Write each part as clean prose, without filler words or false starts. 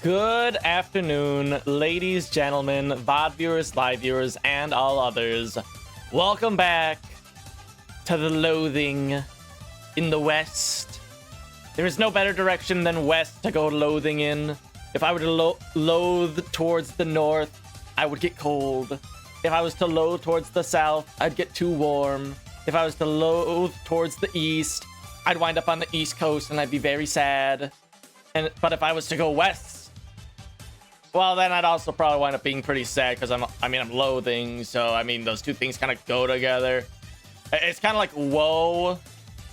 Good afternoon, ladies, gentlemen, VOD viewers, live viewers, and all others. Welcome back to the Loathing in the West. There is no better direction than west to go loathing in. If I were to loathe towards the north, I would get cold. If I was to loathe towards the south, I'd get too warm. If I was to loathe towards the east, I'd wind up on the east coast and I'd be very sad. But if I was to go west, well, then I'd also probably wind up being pretty sad because I'm loathing. So, I mean, those two things kind of go together. It's kind of like woe,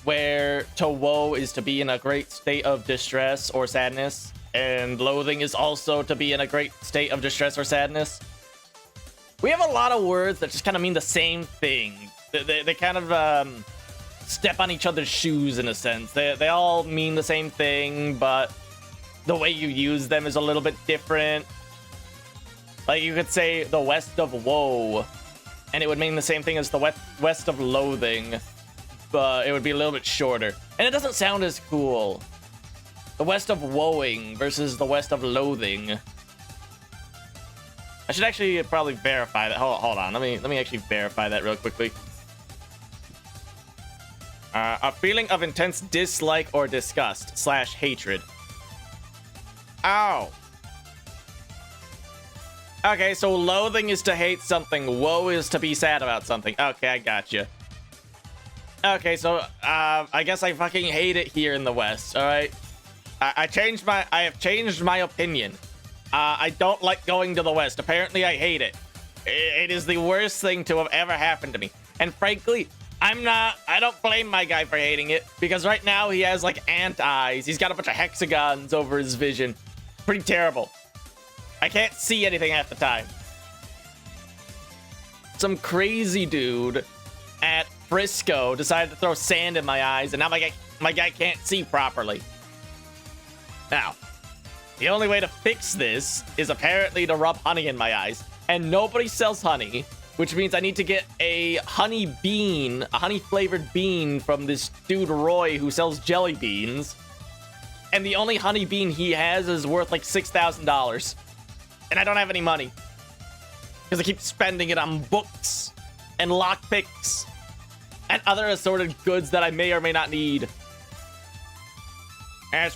where to woe is to be in a great state of distress or sadness. And loathing is also to be in a great state of distress or sadness. We have a lot of words that just kind of mean the same thing. They kind of step on each other's shoes in a sense. They all mean the same thing, but the way you use them is a little bit different. Like, you could say the west of woe, and it would mean the same thing as the west of loathing, but it would be a little bit shorter. And it doesn't sound as cool. The west of woeing versus the west of loathing. I should actually probably verify that. Hold on. Let me actually verify that real quickly. A feeling of intense dislike or disgust / hatred. Ow. Okay, so loathing is to hate something. Woe is to be sad about something. Okay, I gotcha. Okay, so I guess I fucking hate it here in the West. All right, I have changed my opinion. I don't like going to the West. Apparently, I hate it. It is the worst thing to have ever happened to me. And frankly, I don't blame my guy for hating it, because right now he has like ant eyes. He's got a bunch of hexagons over his vision. Pretty terrible. I can't see anything half the time. Some crazy dude at Frisco decided to throw sand in my eyes, and now my guy can't see properly. Now, the only way to fix this is apparently to rub honey in my eyes, and nobody sells honey, which means I need to get a honey flavored bean from this dude Roy who sells jelly beans. And the only honey bean he has is worth like $6,000. And I don't have any money, because I keep spending it on books and lockpicks and other assorted goods that I may or may not need. As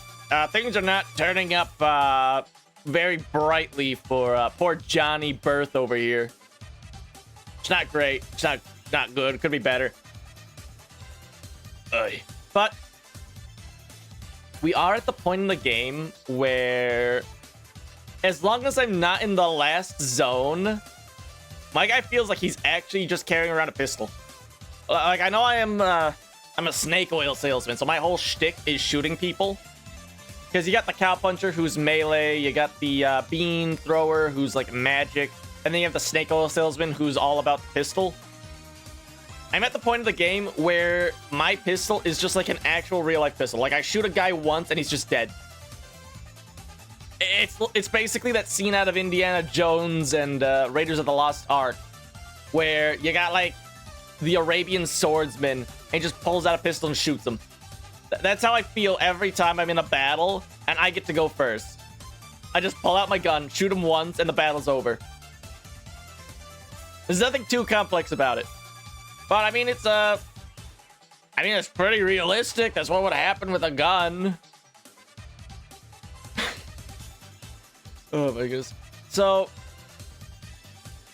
things are not turning up very brightly for poor Johnny Birth over here. It's not great. It's not good. It could be better. But we are at the point in the game where, as long as I'm not in the last zone, my guy feels like he's actually just carrying around a pistol. Like, I know I'm a snake oil salesman, so my whole shtick is shooting people. Because you got the cowpuncher who's melee, you got the bean thrower who's like magic, and then you have the snake oil salesman who's all about the pistol. I'm at the point of the game where my pistol is just like an actual real-life pistol. Like, I shoot a guy once and he's just dead. It's basically that scene out of Indiana Jones and Raiders of the Lost Ark, where you got like the Arabian swordsman and he just pulls out a pistol and shoots him. That's how I feel every time I'm in a battle and I get to go first. I just pull out my gun, shoot him once, and the battle's over. There's nothing too complex about it. But I mean, it's pretty realistic. That's what would happen with a gun. Oh my goodness. So,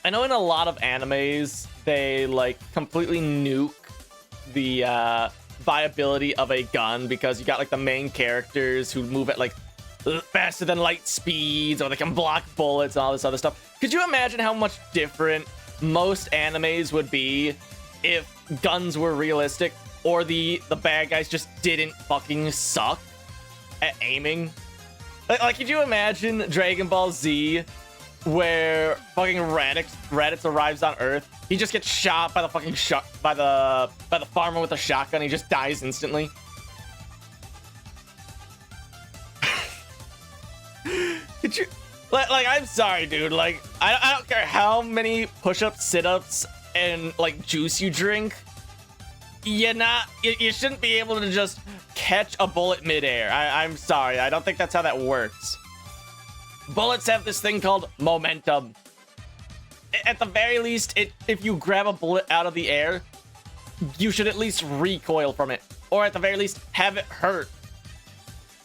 I know in a lot of animes, they like completely nuke the viability of a gun, because you got like the main characters who move at like faster than light speeds, or they can block bullets and all this other stuff. Could you imagine how much different most animes would be if guns were realistic, or the bad guys just didn't fucking suck at aiming? Like, could you imagine Dragon Ball Z, where fucking Raditz arrives on Earth, he just gets shot by the fucking by the farmer with a shotgun, he just dies instantly? Could you, like, I'm sorry, dude, like, I don't care how many push-ups, sit-ups, and like juice you drink, you shouldn't be able to just catch a bullet midair. I'm sorry, I don't think that's how that works. bullets have this thing called momentum. At the very least, if you grab a bullet out of the air, you should at least recoil from it, or at the very least have it hurt.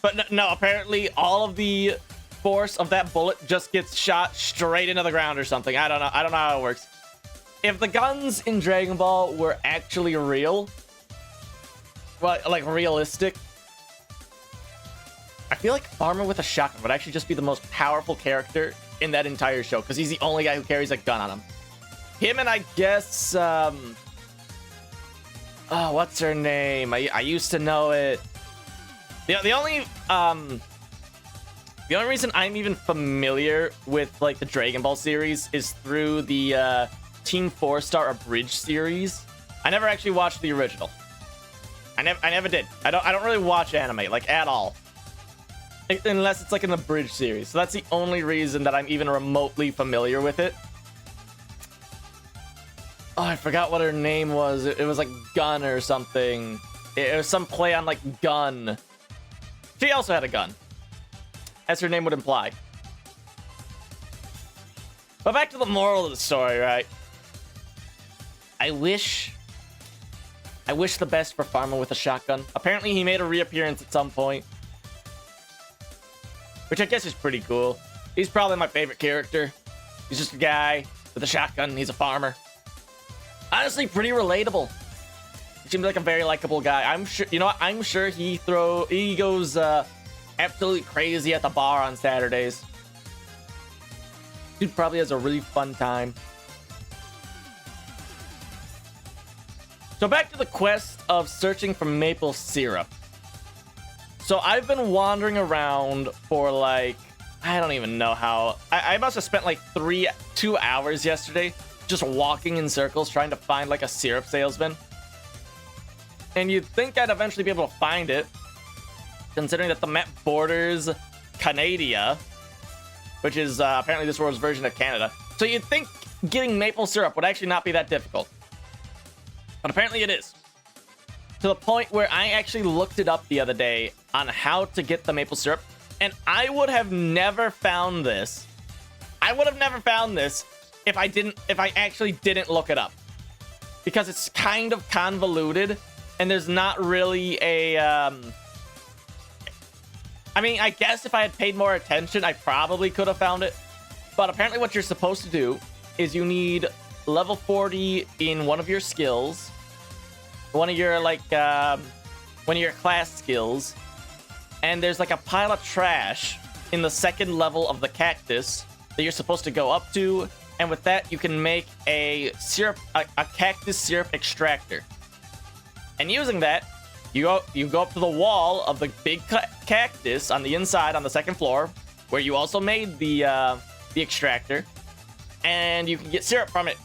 But no, apparently all of the force of that bullet just gets shot straight into the ground or something. I don't know how it works. If the guns in Dragon Ball were actually real, well, like realistic, I feel like Farmer with a shotgun would actually just be the most powerful character in that entire show, because he's the only guy who carries a gun on him. Him and I guess, oh, what's her name? I used to know it. The only reason I'm even familiar with like the Dragon Ball series is through the Team 4-Star Abridged series. I never actually watched the original. I never did. I don't really watch anime like at all, unless it's like an abridged series. So that's the only reason that I'm even remotely familiar with it. Oh, I forgot what her name was. It was like Gun or something. It was some play on like gun. She also had a gun, as her name would imply. But back to the moral of the story, right? I wish the best for Farmer with a shotgun. Apparently he made a reappearance at some point, which I guess is pretty cool. He's probably my favorite character. He's just a guy with a shotgun. He's a farmer. Honestly, pretty relatable. He seems like a very likable guy. I'm sure, you know what? I'm sure he goes absolutely crazy at the bar on Saturdays. Dude probably has a really fun time. So back to the quest of searching for maple syrup. So I've been wandering around for like, I don't even know how. I must have spent like 2 hours yesterday just walking in circles trying to find like a syrup salesman. And you'd think I'd eventually be able to find it, considering that the map borders Canada, which is apparently this world's version of Canada. So you'd think getting maple syrup would actually not be that difficult. But apparently it is. To the point where I actually looked it up the other day on how to get the maple syrup, and I would have never found this. I would have never found this if I actually didn't look it up. Because it's kind of convoluted, and there's not really a I mean, I guess if I had paid more attention, I probably could have found it. But apparently what you're supposed to do is you need level 40 in one of your skills, one of your class skills, and there's like a pile of trash in the second level of the cactus that you're supposed to go up to, and with that you can make a cactus syrup extractor. And using that, you go up to the wall of the big cactus on the inside on the second floor, where you also made the extractor, and you can get syrup from it.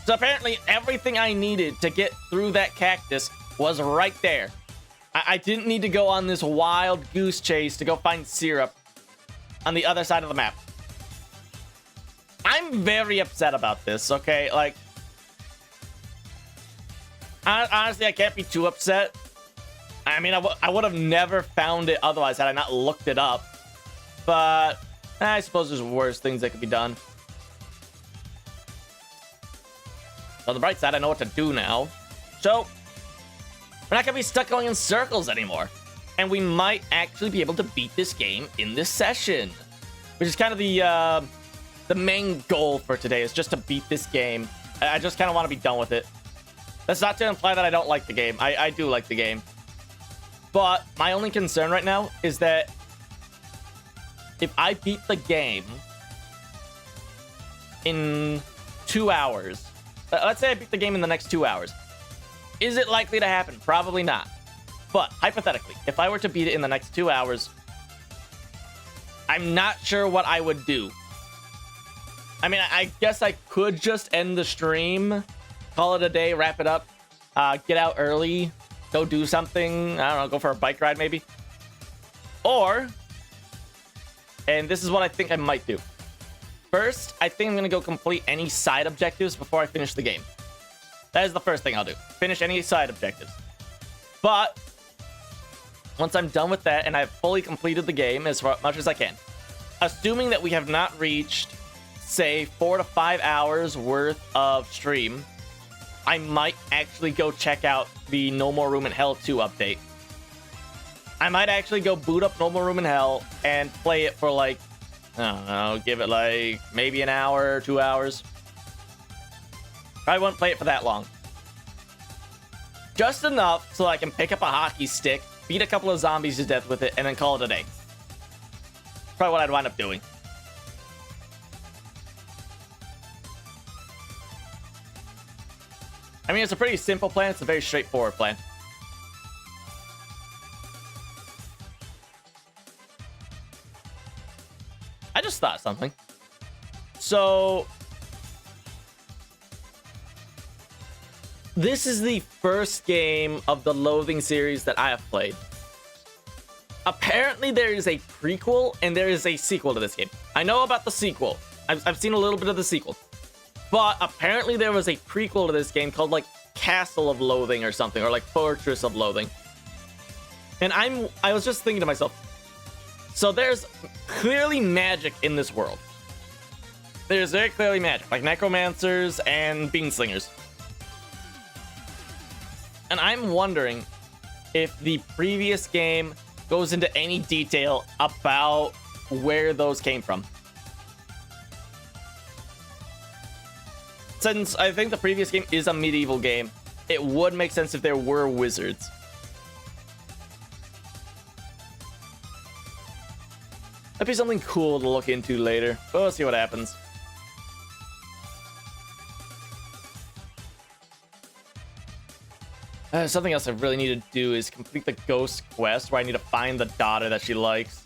So apparently everything I needed to get through that cactus was right there. I didn't need to go on this wild goose chase to go find syrup on the other side of the map. I'm very upset about this, okay? Like, honestly, I can't be too upset. I mean, I would have never found it otherwise had I not looked it up. But I suppose there's worse things that could be done. On the bright side, I know what to do now. So, we're not going to be stuck going in circles anymore. And we might actually be able to beat this game in this session. Which is kind of the main goal for today, is just to beat this game. I just kind of want to be done with it. That's not to imply that I don't like the game. I do like the game. But my only concern right now is that if I beat the game in 2 hours, let's say I beat the game in the next 2 hours, is it likely to happen? Probably not. But hypothetically, if I were to beat it in the next 2 hours, I'm not sure what I would do. I mean, I guess I could just end the stream, call it a day, wrap it up, get out early, go do something, I don't know, go for a bike ride maybe. Or, and this is what I think I might do. First, I think I'm going to go complete any side objectives before I finish the game. That is the first thing I'll do. Finish any side objectives. But Once I'm done with that and I've fully completed the game as much as I can, assuming that we have not reached, say, 4 to 5 hours worth of stream, I might actually go check out the No More Room in Hell 2 update. I might actually go boot up No More Room in Hell and play it for like, I don't know, give it like maybe an hour or 2 hours. I won't play it for that long. Just enough so I can pick up a hockey stick, beat a couple of zombies to death with it, and then call it a day. Probably what I'd wind up doing. I mean, it's a pretty simple plan. It's a very straightforward plan. I just thought something. So, this is the first game of the Loathing series that I have played. Apparently, there is a prequel and there is a sequel to this game. I know about the sequel. I've seen a little bit of the sequel. But apparently there was a prequel to this game called like Castle of Loathing or something, or like Fortress of Loathing. And I was just thinking to myself, so there's clearly magic in this world. There's very clearly magic, like necromancers and beanslingers. And I'm wondering if the previous game goes into any detail about where those came from. Since I think the previous game is a medieval game, it would make sense if there were wizards. That'd be something cool to look into later, but we'll see what happens. Something else I really need to do is complete the ghost quest where I need to find the daughter that she likes.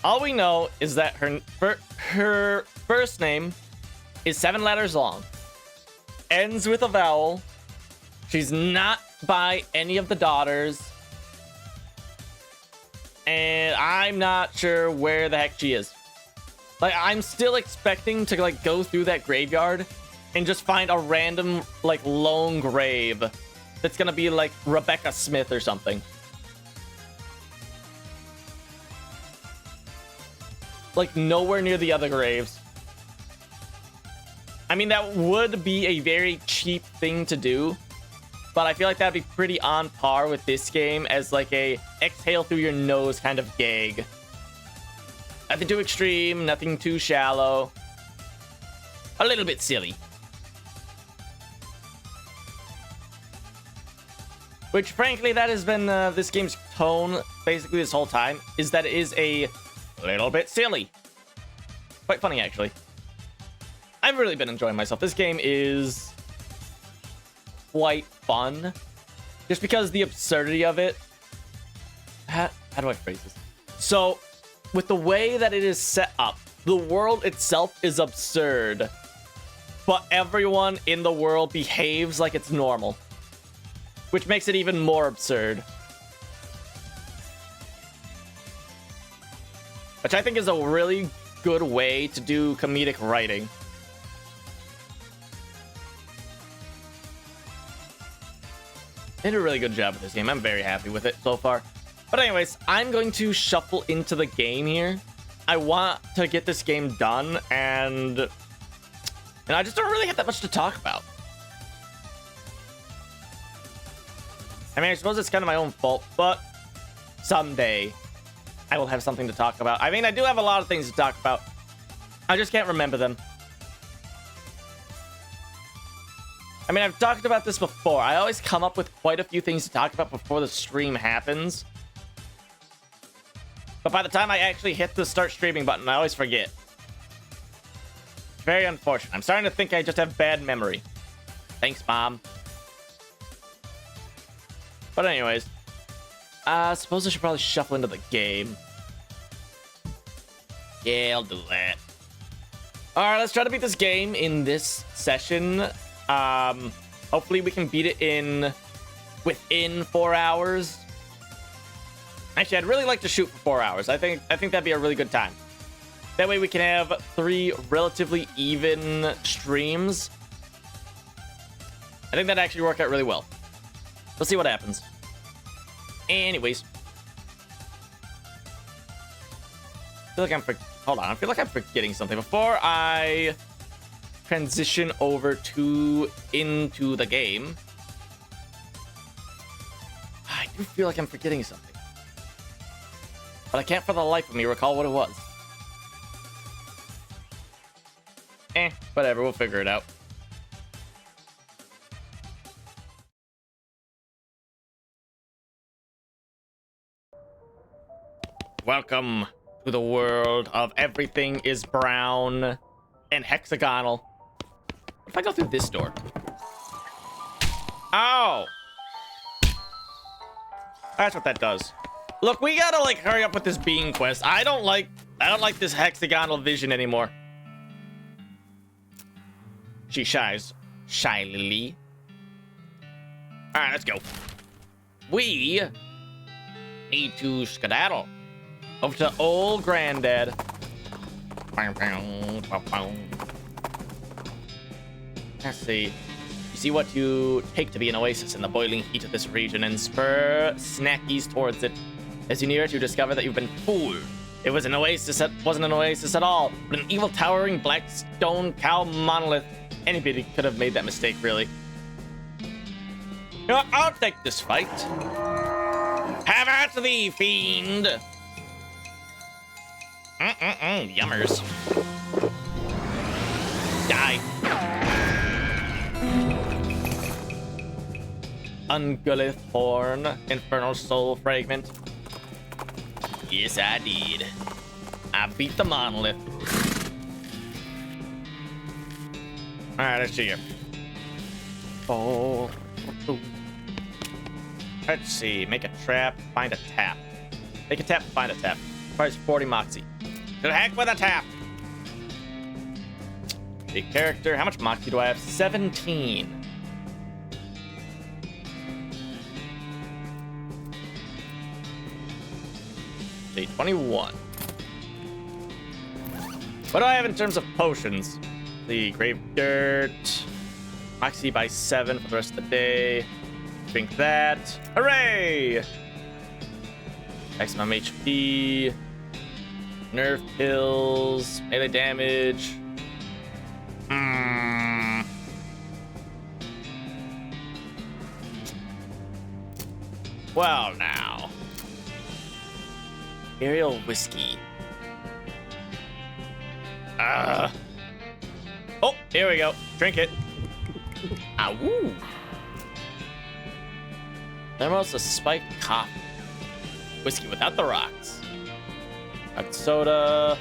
All we know is that her first name is 7 letters long, ends with a vowel. She's not by any of the daughters, and I'm not sure where the heck she is. Like, I'm still expecting to like go through that graveyard and just find a random like lone grave that's gonna be like Rebecca Smith or something. Like nowhere near the other graves. I mean, that would be a very cheap thing to do, but I feel like that'd be pretty on par with this game as like a exhale through your nose kind of gag. Nothing too extreme, nothing too shallow. A little bit silly. Which, frankly, that has been this game's tone basically this whole time, is that it is a little bit silly. Quite funny, actually. I've really been enjoying myself. This game is quite fun. Just because the absurdity of it... How do I phrase this? So, with the way that it is set up, the world itself is absurd, but everyone in the world behaves like it's normal, which makes it even more absurd. Which I think is a really good way to do comedic writing. They did a really good job with this game. I'm very happy with it so far. But anyways, I'm going to shuffle into the game here. I want to get this game done, and I just don't really have that much to talk about. I mean, I suppose it's kind of my own fault, but someday I will have something to talk about. I mean, I do have a lot of things to talk about. I just can't remember them. I mean, I've talked about this before. I always come up with quite a few things to talk about before the stream happens. But by the time I actually hit the start streaming button, I always forget. Very unfortunate. I'm starting to think I just have bad memory. Thanks, Mom. But anyways, I suppose I should probably shuffle into the game. Yeah, I'll do that. Alright, let's try to beat this game in this session. Hopefully we can beat it within 4 hours. Actually, I'd really like to shoot for 4 hours. I think that'd be a really good time. That way we can have 3 relatively even streams. I think that'd actually work out really well. Let's see what happens. Anyways, Hold on, I feel like I'm forgetting something. Before I transition over into the game, I do feel like I'm forgetting something. But I can't for the life of me recall what it was. Whatever, we'll figure it out. Welcome to the world of everything is brown and hexagonal. What if I go through this door? Oh! That's what that does. Look, we gotta like hurry up with this bean quest. I don't like this hexagonal vision anymore. She shies shyly. All right, let's go. We need to skedaddle over to old granddad. Let's see. You see what you take to be an oasis in the boiling heat of this region and spur snackies towards it. As you near it, you discover that you've been fooled. It was an oasis that wasn't an oasis at all, but an evil towering black stone cow monolith. Anybody could have made that mistake, really. You know what? I'll take this fight. Have at thee, fiend! Yummers. Die. Ungulith horn, infernal soul fragment. Yes, I did. I beat the monolith. Alright, let's see here. Oh. Let's see. Make a trap, find a tap. Make a tap, find a tap. Requires 40 moxie. To the heck with a tap! The character. How much moxie do I have? 17. Day 21. What do I have in terms of potions? The grave dirt. Moxie by 7 for the rest of the day. Drink that. Hooray! Maximum HP. Nerve pills. Melee damage. Well, now. Imperial whiskey. Oh, here we go. Drink it. Ah, woo. Thermos, a spiked coffee. Whiskey without the rocks. Got soda.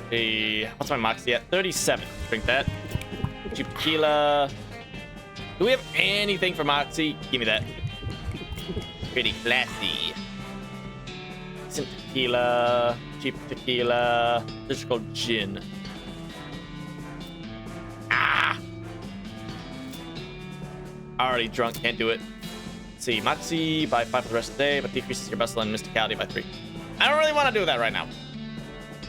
What's my moxie at? 37. Drink that. Cheap tequila. Do we have anything for moxie? Give me that. Pretty classy. Decent tequila. Cheap tequila. Surgical gin. Ah! Already drunk, can't do it. Let's see, moxie by 5 for the rest of the day, but decreases your bustle and mysticality by 3. I don't really want to do that right now.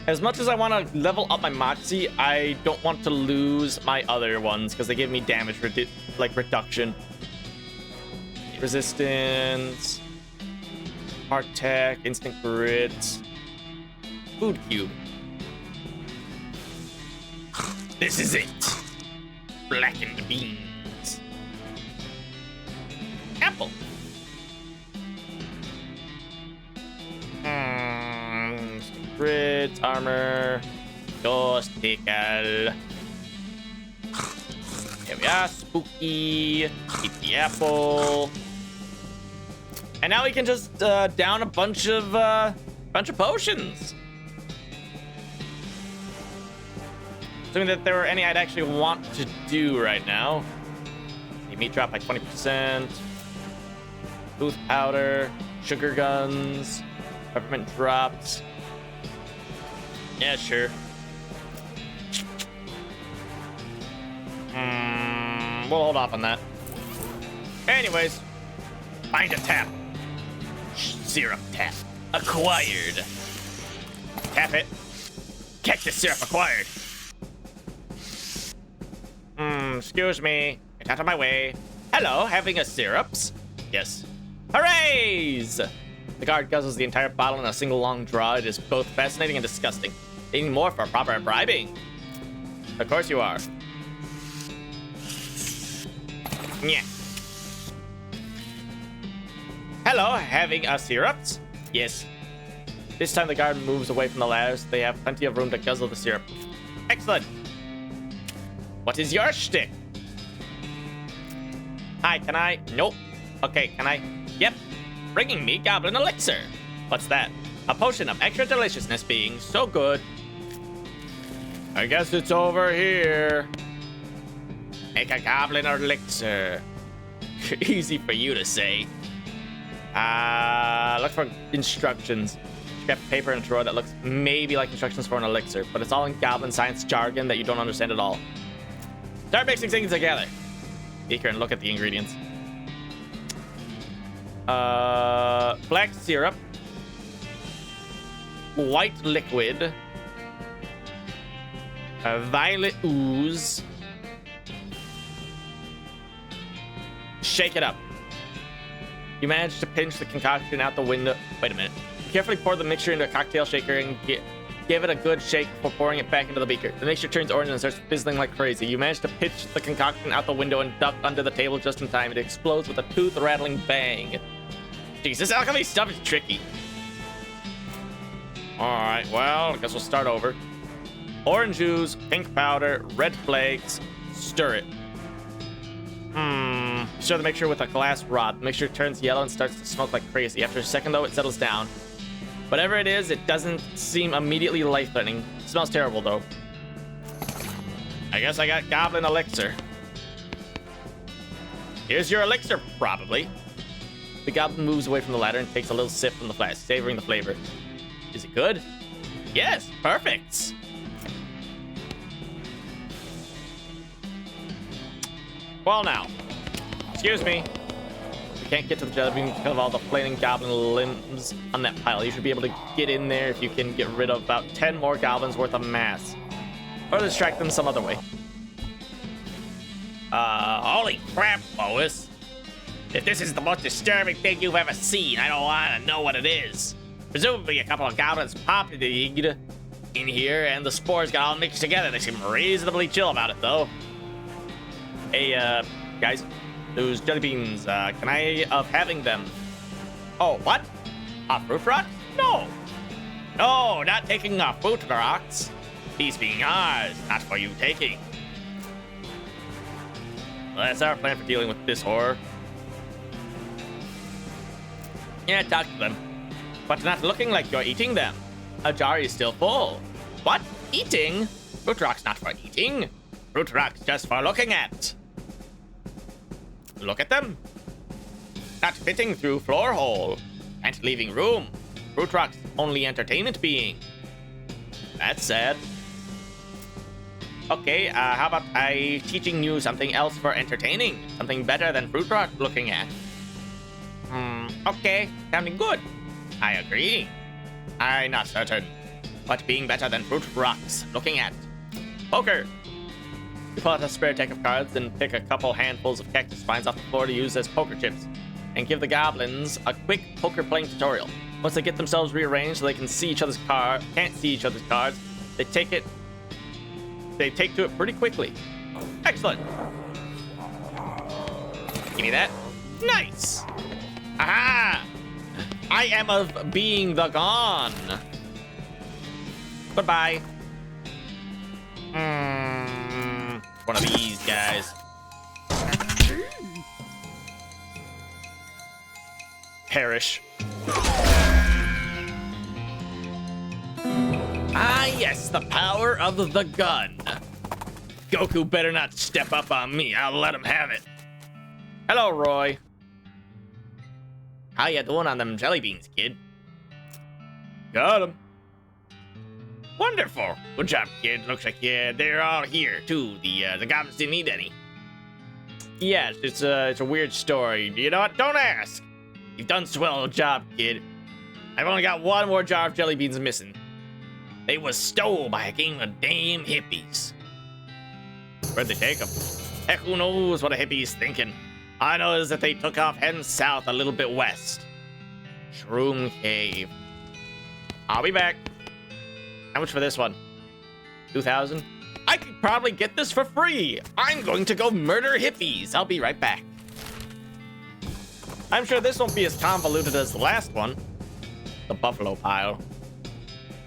As much as I want to level up my moxie, I don't want to lose my other ones because they give me damage reduction. Resistance. Heart tech, instant grit. Food cube. This is it. Blackened beans. Apple. Grit, armor. Ghost pickle. Here we are. Spooky. Eat the apple. And now we can just down a bunch of potions. Assuming that there were any I'd actually want to do right now. The meat drop by 20%. Booth powder. Sugar guns. Peppermint drops. Yeah, sure. We'll hold off on that. Anyways, find a tap. Syrup tap. Acquired. Tap it. Catch the syrup acquired. Excuse me. Get out of my way. Hello, having a syrups? Yes. Hoorays! The guard guzzles the entire bottle in a single long draw. It is both fascinating and disgusting. Needing more for proper bribing. Of course you are. Yeah. Hello, having a syrups? Yes. This time the guard moves away from the ladder so they have plenty of room to guzzle the syrup. Excellent. What is your shtick? Hi, can I? Nope. Okay, can I? Yep. Bringing me goblin elixir. What's that? A potion of extra deliciousness being so good. I guess it's over here. Make a goblin elixir. Easy for you to say. Look for instructions. Scrap paper in a drawer that looks maybe like instructions for an elixir, but it's all in goblin science jargon that you don't understand at all. Start mixing things together. Beaker and look at the ingredients. Black syrup, white liquid, violet ooze. Shake it up. You manage to pinch the concoction out the window. Wait a minute. Carefully pour the mixture into a cocktail shaker and give it a good shake before pouring it back into the beaker. The mixture turns orange and starts fizzling like crazy. You manage to pitch the concoction out the window and duck under the table just in time. It explodes with a tooth-rattling bang. Jeez, this alchemy stuff is tricky. Alright, well, I guess we'll start over. Orange ooze, pink powder, red flakes. Stir it. Stir the mixture with a glass rod. The mixture turns yellow and starts to smoke like crazy. After a second, though, it settles down. Whatever it is, it doesn't seem immediately life-threatening. It smells terrible, though. I guess I got goblin elixir. Here's your elixir, probably. The goblin moves away from the ladder and takes a little sip from the flask, savoring the flavor. Is it good? Yes, perfect. Well, now. Excuse me. We can't get to the jelly bean because of all the flaming goblin limbs on that pile. You should be able to get in there if you can get rid of about 10 more goblins worth of mass. Or distract them some other way. Holy crap, Lois. If this is the most disturbing thing you've ever seen, I don't want to know what it is. Presumably a couple of goblins popped in here and the spores got all mixed together. They seem reasonably chill about it, though. Hey, guys, those jelly beans, can I of having them? Oh, what? A fruit rock? No. No, not taking a fruit rocks. These being ours, not for you taking. Well, that's our plan for dealing with this horror. Yeah, talk to them. But not looking like you're eating them. A jar is still full. What? Eating? Fruit rocks not for eating. Fruit rocks just for looking at. Look at them. Not fitting through floor hole. And leaving room. Fruit rocks only entertainment being. That's sad. Okay, how about I teaching you something else for entertaining? Something better than fruit rock looking at. Okay, sounding good. I agree. I'm not certain. But being better than fruit rocks looking at. Poker. You pull out a spare deck of cards and pick a couple handfuls of cactus spines off the floor to use as poker chips. And give the goblins a quick poker playing tutorial. Once they get themselves rearranged so they can see each other's can't see each other's cards, they take to it pretty quickly. Excellent. Give me that. Nice. Aha! I am of being the gone. Goodbye. One of these guys. Perish. Ah, yes, the power of the gun. Goku better not step up on me. I'll let him have it. Hello, Roy. How you doing on them jelly beans, kid? Got him. Wonderful. Good job, kid. Looks like they're all here too. The goblins didn't need any. Yes, it's a weird story. You know what? Don't ask. You've done swell job, kid. I've only got one more jar of jelly beans missing. They was stole by a gang of damn hippies. Where'd they take them? Heck, who knows what a hippie's thinking? All I know is that they took off heading south a little bit west. Shroom Cave. I'll be back. How much for this one? 2,000? I could probably get this for free. I'm going to go murder hippies. I'll be right back. I'm sure this won't be as convoluted as the last one. The buffalo pile.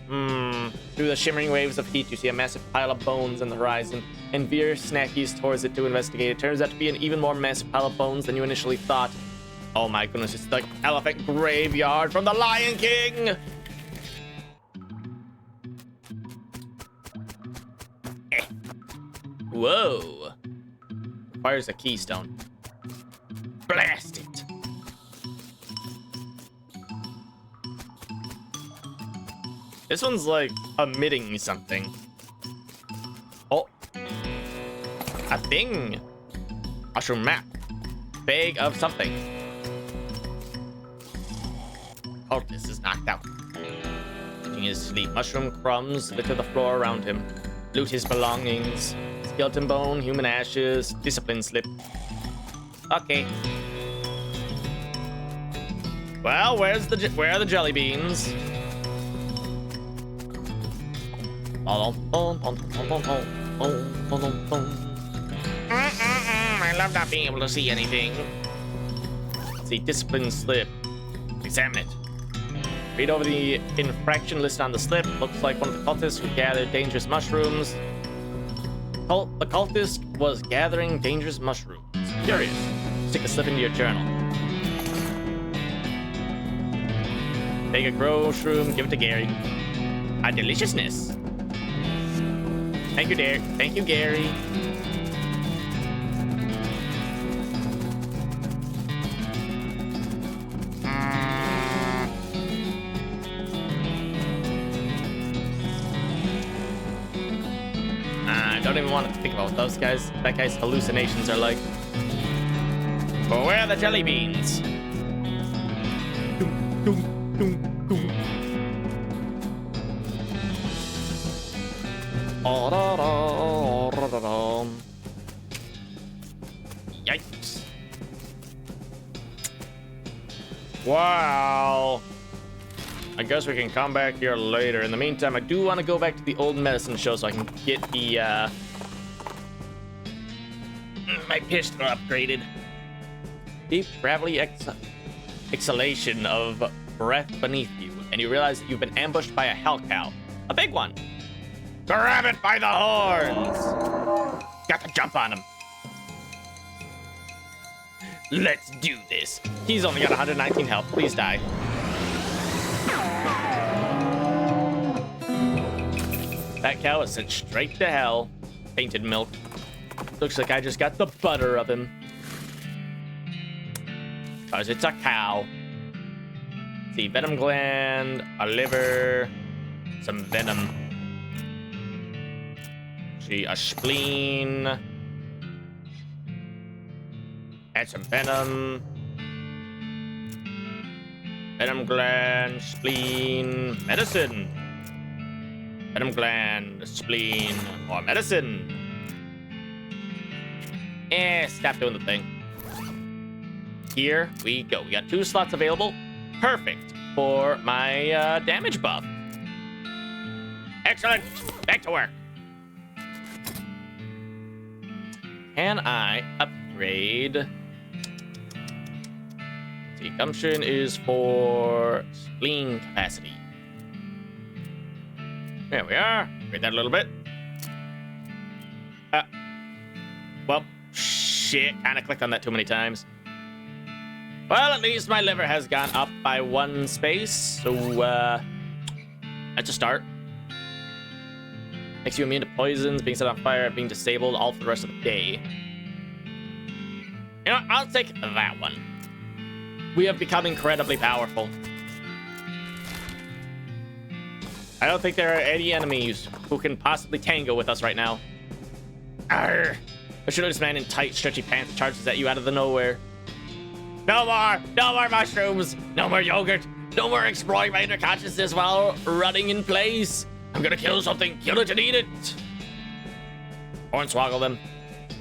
Through the shimmering waves of heat, you see a massive pile of bones on the horizon, and veer snackies towards it to investigate. It turns out to be an even more massive pile of bones than you initially thought. Oh my goodness, it's the elephant graveyard from the Lion King! Whoa. Requires a keystone. Blast it. This one's like emitting something. Oh. A thing. Mushroom map. Bag of something. Cultist is knocked out. In his sleep, mushroom crumbs litter the floor around him. Loot his belongings. Skeleton bone, human ashes, discipline slip. Okay. Well, where are the jelly beans? I love not being able to see anything. See, discipline slip. Examine it. Read over the infraction list on the slip. Looks like one of the cultists who gathered dangerous mushrooms. The cultist was gathering dangerous mushrooms. Curious. Stick a slip into your journal. Take a grow shroom, give it to Gary. A deliciousness. Thank you, Derek. Thank you, Gary. I don't even want to think about what that guy's hallucinations are like. But where are the jelly beans? Yikes. Wow. I guess we can come back here later. In the meantime, I do want to go back to the old medicine show so I can get the, my pistol upgraded. Deep, gravelly exhalation of breath beneath you, and you realize that you've been ambushed by a hell cow. A big one. Grab it by the horns! Got to jump on him. Let's do this. He's only got 119 health. Please die. That cow is sent straight to hell. Painted milk. Looks like I just got the butter of him. Because it's a cow. See, venom gland, a liver, some venom. See, a spleen. Add some venom. Venom gland, spleen, medicine. Venom gland, spleen, more medicine. Stop doing the thing. Here we go. We got 2 slots available. Perfect for my damage buff. Excellent. Back to work. Can I upgrade? See, gumption is for spleen capacity. There we are. Upgrade that a little bit. Well, shit. Kind of clicked on that too many times. Well, at least my liver has gone up by 1 space, so, that's a start. Makes you immune to poisons, being set on fire, being disabled, all for the rest of the day. You know what? I'll take that one. We have become incredibly powerful. I don't think there are any enemies who can possibly tango with us right now. Arrgh! I should have this man in tight, stretchy pants charges at you out of the nowhere. No more mushrooms, no more yogurt, no more exploring my inner consciousness while running in place. I'm gonna kill something, kill it and eat it. Hornswoggle them.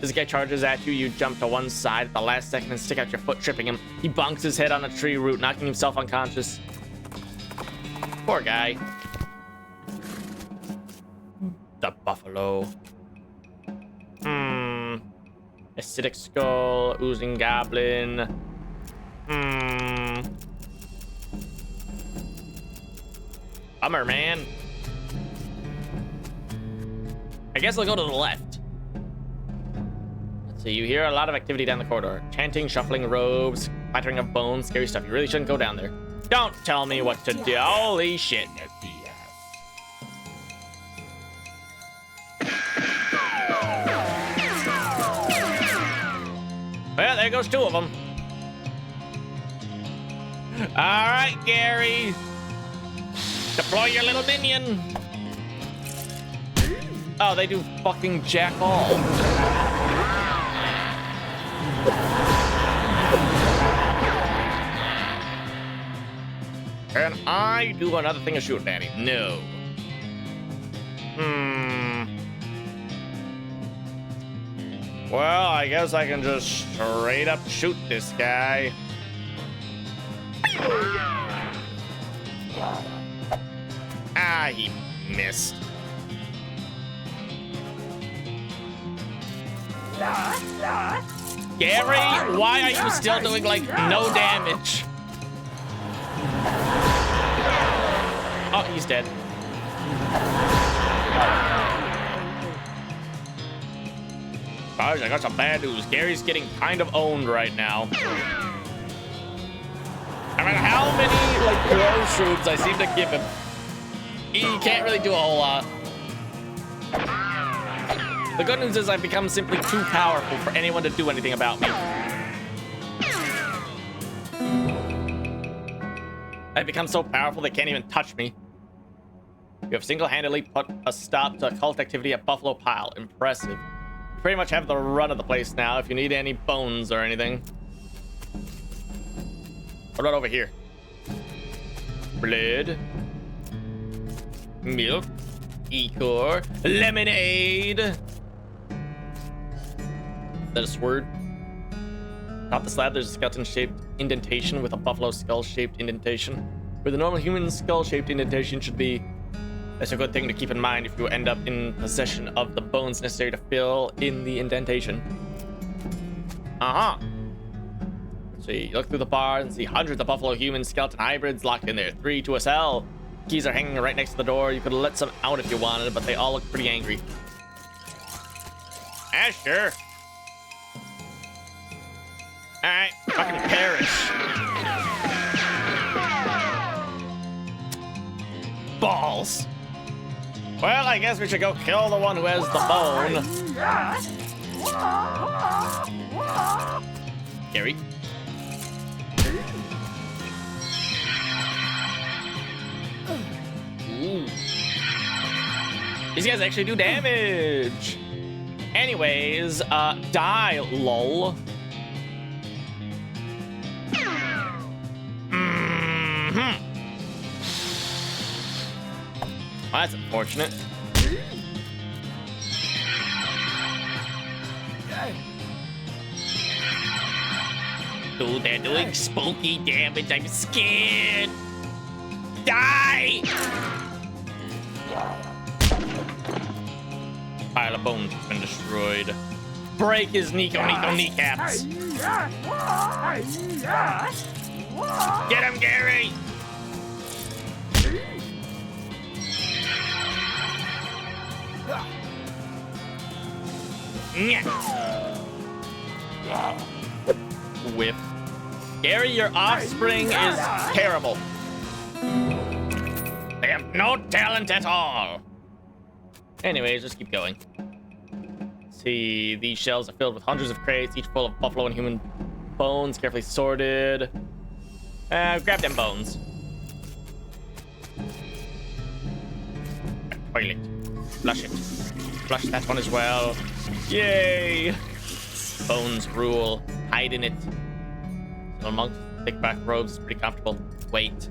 This guy charges at you, you jump to one side at the last second and stick out your foot, tripping him. He bonks his head on a tree root, knocking himself unconscious. Poor guy. The buffalo. Acidic skull, oozing goblin. Bummer, man. I guess I'll go to the left. Let's see, you hear a lot of activity down the corridor. Chanting, shuffling robes, clattering of bones, scary stuff. You really shouldn't go down there. Don't tell me what to do. Holy shit. Well, there goes 2 of them. All right, Gary. Deploy your little minion. Oh, they do fucking jack all. Can I do another thing of shoot, Danny? No. Well, I guess I can just straight up shoot this guy. Ah, he missed. Gary, why are you still doing, like, no damage? Oh, he's dead. Guys, I got some bad news. Gary's getting kind of owned right now. No matter how many, like, throw shrooms I seem to give him, he can't really do a whole lot. The good news is I've become simply too powerful for anyone to do anything about me. I've become so powerful they can't even touch me. You have single-handedly put a stop to occult activity at Buffalo Pile. Impressive. You pretty much have the run of the place now if you need any bones or anything. What about over here? Blood. Milk. Ecor. Lemonade. Is that a sword? Atop the slab, there's a skeleton-shaped indentation with a buffalo skull-shaped indentation. Where the normal human skull-shaped indentation should be. That's a good thing to keep in mind if you end up in possession of the bones necessary to fill in the indentation. Uh-huh. So you look through the bar and see hundreds of buffalo human skeleton hybrids locked in there. 3 to a cell. Keys are hanging right next to the door. You could let some out if you wanted, but they all look pretty angry. Ah, sure. Alright, fucking perish. Balls. Well, I guess we should go kill the one who has the bone. Gary. Ooh. These guys actually do damage. Anyways, die, lol. Well, that's unfortunate. Oh, they're doing spooky damage. I'm scared. Die! Pile of bones has been destroyed. Break his kneecaps. Get him, Gary! Whip. Gary, your offspring is terrible. They have no talent at all. Anyways, just keep going. See, these shelves are filled with hundreds of crates, each full of buffalo and human bones, carefully sorted. Grab them bones. Toilet. Flush it. Flush that one as well. Yay! Bones rule. Hide in it. So monks, thick back robes is pretty comfortable. Wait.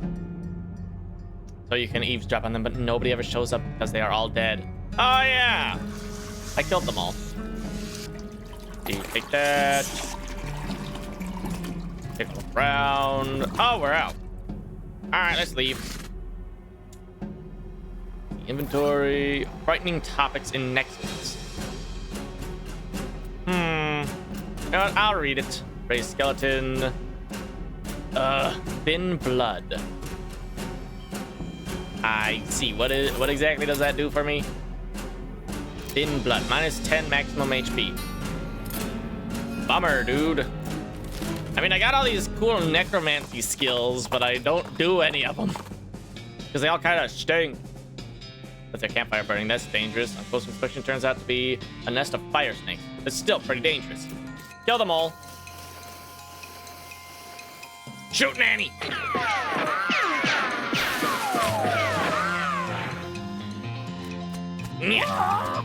So you can eavesdrop on them, but nobody ever shows up because they are all dead. Oh yeah! I killed them all. Take that. Take a look around. Oh, we're out. All right, let's leave. Inventory. Frightening topics in Nexus. You know what? I'll read it. Raised skeleton. Thin blood. I see. What exactly does that do for me? Thin blood. -10 maximum HP. Bummer, dude. I mean, I got all these cool necromancy skills, but I don't do any of them. Because they all kind of stink. That's a campfire burning. That's dangerous. On close inspection, turns out to be a nest of fire snakes. It's still pretty dangerous. Kill them all. Shoot Nanny! Yeah.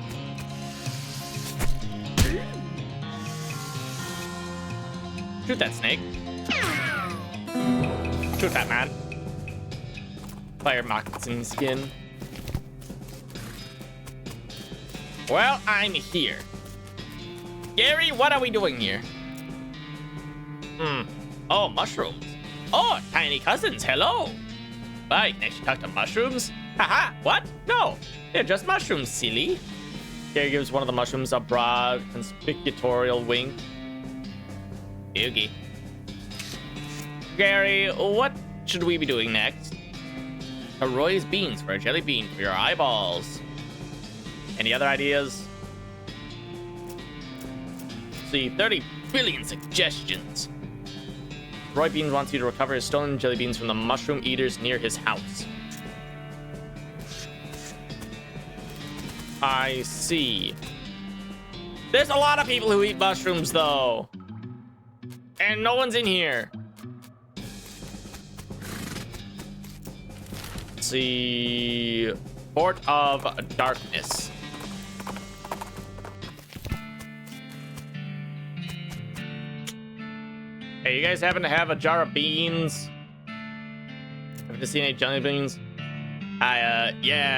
Shoot that snake. Shoot that man. Fire moccasin skin. Well, I'm here. Gary, what are we doing here? Oh, mushrooms. Oh, tiny cousins, hello. Bye, can I actually talk to mushrooms? Haha, what? No, they're just mushrooms, silly. Gary gives one of the mushrooms a broad, conspicutorial wink. Okay. Gary, what should we be doing next? Roy's beans for a jelly bean for your eyeballs. Any other ideas? See, 30 billion suggestions. Roy Beans wants you to recover his stolen jelly beans from the mushroom eaters near his house. I see. There's a lot of people who eat mushrooms, though. And no one's in here. Let's see. Port of Darkness. Hey, you guys happen to have a jar of beans? Haven't you seen any jelly beans? Yeah,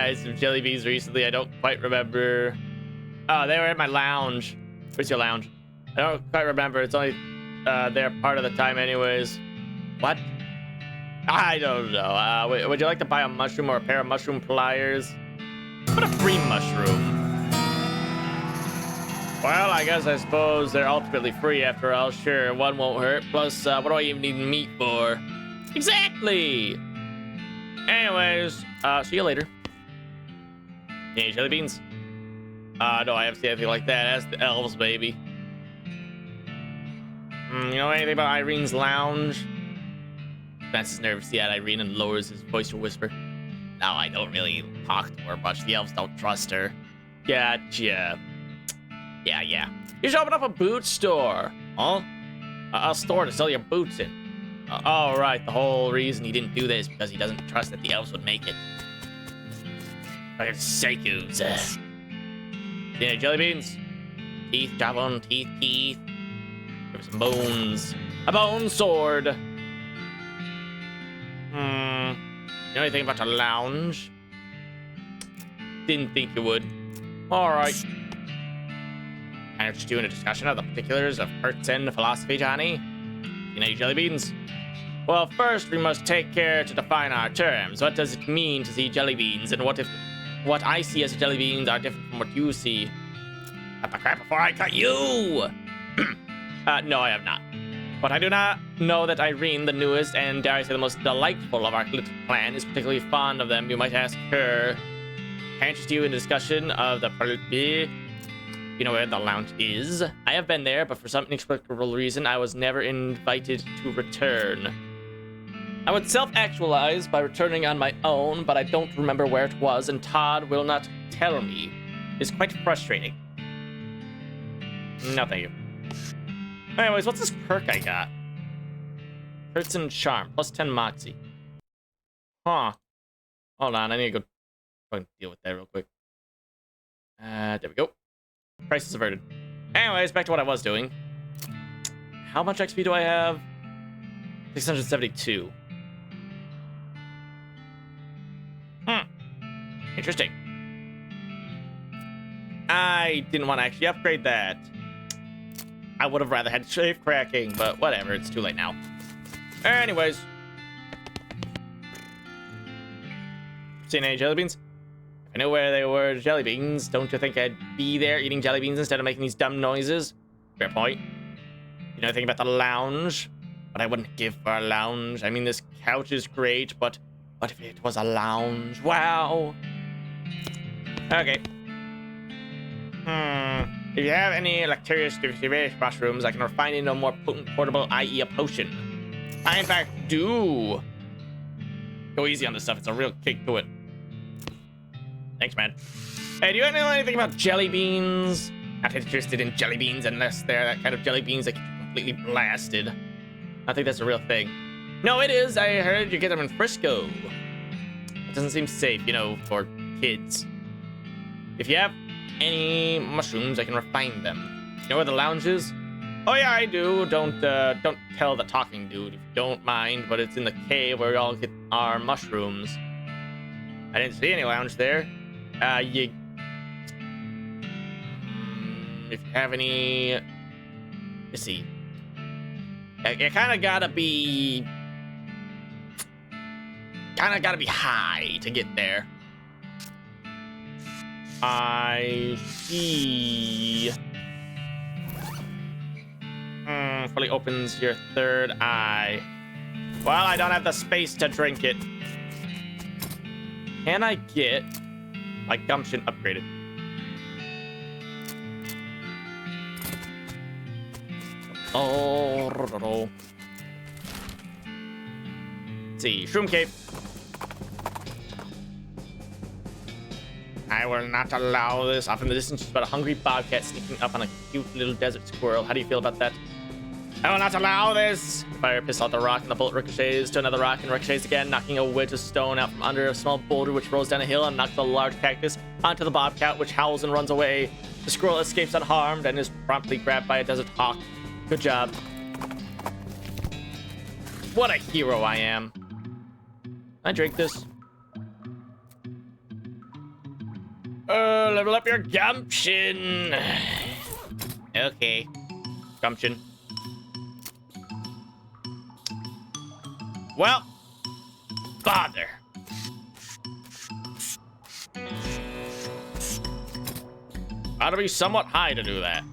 I had some jelly beans recently. I don't quite remember. Oh, they were at my lounge. Where's your lounge? I don't quite remember. It's only there part of the time anyways. What? I don't know. Would you like to buy a mushroom or a pair of mushroom pliers? What a free mushroom. Well, I suppose they're ultimately free after all. Sure, one won't hurt. Plus, what do I even need meat for? Exactly! Anyways, see you later. Any jelly beans? No, I haven't seen anything like that. That's the elves, baby. You know anything about Irene's lounge? Spencer's nervous yet. Irene and lowers his voice to whisper. No, I don't really talk to her much. The elves don't trust her. Gotcha. Yeah. You should open up a boot store. Huh? A store to sell your boots in. Oh, right. The whole reason he didn't do this because he doesn't trust that the elves would make it. Fucking psychos. Yeah, jelly beans. Teeth, jawbone, teeth. Give me some bones. A bone sword. You know anything about a lounge? Didn't think you would. Alright. Can I interest you in a discussion of the particulars of Kurtzen philosophy, Johnny? You know your jelly beans? Well, first we must take care to define our terms. What does it mean to see jelly beans? And what if what I see as jelly beans are different from what you see? Cut the crap before I cut you! No, I have not. But I do not know that Irene, the newest and, dare I say, the most delightful of our little clan, is particularly fond of them. You might ask her. Can I interest you in a discussion of the You know where the lounge is? I have been there, but for some inexplicable reason, I was never invited to return. I would self-actualize by returning on my own, but I don't remember where it was, and Todd will not tell me. It's quite frustrating. No, thank you. Anyways, what's this perk I got? Kurtzen Charm, plus 10 Moxie. Huh. Hold on, I need to go deal with that real quick. There we go. Crisis averted. Anyways, back to what I was doing. How much XP do I have? 672. Interesting. I didn't want to actually upgrade that. I would have rather had safe cracking, but whatever. It's too late now. Anyways. Seen any jelly beans? If I knew where they were jelly beans, don't you think I'd be there eating jelly beans instead of making these dumb noises? Fair point. You know anything about the lounge? But I wouldn't give for a lounge. I mean, this couch is great, but what if it was a lounge? Wow. Okay. If you have any Lacterius mushrooms, I can refine into a more potent portable, i.e. a potion. I, in fact, do. Go easy on this stuff. It's a real kick to it. Thanks, man. Hey, do you know anything about jelly beans? Not interested in jelly beans unless they're that kind of jelly beans that get you completely blasted. I think that's a real thing. No, it is. I heard you get them in Frisco. It doesn't seem safe, you know, for kids. If you have any mushrooms, I can refine them. You know where the lounge is? Oh yeah, I do. Don't tell the talking dude if you don't mind, but it's in the cave where we all get our mushrooms. I didn't see any lounge there. If you have any, let's see. You kind of gotta be high to get there. I see. Fully opens your third eye. Well, I don't have the space to drink it. Can I get my gumption upgraded? Oh, let's see, Shroom Cave. I will not allow this. Off in the distance, just about a hungry bobcat sneaking up on a cute little desert squirrel. How do you feel about that? I will not allow this. Fire pistol at the rock, and the bullet ricochets to another rock and ricochets again, knocking a wedge of stone out from under a small boulder which rolls down a hill and knocks the large cactus onto the bobcat, which howls and runs away. The squirrel escapes unharmed and is promptly grabbed by a desert hawk. Good job. What a hero I am. I drink this. Level up your gumption. Okay. Gumption. Well, bother. Gotta be somewhat high to do that.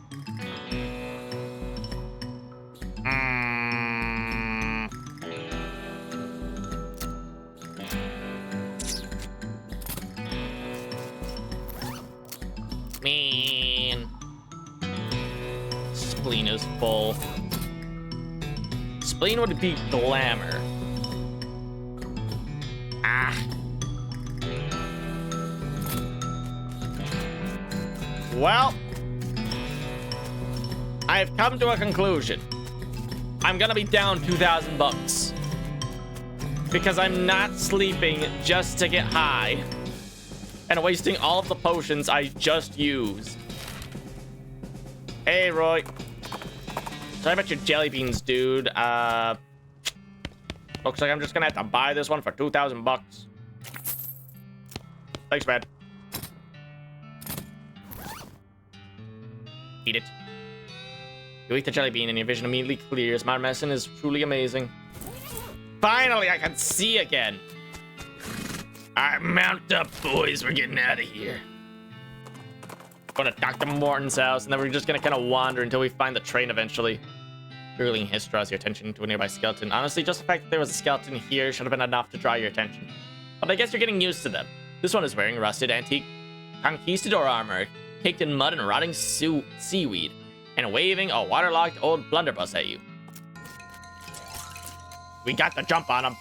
Man. Spleen is full. Spleen would be glamour. Well, I've come to a conclusion. I'm gonna be down 2,000 bucks because I'm not sleeping just to get high and wasting all of the potions I just used. Hey, Roy. Sorry about your jelly beans, dude. Looks like I'm just gonna have to buy this one for 2,000 bucks. Thanks, man. Eat it. You eat the jelly bean and your vision immediately clears. My medicine is truly amazing. Finally, I can see again. Alright, mount up, boys. We're getting out of here. Going to Dr. Morton's house, and then we're just going to kind of wander until we find the train eventually. Gurgling hiss draws your attention to a nearby skeleton. Honestly, just the fact that there was a skeleton here should have been enough to draw your attention. But I guess you're getting used to them. This one is wearing rusted antique conquistador armor, caked in mud and rotting seaweed, and waving a waterlogged old blunderbuss at you. We got the jump on him.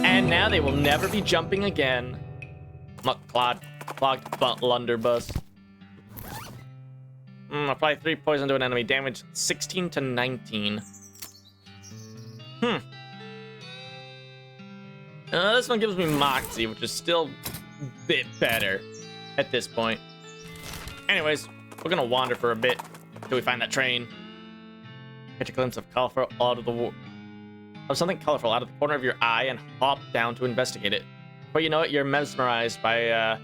And now they will never be jumping again. Clogged blunderbuss. Apply 3 poison to an enemy. Damage 16 to 19. This one gives me Moxie, which is still a bit better at this point. Anyways, we're gonna wander for a bit until we find that train. Catch a glimpse of something colorful out of the corner of your eye and hop down to investigate it. Before you know it, you're mesmerized by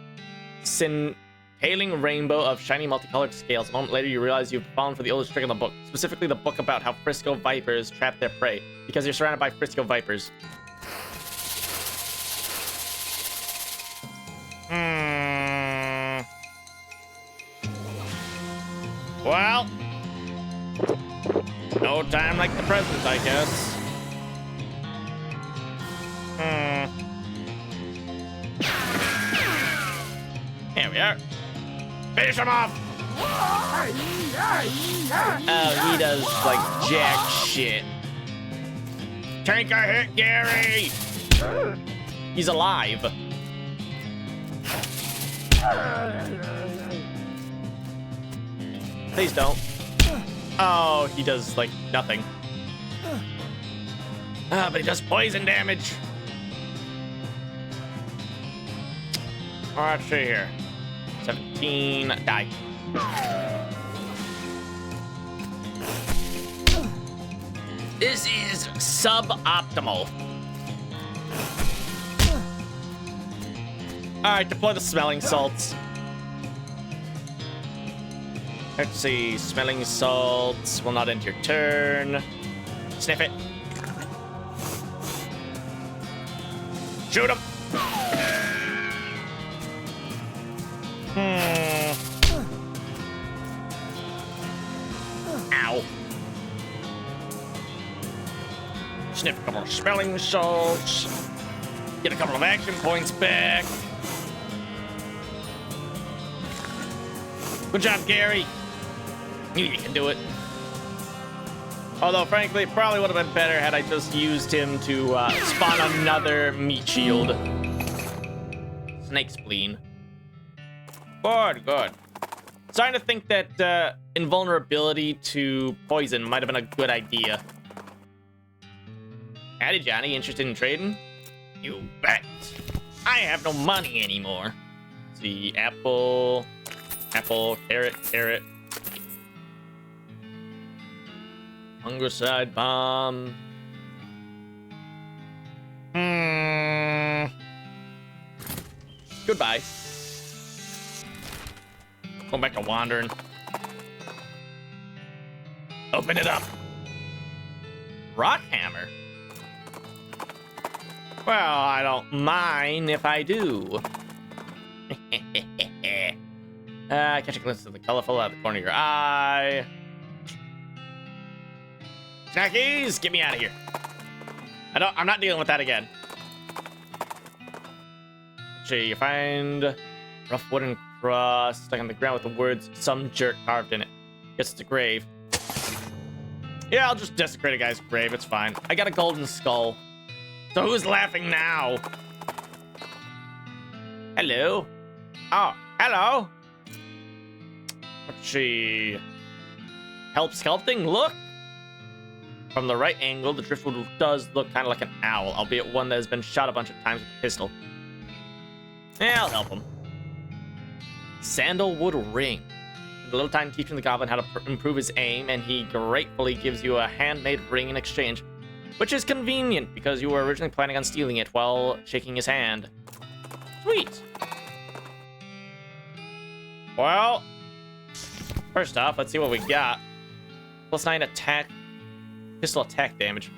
hailing rainbow of shiny multicolored scales. A moment later, you realize you've fallen for the oldest trick in the book, specifically the book about how Frisco vipers trap their prey, because you're surrounded by Frisco vipers. Well, no time like the present, I guess. Here we are. Finish him off! Oh, he does, like, jack shit. Take a hit, Gary! He's alive. Please don't. Oh, he does, like, nothing. Ah, but he does poison damage. Let's see here. 17. Die. This is suboptimal. Alright, deploy the smelling salts. Let's see. Smelling salts will not end your turn. Sniff it. Shoot him. Ow. Sniff a couple of smelling salts. Get a couple of action points back. Good job, Gary. Knew you can do it. Although, frankly, it probably would have been better had I just used him to spawn another meat shield. Snake spleen. Good, good. Starting to think that invulnerability to poison might have been a good idea. Howdy, Johnny. Interested in trading? You bet. I have no money anymore. Let's see, apple, carrot, carrot. Fungicide bomb. Goodbye. Going back to wandering. Open it up. Rock hammer. Well, I don't mind if I do. Catch a glimpse of the colorful out of the corner of your eye. Snackies, get me out of here. I'm not dealing with that again. Let's see, you find rough wooden cross stuck on the ground with the words "some jerk" carved in it. Guess it's a grave. Yeah, I'll just desecrate a guy's grave. It's fine. I got a golden skull. So who's laughing now? Hello. Oh, hello. Let's see. Help sculpting? Look. From the right angle, the driftwood does look kind of like an owl, albeit one that has been shot a bunch of times with a pistol. Yeah, I'll help him. Sandalwood ring. The little time teaching the goblin how to improve his aim, and he gratefully gives you a handmade ring in exchange, which is convenient because you were originally planning on stealing it while shaking his hand. Sweet. Well, first off, let's see what we got. +9 attack, pistol attack damage.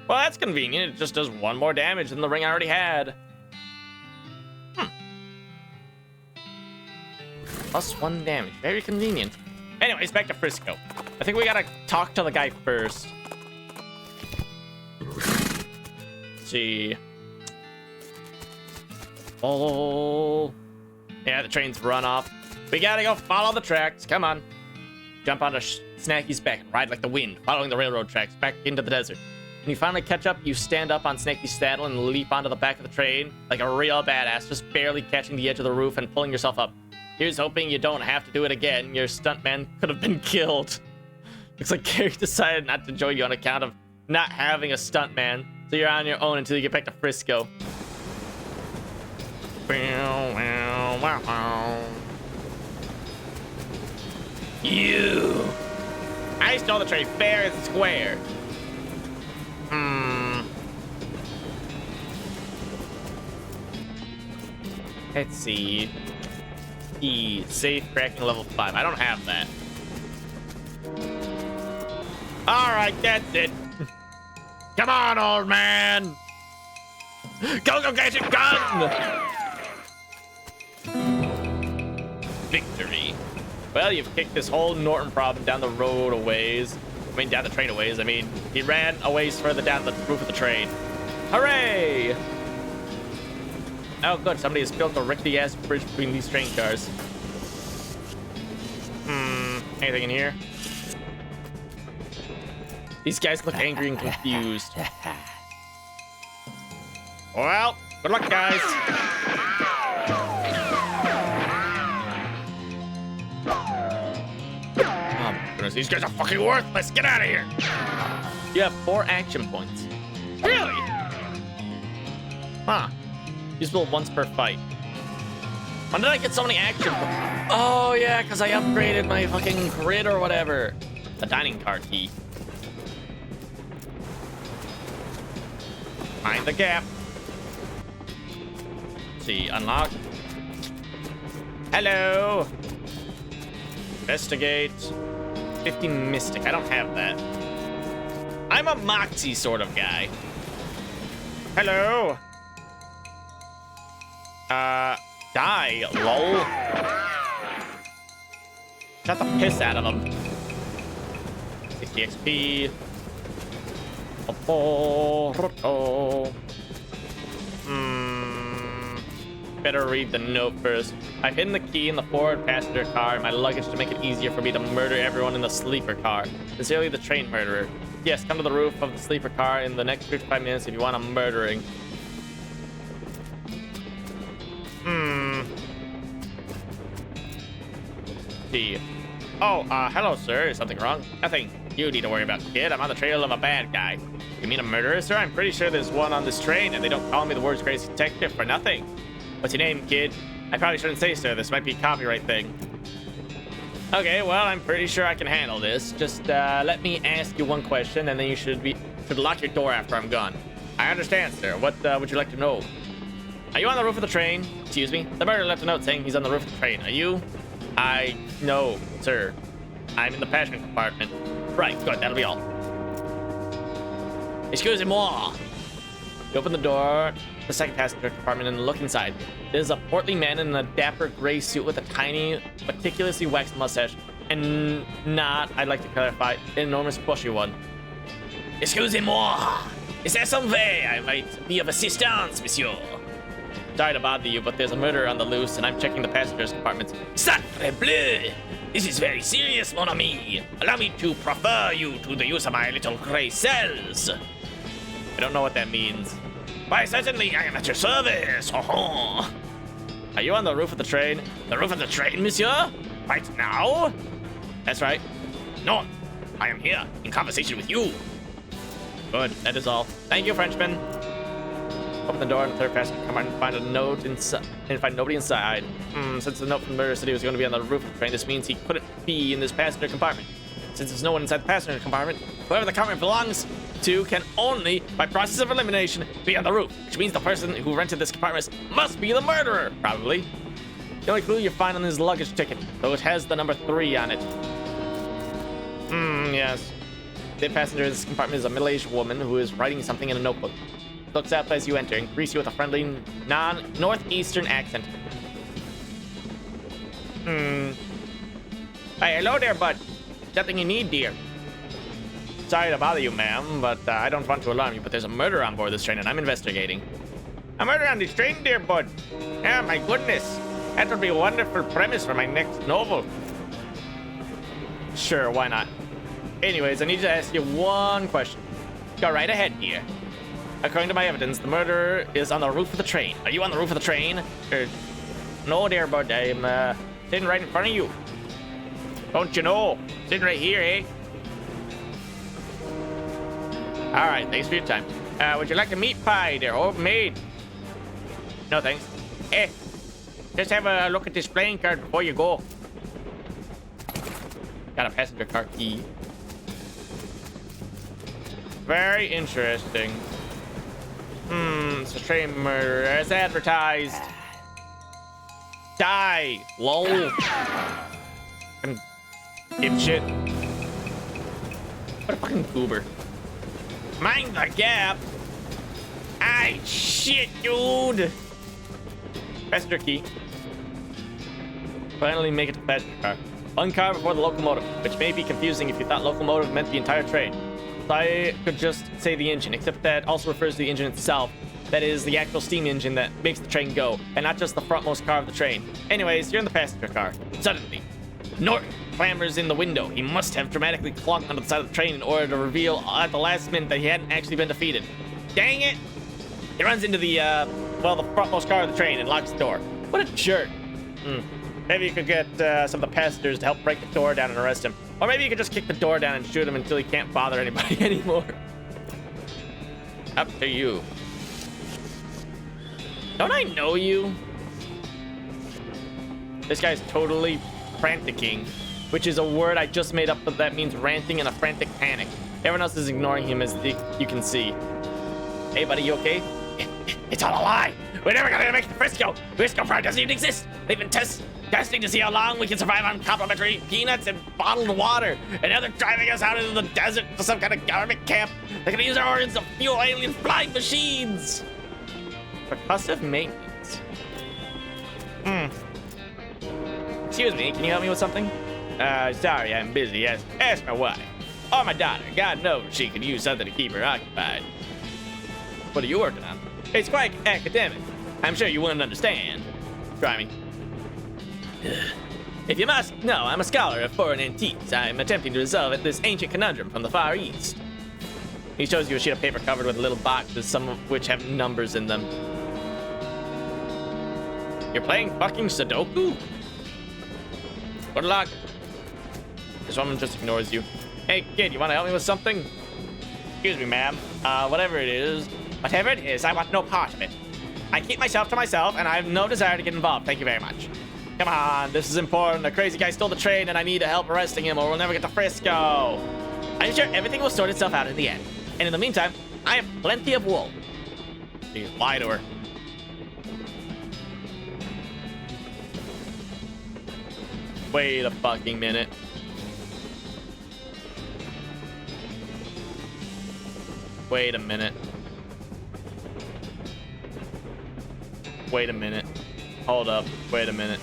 Well, that's convenient. It just does 1 more damage than the ring I already had. +1 damage. Very convenient. Anyways, back to Frisco. I think we gotta talk to the guy first. Let's see. Oh. Yeah, the train's run off. We gotta go follow the tracks. Come on. Jump onto Snacky's back and ride like the wind, following the railroad tracks back into the desert. When you finally catch up, you stand up on Snacky's saddle and leap onto the back of the train like a real badass, just barely catching the edge of the roof and pulling yourself up. Here's hoping you don't have to do it again. Your stuntman could have been killed. Looks like Gary decided not to join you on account of not having a stuntman, so you're on your own until you get back to Frisco. You! I stole the train fair and square. Let's see. E, safe cracking level 5. I don't have that. All right, that's it. Come on, old man. Go get your gun. Victory. Well, you've kicked this whole Norton problem down the road a ways. I mean, down the train a ways. I mean, he ran a ways further down the roof of the train. Hooray! Oh, good. Somebody has built a rickety-ass bridge between these train cars. Anything in here? These guys look angry and confused. Well, good luck, guys. Oh, my goodness. These guys are fucking worthless. Get out of here. You have 4 action points. Really? Huh. Usable once per fight. When did I get so many action points? Oh, yeah, because I upgraded my fucking grid or whatever. The dining car key. Find the gap. Let's see, unlock. Hello. Investigate. 50 Mystic. I don't have that. I'm a Moxie sort of guy. Hello. Die, lol. Shut the piss out of him. 60 XP. Better read the note first. I've hidden the key in the forward passenger car and my luggage to make it easier for me to murder everyone in the sleeper car. Sincerely, the train murderer. Yes, come to the roof of the sleeper car in the next 55 minutes if you want a murdering. See. Oh, hello, sir. Is something wrong? Nothing. You need to worry about, kid. I'm on the trail of a bad guy. You mean a murderer, sir? I'm pretty sure there's one on this train, and they don't call me the world's greatest detective for nothing. What's your name, kid? I probably shouldn't say, sir. This might be a copyright thing. Okay, well, I'm pretty sure I can handle this. Just let me ask you one question, and then you should lock your door after I'm gone. I understand, sir. What would you like to know? Are you on the roof of the train? Excuse me? The murderer left a note saying he's on the roof of the train. Are you? No, sir. I'm in the passenger compartment. Right, good. That'll be all. Excusez-moi. You open the door, the second passenger compartment, and look inside. There's a portly man in a dapper gray suit with a tiny, meticulously waxed mustache, and not, I'd like to clarify, an enormous bushy one. Excusez-moi. Is there some way I might be of assistance, monsieur? Sorry to bother you, but there's a murderer on the loose, and I'm checking the passengers' compartments. Sacre bleu! This is very serious, mon ami. Allow me to prefer you to the use of my little gray cells. I don't know what that means. Why, certainly, I am at your service. Oh. Are you on the roof of the train? The roof of the train, monsieur? Right now? That's right. No, I am here in conversation with you. Good, that is all. Thank you, Frenchman. Open the door in the third passenger compartment and find a note inside and find nobody inside. Since the note from the murder said he was going to be on the roof of the train, this means he couldn't be in this passenger compartment. Since there's no one inside the passenger compartment, whoever the compartment belongs to can only, by process of elimination, be on the roof, which means the person who rented this compartment must be the murderer, probably. The only clue you find on his luggage ticket, though it has the number 3 on it. Yes. The passenger in this compartment is a middle-aged woman who is writing something in a notebook. Looks up as you enter and greets you with a friendly, northeastern accent. Hey, hello there, bud. Something you need, dear. Sorry to bother you, ma'am, but I don't want to alarm you, but there's a murder on board this train, and I'm investigating. A murder on this train, dear bud? Oh, my goodness. That would be a wonderful premise for my next novel. Sure, why not? Anyways, I need to ask you one question. Go right ahead, dear. According to my evidence, the murderer is on the roof of the train. Are you on the roof of the train? No, dear bud. I'm sitting right in front of you. Don't you know? Sitting right here, eh? All right, thanks for your time. Would you like a meat pie, dear old maid? No, thanks. Just have a look at this playing card before you go. Got a passenger car key. Very interesting. It's a train murder as advertised. Die, lol. Fucking dipshit. What a fucking goober. Mind the gap. Ay, shit, dude. Passenger key. Finally make it to the passenger car. One car before the locomotive, which may be confusing if you thought locomotive meant the entire train. So I could just say the engine, except that also refers to the engine itself. That is the actual steam engine that makes the train go, and not just the frontmost car of the train. Anyways, you're in the passenger car. Suddenly, Norton clambers in the window. He must have dramatically clung onto the side of the train in order to reveal at the last minute that he hadn't actually been defeated. Dang it! He runs into the frontmost car of the train and locks the door. What a jerk. Maybe you could get some of the passengers to help break the door down and arrest him. Or maybe you could just kick the door down and shoot him until he can't bother anybody anymore. Up to you. Don't I know you? This guy's totally franticking, which is a word I just made up, but that means ranting in a frantic panic. Everyone else is ignoring him, as you can see. Hey, buddy, you okay? It's all a lie. We're never gonna make the Frisco. Frisco Pride doesn't even exist. They've been testing to see how long we can survive on complimentary peanuts and bottled water. And now they're driving us out into the desert to some kind of government camp. They're gonna use our organs to fuel alien flying machines. Percussive maintenance. Excuse me, can you help me with something? Sorry, I'm busy. Yes, ask my wife. Or my daughter. God knows she could use something to keep her occupied. What are you working on? It's quite academic. I'm sure you wouldn't understand. Try me. If you must know, I'm a scholar of foreign antiques. I'm attempting to resolve this ancient conundrum from the Far East. He shows you a sheet of paper covered with little boxes, some of which have numbers in them. You're playing fucking Sudoku? Good luck. This woman just ignores you. Hey, kid, you want to help me with something? Excuse me, ma'am. Whatever it is, I want no part of it. I keep myself to myself, and I have no desire to get involved. Thank you very much. Come on, this is important. A crazy guy stole the train, and I need help arresting him, or we'll never get to Frisco. I'm sure everything will sort itself out in the end. And in the meantime, I have plenty of wool. You lie to her. Wait a fucking minute. Wait a minute. Wait a minute. Hold up. Wait a minute.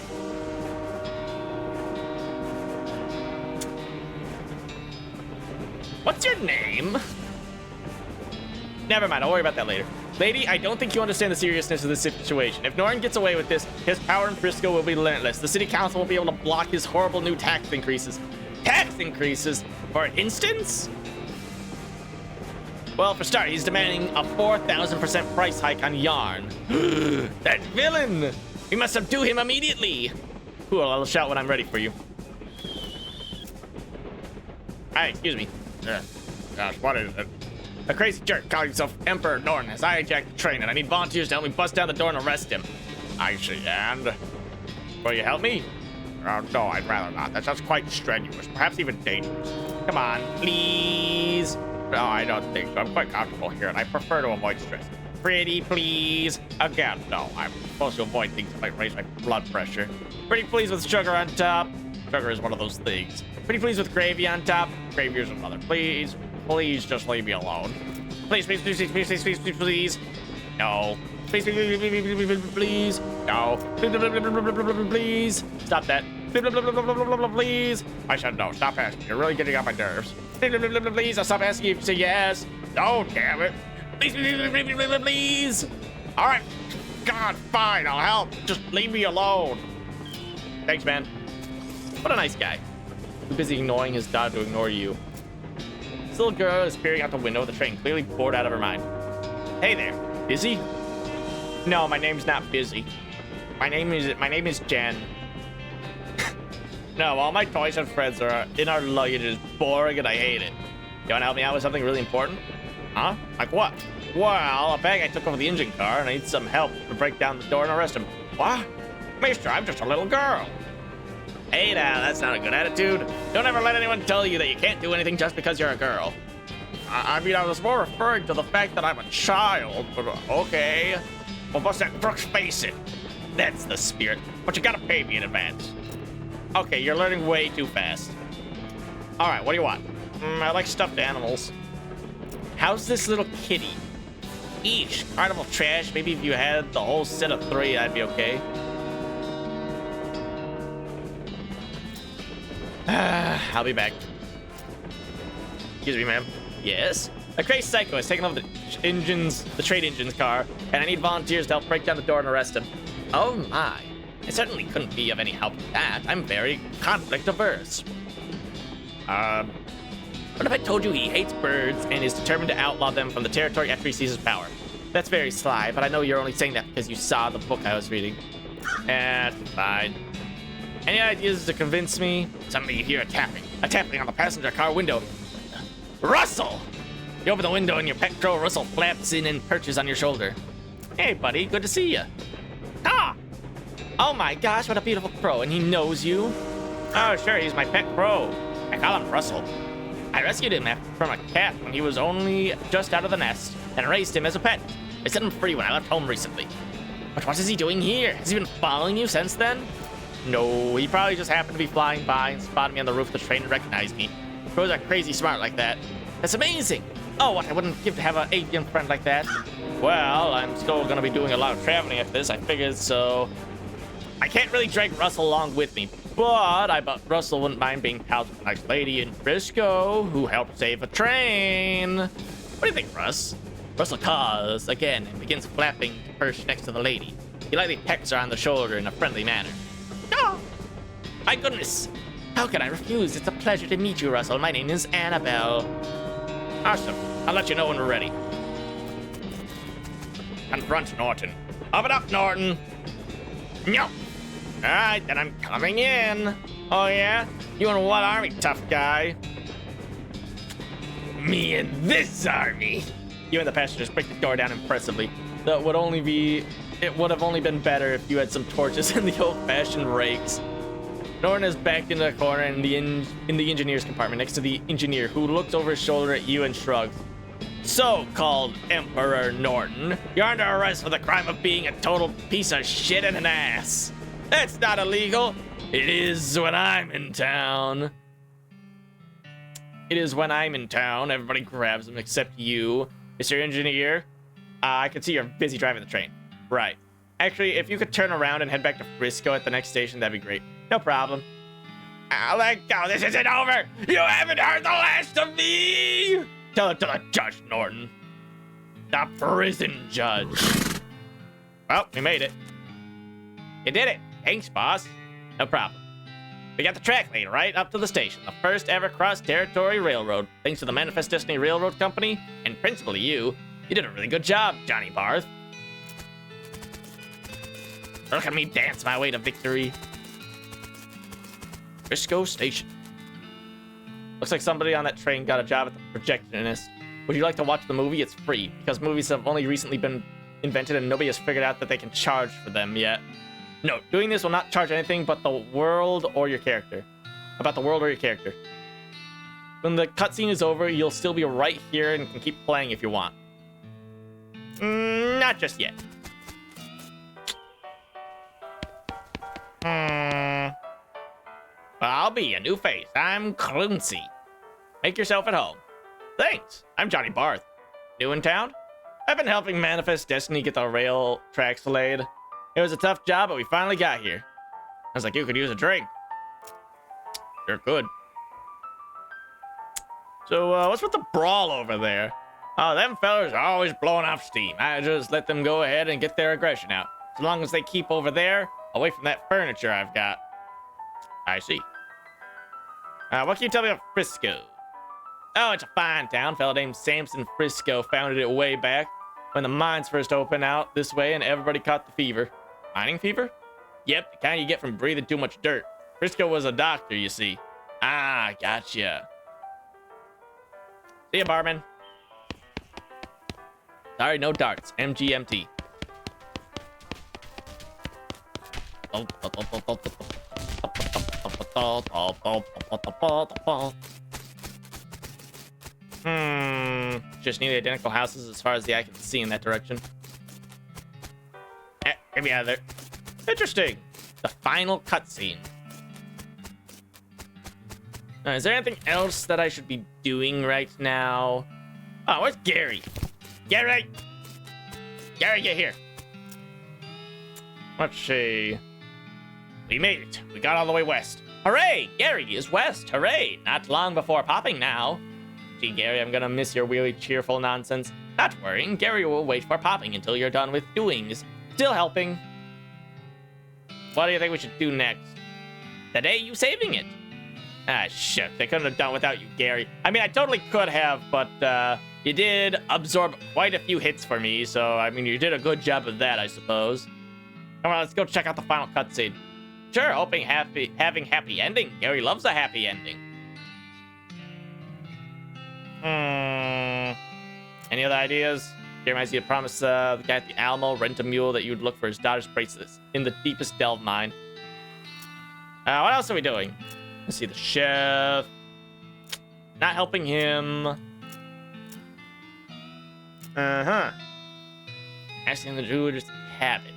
What's your name? Never mind, I'll worry about that later. Lady, I don't think you understand the seriousness of this situation. If Norton gets away with this, his power in Frisco will be limitless. The city council won't be able to block his horrible new tax increases. Tax increases? For instance? Well, for start, he's demanding a 4,000% price hike on yarn. That villain! We must subdue him immediately! Cool, I'll shout when I'm ready for you. Hey, excuse me. Gosh, what is it? A crazy jerk calling himself Emperor Norton has hijacked the train, and I need volunteers to help me bust down the door and arrest him. I see, and? Will you help me? No, I'd rather not. That sounds quite strenuous, perhaps even dangerous. Come on, please. No, I don't think so. I'm quite comfortable here, and I prefer to avoid stress. Pretty please. Again, no, I'm supposed to avoid things that might raise my blood pressure. Pretty please with sugar on top. Sugar is one of those things. Pretty please with gravy on top. Gravy is another. Please, please just leave me alone. Please, please, please, please, please, please, please, please, please. No. Please, please, please, please, please, please, please. No. Please. Stop that. Please. I said no. Stop asking. You're really getting on my nerves. Please. I'll stop asking you if you say yes. No, damn it. Please, please, please, please, please, please. All right. God, fine. I'll help. Just leave me alone. Thanks, man. What a nice guy. Too busy ignoring his daughter to ignore you. This little girl is peering out the window of the train, clearly bored out of her mind. Hey there. Busy? No, my name's not Busy. My name is Jen. No, all my toys and friends are in our luggage. It's boring and I hate it. You wanna help me out with something really important? Huh? Like what? Well, a bag I took over the engine car and I need some help to break down the door and arrest him. What? Mister, I'm just a little girl. Hey now, that's not a good attitude. Don't ever let anyone tell you that you can't do anything just because you're a girl. I mean, I was more referring to the fact that I'm a child, but okay. Well, what's that? Brooks, face it. That's the spirit. But you gotta pay me in advance. Okay, you're learning way too fast. All right, what do you want? I like stuffed animals. How's this little kitty? Eesh, carnival trash. Maybe if you had the whole set of 3, I'd be okay. I'll be back. Excuse me, ma'am. Yes? A crazy psycho has taken over the trade engines car, and I need volunteers to help break down the door and arrest him. Oh my. I certainly couldn't be of any help with that. I'm very conflict averse. What if I told you he hates birds and is determined to outlaw them from the territory after he seizes power? That's very sly, but I know you're only saying that because you saw the book I was reading. That's fine. Any ideas to convince me? Suddenly you hear a tapping on the passenger car window. Russell! You open the window and your pet crow Russell flaps in and perches on your shoulder. Hey, buddy, good to see you. Ah! Oh my gosh, what a beautiful crow, and he knows you. Oh, sure, he's my pet crow. I call him Russell. I rescued him from a cat when he was only just out of the nest and raised him as a pet. I set him free when I left home recently. But what is he doing here? Has he been following you since then? No, he probably just happened to be flying by and spotted me on the roof of the train and recognized me. Crows are crazy smart like that. That's amazing. Oh, what I wouldn't give to have an avian friend like that. Well, I'm still going to be doing a lot of traveling after this, I figured, so... I can't really drag Russell along with me, but I bet Russell wouldn't mind being pals with a nice lady in Frisco who helped save a train. What do you think, Russ? Russell caws again and begins flapping to perch next to the lady. He lightly pecks her on the shoulder in a friendly manner. Oh, my goodness. How can I refuse? It's a pleasure to meet you, Russell. My name is Annabelle. Awesome. I'll let you know when we're ready. Confront Norton. Up and up, Norton. No. All right, then I'm coming in. Oh, yeah? You in what army, tough guy? Me in this army. You and the passengers break the door down impressively. It would have only been better if you had some torches and the old-fashioned rakes. Norton is backed into the corner in the engineer's compartment next to the engineer, who looks over his shoulder at you and shrugs. So-called Emperor Norton, you're under arrest for the crime of being a total piece of shit and an ass. That's not illegal. It is when I'm in town. It is when I'm in town. Everybody grabs him except you, Mr. Engineer. I can see you're busy driving the train. Right. Actually, if you could turn around and head back to Frisco at the next station, that'd be great. No problem. Let go. This isn't over. You haven't heard the last of me. Tell it to the judge, Norton. The prison judge. Well, we made it. You did it. Thanks, boss. No problem. We got the track laid right up to the station. The first ever cross-territory railroad. Thanks to the Manifest Destiny Railroad Company, and principally you. You did a really good job, Johnny Barth. Look at me dance my way to victory. Frisco Station. Looks like somebody on that train got a job at the projectionist. Would you like to watch the movie? It's free, because movies have only recently been invented and nobody has figured out that they can charge for them yet. No, doing this will not charge anything but the world or your character. About the world or your character. When the cutscene is over, you'll still be right here and can keep playing if you want. Not just yet. Well, I'll be a new face. I'm Clumsy. Make yourself at home. Thanks. I'm Johnny Barth. New in town? I've been helping Manifest Destiny get the rail tracks laid. It was a tough job, but we finally got here. I was like, you could use a drink. Sure could. So, what's with the brawl over there? Oh, them fellas are always blowing off steam. I just let them go ahead and get their aggression out. As long as they keep over there, away from that furniture I've got. I see. What can you tell me about Frisco? Oh, it's a fine town. Fellow named Samson Frisco founded it way back when the mines first opened out this way and everybody caught the fever. Mining fever? Yep, the kind you get from breathing too much dirt. Frisco was a doctor, you see. Ah, gotcha. See ya, barman. Sorry, no darts. MGMT. Just nearly identical houses as far as the eye can see in that direction. Get me out of there. Interesting. The final cutscene. Is there anything else that I should be doing right now? Oh, where's Gary? Gary! Gary, get here. Let's see. We made it. We got all the way west. Hooray! Gary is west. Hooray! Not long before popping now. Gee, Gary, I'm gonna miss your really cheerful nonsense. Not worrying. Gary will wait for popping until you're done with doings. Still helping. What do you think we should do next? Today, you saving it. Ah, shit. They couldn't have done without you, Gary. I mean, I totally could have, but, you did absorb quite a few hits for me, so, I mean, you did a good job of that, I suppose. Come on, let's go check out the final cutscene. Sure, having happy ending. Gary loves a happy ending. Any other ideas? Gary reminds you to promise the guy at the Alamo, rent a mule, that you would look for his daughter's bracelets in the deepest delve mine. What else are we doing? Let's see, the chef. Not helping him. Asking the jeweler's cabin.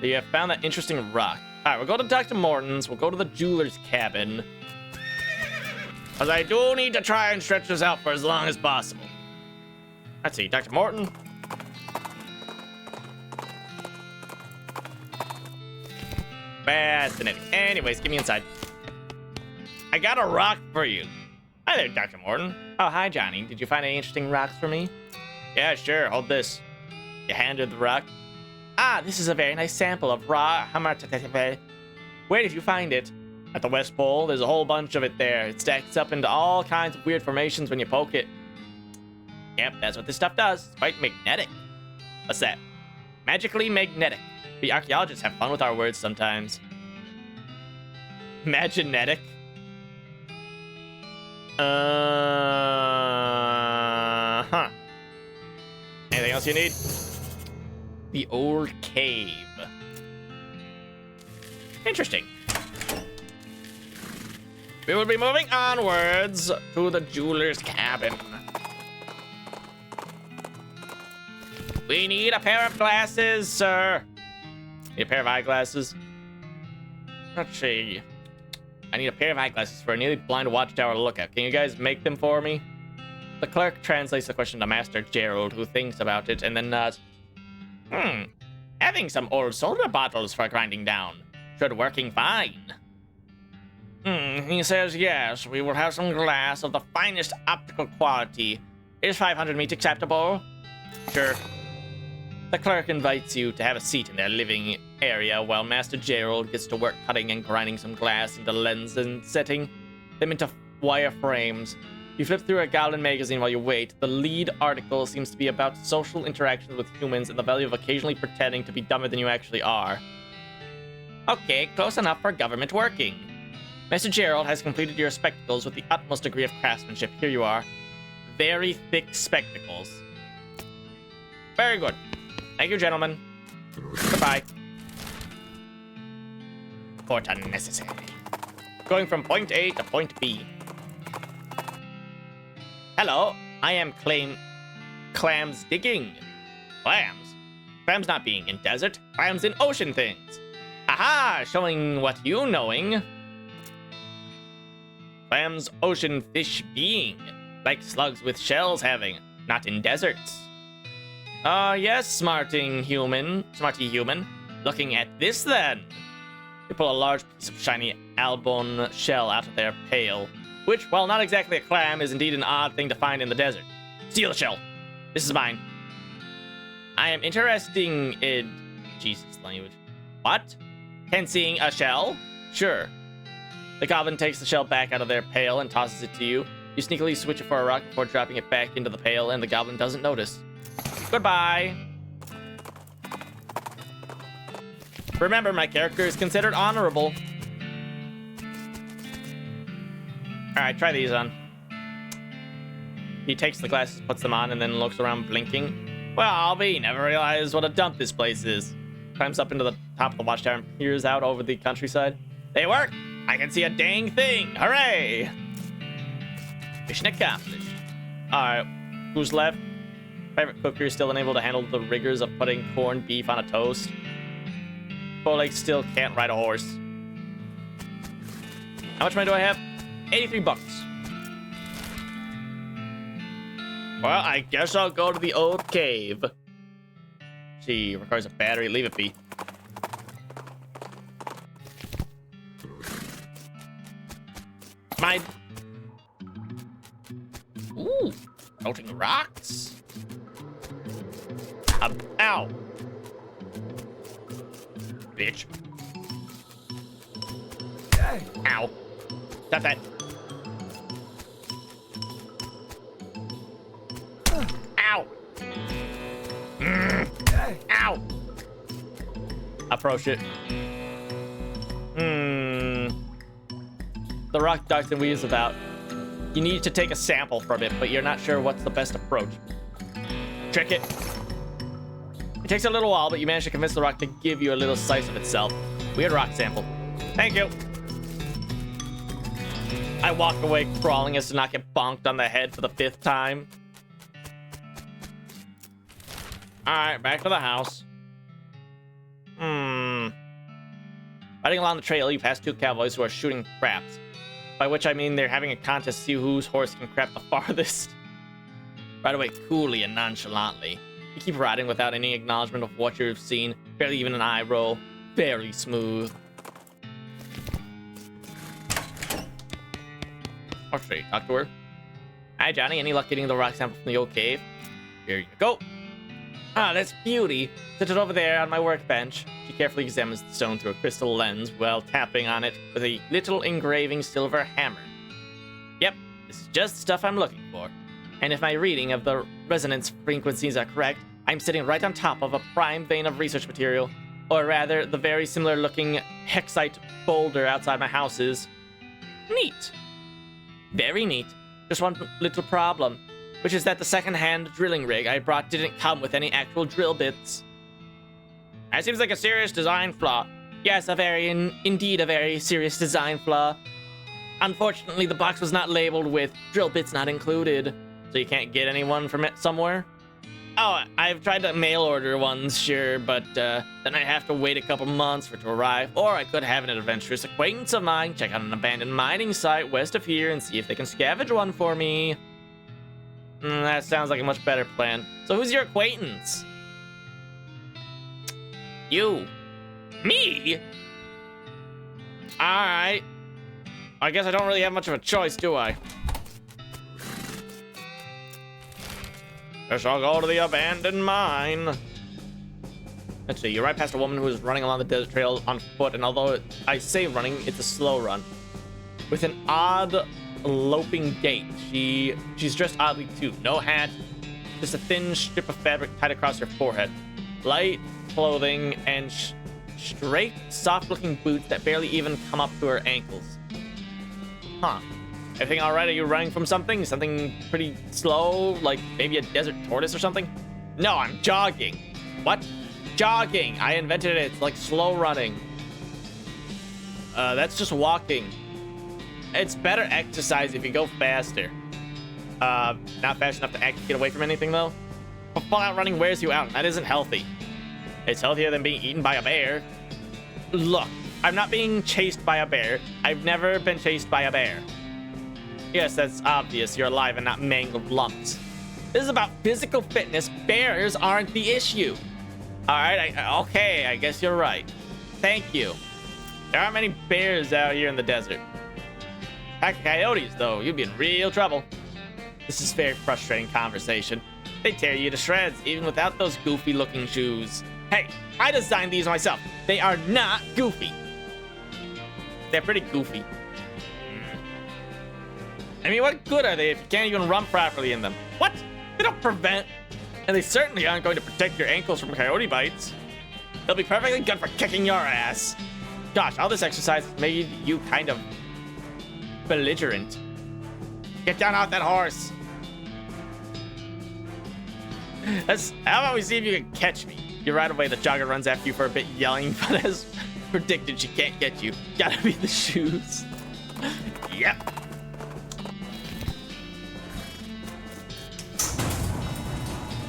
So you have found that interesting rock. Alright, we'll go to Dr. Morton's. We'll go to the jeweler's cabin. Because I do need to try and stretch this out for as long as possible. Let's see, Dr. Morton. Fascinating. Anyways, get me inside. I got a rock for you. Hi there, Dr. Morton. Oh, hi, Johnny. Did you find any interesting rocks for me? Yeah, sure. Hold this. You handed the rock. Ah, this is a very nice sample of raw hamartatete. Where did you find it? At the West Pole. There's a whole bunch of it there. It stacks up into all kinds of weird formations when you poke it. Yep, that's what this stuff does. It's quite magnetic. What's that? Magically magnetic. We archaeologists have fun with our words sometimes. Maginetic? Anything else you need? The old cave. Interesting. We will be moving onwards to the jeweler's cabin. We need a pair of glasses, sir. Need a pair of eyeglasses? Let's see. I need a pair of eyeglasses for a nearly blind watchtower lookout. Can you guys make them for me? The clerk translates the question to Master Gerald, who thinks about it and then nods. Having some old soda bottles for grinding down. Should working fine. He says yes, we will have some glass of the finest optical quality. Is 500 meat acceptable? Sure. The clerk invites you to have a seat in their living area while Master Gerald gets to work cutting and grinding some glass into lens and setting them into wire frames. You flip through a Goblin magazine while you wait. The lead article seems to be about social interactions with humans and the value of occasionally pretending to be dumber than you actually are. Okay, close enough for government working. Master Gerald has completed your spectacles with the utmost degree of craftsmanship. Here you are. Very thick spectacles. Very good. Thank you, gentlemen. Goodbye. Port unnecessary. Going from point A to point B. Hello, I am Clams digging. Clams? Clams not being in desert, clams in ocean things. Aha, showing what you knowing. Clams ocean fish being, like slugs with shells having, not in deserts. Yes, smarty human. Looking at this then. They pull a large piece of shiny albone shell out of their pail, which, while not exactly a clam, is indeed an odd thing to find in the desert. Steal the shell. This is mine. I am interesting in... Jesus, language. What? Can seeing a shell? Sure. The goblin takes the shell back out of their pail and tosses it to you. You sneakily switch it for a rock before dropping it back into the pail, and the goblin doesn't notice. Goodbye. Remember, my character is considered honorable. Alright, try these on. He takes the glasses, puts them on, and then looks around blinking. Well, I'll be. Never realized what a dump this place is. Climbs up into the top of the watchtower and peers out over the countryside. They work! I can see a dang thing! Hooray! Mission accomplished. Alright. Who's left? Favorite cooker is still unable to handle the rigors of putting corned beef on a toast. Like still can't ride a horse. How much money do I have? 83 bucks. Well, I guess I'll go to the old cave. She requires a battery. Leave it be. Mine. Ooh, melting rocks. Ow. Bitch. Ow. Stop that. Ow. Ow. Approach it. The rock Dr. Wee is about. You need to take a sample from it, but you're not sure what's the best approach. Trick it. It takes a little while, but you manage to convince the rock to give you a little slice of itself. Weird rock sample. Thank you. I walk away crawling as to not get bonked on the head for the 5th time. Alright, back to the house. Riding along the trail, you pass 2 cowboys who are shooting craps. By which I mean they're having a contest to see whose horse can crap the farthest. Ride away coolly and nonchalantly. You keep riding without any acknowledgement of what you've seen, barely even an eye roll. Very smooth. Okay, talk to her. Hi, Johnny. Any luck getting the rock sample from the old cave? Here you go. Ah, that's beauty. Set it over there on my workbench. She carefully examines the stone through a crystal lens while tapping on it with a little engraving silver hammer. Yep, this is just the stuff I'm looking for. And if my reading of the resonance frequencies are correct, I'm sitting right on top of a prime vein of research material. Or rather, the very similar looking hexite boulder outside my house is. Neat. Very neat. Just one little problem, which is that the second-hand drilling rig I brought didn't come with any actual drill bits. That seems like a serious design flaw. Yes, indeed a very serious design flaw. Unfortunately, the box was not labeled with drill bits not included, so you can't get anyone from it somewhere. Oh, I've tried to mail order ones, sure, but then I'd have to wait a couple months for it to arrive, or I could have an adventurous acquaintance of mine check out an abandoned mining site west of here and see if they can scavenge one for me. That sounds like a much better plan. So who's your acquaintance? You. Me? Alright. I guess I don't really have much of a choice, do I? Guess I'll go to the abandoned mine. Let's see, you're right past a woman who is running along the desert trail on foot, and although I say running, it's a slow run. With an odd, loping gait. She's dressed oddly too. No hat, just a thin strip of fabric tied across her forehead. Light clothing and straight, soft-looking boots that barely even come up to her ankles. Huh. Everything all right? Are you running from something? Something pretty slow? Like maybe a desert tortoise or something? No, I'm jogging. What? Jogging. I invented it. It's like slow running. That's just walking. It's better exercise if you go faster. Not fast enough to actually get away from anything, though. But full-out running wears you out. That isn't healthy. It's healthier than being eaten by a bear. Look, I'm not being chased by a bear. I've never been chased by a bear. Yes, that's obvious. You're alive and not mangled lumps. This is about physical fitness. Bears aren't the issue. All right, okay, I guess you're right. Thank you. There aren't many bears out here in the desert. Pack of coyotes, though, you'd be in real trouble. This is very frustrating conversation. They tear you to shreds, even without those goofy-looking shoes. Hey, I designed these myself. They are not goofy. They're pretty goofy. I mean, what good are they if you can't even run properly in them? What? They don't prevent, and they certainly aren't going to protect your ankles from coyote bites. They'll be perfectly good for kicking your ass. Gosh, all this exercise made you kind of belligerent. Get down off that horse. How about we see if you can catch me? You ride away, the jogger runs after you for a bit, yelling, but as predicted, she can't get you. Gotta be the shoes. Yep.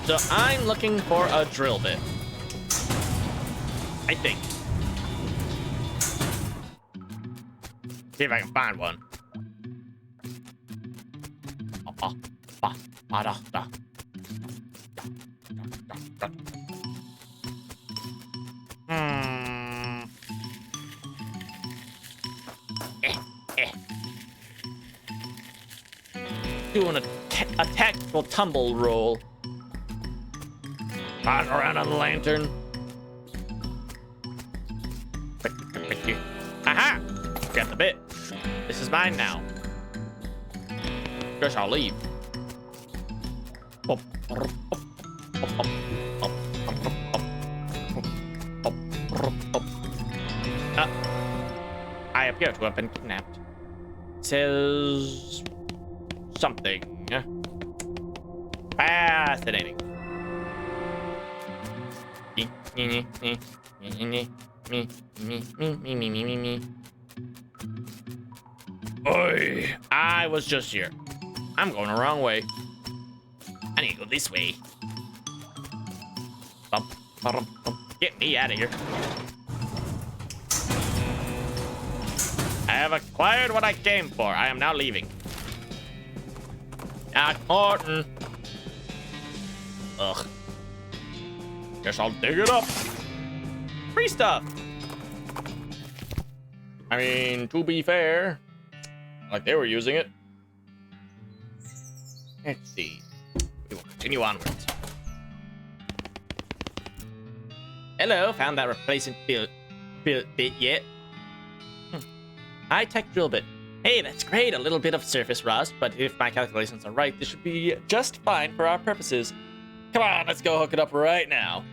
So I'm looking for a drill bit. I think. See if I can find one. Doing a tactical tumble roll. Run around on the lantern. Aha! Got the bit. This is mine now. Guess I'll leave. I appear to have been kidnapped. Says something. Fascinating. Oi! I was just here. I'm going the wrong way. I need to go this way. Get me out of here. I have acquired what I came for. I am now leaving. Morton. Ugh. Guess I'll dig it up. Free stuff. I mean, to be fair, like they were using it. Let's see. We will continue onwards. Hello, found that replacement bit yet? High-tech drill bit. Hey, that's great. A little bit of surface rust, but if my calculations are right, this should be just fine for our purposes. Come on, let's go hook it up right now.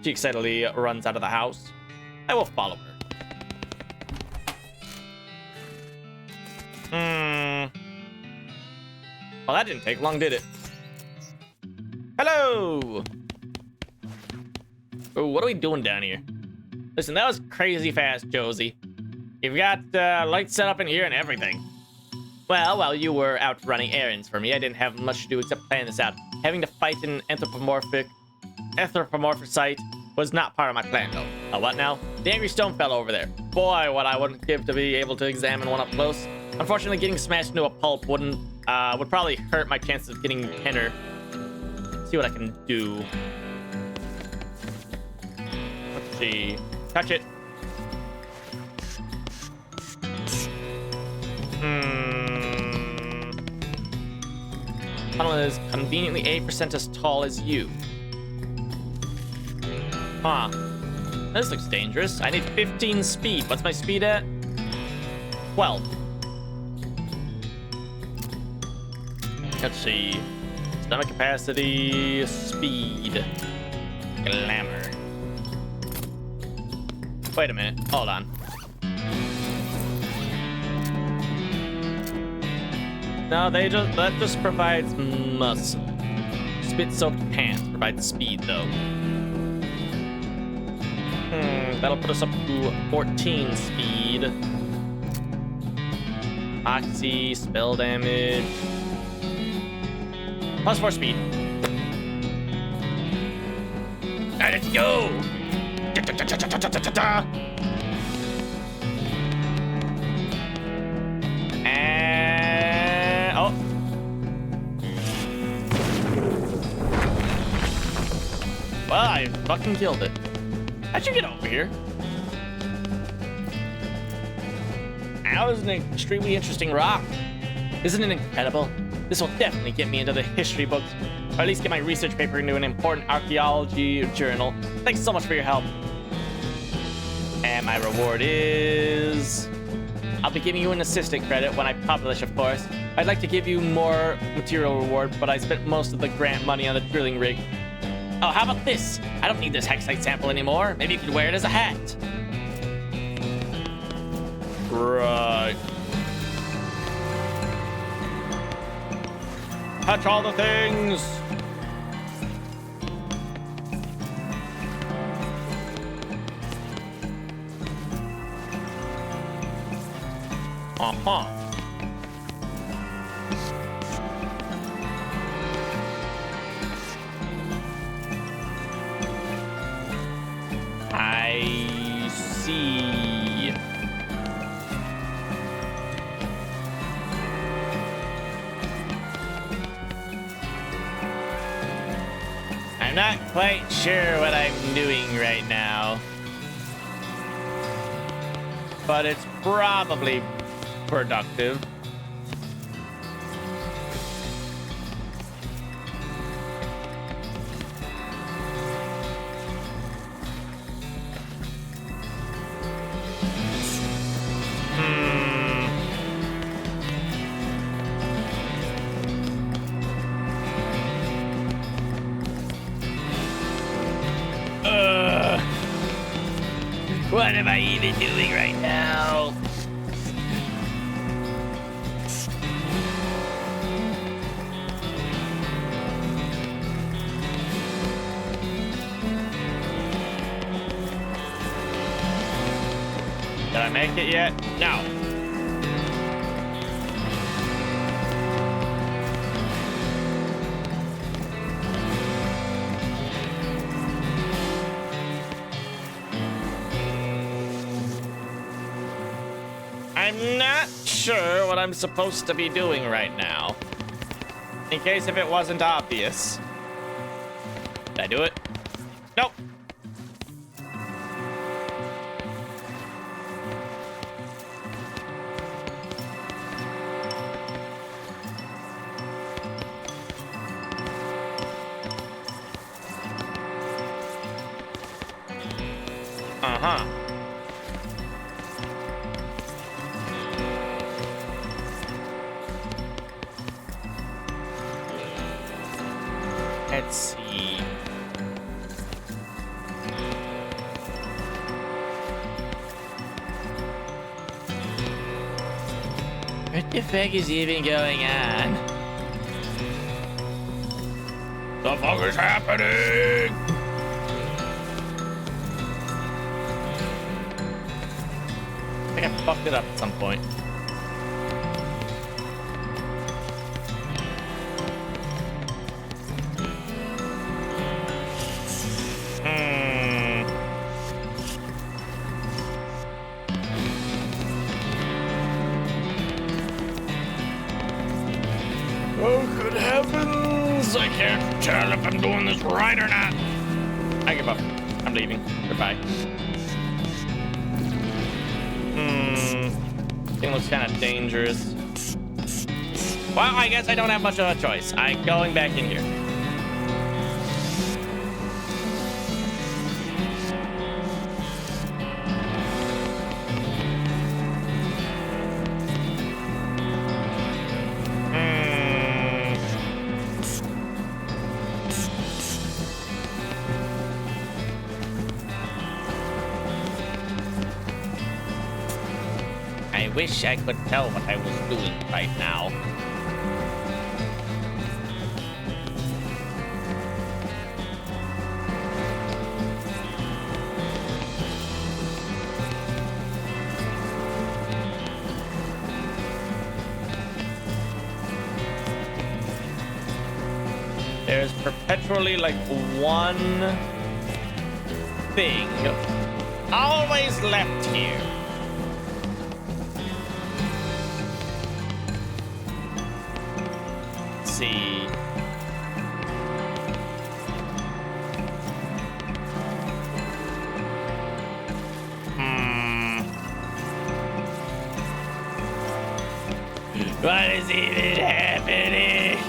She excitedly runs out of the house. I will follow her. Well, that didn't take long, did it? Hello! Oh, what are we doing down here? Listen, that was crazy fast, Josie. You've got lights set up in here and everything. Well, while you were out running errands for me, I didn't have much to do except plan this out. Having to fight an anthropomorphic site was not part of my plan, though. Oh, what now? The angry stone fell over there. Boy, what I wouldn't give to be able to examine one up close. Unfortunately, getting smashed into a pulp would probably hurt my chances of getting thinner. Let's see what I can do. Let's see. Touch it. Tunnel is conveniently 8% as tall as you. Huh. This looks dangerous. I need 15 speed. What's my speed at? 12. Let's see. Stomach capacity, speed, glamour. Wait a minute. Hold on. No, that just provides muscle. Spit-soaked pants provides speed, though. That'll put us up to 14 speed. Oxy, spell damage. Plus 4 speed. Alright, let's go! And... oh. Well, I fucking killed it. How'd you get over here? That was an extremely interesting rock. Isn't it incredible? This will definitely get me into the history books, or at least get my research paper into an important archaeology journal. Thanks so much for your help. And my reward is... I'll be giving you an assistant credit when I publish, of course. I'd like to give you more material reward, but I spent most of the grant money on the drilling rig. Oh, how about this? I don't need this hexite sample anymore. Maybe you could wear it as a hat. Right. Touch all the things. Uh-huh. Not quite sure what I'm doing right now. But it's probably productive. What am I even doing right now? Did I make it yet? No. I'm not sure what I'm supposed to be doing right now. In case if it wasn't obvious. Did I do it? Nope. Uh-huh. Let's see. What the fuck is even going on? The fuck is happening? I think I fucked it up at some point. Oh, good heavens! I can't tell if I'm doing this right or not. I give up. I'm leaving. Goodbye. Thing looks kind of dangerous. Well, I guess I don't have much of a choice. I'm going back in here. I wish I could tell what I was doing right now. There's perpetually like one thing always left here. See. What is even happening?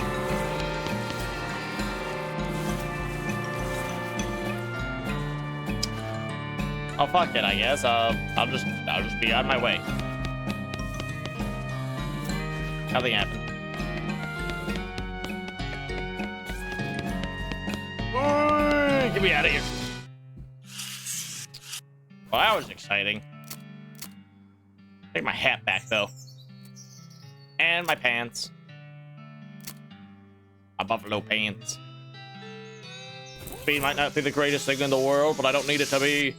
Oh fuck it, I guess. I'll just be on my way. Nothing happened. Get me out of here. Well, that was exciting. Take my hat back, though. And my pants. My buffalo pants. Speed might not be the greatest thing in the world, but I don't need it to be.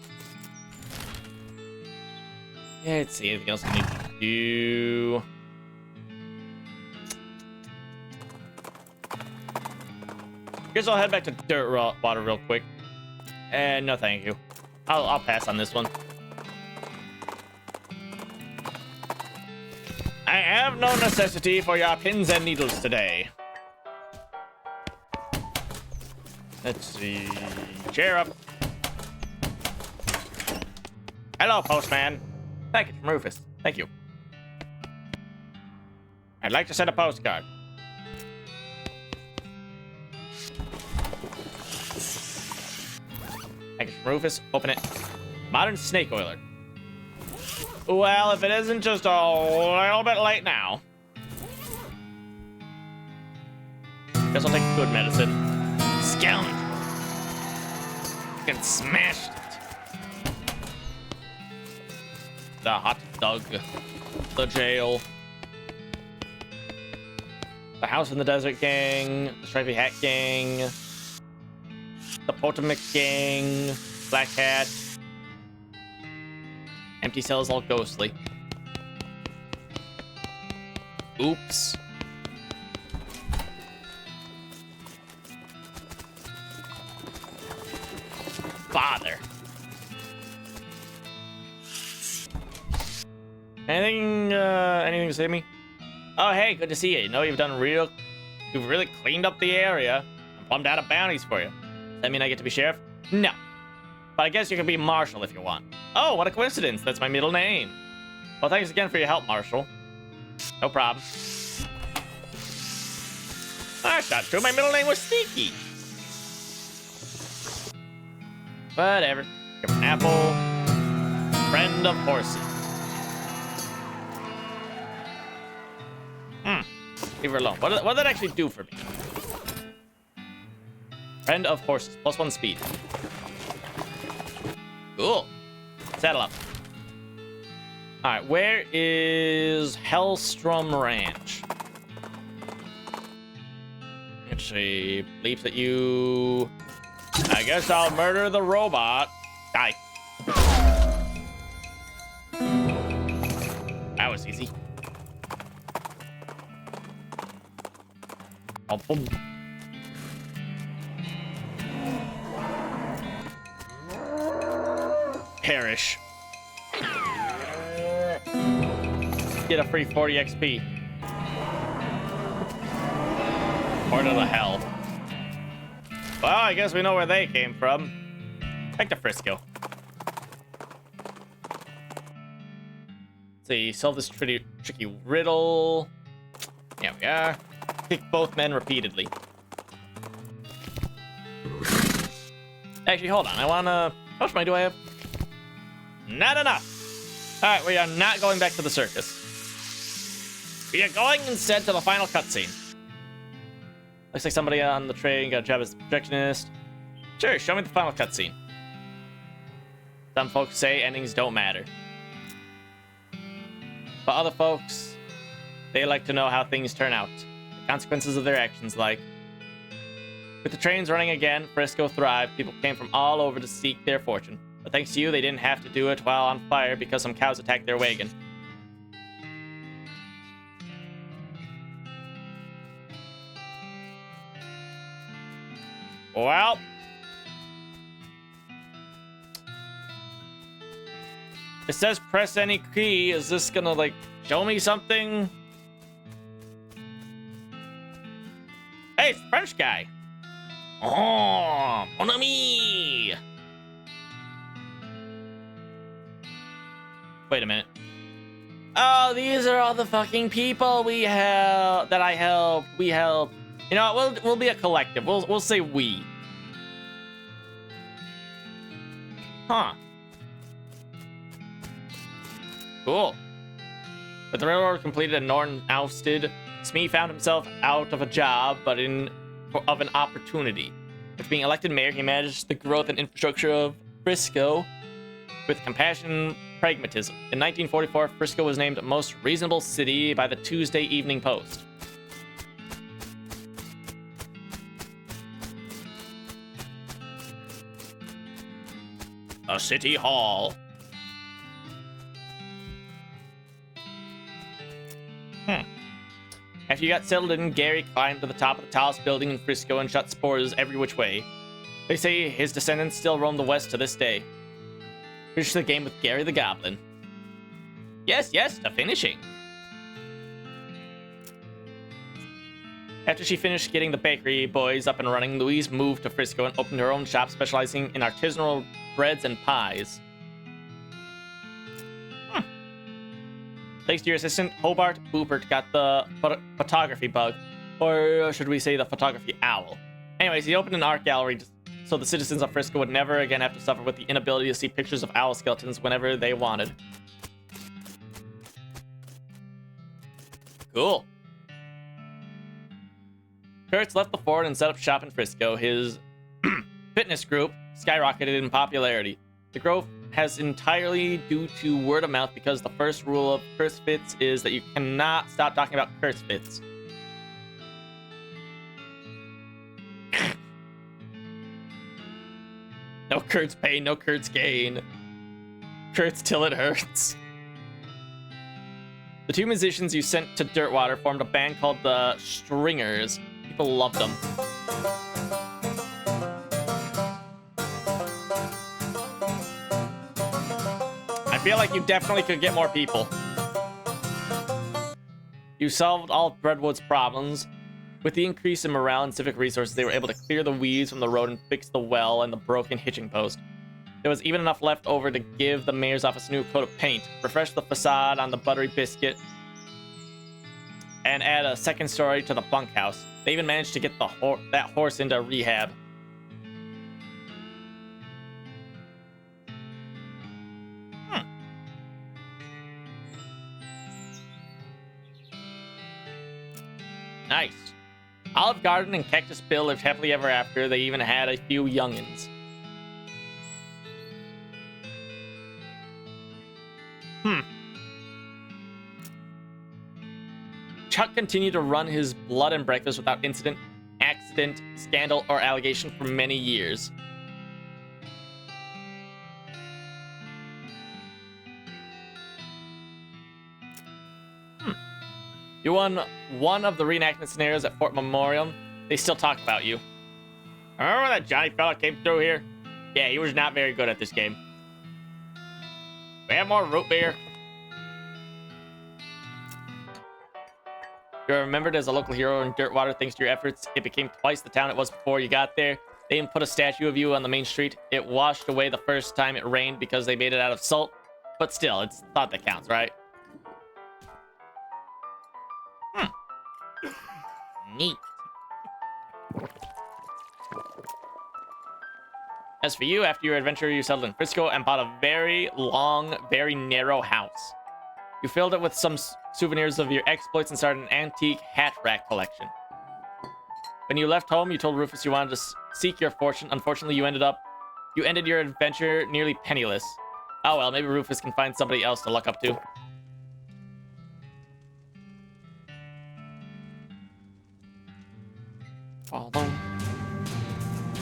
Yeah, let's see. Anything else I need to do? Guess I'll head back to dirt water real quick. And no, thank you. I'll pass on this one. I have no necessity for your pins and needles today. Let's see. Cheer up. Hello, postman. Package from Rufus. Thank you. I'd like to send a postcard. Package from Rufus. Open it. Modern snake oiler. Well, if it isn't just a little bit late now. Guess I'll take good medicine. Scoundrel. Fucking smashed it. The hot dog. The jail. The house in the desert gang. The stripy hat gang. The Potomac gang. Black hat. Empty cells all ghostly. Oops. Bother. Anything to say to me? Oh, hey, good to see you. You know you've really cleaned up the area. I'm plumbed out of bounties for you. Does that mean I get to be sheriff? No. But I guess you can be Marshal if you want. Oh, what a coincidence. That's my middle name. Well, thanks again for your help, Marshal. No problem. That's not true. My middle name was Sneaky. Whatever. Give an apple. Friend of horses. Leave her alone. What did that actually do for me? Friend of horses. +1 speed. Cool. Saddle up. Alright, where is Hellstrom Ranch? She leaps at you. I guess I'll murder the robot. Die. That was easy. Oh, boom. Perish. Get a free 40 XP. Or to the hell. Well, I guess we know where they came from. Back to Frisco. Let's see, solve this tricky riddle. There we are. Kick both men repeatedly. Actually, hold on. I wanna... How much money do I have? Not enough. Alright, we are not going back to the circus. We are going instead to the final cutscene. Looks like somebody on the train got a job as a projectionist. Sure, show me the final cutscene. Some folks say endings don't matter. But other folks, they like to know how things turn out. The consequences of their actions, like. With the trains running again, Frisco thrived. People came from all over to seek their fortune. But thanks to you, they didn't have to do it while on fire because some cows attacked their wagon. Well. It says press any key. Is this gonna, like, show me something? Hey, it's the French guy. Oh, mon ami. Wait a minute. Oh, these are all the fucking people we helped. That I helped. We helped. You know what? We'll be a collective. We'll say we. Huh. Cool. With the railroad completed and Norton ousted, Smee found himself out of a job, but of an opportunity. With being elected mayor, he managed the growth and infrastructure of Frisco with compassion and pragmatism. In 1944, Frisco was named Most Reasonable City by the Tuesday Evening Post. A city hall. After you got settled in, Gary climbed to the top of the tallest building in Frisco and shot spores every which way. They say his descendants still roam the West to this day. Finish the game with Gary the Goblin. Yes, to finishing. After she finished getting the bakery boys up and running, Louise moved to Frisco and opened her own shop specializing in artisanal breads and pies. Thanks to your assistant, Hobart, Boopert got the photography bug. Or should we say the photography owl. Anyways, he opened an art gallery so the citizens of Frisco would never again have to suffer with the inability to see pictures of owl skeletons whenever they wanted. Cool. Kurtz left the fort and set up shop in Frisco. His fitness group skyrocketed in popularity. The growth has entirely due to word of mouth because the first rule of Kurtz Fits is that you cannot stop talking about Kurtz Fits. No Kurtz pain, no Kurtz gain. Kurtz till it hurts. The two musicians you sent to Dirtwater formed a band called the Stringers. People loved them. I feel like you definitely could get more people. You solved all of Breadwood's problems. With the increase in morale and civic resources, they were able to clear the weeds from the road and fix the well and the broken hitching post. There was even enough left over to give the mayor's office a new coat of paint, refresh the facade on the buttery biscuit, and add a second story to the bunkhouse. They even managed to get that horse into rehab. Nice. Olive Garden and Cactus Bill lived happily ever after. They even had a few youngins. Chuck continued to run his blood and breakfast without incident, accident, scandal, or allegation for many years. You won one of the reenactment scenarios at Fort Memorial. They still talk about you. Remember when that Johnny fella came through here? Yeah, he was not very good at this game. We have more root beer. You're remembered as a local hero in Dirtwater thanks to your efforts. It became twice the town it was before you got there. They even put a statue of you on the main street. It washed away the first time it rained because they made it out of salt. But still, it's thought that counts, right? Neat. As for you, after your adventure, you settled in Frisco and bought a very long, very narrow house. You filled it with some souvenirs of your exploits and started an antique hat rack collection. When you left home, you told Rufus you wanted to seek your fortune. Unfortunately, you ended your adventure nearly penniless. Oh well, maybe Rufus can find somebody else to look up to.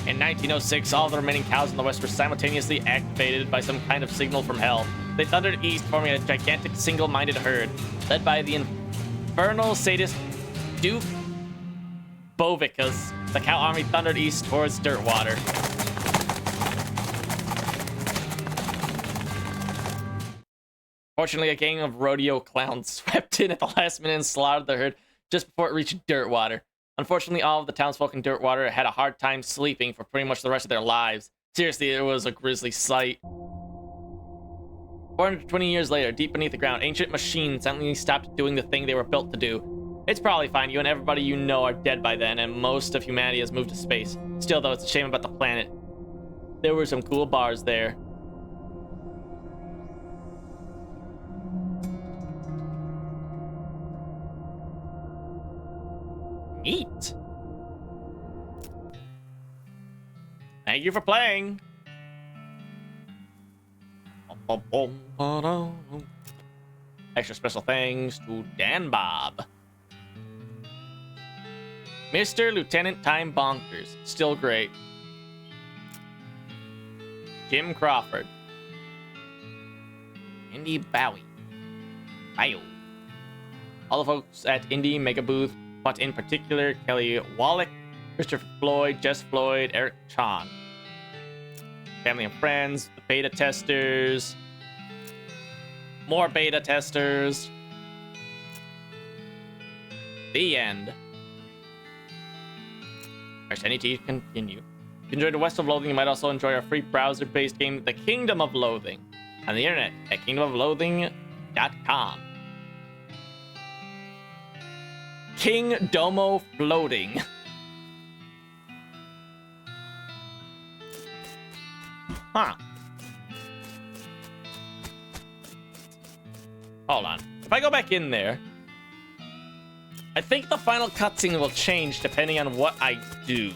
In 1906, all the remaining cows in the west were simultaneously activated by some kind of signal from hell. They thundered east, forming a gigantic single-minded herd, led by the infernal sadist Duke Bovicus. The cow army thundered east towards Dirtwater. Fortunately, a gang of rodeo clowns swept in at the last minute and slaughtered the herd just before it reached Dirtwater. Unfortunately, all of the townsfolk in Dirtwater had a hard time sleeping for pretty much the rest of their lives. Seriously, it was a grisly sight. 420 years later, deep beneath the ground, ancient machines suddenly stopped doing the thing they were built to do. It's probably fine. You and everybody you know are dead by then, and most of humanity has moved to space. Still, though, it's a shame about the planet. There were some cool bars there. Neat. Thank you for playing. Extra special thanks to Dan Bob. Mr. Lieutenant Time Bonkers. Still great. Jim Crawford. Indy Bowie. Ayo. All the folks at Indie Mega Booth, but in particular Kelly Wallach, Christopher Floyd, Jess Floyd, Eric Chan. Family and friends, the beta testers, more beta testers. The end. Press any to continue. If you enjoy the West of Loathing, you might also enjoy our free browser-based game, The Kingdom of Loathing, on the internet at kingdomofloathing.com. King Domo Floating. Huh. Hold on. If I go back in there, I think the final cutscene will change depending on what I do.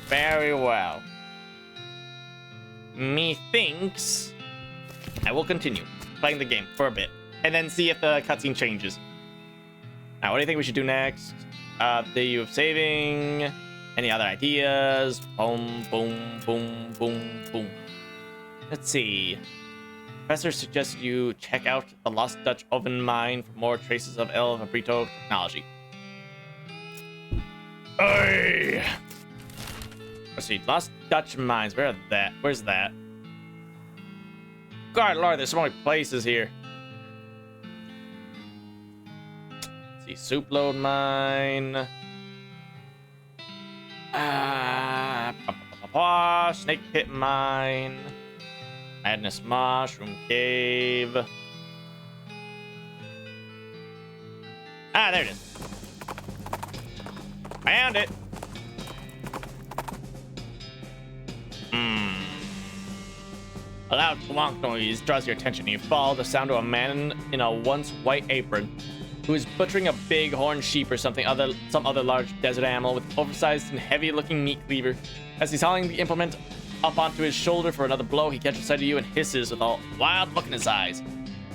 Very well. Methinks I will continue playing the game for a bit and then see if the cutscene changes. Now, what do you think we should do next? The you of saving. Any other ideas? Boom, boom, boom, boom, boom. Let's see. Professor suggests you check out the Lost Dutch Oven Mine for more traces of El Fabrito technology. Hey! Let's see. Lost Dutch Mines. Where's that? God, Lord, there's so many places here. Let's see. Soup Load Mine. Snake Pit Mine. Madness Mushroom Cave. There it is. Found it. A loud plonk noise draws your attention. You follow the sound of a man in a once white apron who is butchering a big horned sheep or some other large desert animal with oversized and heavy-looking meat cleaver. As he's hauling the implement up onto his shoulder for another blow, he catches sight of you and hisses with a wild look in his eyes.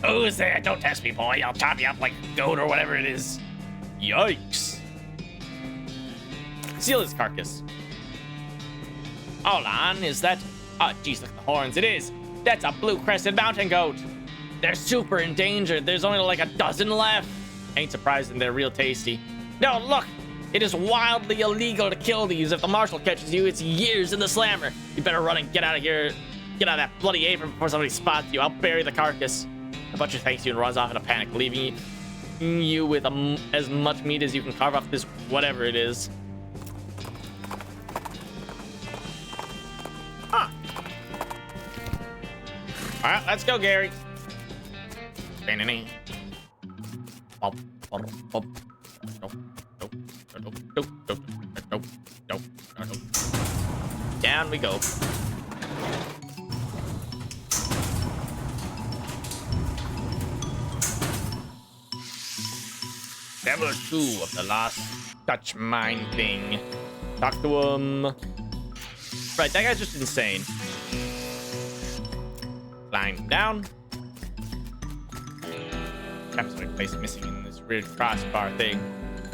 Who's there? Don't test me, boy. I'll chop you up like a goat or whatever it is. Yikes. Seal his carcass. Hold on, is that... Oh, jeez, look at the horns. It is. That's a blue-crested mountain goat. They're super endangered. There's only like a dozen left. Ain't surprising they're real tasty. No, look. It is wildly illegal to kill these. If the marshal catches you, it's years in the slammer. You better run and get out of here. Get out of that bloody apron before somebody spots you. I'll bury the carcass. The butcher thanks you and runs off in a panic, leaving you with as much meat as you can carve off this whatever it is. Huh. All right, let's go, Gary. Down we go. Level 2 of the Lost Dutch Mine thing. Talk to him. Right, that guy's just insane. Flying him down. Perhaps my place missing in this weird crossbar thing.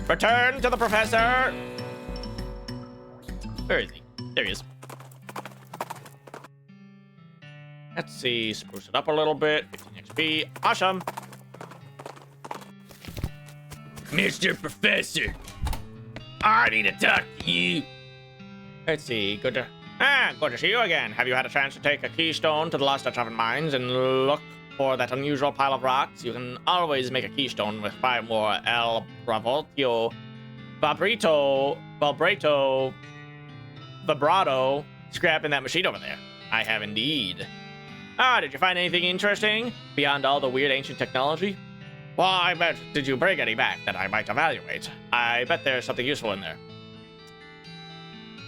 Return to the professor! Where is he? There he is. Let's see, spruce it up a little bit. 15 XP. Awesome! Mr. Professor! I need to talk to you! Let's see, good to see you again. Have you had a chance to take a keystone to the Lost Dutch Oven Mines and look for that unusual pile of rocks? You can always make a keystone with 5 more El Bravoltio, Vibrato scrap in that machine over there. I have indeed. Did you find anything interesting beyond all the weird ancient technology? Well, I bet. Did you bring any back that I might evaluate? I bet there's something useful in there.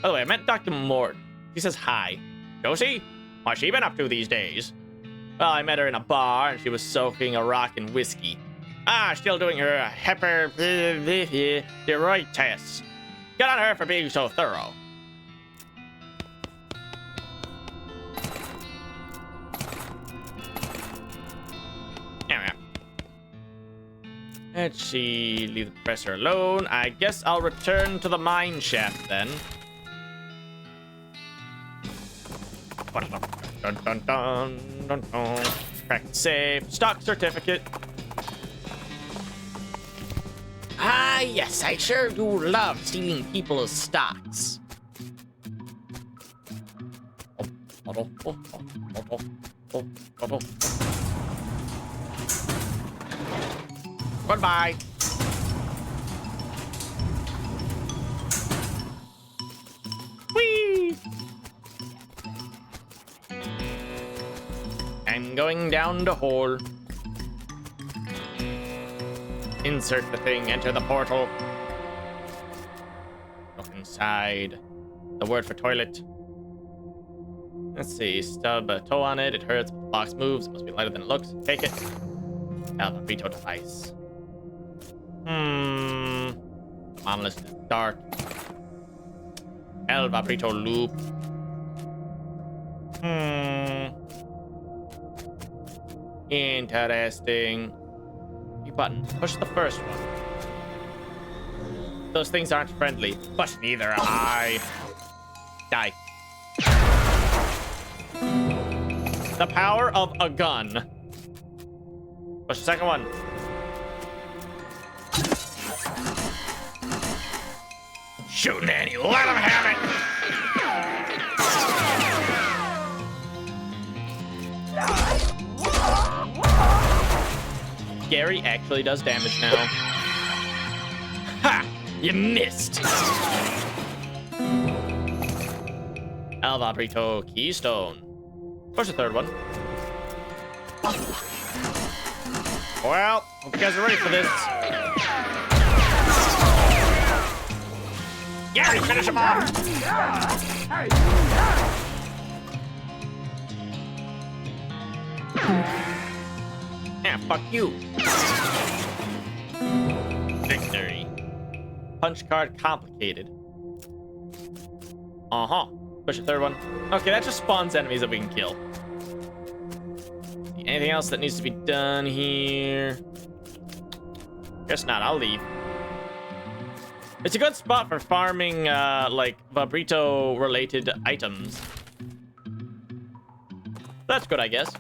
By the way, I met Dr. Morton. He says hi. Josie? What's she been up to these days? Well, I met her in a bar, and she was soaking a rock in whiskey. Still doing her steroid tests. Good on her for being so thorough. Let's see, leave the professor alone. I guess I'll return to the mine shaft then. Dun, dun, dun, dun, dun. Cracked safe. Stock certificate. Yes, I sure do love stealing people's stocks. Goodbye. Whee! I'm going down the hole. Insert the thing, enter the portal. Look inside. The word for toilet. Let's see, stub a toe on it. It hurts, but the box moves. It must be lighter than it looks. Take it. Alvarito device. Monolith is dark. El Vabrito loop. Interesting. You button. Push the first one. Those things aren't friendly, but neither am I. Die. The power of a gun. Push the second one. Shoot Nanny, let him have it! Gary actually does damage now. Ha! You missed! El Vabrito Keystone. Push the third one. Well, hope you guys are ready for this. Gary, finish him off! Yeah, fuck you. Victory. Punch card complicated. Uh-huh. Push the third one. Okay, that just spawns enemies that we can kill. Anything else that needs to be done here? Guess not, I'll leave. It's a good spot for farming, like, Vabrito-related items. That's good, I guess.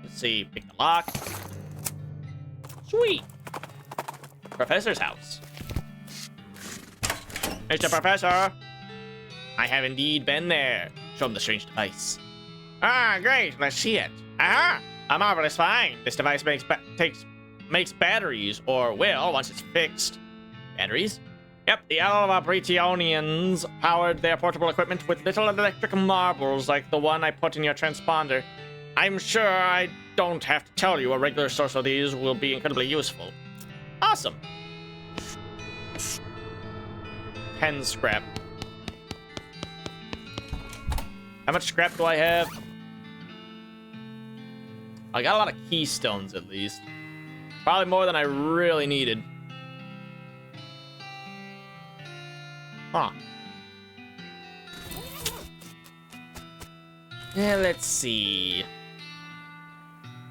Let's see, pick the lock. Sweet! Professor's house. Mr. Professor! I have indeed been there. Show him the strange device. Ah, great, let's see it. Aha! A marvelous find. This device makes batteries, or will, once it's fixed. Batteries? Yep, the Alvabritionians powered their portable equipment with little electric marbles like the one I put in your transponder. I'm sure I don't have to tell you a regular source of these will be incredibly useful. Awesome. 10 scrap. How much scrap do I have? I got a lot of keystones, at least. Probably more than I really needed. Huh. Yeah, let's see.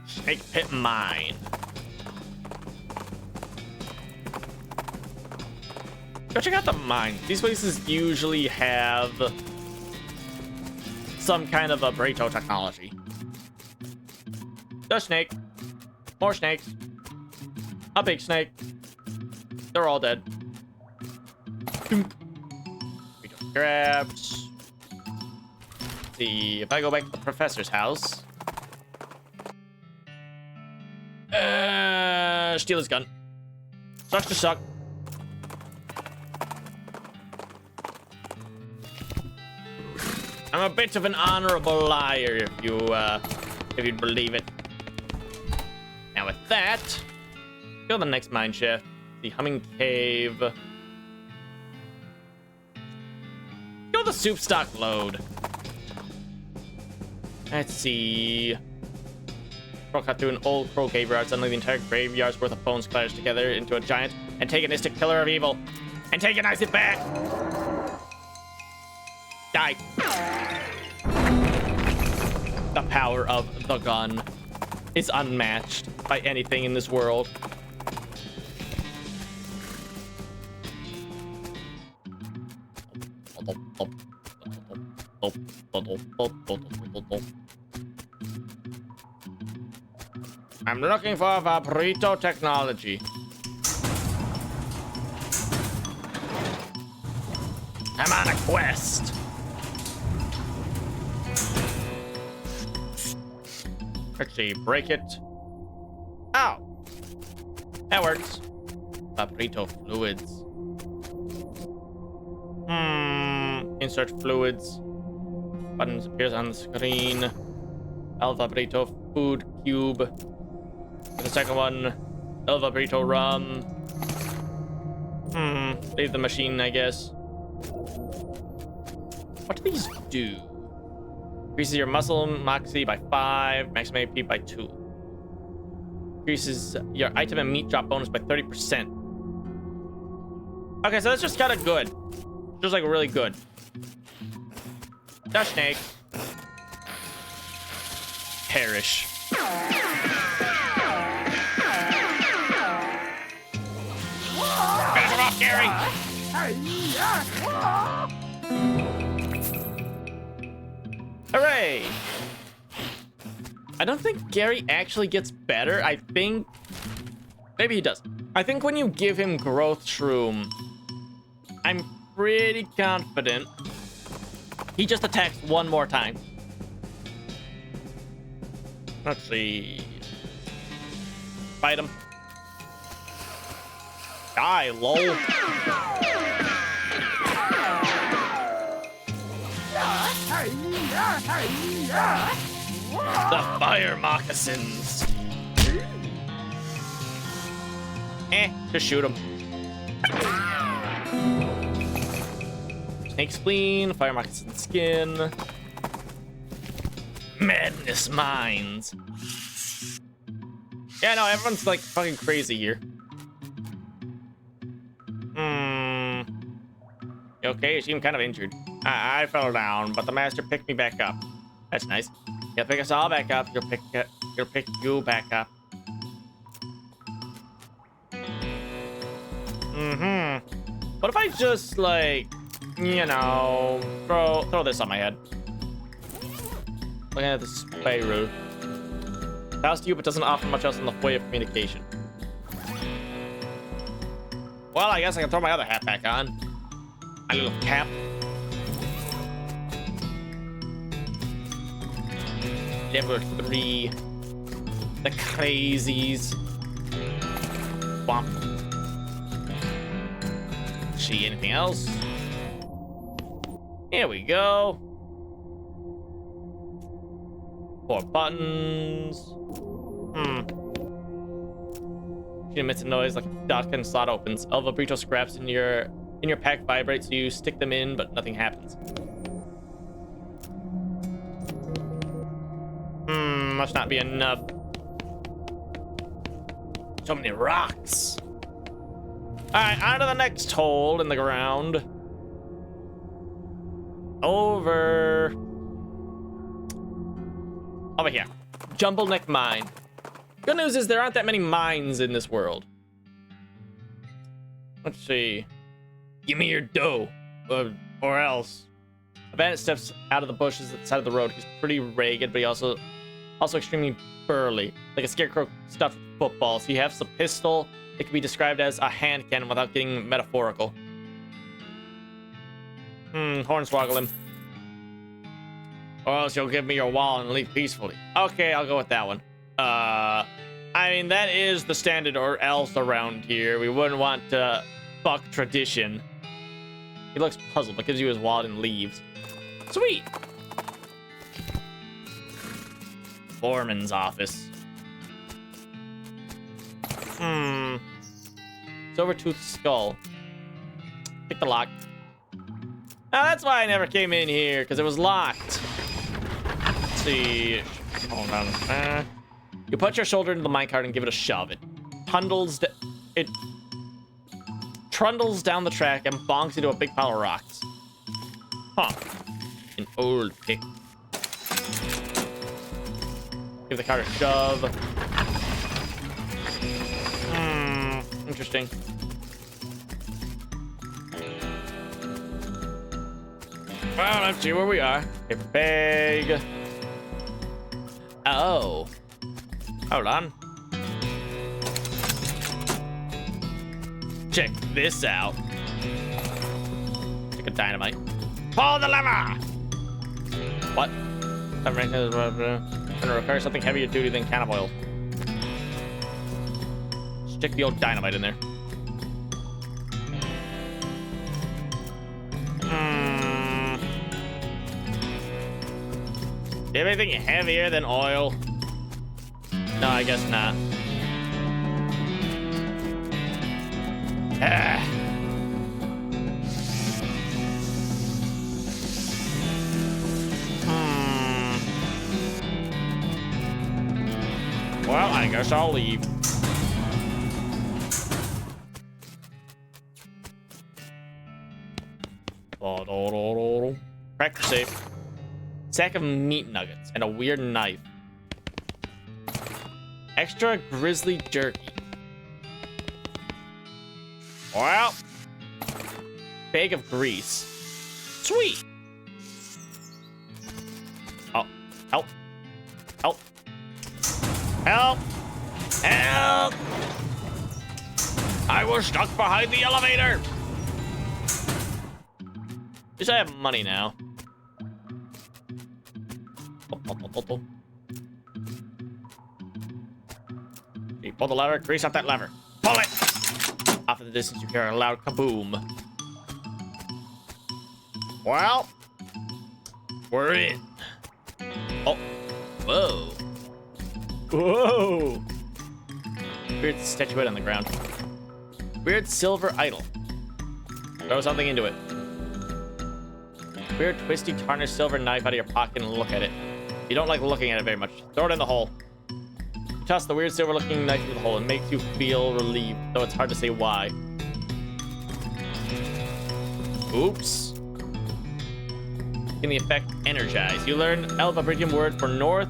Snake Pit Mine. Go check out the mine. These places usually have some kind of a Vabrito technology. The snake. More snakes. A big snake. They're all dead. Grabs. Let's see, if I go back to the professor's house. Steal his gun. Sucks to suck. I'm a bit of an honorable liar, if you'd believe it. Now with that, go to the next mine shaft, the Humming Cave. Go to the soup stock load. Let's see. Cut through an old crow graveyard. Suddenly the entire graveyard's worth of bones clatters together into a giant antagonistic pillar of evil. Antagonize it back! Die. The power of the gun is unmatched by anything in this world. I'm looking for Vabrito technology. I'm on a quest. Let's see, break it. That works. Vibrato fluids. Insert fluids. Buttons appears on the screen. El Vibrato food cube. The second one, El Vibrato rum. Leave the machine, I guess. What do these do? Increases your muscle moxie by 5, maximum AP by 2. Increases your item and meat drop bonus by 30%. Okay, so that's just kind of good. Just like really good. Dash snake. Perish. Finish him off, Gary! Hooray! I don't think Gary actually gets better. I think... Maybe he does. I think when you give him growth shroom, I'm pretty confident he just attacks one more time. Let's see. Fight him. Die, lol. The fire moccasins. Just shoot him. Snake spleen, fire moccasin skin. Madness mines. Yeah, no, everyone's like fucking crazy here. You okay? You seem kind of injured. I fell down, but the master picked me back up. That's nice. He'll pick us all back up. He'll pick you back up. What if I just like, you know, throw this on my head? Looking at the spiral. Sounds to you, but doesn't offer much else in the way of communication. Well, I guess I can throw my other hat back on. My little cap. Level 3. The crazies. Womp. See anything else? Here we go. 4 buttons. She emits a noise like a duck and slot opens. El Vibrato scraps in your pack vibrate, so you stick them in, but nothing happens. Must not be enough. So many rocks. Alright, on to the next hole in the ground. Over here. Jumble Neck Mine. Good news is there aren't that many mines in this world. Let's see. Give me your dough. Or else. A bandit steps out of the bushes at the side of the road. He's pretty ragged, but he also extremely burly. Like a scarecrow stuffed with footballs. He has a pistol. It can be described as a hand cannon without getting metaphorical. Hornswoggle him. Or else you'll give me your wallet and leave peacefully. Okay, I'll go with that one. I mean, that is the standard or else around here. We wouldn't want to buck tradition. He looks puzzled, but gives you his wallet and leaves. Sweet! Foreman's office. Silver-toothed skull. Pick the lock. Now that's why I never came in here, because it was locked. Let's see. Hold on. You put your shoulder into the minecart and give it a shove. It trundles down the track and bonks into a big pile of rocks. Huh. An old pick. Give the cart a shove. Interesting. Well, let's see where we are. Paper bag. Oh. Hold on. Check this out. Stick a dynamite. Pull the lever! What? Gonna require something heavier duty than can of oil. Stick the old dynamite in there. Do you have anything heavier than oil? No, I guess not. Ah. Well, I guess I'll leave. Crack safe. Sack of meat nuggets and a weird knife. Extra grizzly jerky. Well, bag of grease. Sweet. Oh, help. Help. Help. Help. I was stuck behind the elevator. At least I have money now. You pull the lever, grease up that lever. Pull it! Off in the distance, you hear a loud kaboom. Well, we're in. Oh, whoa. Whoa. Weird statuette on the ground. Weird silver idol. Throw something into it. Weird twisty tarnished silver knife out of your pocket and look at it. You don't like looking at it very much. Throw it in the hole. You toss the weird silver looking knife into the hole and makes you feel relieved, though it's hard to say why. Oops. In the effect, energize. You learn Elvibridium word for north,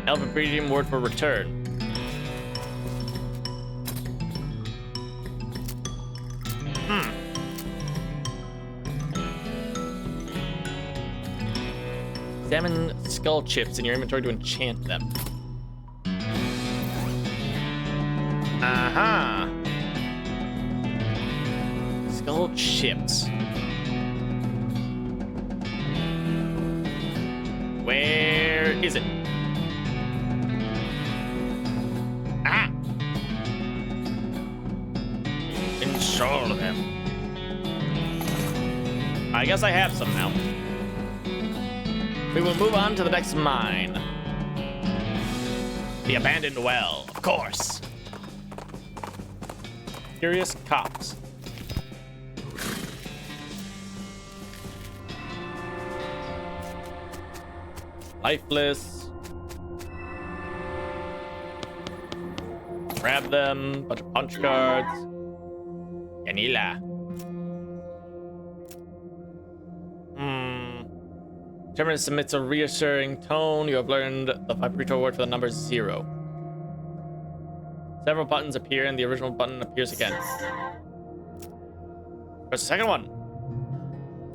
Elvibridium word for return. Examine skull chips in your inventory to enchant them. Aha! Skull chips. Where is it? Ah! Install them. I guess I have some now. We will move on to the next mine. The abandoned well, of course. Curious cops. Lifeless. Grab them. Bunch of punch cards. Yanila. Terminus submits a reassuring tone. You have learned the vibrator word for the number 0. Several buttons appear and the original button appears again. Press the second one.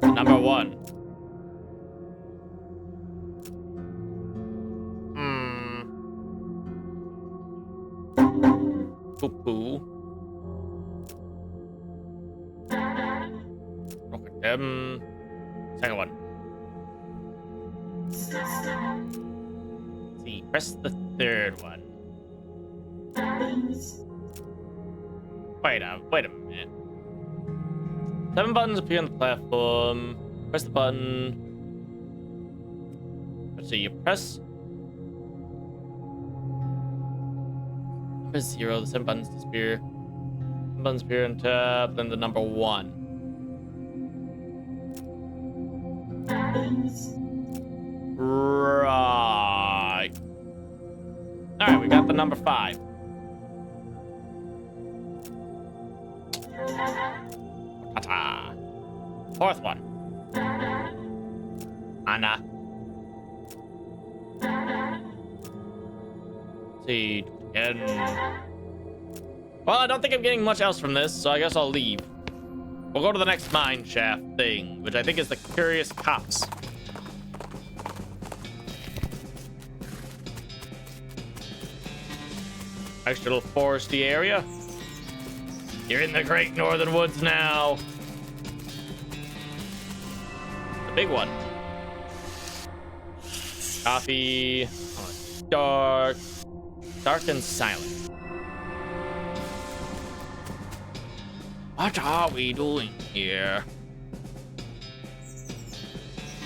Number 1. Poo-poo. Look at them. Second one. Let's see, press the third one. Wait a minute. 7 buttons appear on the platform. Press the button. Let's see, you press 0, the 7 buttons disappear. 7 buttons appear on top, then the number 1. Right. Alright, we got the number 5. Ta-ta. 4th one. Anna. Let's see. And well, I don't think I'm getting much else from this, so I guess I'll leave. We'll go to the next mine shaft thing, which I think is the Curious Cops. Nice little foresty area. You're in the Great Northern Woods now. The big one. Coffee. Dark and silent. What are we doing here?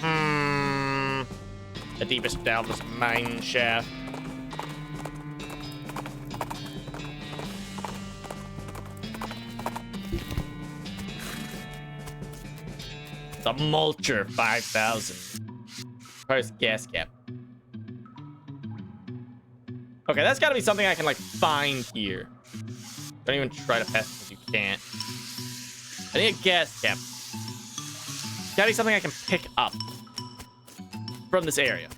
The deepest, downless mine shaft. It's a mulcher 5,000. Requires gas cap. Okay, that's gotta be something I can like find here. Don't even try to pass it because you can't. I need a gas cap. Gotta be something I can pick up from this area.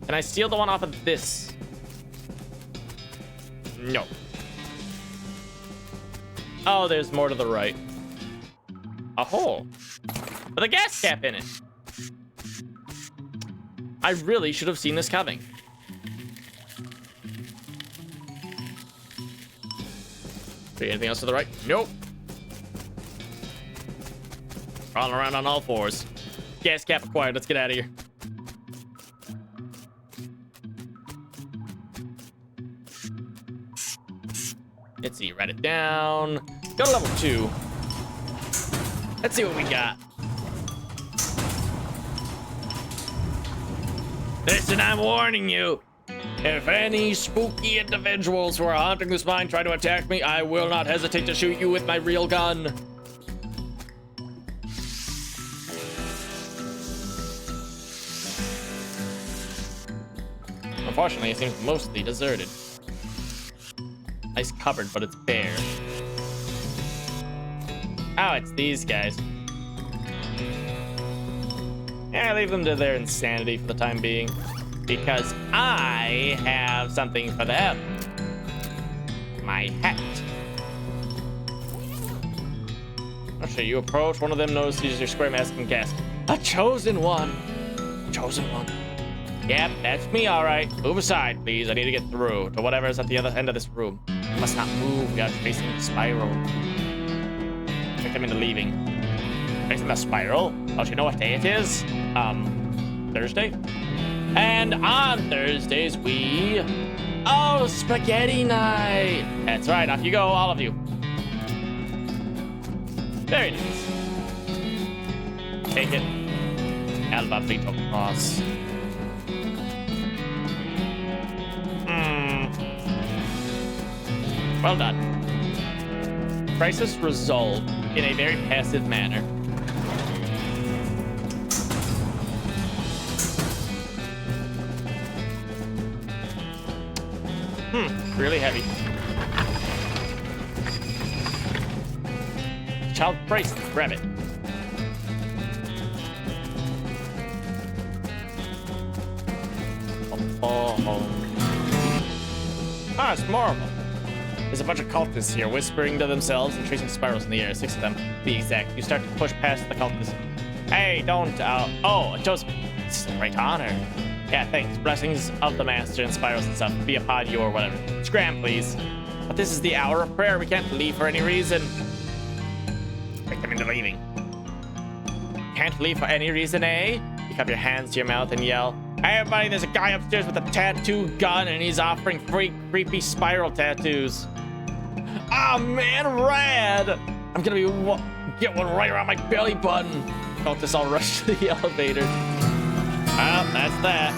Can I steal the one off of this? No. Oh, there's more to the right. A hole with a gas cap in it. I really should have seen this coming. Anything else to the right? Nope. Crawling around on all fours. Gas cap acquired. Let's get out of here. Let's see. Write it down. Go to level 2. Let's see what we got. Listen, I'm warning you. If any spooky individuals who are haunting this mine try to attack me, I will not hesitate to shoot you with my real gun. Unfortunately, it seems mostly deserted. Nice cupboard, but it's bare. Oh, it's these guys. Yeah, leave them to their insanity for the time being. Because I have something for them. My hat. I'll show you approach. One of them notices your square mask and gas. A chosen one. Chosen one. Yep, that's me, all right. Move aside, please. I need to get through to whatever's at the other end of this room. I must not move. We are facing the spiral. Trick them into leaving. Facing the spiral? Don't you know what day it is? Thursday? And on Thursdays, oh, spaghetti night. That's right. Off you go, all of you. Very nice. Take it. Alba Vito Cross. Well done. Crisis resolved in a very passive manner. Really heavy. Child bracelet, grab it. Ah, it's Marvel. There's a bunch of cultists here, whispering to themselves and tracing spirals in the air. 6 of them, to be exact. You start to push past the cultists. Hey, don't, oh, Joseph. This is a great honor. Yeah, thanks. Blessings of the master and spirals and stuff. Be upon you or whatever. Scram, please. But this is the hour of prayer. We can't leave for any reason. Break them into leaving. Can't leave for any reason, eh? You cup your hands to your mouth and yell, hey, everybody, there's a guy upstairs with a tattoo gun and he's offering free creepy spiral tattoos. Ah, man, rad! I'm gonna get one right around my belly button. Cultists all rush to the elevator. Well, that's that.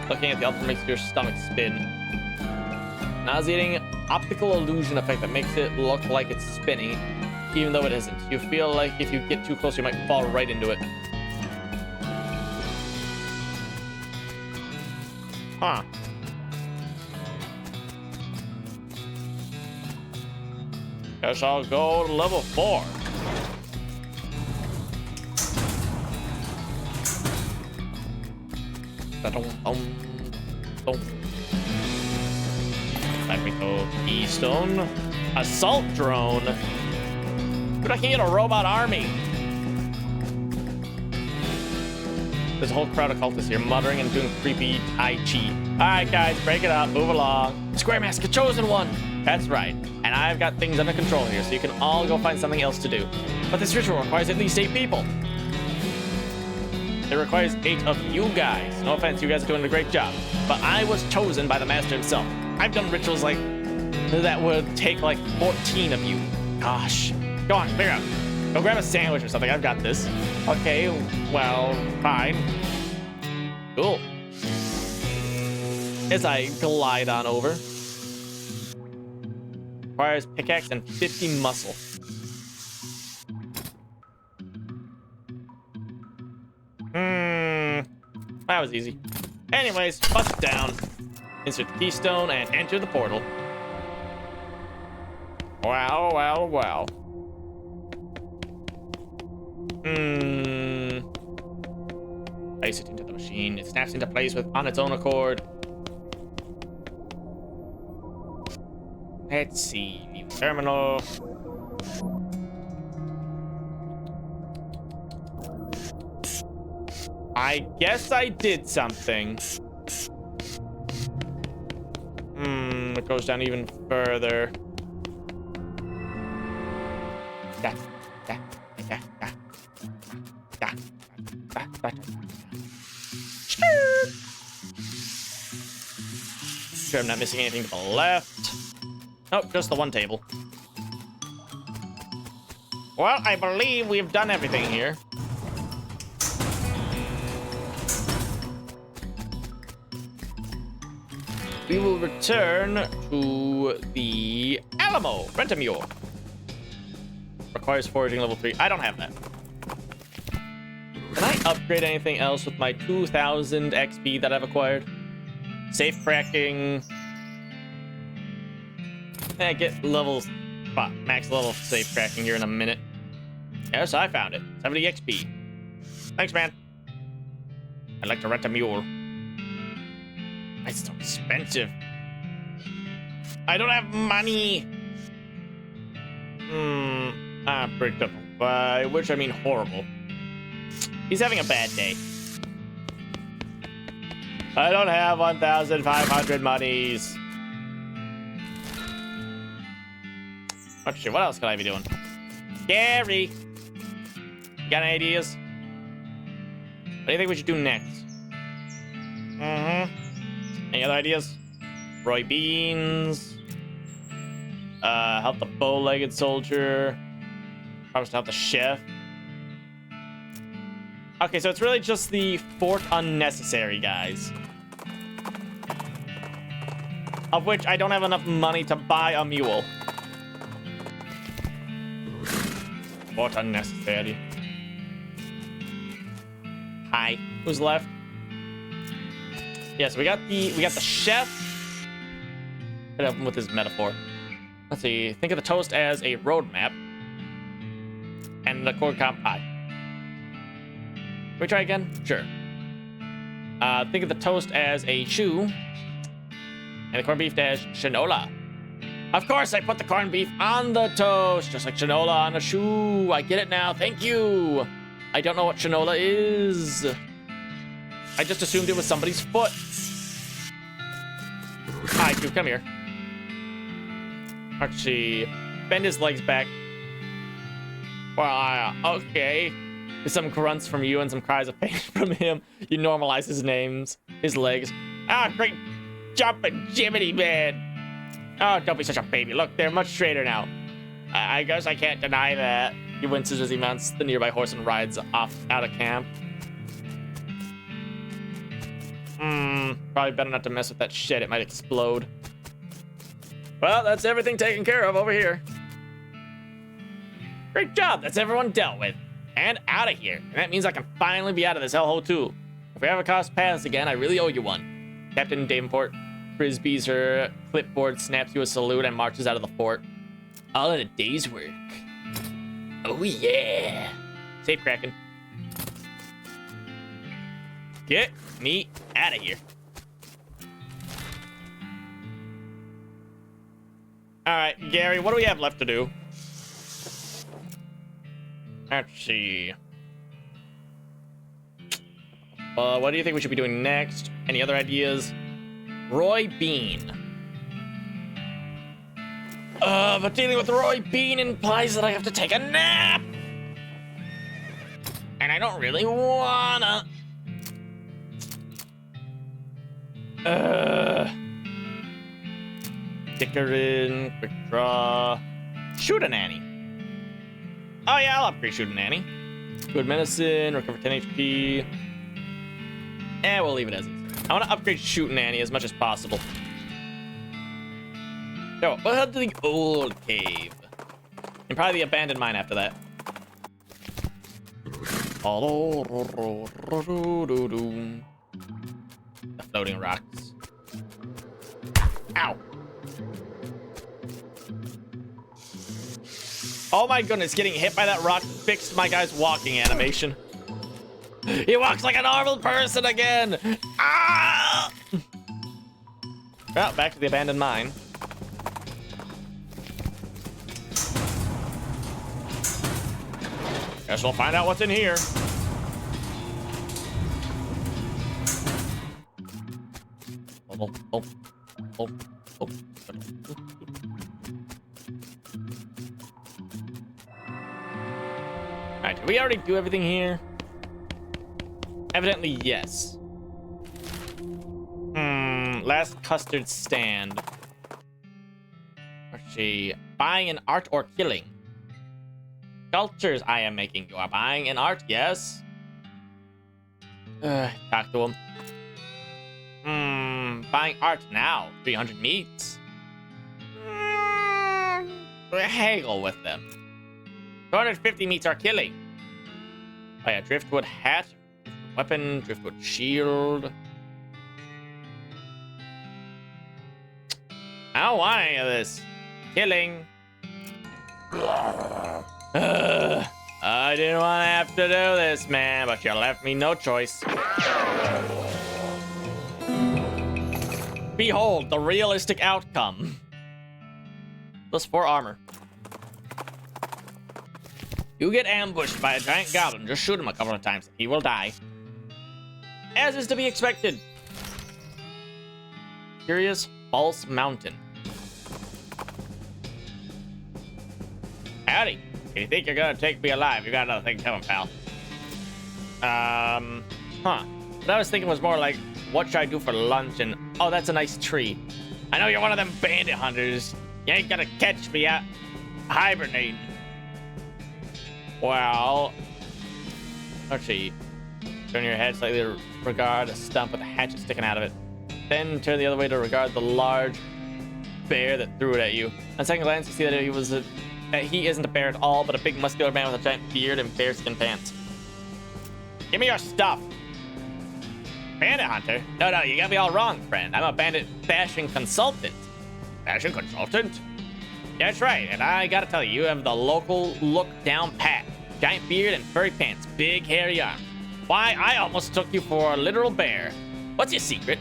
Looking at the altar makes your stomach spin. Nauseating optical illusion effect that makes it look like it's spinning, even though it isn't. You feel like if you get too close, you might fall right into it. Huh. Guess I'll go to level 4. Let me go. Keystone. Assault drone. Dude, I can get a robot army. There's a whole crowd of cultists here, muttering and doing creepy Tai Chi. All right, guys, break it up. Move along. Square Mask, a chosen one. That's right. And I've got things under control here, so you can all go find something else to do. But this ritual requires at least 8 people. It requires 8 of you guys. No offense, you guys are doing a great job. But I was chosen by the master himself. I've done rituals like that would take like 14 of you. Gosh. Go on, figure out. Go grab a sandwich or something. I've got this. Okay, well, fine. Cool. As I glide on over. Requires pickaxe and 50 muscle. That was easy. Anyways, bust down. Insert the keystone and enter the portal. Wow, wow, wow. Place it into the machine. It snaps into place on its own accord. Let's see. Leave the terminal. I guess I did something. It goes down even further. Sure, I'm not missing anything to the left. Oh, just the one table. Well, I believe we've done everything here. We will return to the Alamo. Rent a mule. Requires foraging level 3. I don't have that. Can I upgrade anything else with my 2,000 XP that I've acquired? Safe cracking. Get levels. Max level safe cracking here in a minute. Yes, I found it. 70 XP. Thanks, man. I'd like to rent a mule. It's so expensive. I don't have money. Unpredictable. By which I mean horrible. He's having a bad day. I don't have 1,500 monies. Oh shit, what else could I be doing? Gary! You got any ideas? What do you think we should do next? Any other ideas? Roy Beans. Help the bow-legged soldier. Promise to help the chef. Okay, so it's really just the Fort Unnecessary guys. Of which I don't have enough money to buy a mule. Fort Unnecessary. Hi. Who's left? Yes, we got the chef. Could help him with his metaphor. Let's see. Think of the toast as a roadmap. And the corn cob pie. Can we try again? Sure. Think of the toast as a shoe. And the corned beef as shinola. Of course, I put the corned beef on the toast, just like shinola on a shoe. I get it now. Thank you. I don't know what shinola is. I just assumed it was somebody's foot. Hi, Q, come here. Actually, bend his legs back. Well, okay. With some grunts from you and some cries of pain from him, you normalize his legs. Ah, great jumping Jiminy, man. Oh, don't be such a baby. Look, they're much straighter now. I guess I can't deny that. He winces as he mounts the nearby horse and rides off out of camp. Probably better not to mess with that shit. It might explode. Well, that's everything taken care of over here. Great job. That's everyone dealt with. And out of here. And that means I can finally be out of this hellhole too. If we ever cross paths again, I really owe you one. Captain Davenport frisbees her clipboard, snaps you a salute, and marches out of the fort. All in a day's work. Oh yeah. Safe cracking. Get me out of here. All right, Gary, what do we have left to do? Let's see. What do you think we should be doing next? Any other ideas? Roy Bean. But dealing with Roy Bean implies that I have to take a nap. And I don't really wanna. stick her in. Quick draw. Shoot a nanny. Oh yeah, I'll upgrade shoot a nanny. Good medicine, recover 10 HP. Eh, we'll leave it as is. I want to upgrade shoot nanny as much as possible. So, we'll head to the old cave. And probably the abandoned mine after that. The floating rocks. Ow! Oh my goodness, getting hit by that rock fixed my guy's walking animation. He walks like a normal person again! Ah! Well, back to the abandoned mine. Guess we'll find out what's in here. Oh. Alright, did we already do everything here? Evidently, yes. Last custard stand. Let's see. Buying an art or killing? Sculptures I am making. You are buying an art, yes? Talk to him. Buying art now. 300 meats. Haggle with them. 250 meats are killing. Oh yeah, driftwood hat, driftwood weapon, driftwood shield. I don't want any of this. Killing. I didn't want to have to do this, man, but you left me no choice. Behold, the realistic outcome. +4 armor. You get ambushed by a giant goblin. Just shoot him a couple of times. He will die. As is to be expected. Curious False Mountain. Howdy. If you think you're gonna take me alive, you got another thing coming, pal. What I was thinking was more like, what should I do for lunch? And oh, that's a nice tree. I know you're one of them bandit hunters. You ain't gonna catch me out hibernating. Well, let's see. Turn your head slightly to regard a stump with a hatchet sticking out of it. Then turn the other way to regard the large bear that threw it at you. On second glance, you see that he isn't a bear at all, but a big muscular man with a giant beard and bearskin pants. Give me your stuff. Bandit hunter? No, you got me all wrong, friend. I'm a bandit fashion consultant. Fashion consultant? Yeah, that's right, and I gotta tell you, you have the local look down pat. Giant beard and furry pants, big hairy arms. Why, I almost took you for a literal bear. What's your secret?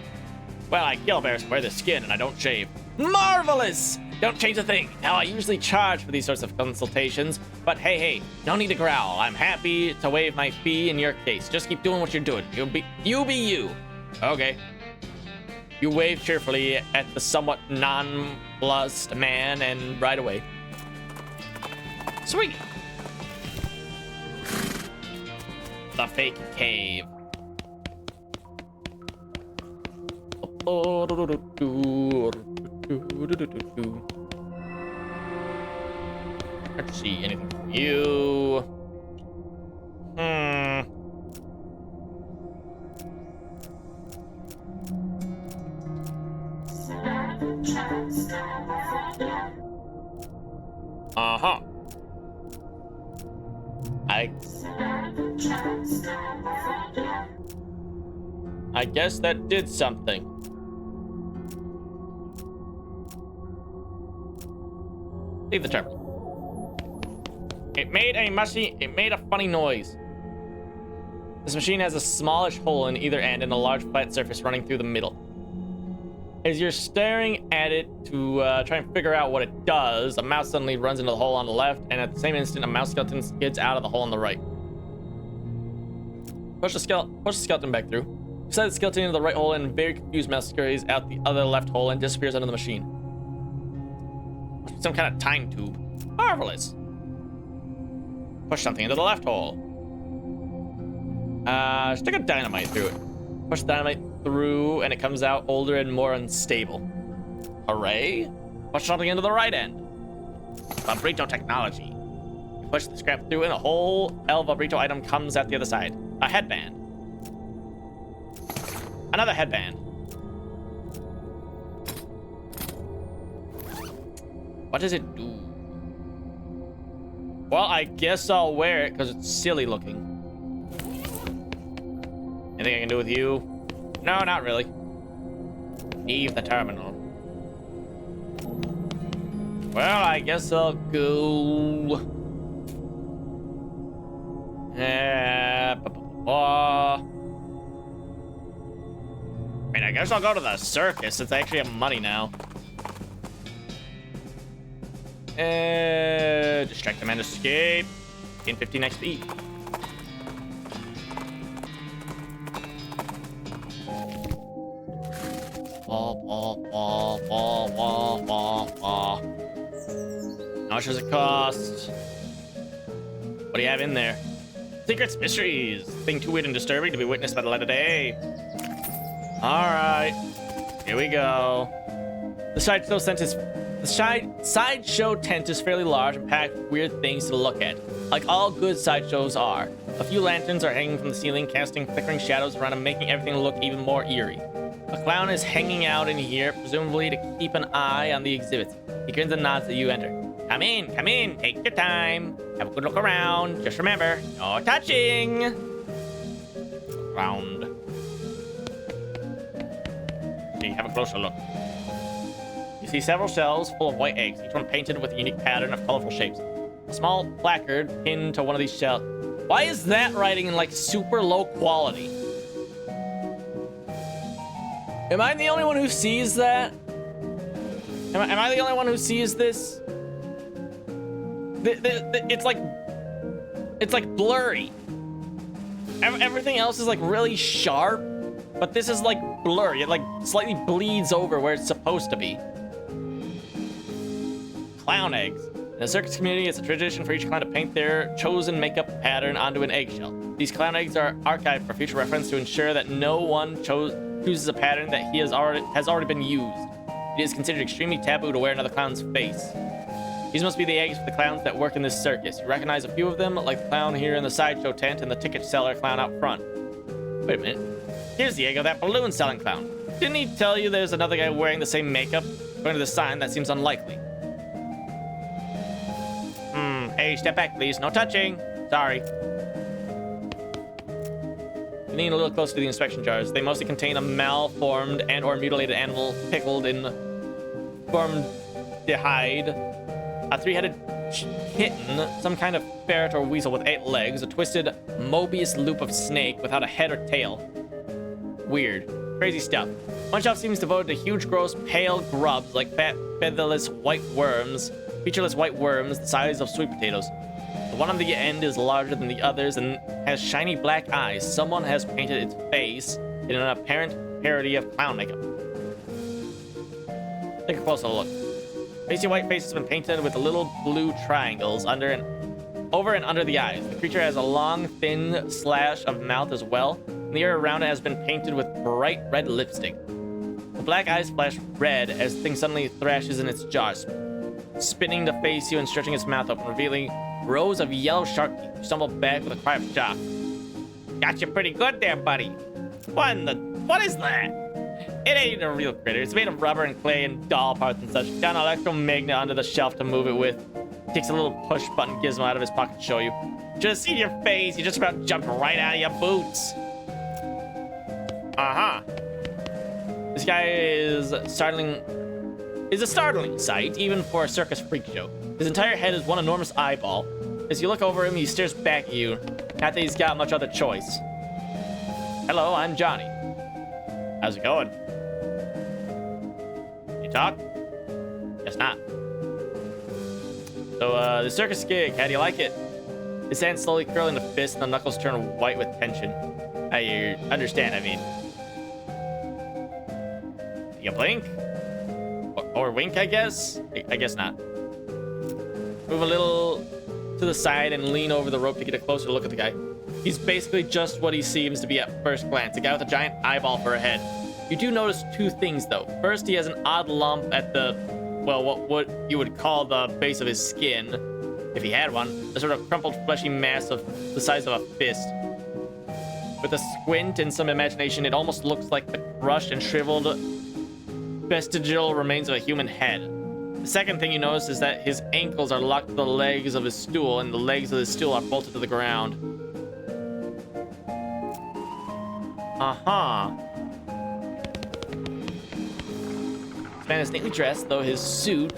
Well, I kill bears to wear their skin, and I don't shave. Marvelous! Don't change a thing. Now, I usually charge for these sorts of consultations, but hey, no need to growl. I'm happy to waive my fee in your case. Just keep doing what you're doing. You be you. Okay. You wave cheerfully at the somewhat nonplussed man and ride away. Sweet. The fake cave. Let's see, anything from you? Uh-huh. I guess that did something. Leave the terminal. It made a funny noise. This machine has a smallish hole in either end and a large flat surface running through the middle. As you're staring at it to try and figure out what it does, a mouse suddenly runs into the hole on the left, and at the same instant, a mouse skeleton skids out of the hole on the right. Push the skeleton back through. Slide the skeleton into the right hole, and very confused mouse scurries out the other left hole and disappears under the machine. Some kind of time tube. Marvelous. Push something into the left hole. Stick a dynamite through it. Push the dynamite through, and it comes out older and more unstable. Hooray. Push something into the right end. Vibrito technology. You push the scrap through and a whole El Vibrito item comes out the other side. A headband. Another headband. What does it do? Well, I guess I'll wear it because it's silly looking. Anything I can do with you? No, not really. Leave the terminal. Well, I guess I'll go. I mean, I guess I'll go to the circus since I actually have money now. Distract them and escape. Gain 15 XP. How much does it cost? What do you have in there? Secrets, mysteries. Thing too weird and disturbing to be witnessed by the light of day. Alright. Here we go. The sideshow tent is fairly large and packed with weird things to look at, like all good sideshows are. A few lanterns are hanging from the ceiling, casting flickering shadows around and making everything look even more eerie. A clown is hanging out in here, presumably to keep an eye on the exhibits. He grins and nods as you enter. Come in, take your time. Have a good look around. Just remember, no touching. Round. Okay, have a closer look. You see several shells full of white eggs, each one painted with a unique pattern of colorful shapes. A small placard pinned to one of these shells. Why is that writing in like super low quality? Am I the only one who sees that? Am I the only one who sees this? It's like blurry. Everything else is like really sharp, but this is like blurry. It like slightly bleeds over where it's supposed to be. Clown eggs. In the circus community, it's a tradition for each clown to paint their chosen makeup pattern onto an eggshell. These clown eggs are archived for future reference to ensure that no one chooses a pattern that has already been used. It is considered extremely taboo to wear another clown's face. These must be the eggs for the clowns that work in this circus. You recognize a few of them, like the clown here in the sideshow tent and the ticket seller clown out front. Wait a minute. Here's the egg of that balloon selling clown. Didn't he tell you there's another guy wearing the same makeup? According to the sign, that seems unlikely. Hey, step back, please. No touching. Sorry. You lean a little closer to the inspection jars. They mostly contain a malformed and or mutilated animal pickled in formaldehyde. A three-headed kitten, some kind of ferret or weasel with 8 legs, a twisted Mobius loop of snake without a head or tail. Weird. Crazy stuff. One shelf seems devoted to huge, gross, pale grubs like fat, featherless featureless white worms the size of sweet potatoes. The one on the end is larger than the others and has shiny black eyes. Someone has painted its face in an apparent parody of clown makeup. Take a closer look. Pasty white face has been painted with little blue triangles over and under the eyes. The creature has a long, thin slash of mouth as well, and the area around it has been painted with bright red lipstick. The black eyes flash red as the thing suddenly thrashes in its jaws, spinning to face you and stretching its mouth open, revealing rows of yellow sharp teeth. You stumble back with a cry of shock. Got you pretty good there, buddy. What is that? It ain't a real critter. It's made of rubber and clay and doll parts and such. Got an electromagnet under the shelf to move it with. He takes a little push button gizmo out of his pocket to show you. Just see your face. You just about jumped right out of your boots. Uh-huh. This guy is a startling sight, even for a circus freak show. His entire head is one enormous eyeball. As you look over him, he stares back at you. Not that he's got much other choice. Hello, I'm Johnny. How's it going? You talk? Guess not. So, the circus gig, how do you like it? His hands slowly curl into fists and the knuckles turn white with tension. You understand, I mean. You blink? Or wink, I guess? I guess not. Move a little to the side and lean over the rope to get a closer look at the guy. He's basically just what he seems to be at first glance, a guy with a giant eyeball for a head. You do notice 2 things, though. First, he has an odd lump at the well, what you would call the base of his skin, if he had one, a sort of crumpled, fleshy mass of the size of a fist. With a squint and some imagination, it almost looks like the crushed and shriveled vestigial remains of a human head. The second thing you notice is that his ankles are locked to the legs of his stool, and the legs of his stool are bolted to the ground. This man is neatly dressed, though his suit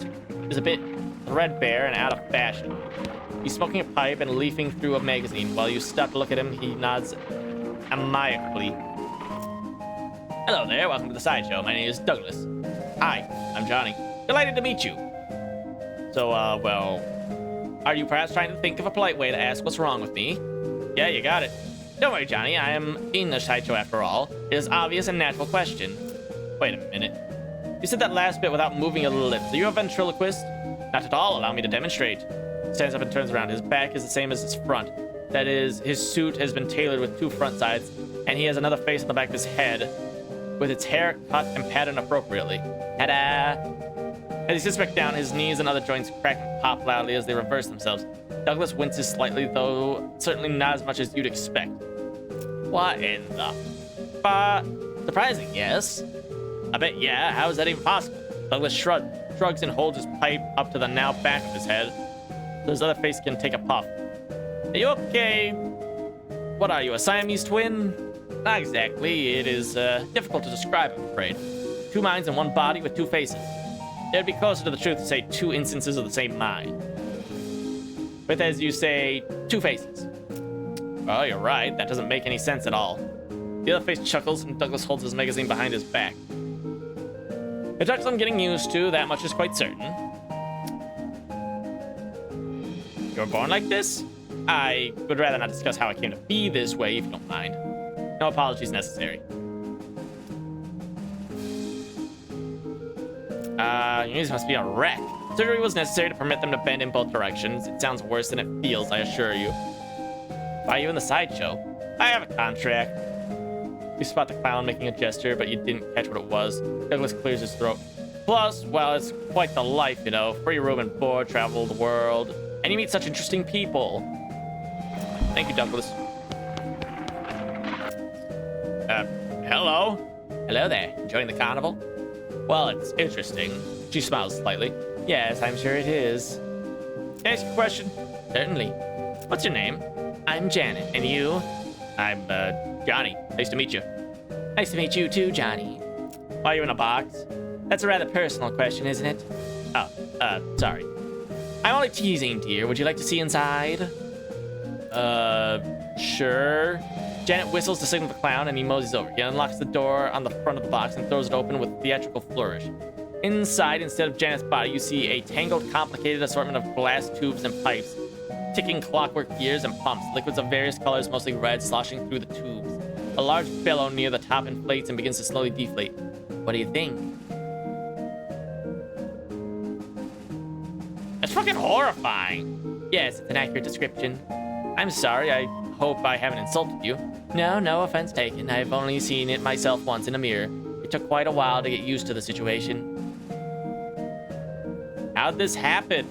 is a bit threadbare and out of fashion. He's smoking a pipe and leafing through a magazine. While you stop to look at him, he nods amicably. Hello there, welcome to the sideshow. My name is Douglas. Hi, I'm Johnny. Delighted to meet you. So, well, are you perhaps trying to think of a polite way to ask what's wrong with me? Yeah, you got it. Don't worry, Johnny, I am in the sideshow after all. It is obvious and natural question. Wait a minute. You said that last bit without moving your lips. Are you a ventriloquist? Not at all, allow me to demonstrate. Stands up and turns around. His back is the same as his front. That is, his suit has been tailored with two front sides, and he has another face on the back of his head, with its hair cut and patterned appropriately. Ta-da! As he sits back down, his knees and other joints crack and pop loudly as they reverse themselves. Douglas winces slightly, though certainly not as much as you'd expect. What in the surprising, yes? I bet, yeah, how is that even possible? Douglas shrugs and holds his pipe up to the now back of his head, so his other face can take a puff. Are you okay? What are you, a Siamese twin? Not exactly. It is difficult to describe, I'm afraid. Two minds in one body with two faces. It would be closer to the truth to say two instances of the same mind. With, as you say, two faces. Well, you're right. That doesn't make any sense at all. The other face chuckles, and Douglas holds his magazine behind his back. It took some getting used to, that much is quite certain. You were born like this? I would rather not discuss how I came to be this way, if you don't mind. No apologies necessary. Your knees must be a wreck. Surgery was necessary to permit them to bend in both directions. It sounds worse than it feels, I assure you. Why are you in the sideshow? I have a contract. You spot the clown making a gesture, but you didn't catch what it was. Douglas clears his throat. Plus, well, it's quite the life, you know. Free room and board, travel the world. And you meet such interesting people. Thank you, Douglas. Hello? Hello there. Enjoying the carnival? Well, it's interesting. She smiles slightly. Yes, I'm sure it is. Can I ask you a question? Certainly. What's your name? I'm Janet. And you? I'm, Johnny. Nice to meet you. Nice to meet you too, Johnny. Why are you in a box? That's a rather personal question, isn't it? Oh, sorry. I'm only teasing, dear. Would you like to see inside? Sure. Janet whistles to signal the clown, and he moseys over. He unlocks the door on the front of the box and throws it open with a theatrical flourish. Inside, instead of Janet's body, you see a tangled, complicated assortment of glass tubes and pipes, ticking clockwork gears and pumps, liquids of various colors, mostly red, sloshing through the tubes. A large bellow near the top inflates and begins to slowly deflate. What do you think? That's fucking horrifying. Yes, it's an accurate description. I'm sorry, I hope I haven't insulted you. No offense taken. I've only seen it myself once in a mirror. It took quite a while to get used to the situation. How'd this happen?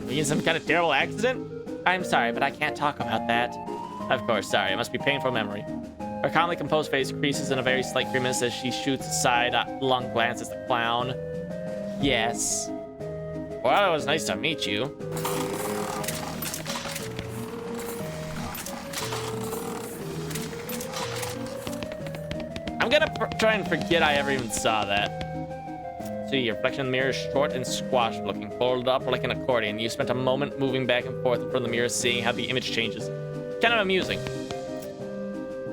Were you in some kind of terrible accident? I'm sorry, but I can't talk about that. Of course, sorry. It must be painful memory. Her calmly composed face creases in a very slight grimace as she shoots a sidelong glance at the clown. Yes. Well, it was nice to meet you. I'm gonna try and forget I ever even saw that. See, your reflection in the mirror is short and squashed looking, folded up like an accordion. You spent a moment moving back and forth in front of the mirror, seeing how the image changes. Kind of amusing.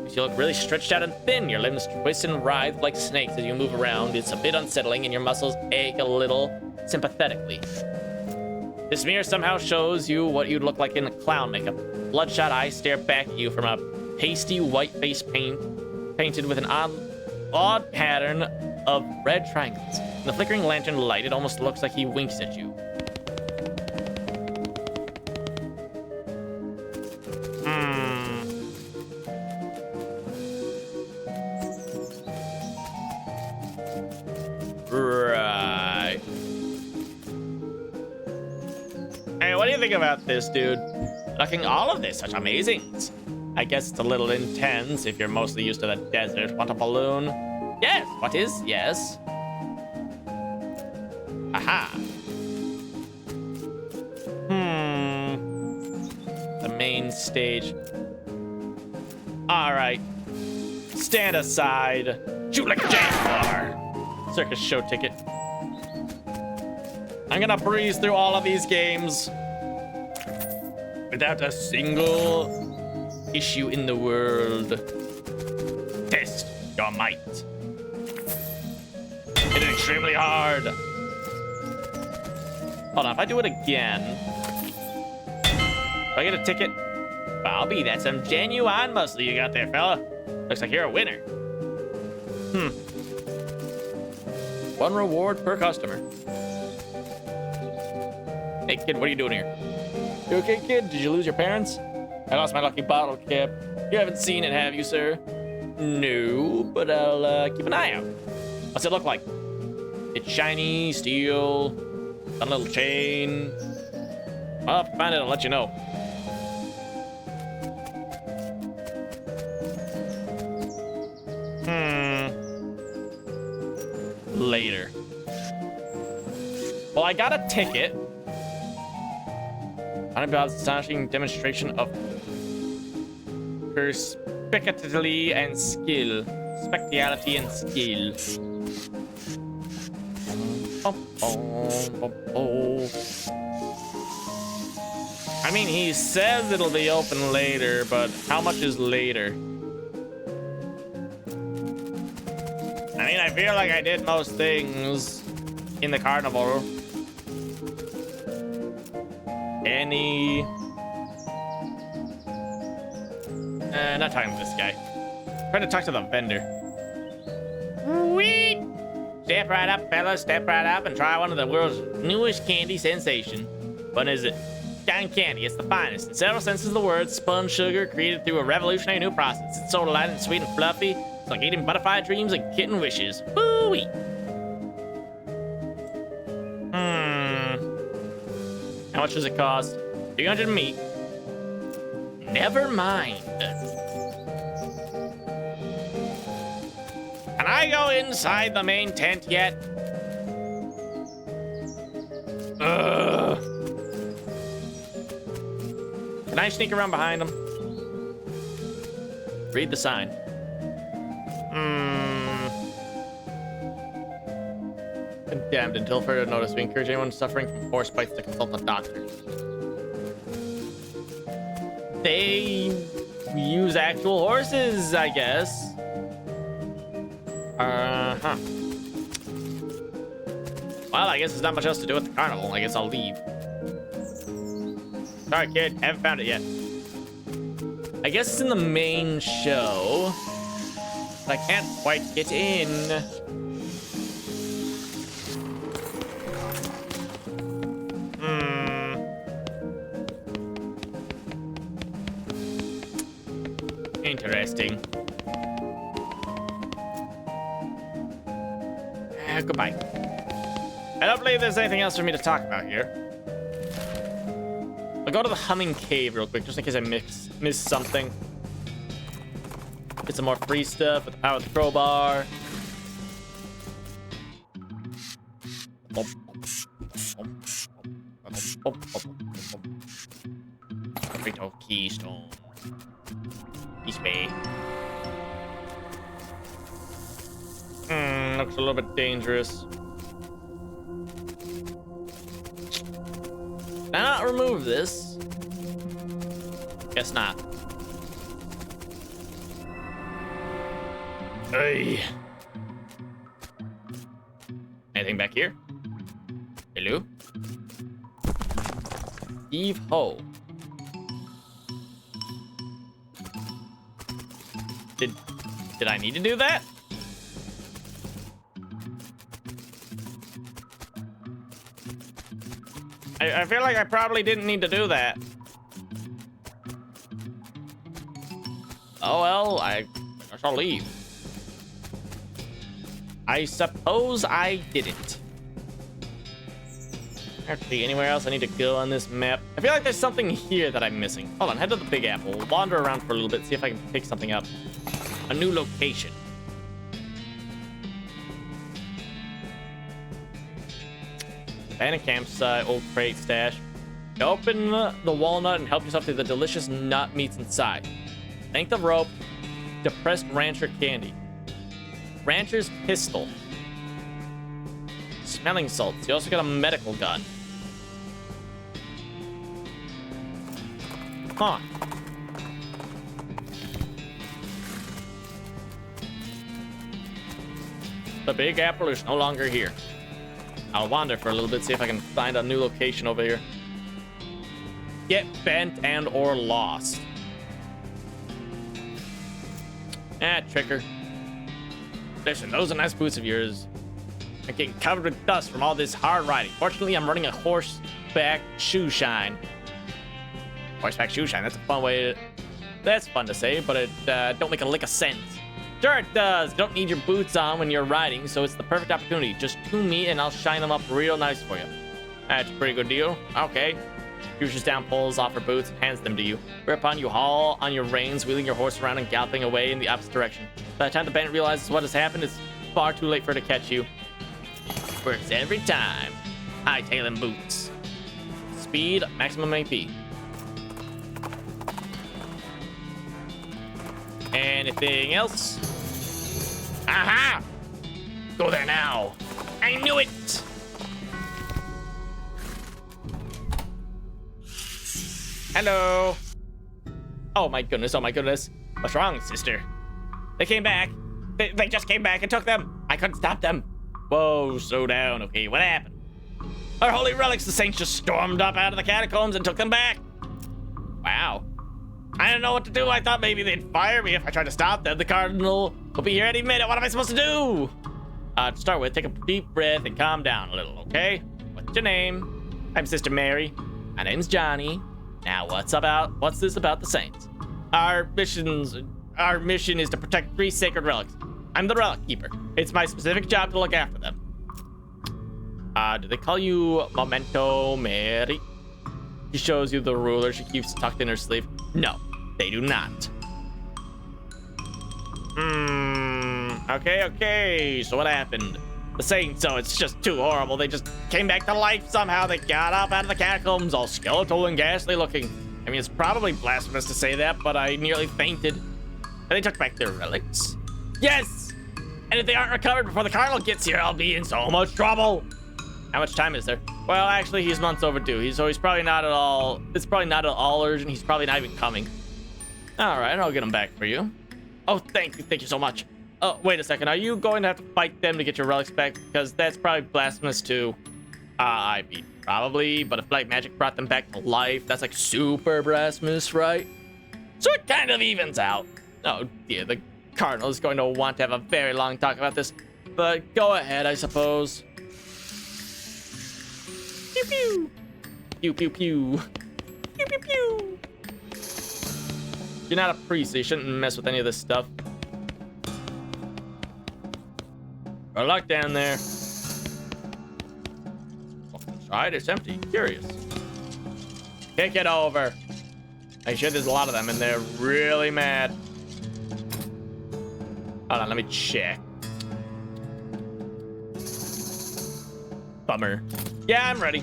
You look really stretched out and thin. Your limbs twist and writhe like snakes as you move around. It's a bit unsettling, and your muscles ache a little sympathetically. This mirror somehow shows you what you'd look like in clown makeup. Bloodshot eyes stare back at you from a pasty white face painted with an odd pattern of red triangles. In the flickering lantern light, it almost looks like he winks at you. Right. everything about this, dude. Looking all of this, such amazing. I guess it's a little intense if you're mostly used to the desert. Want a balloon? Yes. What is? Yes. Aha. The main stage. All right. Stand aside. Shoot like a jaguar. Circus show ticket. I'm gonna breeze through all of these games without a single issue in the world. Test your might. Hit it extremely hard. Hold on, if I do it again, do I get a ticket? Bobby, that's some genuine muscle you got there, fella. Looks like you're a winner. One reward per customer. Hey, kid, what are you doing here? You okay, kid? Did you lose your parents? I lost my lucky bottle cap. You haven't seen it, have you, sir? No, but I'll keep an eye out. What's it look like? It's shiny, steel, a little chain. Well, if I find it, I'll let you know. Later. Well, I got a ticket. Unabashed astonishing demonstration of perspicacity and skill. Spectiality and skill. I mean, he says it'll be open later, but how much is later? I mean, I feel like I did most things in the carnival. Not talking to this guy. Trying to talk to the vendor. Sweet! Step right up, fellas. Step right up and try one of the world's newest candy sensation. What is it? Cotton candy. It's the finest. In several senses of the word, spun sugar created through a revolutionary new process. It's so light and sweet and fluffy. It's like eating butterfly dreams and kitten wishes. Woo-wee! How much does it cost? 300 meat. Never mind. Can I go inside the main tent yet? Ugh. Can I sneak around behind him? Read the sign. Condemned until further notice. We encourage anyone suffering from horse bites to consult a doctor. They use actual horses, I guess. Well, I guess there's not much else to do at the carnival. I guess I'll leave. Sorry, kid. Haven't found it yet. I guess it's in the main show. But I can't quite get in. Interesting. Goodbye. I don't believe there's anything else for me to talk about here. I'll go to the Humming Cave real quick, just in case I miss something. Get some more free stuff with the power of the crowbar. Burrito keystone. East Bay. Looks a little bit dangerous. Can I not remove this? Guess not. Hey. Anything back here? Hello? Steve Ho. Did I need to do that? I feel like I probably didn't need to do that. Oh well, I shall leave. I suppose I didn't. Actually, anywhere else I need to go on this map? I feel like there's something here that I'm missing. Hold on, head to the Big Apple. Wander around for a little bit, see if I can pick something up. A new location. Abandoned campsite, old crate stash. Open the walnut and help yourself to the delicious nut meats inside. Length of rope. Depressed rancher candy. Rancher's pistol. Smelling salts. You also got a medical gun. Huh. The Big Apple is no longer here. I'll wander for a little bit, see if I can find a new location over here. Get bent and or lost. Tricker. Listen, those are nice boots of yours. I'm getting covered with dust from all this hard riding. Fortunately, I'm running a horseback shoe shine. Horseback shoe shine, that's a fun way to... That's fun to say, but it don't make a lick of sense. Sure it does. Don't need your boots on when you're riding, so it's the perfect opportunity. Just tune me and I'll shine them up real nice for you. That's a pretty good deal. Okay. Reaches down, pulls off her boots, and hands them to you. Whereupon you haul on your reins, wheeling your horse around and galloping away in the opposite direction. By the time the bandit realizes what has happened, it's far too late for her to catch you. Works every time. Hightailing boots. Speed, maximum AP. Anything else? Aha! Go there now. I knew it! Hello. Oh my goodness, oh my goodness. What's wrong, sister? They came back. They just came back and took them. I couldn't stop them. Whoa, slow down. Okay, what happened? Our holy relics, the saints just stormed up out of the catacombs and took them back. Wow. I didn't know what to do. I thought maybe they'd fire me if I tried to stop them. The cardinal will be here any minute. What am I supposed to do? To start with, take a deep breath and calm down a little, okay? What's your name? I'm Sister Mary. My name's Johnny. Now, what's this about the saints? Our mission is to protect 3 sacred relics. I'm the relic keeper. It's my specific job to look after them. Do they call you Memento Mary? She shows you the ruler she keeps tucked in her sleeve. No, they do not. Okay. So what happened? The saints, so it's just too horrible. They just came back to life somehow. They got up out of the catacombs, all skeletal and ghastly looking. I mean, it's probably blasphemous to say that, but I nearly fainted. And they took back their relics. Yes! And if they aren't recovered before the cardinal gets here, I'll be in so much trouble. How much time is there? Well, actually, he's months overdue. He's probably not at all... It's probably not at all urgent. He's probably not even coming. All right, I'll get him back for you. Oh, thank you so much. Oh, wait a second. Are you going to have to fight them to get your relics back? Because that's probably blasphemous too. I mean, probably. But if black magic brought them back to life, that's like super blasphemous, right? So it kind of evens out. Oh dear, the cardinal is going to want to have a very long talk about this. But go ahead, I suppose. Pew pew. Pew pew pew. Pew pew pew. You're not a priest, so you shouldn't mess with any of this stuff. Good luck down there. Look inside, it's empty. Curious. Kick it over. I'm sure there's a lot of them and they're really mad. Hold on, let me check. Bummer. Yeah, I'm ready.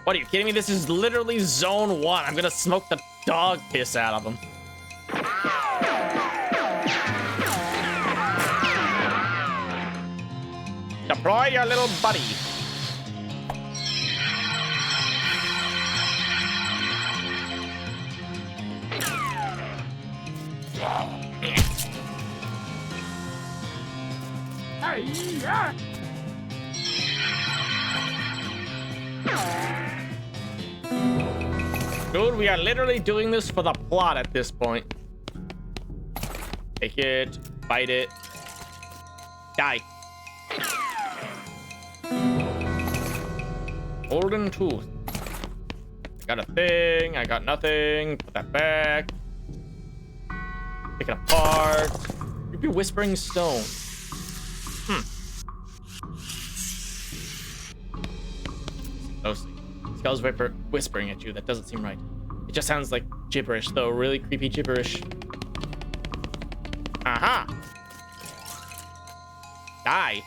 What, are you kidding me? This is literally zone 1. I'm gonna smoke the dog piss out of them. Deploy your little buddy. Dude, we are literally doing this for the plot at this point. Take it, bite it, die. Golden tooth. I got a thing, I got nothing. Put that back. Pick it apart. You'd be whispering stone. closely. Skull's whispering at you. That doesn't seem right. It just sounds like gibberish, though. Really creepy gibberish. Aha! Die.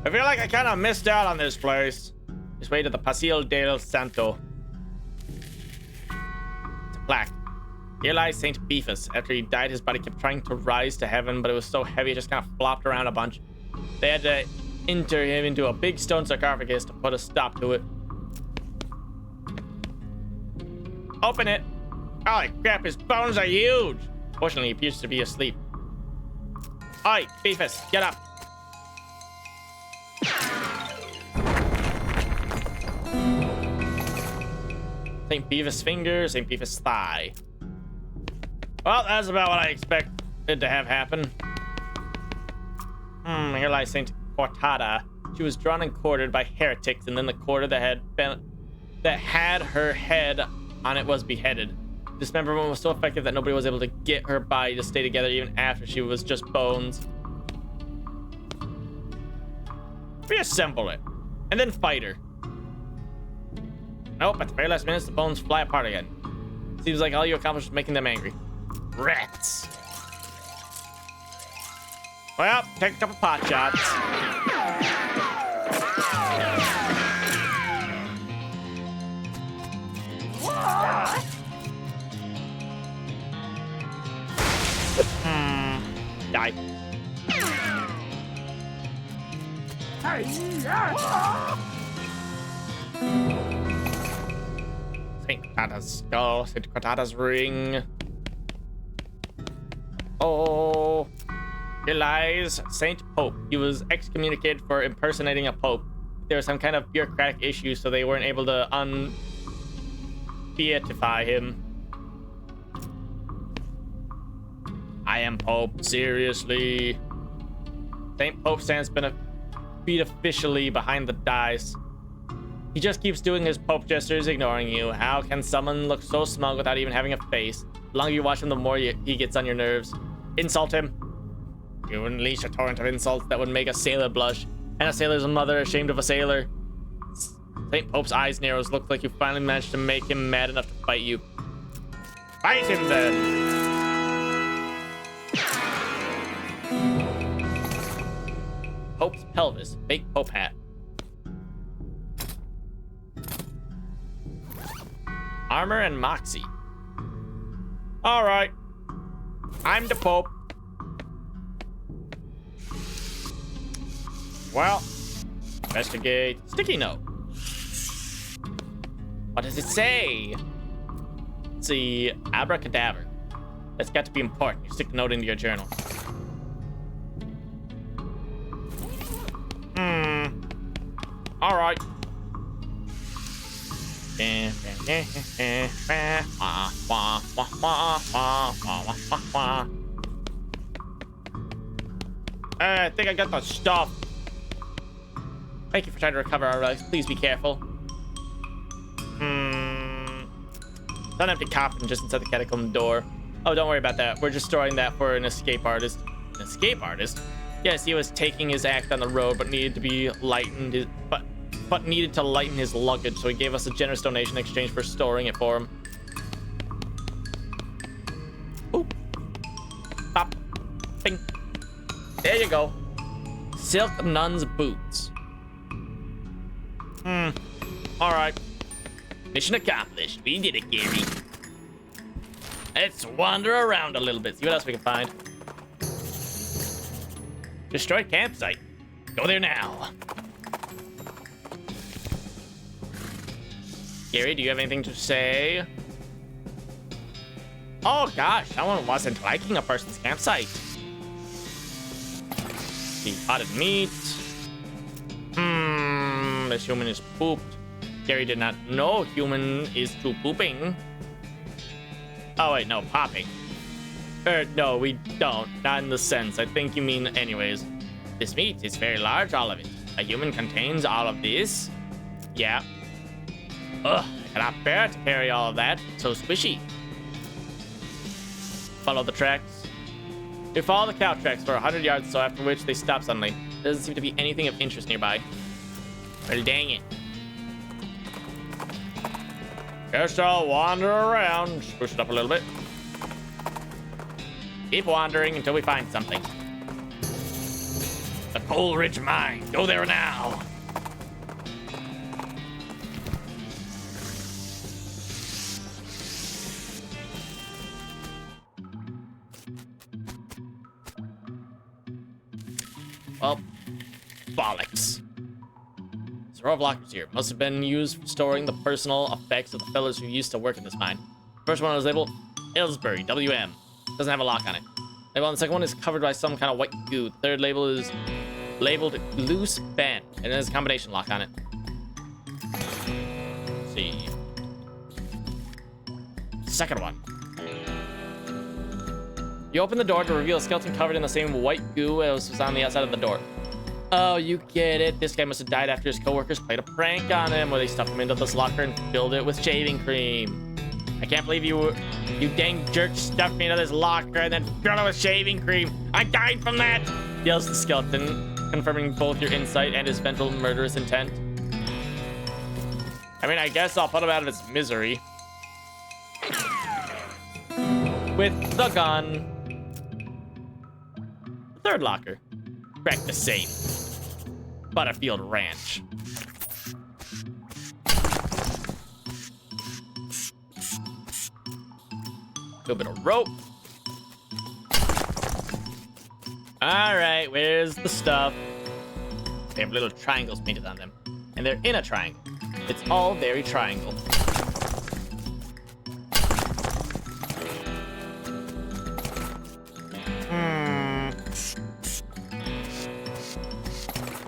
I feel like I kind of missed out on this place. This way to the Paseo del Santo. It's a plaque. Here lies Saint Beefus. After he died, his body kept trying to rise to heaven, but it was so heavy it just kind of flopped around a bunch. They had to enter him into a big stone sarcophagus to put a stop to it. Open it! Holy crap, his bones are huge! Fortunately, he appears to be asleep. Oi, Beefus, get up! St. Beefus' finger, St. Beefus' thigh. Well, that's about what I expected to have happen. Here lies St. Cortada. She was drawn and quartered by heretics, and then the quarter that had her head on it was beheaded. Dismemberment was so effective that nobody was able to get her body to stay together even after she was just bones. Reassemble it, and then fight her. Nope, at the very last minute, the bones fly apart again. Seems like all you accomplished was making them angry. Rats. Well, take a couple pot shots. Die. St. Cortada's skull, St. Cortada's ring. Oh, here lies Saint Pope. He was excommunicated for impersonating a pope. There was some kind of bureaucratic issue, so they weren't able to beatify him. I am Pope, seriously. Saint Pope stands beneficially behind the dice. He just keeps doing his Pope gestures, ignoring you. How can someone look so smug without even having a face? The longer you watch him, the more he gets on your nerves. Insult him. You unleash a torrent of insults that would make a sailor blush, and a sailor's mother ashamed of a sailor. Saint Pope's eyes narrows. Look like you finally managed to make him mad enough to fight you. Fight him then! Pope's pelvis. Fake Pope hat. Armor and Moxie. Alright. I'm the Pope. Well, investigate. Sticky note. What does it say? Let's see. Abracadabra. That's got to be important. You stick the note into your journal. Alright. I think I got the stuff. Thank you for trying to recover our relics. Please be careful. It's an empty coffin just inside the catacomb door. Oh, don't worry about that. We're just storing that for an escape artist. An escape artist? Yes, he was taking his act on the road, but needed to be lightened. But needed to lighten his luggage, so he gave us a generous donation in exchange for storing it for him. Ooh. Pop. Bing. There you go. Silk nun's boots. Alright. Mission accomplished. We did it, Gary. Let's wander around a little bit, see what else we can find. Destroyed campsite. Go there now. Gary, do you have anything to say? Oh gosh, someone wasn't liking a person's campsite. The potted meat. This human is pooped. Gary did not know human is to pooping. Oh wait, no, popping. No, we don't. Not in the sense. I think you mean anyways. This meat is very large, all of it. A human contains all of this? Yeah. Ugh, I cannot bear to carry all of that. It's so squishy. Follow the tracks. We follow the cow tracks for 100 yards, so after which they stop suddenly. Doesn't seem to be anything of interest nearby. Well, dang it. Guess I'll wander around. Just push it up a little bit. Keep wandering until we find something. The Coal Ridge Mine. Go there now. Well, bollocks. There's a row of lockers here. Must have been used for storing the personal effects of the fellows who used to work in this mine. First one was labeled Aylesbury, WM. Doesn't have a lock on it. Label on the second one is covered by some kind of white goo. The third label is labeled Loose Bend, and it has a combination lock on it. Let's see. Second one. You open the door to reveal a skeleton covered in the same white goo as was on the outside of the door. Oh, you get it. This guy must have died after his coworkers played a prank on him where they stuffed him into this locker and filled it with shaving cream. I can't believe you dang jerk stuffed me into this locker and then filled it with shaving cream. I died from that, yells the skeleton, confirming both your insight and his vengeful murderous intent. I mean, I guess I'll put him out of his misery. With the gun. Third locker. Crack the safe. Butterfield Ranch. A little bit of rope. All right, where's the stuff? They have little triangles painted on them, and they're in a triangle. It's all very triangle.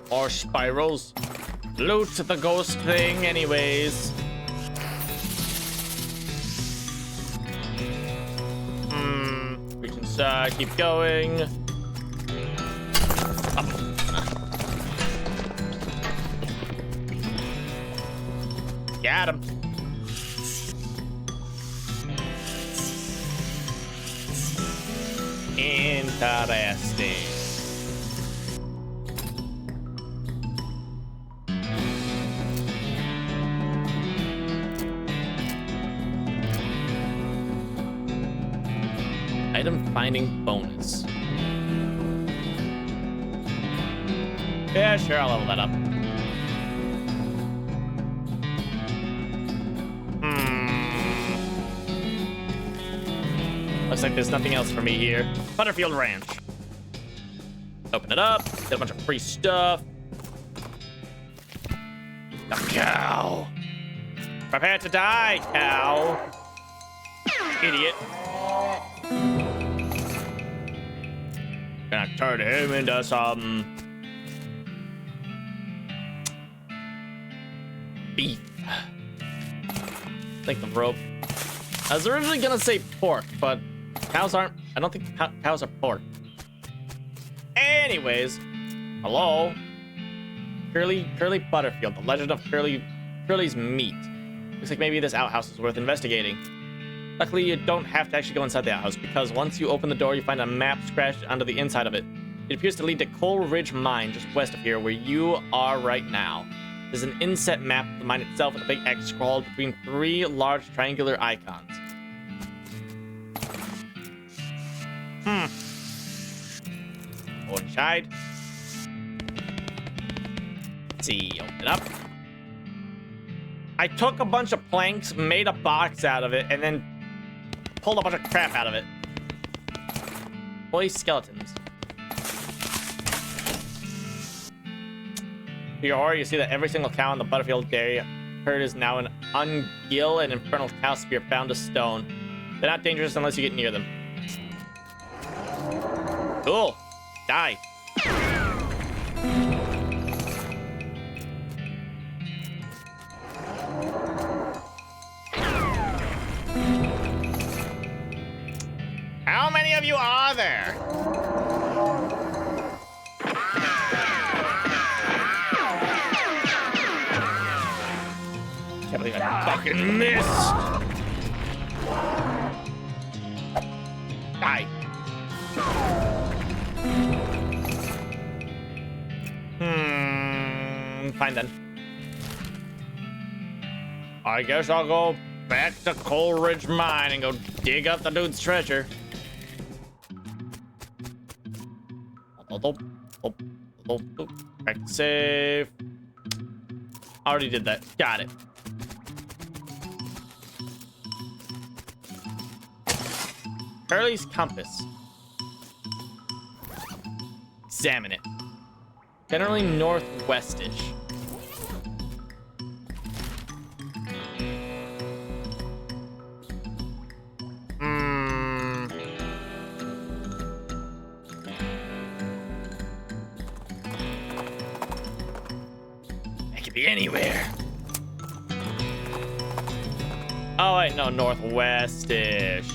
More spirals. Loot the ghost thing anyways. We can keep going. Up. Got him. Interesting. Item finding bonus. Yeah, sure, I'll level that up. Looks like there's nothing else for me here. Butterfield Ranch. Open it up. Get a bunch of free stuff. A cow. Prepare to die, cow. Idiot. Gonna turn him into some beef. Take the rope. I was originally gonna say pork, but cows aren't. I don't think cows are pork. Anyways, hello, Curly Butterfield, the legend of Curly's meat. Looks like maybe this outhouse is worth investigating. Luckily, you don't have to actually go inside the outhouse, because once you open the door, you find a map scratched onto the inside of it. It appears to lead to Coal Ridge Mine, just west of here, where you are right now. There's an inset map of the mine itself and a big X scrawled between 3 large triangular icons. Go inside. Let's see, open it up. I took a bunch of planks, made a box out of it, and then pulled a bunch of crap out of it. Boy, skeletons. To your horror, you see that every single cow in the Butterfield area herd is now an ungill and infernal cow spear bound to stone. They're not dangerous unless you get near them. Cool. Die. How many of you are there? Can't believe I fucking missed. Die. fine then. I guess I'll go back to Coleridge Mine and go dig up the dude's treasure. Back to save. Already did that. Got it. Curly's compass. Examine it. Generally northwestish. That could be anywhere. Oh wait, no, northwestish.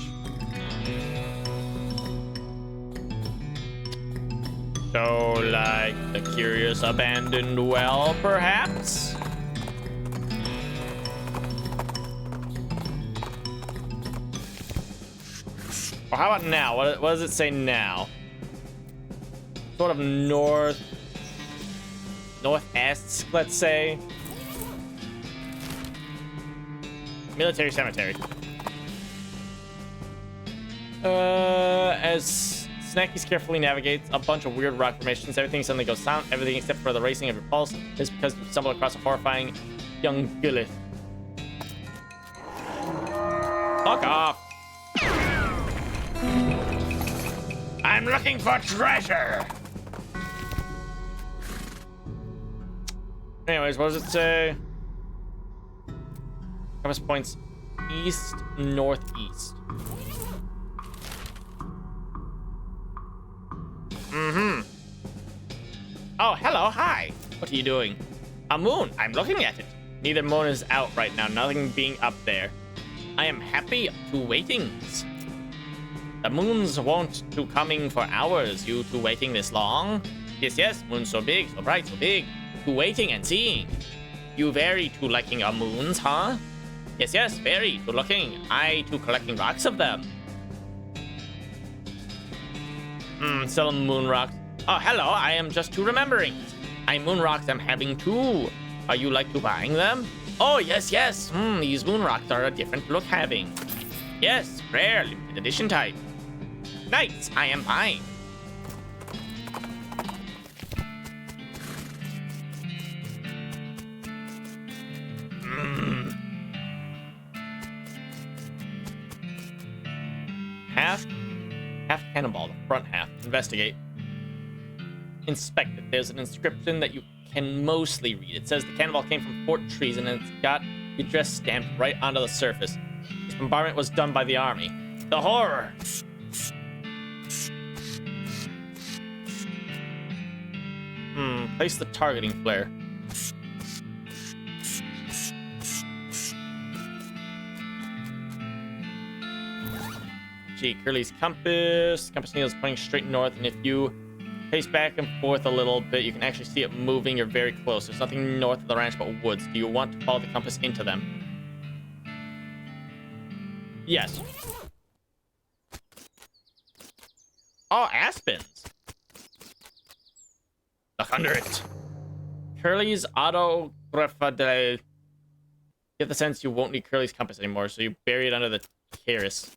So, like, the curious abandoned well, perhaps? Or how about now? What does it say now? Sort of northeast, let's say. Military cemetery. As Snackies carefully navigates a bunch of weird rock formations, everything suddenly goes silent. Everything except for the racing of your pulse is because you stumble across a horrifying young Gillith. Fuck off. I'm looking for treasure. Anyways, what does it say? Compass points east, northeast. Oh, hello, hi. What are you doing? A moon. I'm looking at it. Neither moon is out right now, nothing being up there. I am happy to waitings. The moons won't to coming for hours, you two waiting this long? Yes, moon so big, so bright, so big. To waiting and seeing. You very to liking our moons, huh? Yes, very to looking. I to collecting rocks of them. Selling moon rocks. Oh, hello, I am just to remembering. I moon rocks I'm having too. Are you like to buying them? Oh, yes. These moon rocks are a different look having. Yes, rare, limited edition type. Nice, I am buying. Half cannonball, the front half. Investigate. Inspect it. There's an inscription that you can mostly read. It says the cannonball came from Fort Treason and it's got the address stamped right onto the surface. This bombardment was done by the army. The horror! Place the targeting flare. Gee, Curly's compass. Compass needle is pointing straight north, and if you pace back and forth a little bit, you can actually see it moving. You're very close. There's nothing north of the ranch but woods. Do you want to follow the compass into them? Yes. Oh, aspens. Look under it. Curly's autographa. Get the sense you won't need Curly's compass anymore, so you bury it under the terrace.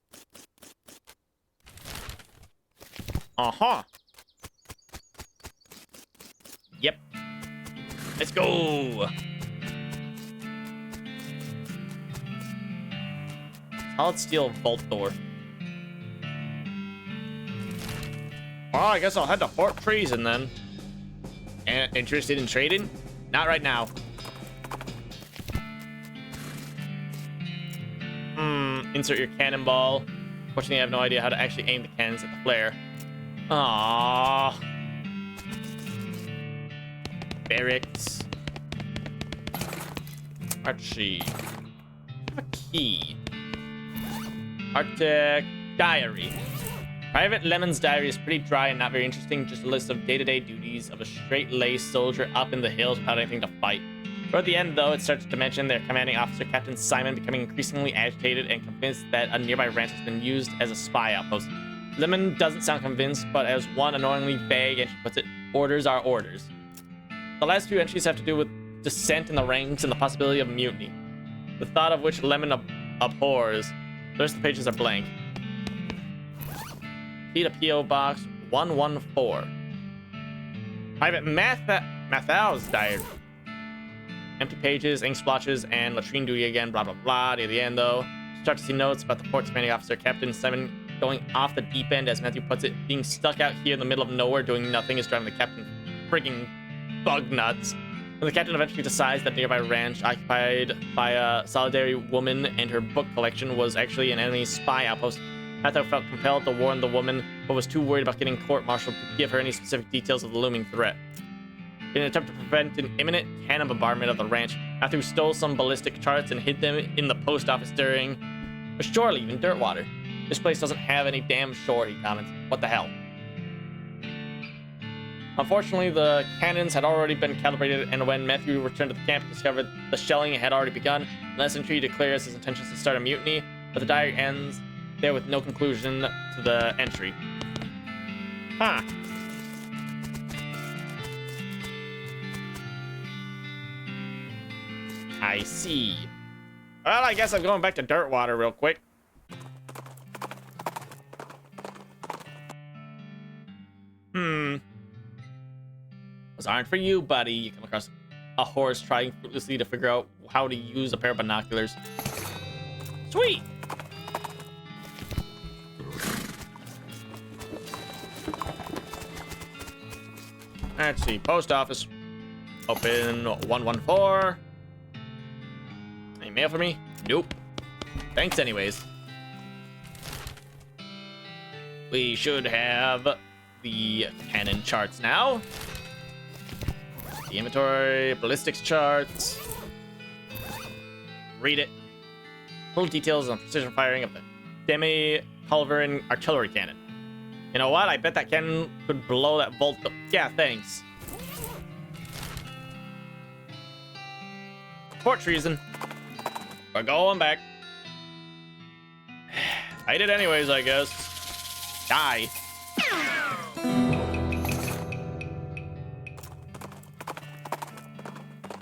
Uh-huh. Yep. Let's go. Solid steel vault door. Well, I guess I'll head to Fort Treason then. And interested in trading? Not right now. Insert your cannonball. Fortunately, I have no idea how to actually aim the cannons at the flare. Aww. Barracks. Archie. I have a key. Arctic diary. Private Lemon's diary is pretty dry and not very interesting. Just a list of day-to-day duties of a straight-laced soldier up in the hills without anything to fight. Toward the end, though, it starts to mention their commanding officer, Captain Simon, becoming increasingly agitated and convinced that a nearby ranch has been used as a spy outpost. Lemon doesn't sound convinced, but as one annoyingly vague, and she puts it, orders are orders. The last few entries have to do with dissent in the ranks and the possibility of mutiny, the thought of which Lemon abhors. The rest of the pages are blank. Key to P.O. Box 114. Private Matthau's diary. Empty pages, ink splotches, and latrine duty again, blah, blah, blah. Near the end, though, start to see notes about the port's commanding officer, Captain Simon, going off the deep end, as Matthew puts it. Being stuck out here in the middle of nowhere doing nothing is driving the captain frigging bug nuts. When the captain eventually decides that nearby ranch, occupied by a solitary woman and her book collection, was actually an enemy spy outpost, Matthew felt compelled to warn the woman, but was too worried about getting court-martialed to give her any specific details of the looming threat. In an attempt to prevent an imminent cannon bombardment of the ranch, Matthew stole some ballistic charts and hid them in the post office during a shore leave in Dirtwater. This place doesn't have any damn shore, he comments. What the hell? Unfortunately, the cannons had already been calibrated, and when Matthew returned to the camp, he discovered the shelling had already begun. Less entry declares his intentions to start a mutiny, but the diary ends there with no conclusion to the entry. Huh. I see. Well, I guess I'm going back to Dirtwater real quick. Those aren't for you, buddy. You come across a horse trying fruitlessly to figure out how to use a pair of binoculars. Sweet! Let's see. Post office. Open 114. Any mail for me? Nope. Thanks anyways. We should have the cannon charts now. The inventory, ballistics charts. Read it. Full details on precision firing of the demi-culverin artillery cannon. You know what? I bet that cannon could blow that bolt up. Yeah, thanks. Port treason. We're going back. I did anyways, I guess. Die.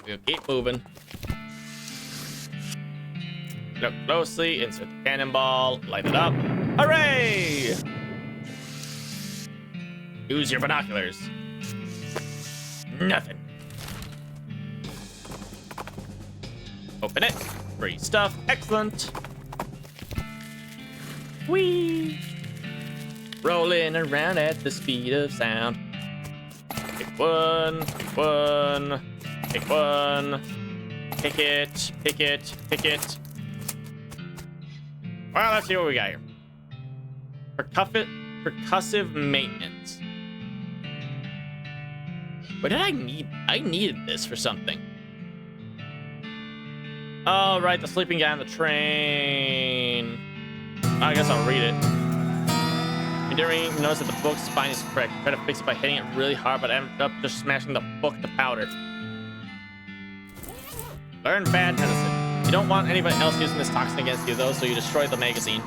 We'll keep moving. Look closely, insert the cannonball, light it up. Hooray! Use your binoculars. Nothing. Open it. Free stuff. Excellent. Whee! Rolling around at the speed of sound. Pick one. Pick one. Pick one. Pick it. Pick it. Pick it. Well, let's see what we got here. Percussive maintenance. What did I need? I needed this for something. Oh, right, the sleeping guy on the train. I guess I'll read it. Enduring, notice that the book's spine is correct. Try to fix it by hitting it really hard, but I ended up just smashing the book to powder. Learn bad medicine. You don't want anybody else using this toxin against you, though, so you destroy the magazine.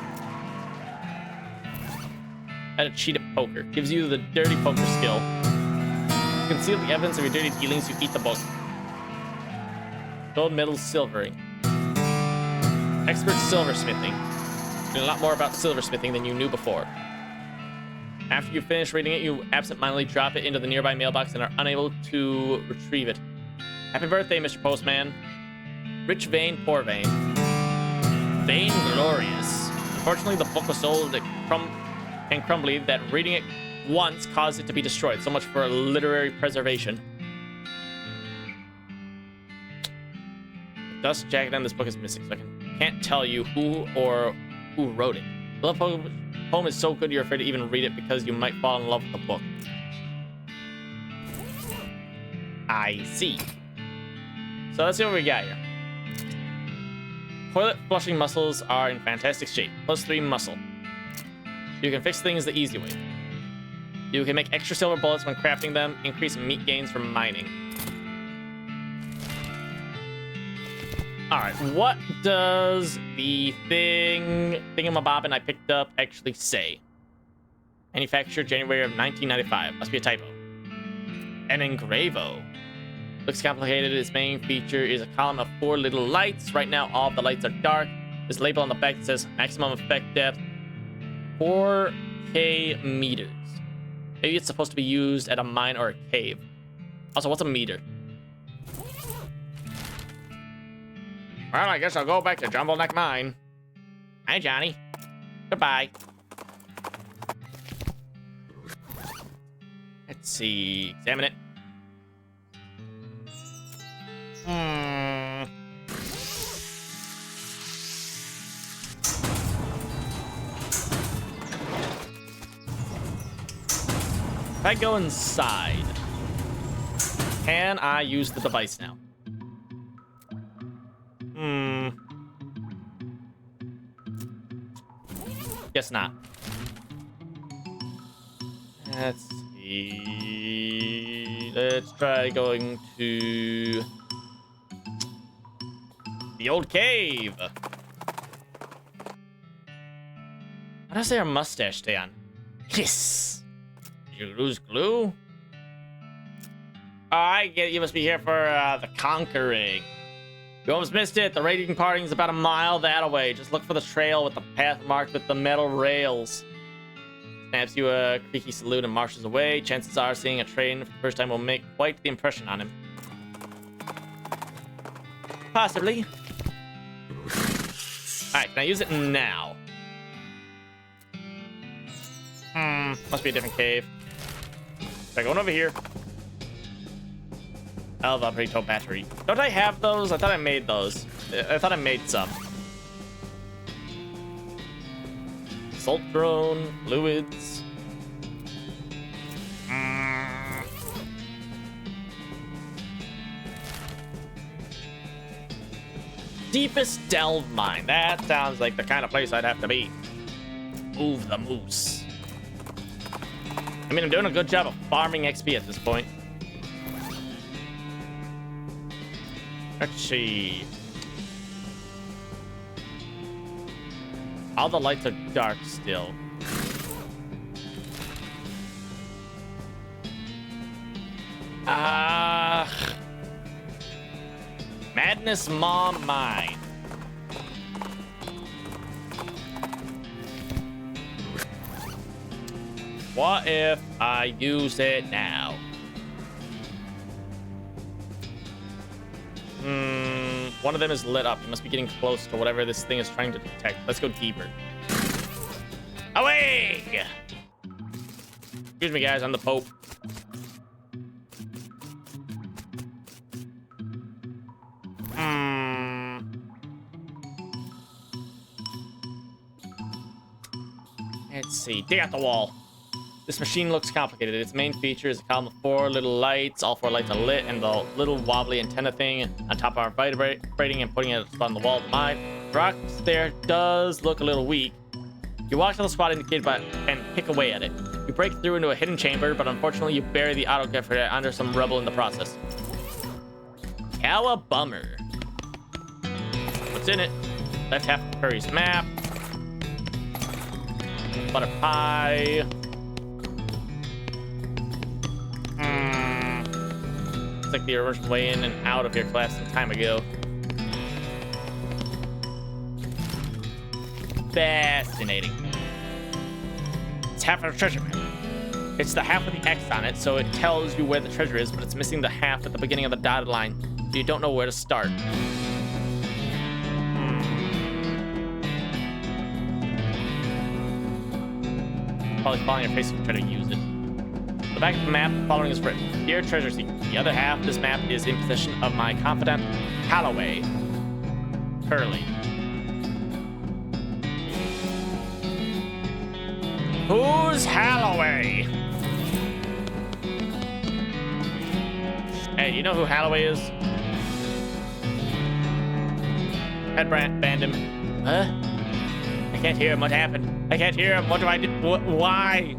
Add a cheat at poker. Gives you the dirty poker skill. To conceal the evidence of your dirty dealings, you eat the book. Gold medal silvering. Expert silversmithing. You know a lot more about silversmithing than you knew before. After you finish reading it, you absentmindedly drop it into the nearby mailbox and are unable to retrieve it. Happy birthday, Mr. Postman. Rich vein, poor vein. Vain glorious. Unfortunately, the book was so crumbly that reading it once caused it to be destroyed. So much for literary preservation. The dust jacket on this book is missing, so I can't tell you who wrote it. The love poem is so good you're afraid to even read it because you might fall in love with the book. I see. So let's see what we got here. Toilet flushing muscles are in fantastic shape. +3 muscle. You can fix things the easy way. You can make extra silver bullets when crafting them, increase meat gains from mining. Alright, what does the thingamabobbin I picked up actually say? Manufactured January of 1995. Must be a typo. An engravo. Looks complicated. Its main feature is a column of 4 little lights. Right now, all of the lights are dark. There's a label on the back that says maximum effect depth 4K meters. Maybe it's supposed to be used at a mine or a cave. Also, what's a meter? Well, I guess I'll go back to Jumble Neck Mine. Hi, Johnny. Goodbye. Let's see. Examine it. If I go inside, can I use the device now? Guess not. Let's see. Let's try going to the old cave. Why does their mustache stay on? Yes. Did you lose glue? Oh, I get it. You must be here for the conquering. You almost missed it. The raiding party is about a mile that way. Just look for the trail with the path marked with the metal rails. Snaps you a creaky salute and marches away. Chances are seeing a train for the first time will make quite the impression on him. Possibly. Alright, can I use it now? Must be a different cave. Try going over here. Alva Preto battery. Don't I have those? I thought I made those. I thought I made some. Salt drone, fluids. Deepest delve mine. That sounds like the kind of place I'd have to be. Move the moose. I mean, I'm doing a good job of farming XP at this point. Let's see. All the lights are dark still. Madness Mom Mine. What if I use it now? One of them is lit up. You must be getting close to whatever this thing is trying to detect. Let's go deeper. Away! Excuse me, guys. I'm the Pope. Let's see. Dig out the wall. This machine looks complicated. Its main feature is a column of 4 little lights. All 4 lights are lit, and the little wobbly antenna thing on top are vibrating and putting it on the wall of the mine. The rock there does look a little weak. You walk to the spot indicated and pick away at it. You break through into a hidden chamber, but unfortunately you bury the auto generator under some rubble in the process. How a bummer. What's in it? Left half of Curry's map. Butter pie. It's like the original way in and out of here collapsed some time ago. Fascinating. It's half of a treasure map. It's the half with the X on it, so it tells you where the treasure is, but it's missing the half at the beginning of the dotted line, so you don't know where to start. Probably falling on your face if you try to use it. The back of the map, the following is written. Dear Treasure Seeker, the other half of this map is in possession of my confidant, Calloway. Curly. Who's Halloway? Hey, you know who Halloway is? Headbrand banned him. Huh? I can't hear him. What happened? I can't hear him. What do I do? Why?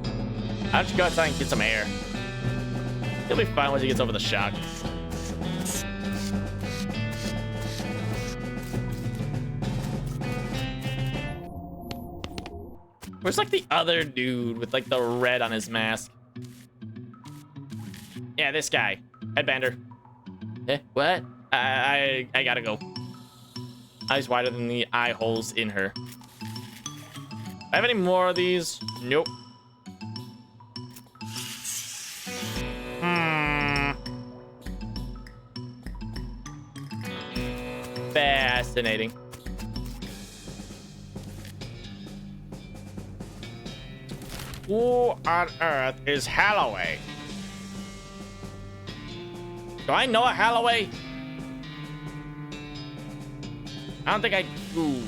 Why don't you go outside and get some air? He'll be fine once he gets over the shock. Where's like the other dude with like the red on his mask? Yeah, this guy. Headbander. What? I gotta go. Eyes wider than the eye holes in her. I have any more of these? Nope. Fascinating. Who on earth is Holloway? Do I know a Holloway? I don't think I do.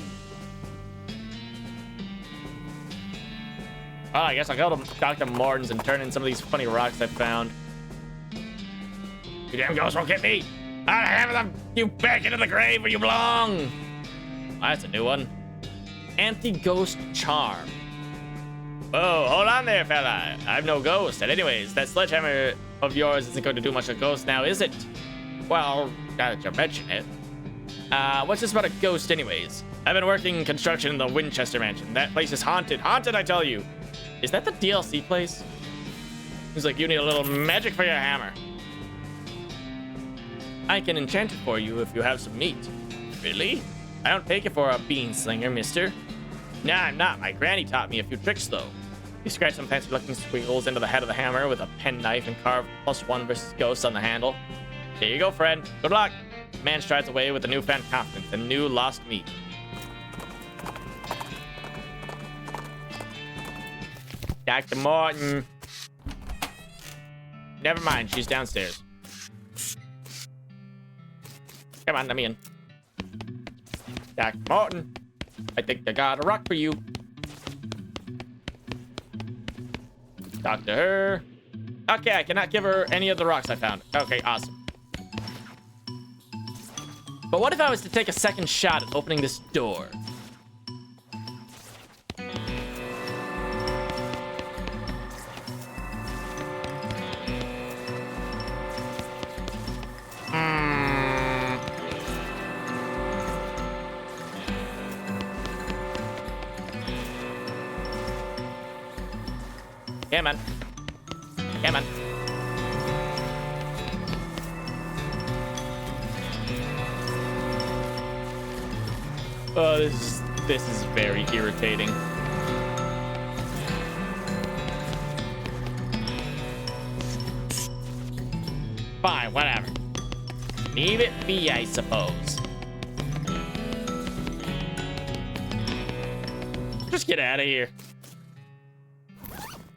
Oh, I guess I'll go to Dr. Morton's and turn in some of these funny rocks I found. You damn ghosts won't get me! I'll have them you back into the grave where you belong! Oh, that's a new one. Anti-ghost charm. Oh, hold on there, fella. I'm no ghost. And anyways, that sledgehammer of yours isn't going to do much of a ghost now, is it? Well, now that you mention it. What's this about a ghost anyways? I've been working construction in the Winchester mansion. That place is haunted. Haunted, I tell you. Is that the DLC place? He's like, you need a little magic for your hammer. I can enchant it for you if you have some meat. Really? I don't take it for a bean slinger, mister. Nah, I'm not. My granny taught me a few tricks, though. You scratch some fancy-looking squiggles into the head of the hammer with a penknife and carve +1 versus ghosts on the handle. There you go, friend. Good luck. The man strides away with a newfound confidence and new lost meat. Dr. Morton. Never mind, she's downstairs. Come on, let me in. Dr. Morton, I think I got a rock for you. Talk to her. Okay, I cannot give her any of the rocks I found. Okay, awesome. But what if I was to take a second shot at opening this door? Come on. Come on. Oh, this is very irritating. Fine, whatever. Leave it be, I suppose. Just get out of here.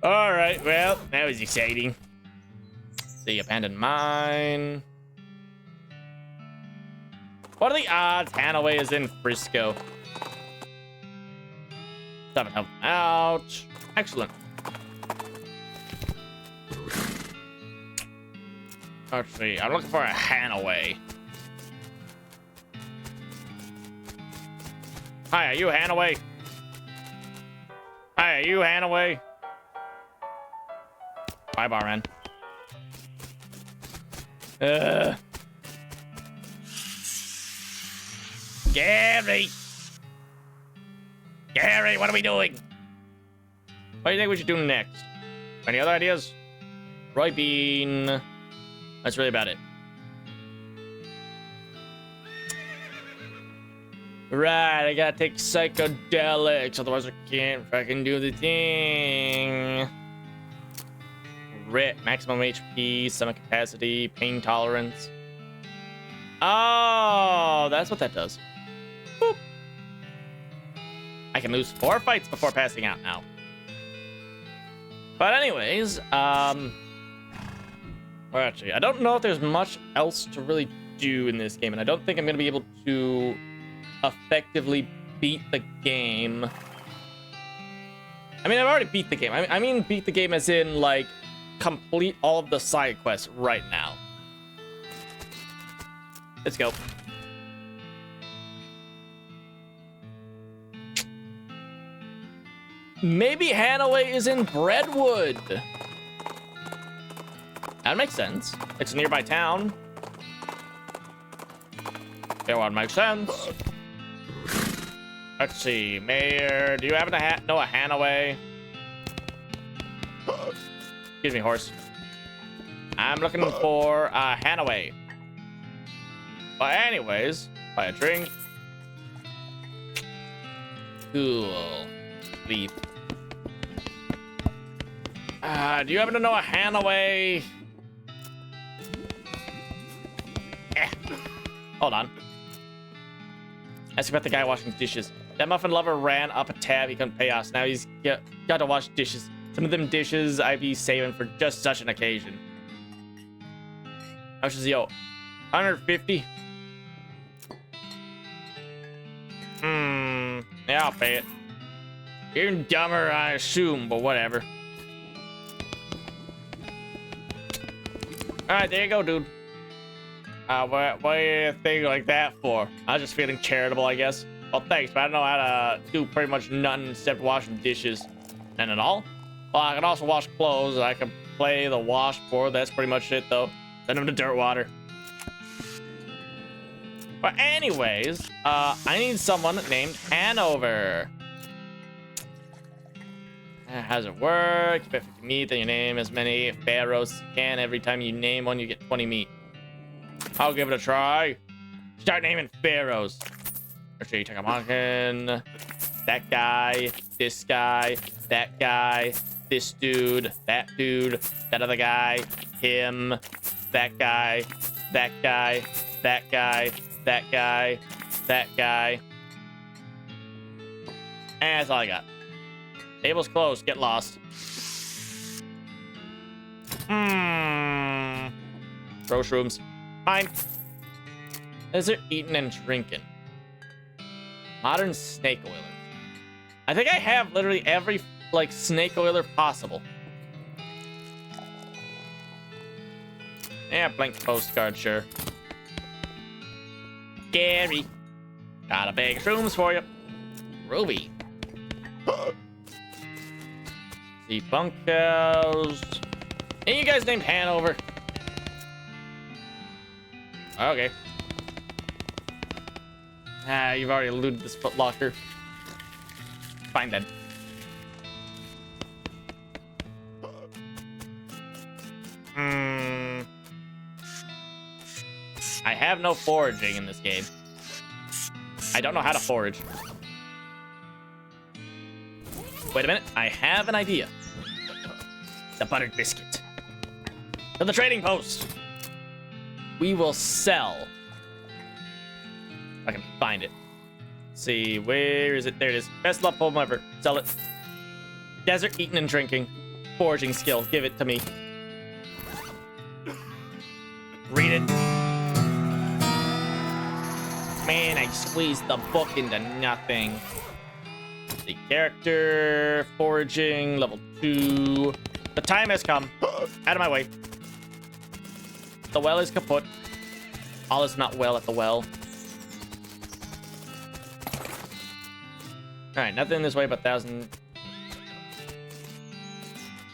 All right, well, that was exciting. The abandoned mine. What are the odds Hanaway is in Frisco? Haven't helped out. Excellent. Let's see. I'm looking for a Hanaway. Hi, are you Hanaway? Hi, are you Hanaway? Bye, barman. Gary! Gary, what are we doing? What do you think we should do next? Any other ideas? Roy Bean. That's really about it. Right, I gotta take psychedelics, otherwise I can't fucking do the thing. RIT, maximum HP, stomach capacity, pain tolerance. Oh, that's what that does. Boop. I can lose 4 fights before passing out now. But anyways, well, actually, I don't know if there's much else to really do in this game, and I don't think I'm going to be able to effectively beat the game. I mean, I've already beat the game. I mean beat the game as in, like, complete all of the side quests right now. Let's go. Maybe Hanaway is in Breadwood. That makes sense. It's a nearby town. That one makes sense. Let's see, Mayor. Do you happen to know a Hanaway? Excuse me, horse. I'm looking for a Hanaway. But anyways, buy a drink. Cool. Sleep. Do you happen to know a Hanaway? Hold on. I about the guy washing dishes. That muffin lover ran up a tab he couldn't pay us. Now he's got to wash dishes. Some of them dishes I'd be saving for just such an occasion. How much is he owe? 150? Yeah, I'll pay it. You're dumber, I assume, but whatever. Alright, there you go, dude. What do you think like that for? I was just feeling charitable, I guess. Well, thanks, but I don't know how to do pretty much nothing except washing dishes. And at all? Well, I can also wash clothes. I can play the washboard. That's pretty much it, though. Send them to dirt water. But anyways, I need someone named Hanover. How's it work? You bet 50 meat, then you name as many pharaohs as you can. Every time you name one, you get 20 meat. I'll give it a try. Start naming pharaohs. Let's see, Takamakan, that guy, this guy, that guy, this dude, that other guy, him, that guy, that guy, that guy, that guy, that guy. And that's all I got. Table's closed. Get lost. Throw shrooms. Fine. Is there eating and drinking? Modern snake oiler. I think I have literally every, like, snake oiler possible. Yeah, blank postcard, sure. Gary. Got a bag of shrooms for you. Ruby. The bunkhouse. And you guys named Hanover. Okay. You've already looted this footlocker. Fine then. I have no foraging in this game. I don't know how to forage. Wait a minute. I have an idea. The buttered biscuit. To the trading post. We will sell. If I can find it. Let's see, where is it? There it is. Best love poem ever. Sell it. Desert eating and drinking. Foraging skill. Give it to me. Read it. Man, I squeezed the book into nothing. The character, foraging, level 2. The time has come. Out of my way. The well is kaput. All is not well at the well. Alright, nothing this way but 1,000.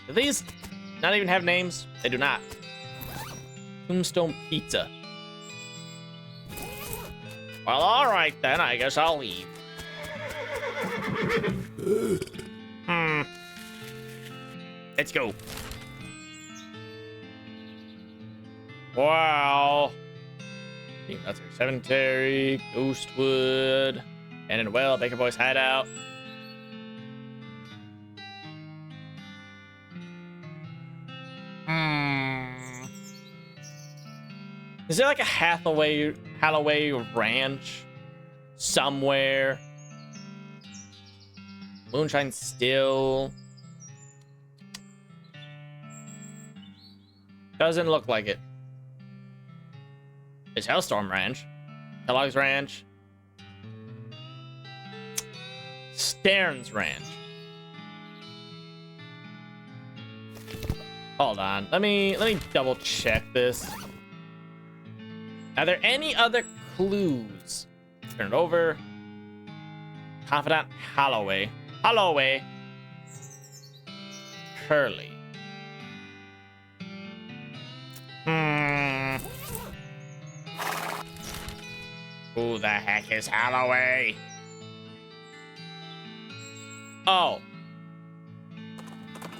Do these not even have names? They do not. Tombstone Pizza. Well, alright then. I guess I'll leave. Let's go. Wow. That's our cemetery, Ghostwood, and in a well, Baker Boy's hideout. Is there like a Hathaway ranch somewhere? Moonshine Still. Doesn't look like it. It's Hellstorm Ranch. Kellogg's Ranch. Stern's Ranch. Hold on. Let me double check this. Are there any other clues? Turn it over. Confidant Holloway. Holloway. Curly. Who the heck is Holloway? Oh.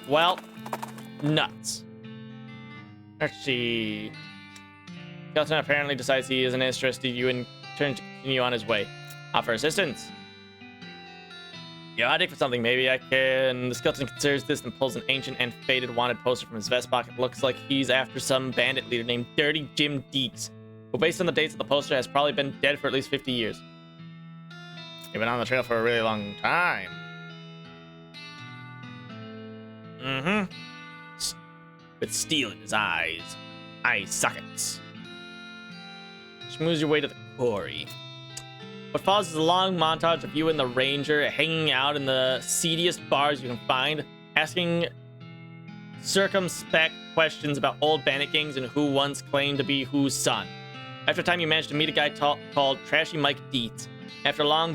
Well, nuts. Let's see. Skeleton apparently decides he isn't interested in you and turns to continue on his way. Offer assistance. You're hunting for something, maybe I can. The skeleton considers this and pulls an ancient and faded wanted poster from his vest pocket. Looks like he's after some bandit leader named Dirty Jim Deeks, who based on the dates of the poster has probably been dead for at least 50 years. You've been on the trail for a really long time. Mm-hmm. With steel in his eyes. Eye sockets. Schmooze your way to the quarry. What follows is a long montage of you and the ranger hanging out in the seediest bars you can find, asking circumspect questions about old bandit gangs and who once claimed to be whose son. After a time, you manage to meet a guy called Trashy Mike Dietz. After a lot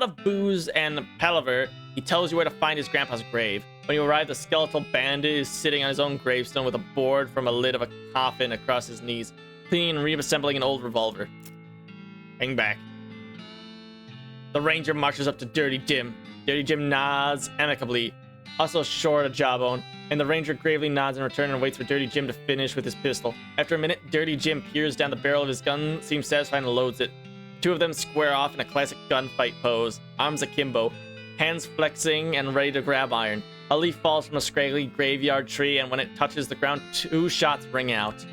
of booze and palaver, he tells you where to find his grandpa's grave. When you arrive, the skeletal bandit is sitting on his own gravestone with a board from a lid of a coffin across his knees, cleaning and reassembling an old revolver. Hang back. The ranger marches up to Dirty Jim. Dirty Jim nods amicably, also short a jawbone, and the ranger gravely nods in return and waits for Dirty Jim to finish with his pistol. After a minute, Dirty Jim peers down the barrel of his gun, seems satisfied, and loads it. The two of them square off in a classic gunfight pose, arms akimbo, hands flexing and ready to grab iron. A leaf falls from a scraggly graveyard tree, and when it touches the ground, 2 shots ring out.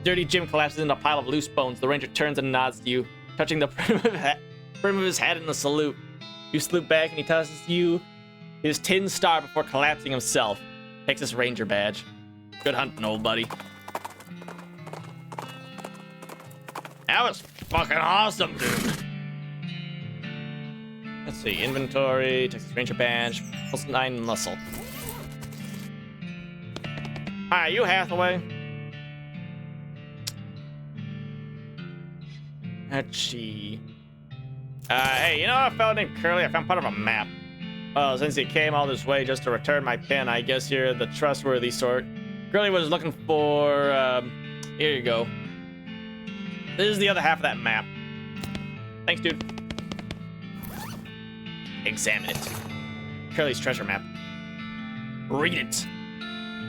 Dirty Jim collapses into a pile of loose bones. The ranger turns and nods to you, touching the brim of his hat in a salute. You salute back, and he tosses you his tin star before collapsing himself. Takes his ranger badge. Good hunting, old buddy. That was fucking awesome, dude. Let's see, inventory, Texas Ranger badge, +9 muscle. Hi, you Hathaway. Let's see. Hey, you know a fellow named Curly? I found part of a map. Well, since you came all this way just to return my pen, I guess you're the trustworthy sort. Curly was looking for, here you go. This is the other half of that map. Thanks, dude. Examine it. Curly's treasure map. Read it.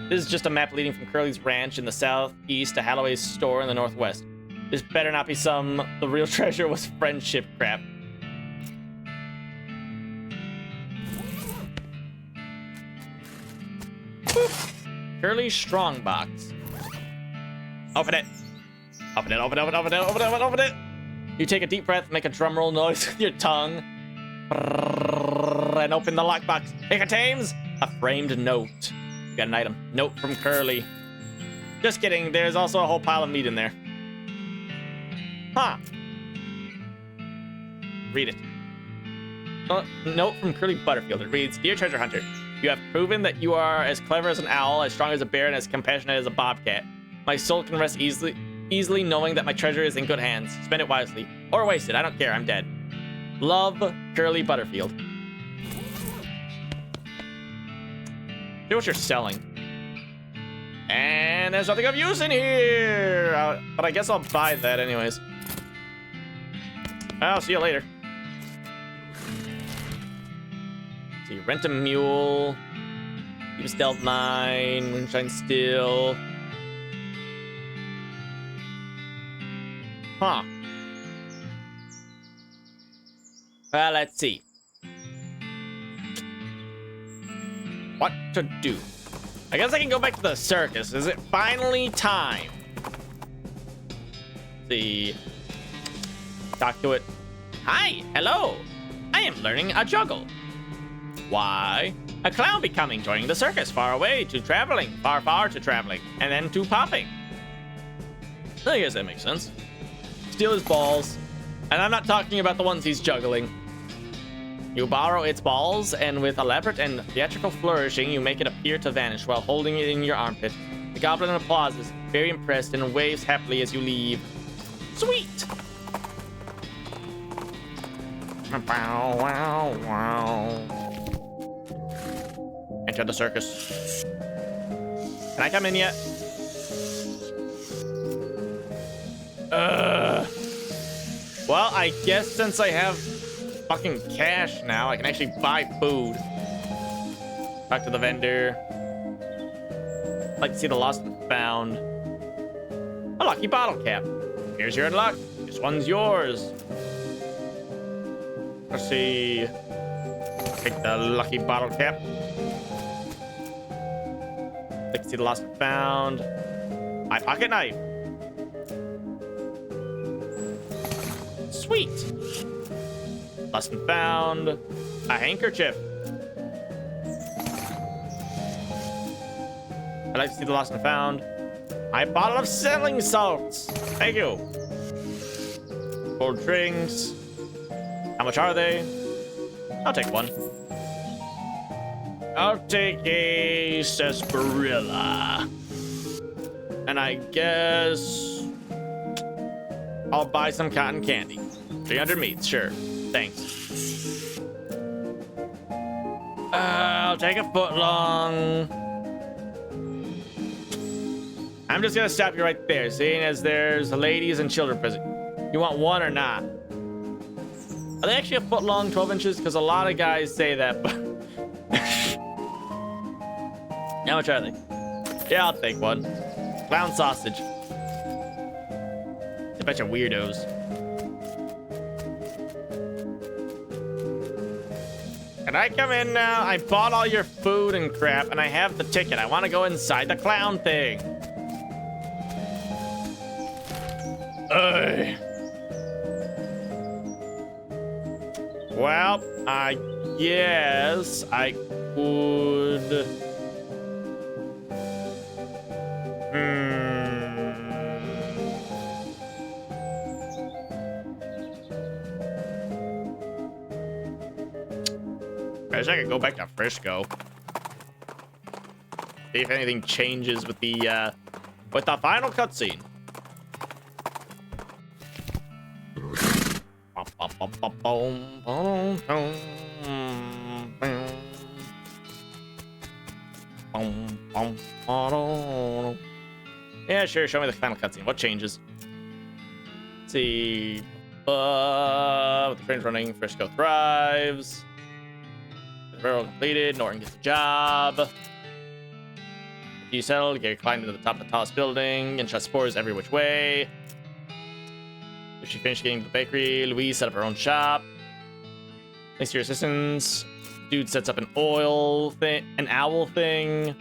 This is just a map leading from Curly's ranch in the southeast to Halloway's store in the northwest. This better not be the real treasure was friendship crap. Curly's strongbox. Open it. Open it, open it, open it, open it, open it. You take a deep breath, make a drum roll noise with your tongue, and open the lockbox. It contains a framed note. You got an item. Note from Curly. Just kidding, there's also a whole pile of meat in there. Huh. Read it. Note from Curly Butterfield. It reads, Dear Treasure Hunter, you have proven that you are as clever as an owl, as strong as a bear, and as compassionate as a bobcat. My soul can rest easily knowing that my treasure is in good hands. Spend it wisely. Or waste it. I don't care. I'm dead. Love, Curly Butterfield. See what you're selling. And there's nothing of use in here. But I guess I'll buy that anyways. I'll see you later. So you rent a mule. Keep a stealth mine. Moonshine still. Huh. Well, let's see. What to do? I guess I can go back to the circus. Is it finally time? Let's see. Talk to it. Hi, hello. I am learning a juggle. Why? A clown becoming, joining the circus, far away to traveling, far to traveling, and then to popping. I guess that makes sense. Steal his balls, and I'm not talking about the ones he's juggling. You borrow its balls, and with elaborate and theatrical flourishing, you make it appear to vanish while holding it in your armpit. The goblin applauses, very impressed, and waves happily as you leave. Sweet! Wow, wow, wow. Enter the circus. Can I come in yet? Well, I guess since I have fucking cash now, I can actually buy food. Talk to the vendor. I'd like to see the lost and found. A lucky bottle cap. Here's your luck. This one's yours. Let's see. Take the lucky bottle cap. Like to see the lost and found. My pocket knife. Sweet. Lost and found. A handkerchief. I'd like to see the lost and found. My bottle of selling salts. Thank you. Cold drinks. How much are they? I'll take one. I'll take a sarsaparilla. And I guess I'll buy some cotton candy. 300 meats, sure. Thanks. I'll take a foot long. I'm just gonna stop you right there, seeing as there's ladies and children present. You want one or not? Are they actually a foot long, 12 inches? Because a lot of guys say that, but... How much are they? Yeah, I'll take one. Clown sausage. It's a bunch of weirdos. Can I come in now? I bought all your food and crap, and I have the ticket. I want to go inside the clown thing. Well, I guess I could... I guess I could go back to Frisco. See if anything changes with the final cutscene. Yeah, sure. Show me the final cutscene. What changes? Let's see. With the trains running, Frisco thrives. The railroad completed. Norton gets the job. You settled. Gary climbed into the top of the tallest building and shot spores every which way. She finished getting to the bakery. Louise set up her own shop. Thanks to your assistance. Dude sets up an owl thing.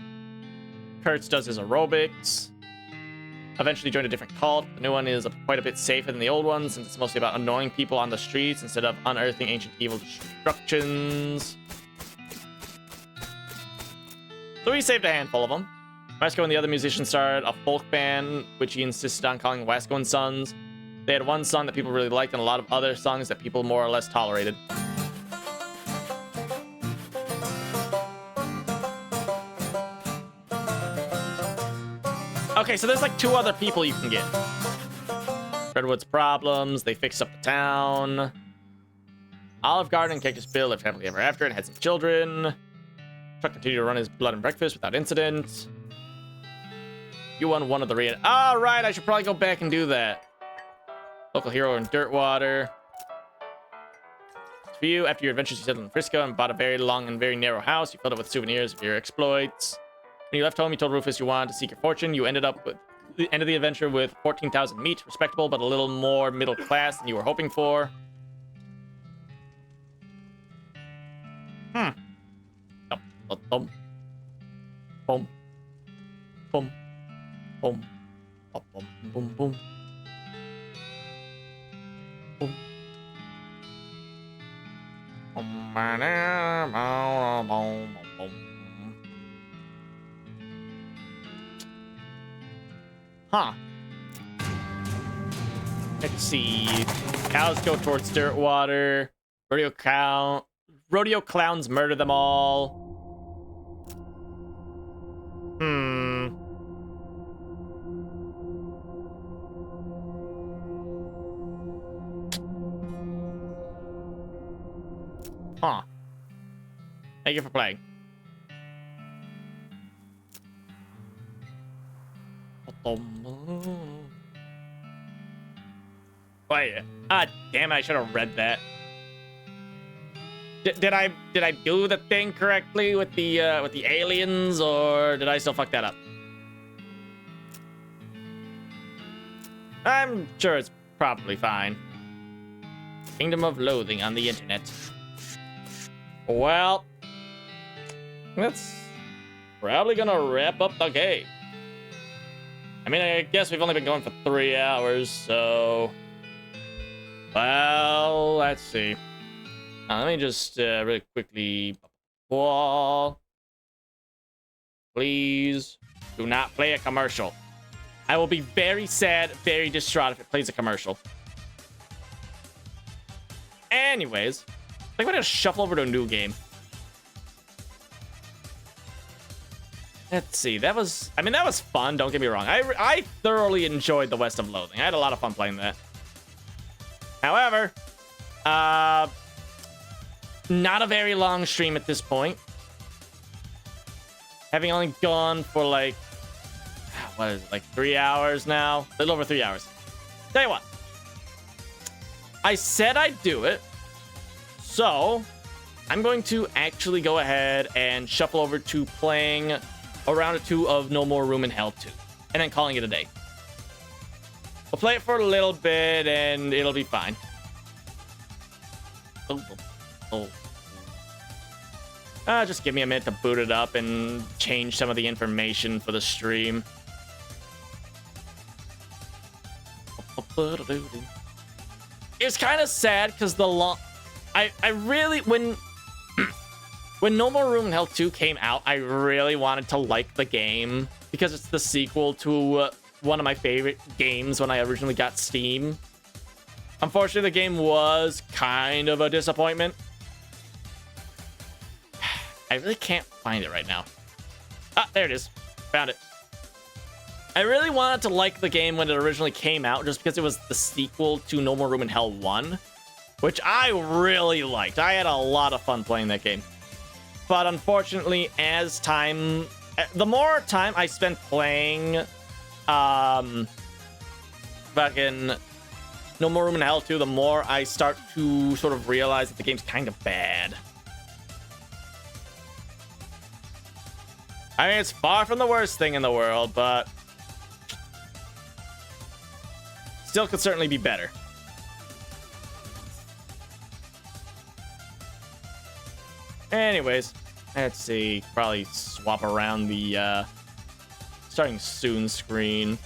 Kurtz does his aerobics. Eventually joined a different cult. The new one is quite a bit safer than the old one, since it's mostly about annoying people on the streets instead of unearthing ancient evil destructions. So he saved a handful of them. Wasco and the other musicians started a folk band, which he insisted on calling Wasco and Sons. They had one song that people really liked and a lot of other songs that people more or less tolerated. Okay, so there's like 2 other people you can get. Redwood's Problems, they fixed up the town. Olive Garden and Cactus Bill lived happily ever after and had some children. Truck continued to run his blood and breakfast without incident. You won one of the raid. All right, I should probably go back and do that. Local hero in Dirtwater. For you, after your adventures, you settled in Frisco and bought a very long and very narrow house. You filled it with souvenirs of your exploits. When you left home, you told Rufus you wanted to seek your fortune. You ended up with the end of the adventure with 14,000 meat, respectable, but a little more middle class than you were hoping for. Boom. Boom. Boom. Boom. Boom. Boom. Boom. Boom. Huh. Let's see. Cows go towards Dirtwater. Rodeo clowns murder them all. Huh. Thank you for playing. Wait. Damn it, I should have read that. Did I do the thing correctly with the aliens, or did I still fuck that up? I'm sure it's probably fine. Kingdom of Loathing on the internet. Well, that's probably gonna wrap up the game. I mean, I guess we've only been going for 3 hours, so... Well, let's see. Let me just really quickly... Wall. Please do not play a commercial. I will be very sad, very distraught if it plays a commercial. Anyways, I think we're gonna shuffle over to a new game. Let's see. That was fun. Don't get me wrong. I thoroughly enjoyed the West of Loathing. I had a lot of fun playing that. However, not a very long stream at this point. Having only gone for like, what is it, like 3 hours now? A little over 3 hours. Tell you what. I said I'd do it. So, I'm going to actually go ahead and shuffle over to playing a round or two of No More Room in Hell 2. And then calling it a day. We'll play it for a little bit and it'll be fine. Oh. Just give me a minute to boot it up and change some of the information for the stream. It's kind of sad because I really when No More Room in Hell 2 came out, I really wanted to like the game because it's the sequel to one of my favorite games when I originally got Steam. Unfortunately, the game was kind of a disappointment. I really can't find it right now. Ah, there it is. Found it. I really wanted to like the game when it originally came out just because it was the sequel to No More Room in Hell 1, which I really liked. I had a lot of fun playing that game. But unfortunately, the more time I spent playing fucking No More Room in Hell 2, the more I start to sort of realize that the game's kind of bad. I mean, it's far from the worst thing in the world, but still could certainly be better. Anyways, let's see. Probably swap around the starting soon screen.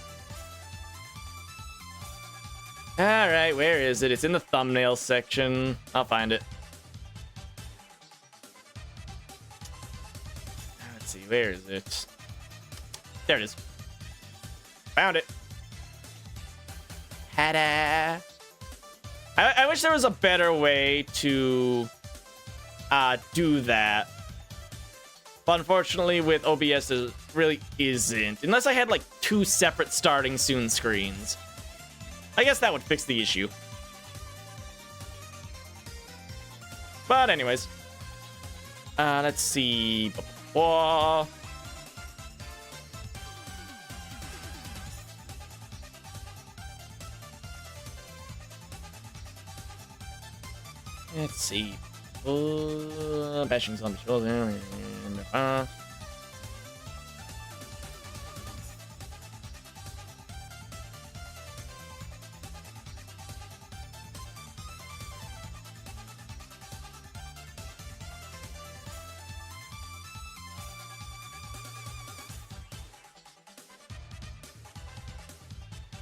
All right, where is it? It's in the thumbnail section. I'll find it. Let's see, where is it? There it is. Found it. Ta-da! I wish there was a better way to do that. But unfortunately, with OBS, it really isn't. Unless I had like 2 separate starting soon screens. I guess that would fix the issue. But anyways. Let's see. Let's see. Bashing zombie children.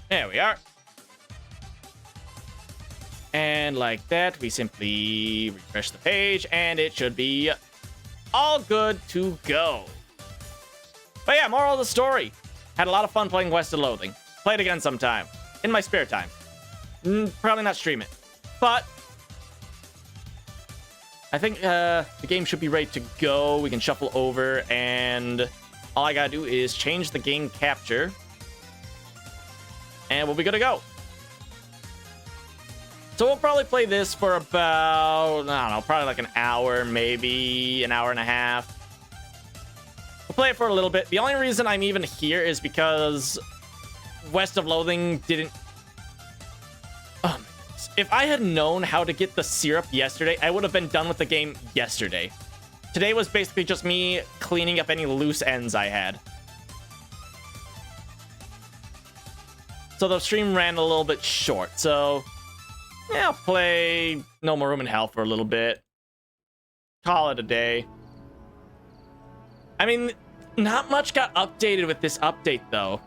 There we are. And like that, we simply refresh the page, and it should be all good to go. But yeah, moral of the story. Had a lot of fun playing West of Loathing. Play it again sometime. In my spare time. Probably not stream it. But I think the game should be ready to go. We can shuffle over, and all I gotta do is change the game capture. And we'll be good to go. So we'll probably play this for about, I don't know, probably like an hour, maybe an hour and a half. We'll play it for a little bit. The only reason I'm even here is because West of Loathing didn't... if I had known how to get the syrup yesterday, I would have been done with the game yesterday. Today was basically just me cleaning up any loose ends I had. So the stream ran a little bit short. So yeah, I'll play No More Room in Hell for a little bit. Call it a day. I mean, not much got updated with this update, though.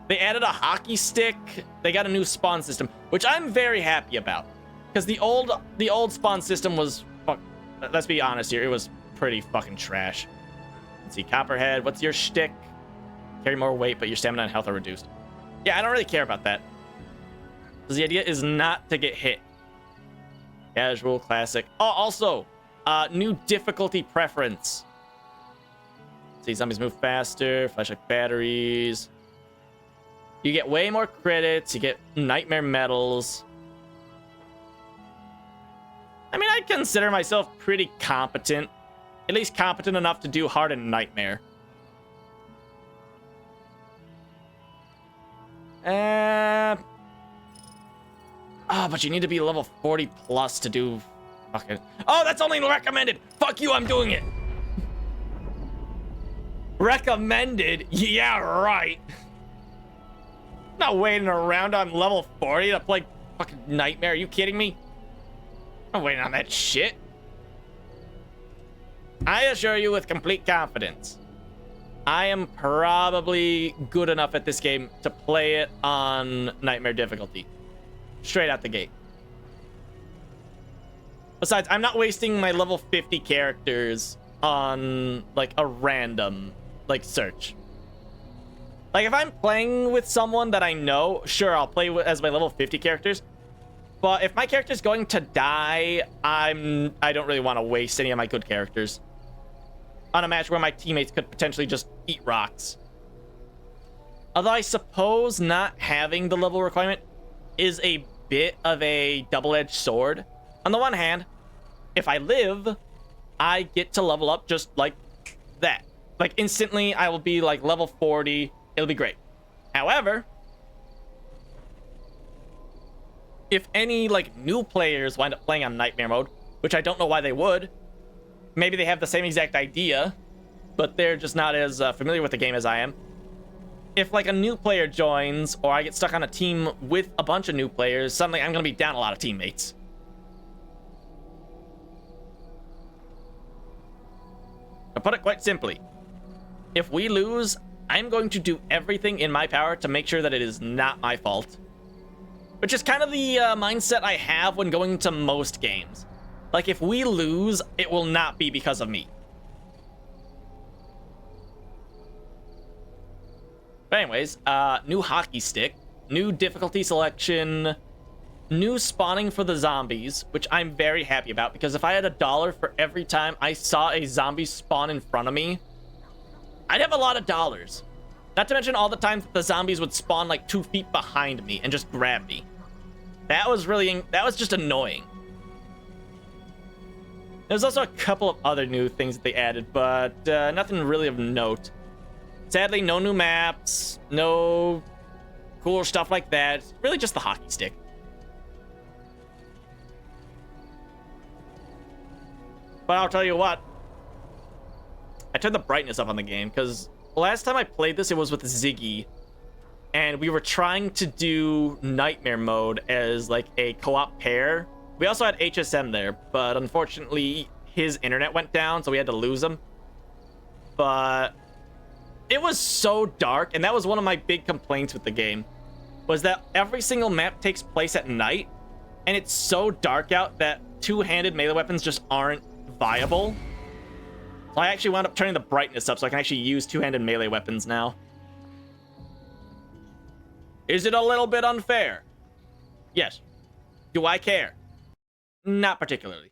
They added a hockey stick. They got a new spawn system, which I'm very happy about. Because the old spawn system was, let's be honest here, it was pretty fucking trash. Let's see, Copperhead, what's your shtick? Carry more weight, but your stamina and health are reduced. Yeah, I don't really care about that. Because the idea is not to get hit. Casual, classic. Oh, also, new difficulty preference. See, zombies move faster, flashlight batteries. You get way more credits, you get nightmare medals. I mean, I consider myself pretty competent. At least competent enough to do hard and nightmare. Oh, but you need to be level 40 plus to do fucking... Oh, that's only recommended! Fuck you, I'm doing it! Recommended? Yeah, right. Not waiting around on level 40 to play fucking Nightmare. Are you kidding me? I'm not waiting on that shit. I assure you with complete confidence, I am probably good enough at this game to play it on Nightmare difficulty. Straight out the gate. Besides, I'm not wasting my level 50 characters on, like, a random, like, search. Like, if I'm playing with someone that I know, sure, I'll play as my level 50 characters. But if my character's going to die, I don't really want to waste any of my good characters on a match where my teammates could potentially just eat rocks. Although I suppose not having the level requirement is a bit of a double-edged sword. On the one hand, if I live, I get to level up just like that. Like, instantly, I will be, like, level 40. It'll be great. However, if any, like, new players wind up playing on Nightmare mode, which I don't know why they would, maybe they have the same exact idea, but they're just not as familiar with the game as I am. If, like, a new player joins, or I get stuck on a team with a bunch of new players, suddenly I'm going to be down a lot of teammates. To put it quite simply, if we lose, I'm going to do everything in my power to make sure that it is not my fault. Which is kind of the mindset I have when going to most games. Like, if we lose, it will not be because of me. But anyways, new hockey stick, new difficulty selection, new spawning for the zombies, which I'm very happy about, because if I had $1 for every time I saw a zombie spawn in front of me, I'd have a lot of dollars. Not to mention all the times that the zombies would spawn like 2 feet behind me and just grab me. That was just annoying. There's also a couple of other new things that they added, but nothing really of note. Sadly, no new maps, no cool stuff like that. It's really just the hockey stick. But I'll tell you what, I turned the brightness up on the game because last time I played this, it was with Ziggy, and we were trying to do Nightmare mode as like a co-op pair. We also had HSM there, but unfortunately his internet went down, so we had to lose him. But it was so dark, and that was one of my big complaints with the game, was that every single map takes place at night, and it's so dark out that two-handed melee weapons just aren't viable. So I actually wound up turning the brightness up so I can actually use two-handed melee weapons now. Is it a little bit unfair? Yes. Do I care? Not particularly.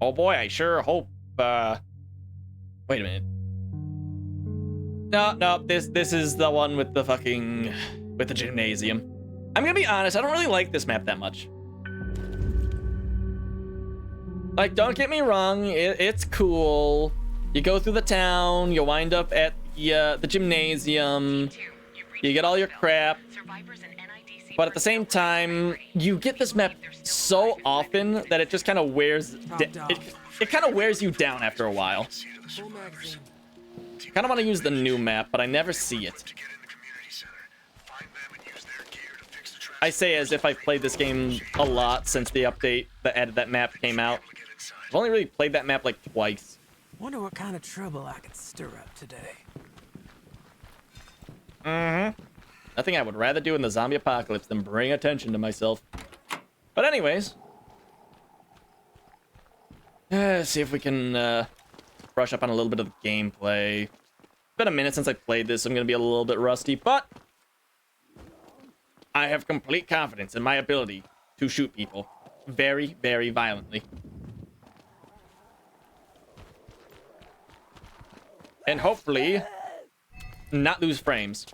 Oh boy, I sure hope, wait a minute. No, this is the one with the fucking, with the gymnasium. I'm gonna be honest, I don't really like this map that much. Like, don't get me wrong, it's cool. You go through the town, you wind up at the gymnasium, you get all your crap. But at the same time, you get this map so often that it just kind of wears... It it kind of wears you down after a while. I kind of want to use the new map, but I never see it. I say as if I've played this game a lot since the update that added that map came out. I've only really played that map like twice. Wonder what kind of trouble I could stir up today. Nothing I would rather do in the zombie apocalypse than bring attention to myself. But anyways. See if we can brush up on a little bit of the gameplay. It's been a minute since I played this, so I'm going to be a little bit rusty, but I have complete confidence in my ability to shoot people very, very violently. And hopefully not lose frames.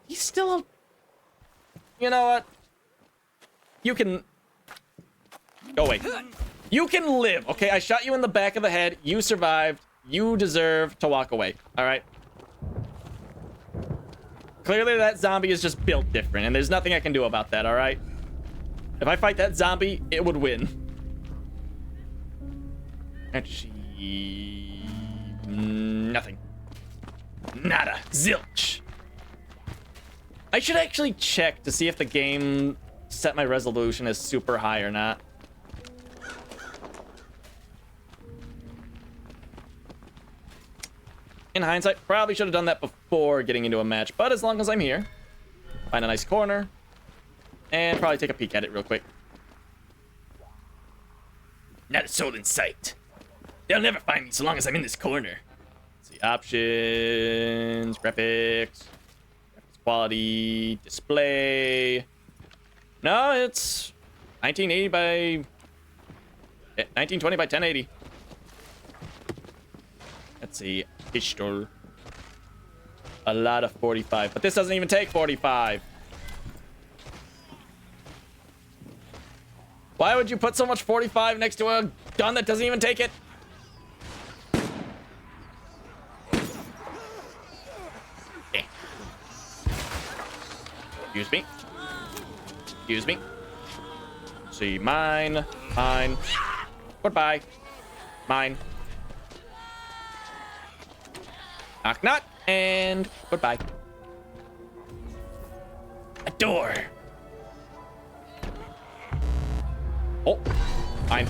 He's still a... You know what? You can... Go away. You can live, okay? I shot you in the back of the head. You survived. You deserve to walk away, all right? Clearly that zombie is just built different, and there's nothing I can do about that, all right? If I fight that zombie, it would win. Actually... Nothing. Nada. Zilch. I should actually check to see if the game set my resolution as super high or not. In hindsight, probably should have done that before getting into a match, but as long as I'm here, find a nice corner, and probably take a peek at it real quick. Not a soul in sight. They'll never find me so long as I'm in this corner. Let's see, options, graphics, quality, display. No, it's 1980 by 1920 by 1080. Let's see, pistol. A lot of 45, but this doesn't even take 45. Why would you put so much 45 next to a gun that doesn't even take it? Excuse me. Excuse me. See, mine. Mine. Goodbye. Mine. Knock, knock. And goodbye. A door. Oh, fine.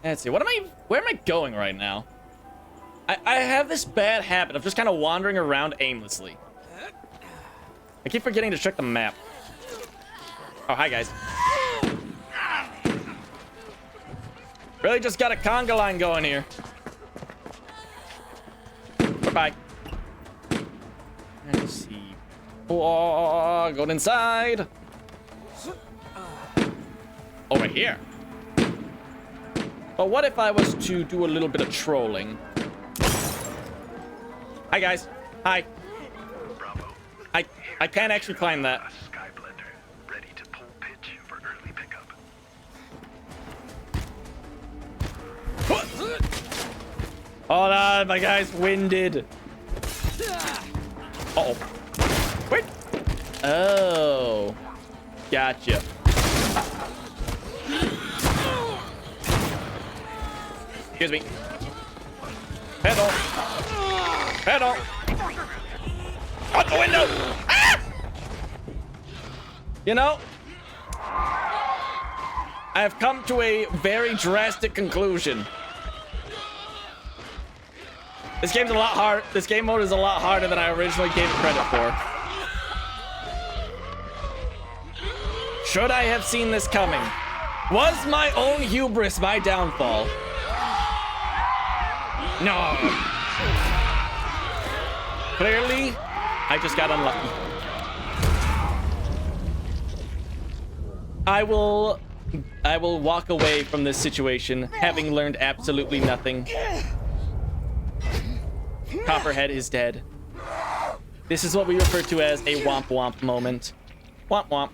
Let's see, where am I going right now? I have this bad habit of just kind of wandering around aimlessly. I keep forgetting to check the map. Oh, hi, guys. Really just got a conga line going here. Goodbye. Let's see. Oh, going inside. Over here. But what if I was to do a little bit of trolling? Hi, guys. Hi. I can't actually climb that. Ready to pull pitch for early pickup. Hold on, my guy's winded. Uh-oh. Wait. Oh. Gotcha. Excuse me. Pedal. Pedal. Out the window. Ah! You know, I have come to a very drastic conclusion. This game's a lot hard. This game mode is a lot harder than I originally gave it credit for. Should I have seen this coming? Was my own hubris my downfall? No. Clearly, I just got unlucky. I will walk away from this situation having learned absolutely nothing. Copperhead is dead. This is what we refer to as a womp womp moment. Womp womp.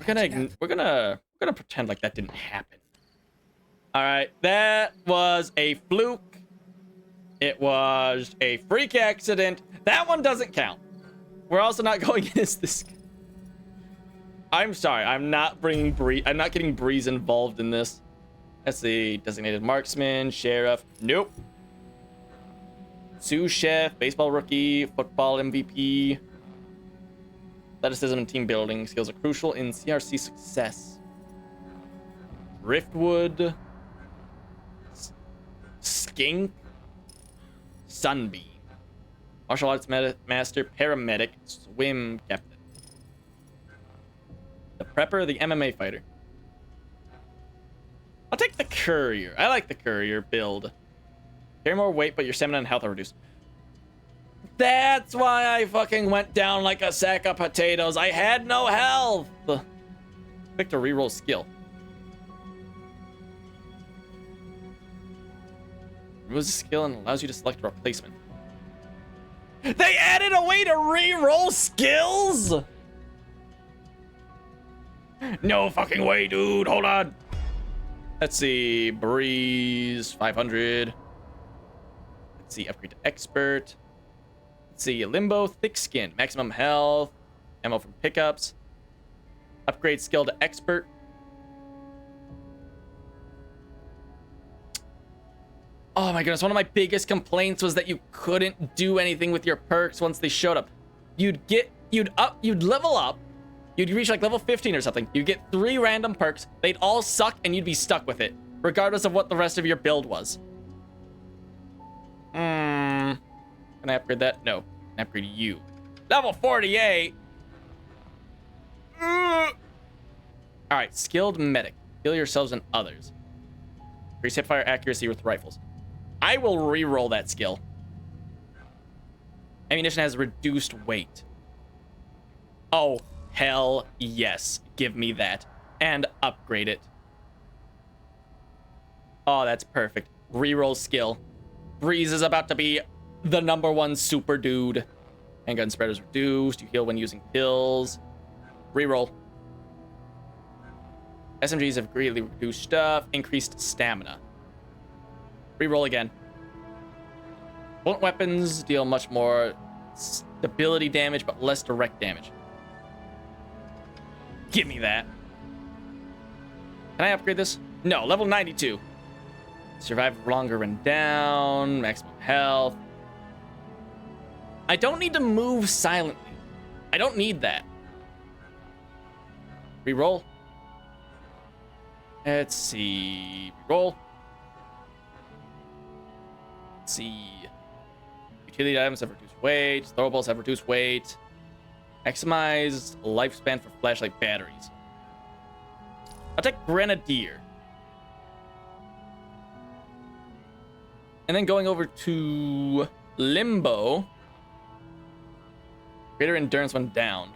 gonna pretend like that didn't happen. All right, that was a fluke. It was a freak accident. That one doesn't count. We're also not going in as this. I'm sorry. I'm not bringing Bree. I'm not getting Breeze involved in this. Let's see. Designated marksman, sheriff. Nope. Sous chef, baseball rookie, football MVP. Athleticism and team building skills are crucial in CRC success. Driftwood. Skink. Sunbeam. Martial arts master, paramedic, swim captain. The prepper, the MMA fighter. I'll take the courier. I like the courier build. Carry more weight, but your stamina and health are reduced. That's why I fucking went down like a sack of potatoes. I had no health. Click to reroll skill. Removes a skill and allows you to select a replacement. They added a way to reroll skills? No fucking way, dude. Hold on. Let's see. Breeze, 500. Let's see. Upgrade to expert. Let's see. Limbo, thick skin. Maximum health. Ammo from pickups. Upgrade skill to expert. Oh my goodness, one of my biggest complaints was that you couldn't do anything with your perks once they showed up. You'd level up, you'd reach like level 15 or something. You'd get 3 random perks, they'd all suck and you'd be stuck with it, regardless of what the rest of your build was. Can I upgrade that? No. Can I upgrade you? Level 48! Alright, skilled medic. Heal yourselves and others. Increase hipfire accuracy with rifles. I will re-roll that skill. Ammunition has reduced weight. Oh, hell yes. Give me that. And upgrade it. Oh, that's perfect. Re-roll skill. Breeze is about to be the #1 super dude. Handgun spread is reduced. You heal when using pills. Re-roll. SMGs have greatly reduced stuff. Increased stamina. Reroll again. Blunt weapons deal much more stability damage, but less direct damage. Give me that. Can I upgrade this? No, level 92. Survive longer and down. Maximum health. I don't need to move silently. I don't need that. Reroll. Let's see. Reroll. Let's see. Utility items have reduced weight. Throwables have reduced weight. Maximize lifespan for flashlight batteries. I'll take Grenadier. And then going over to Limbo. Greater endurance when downed.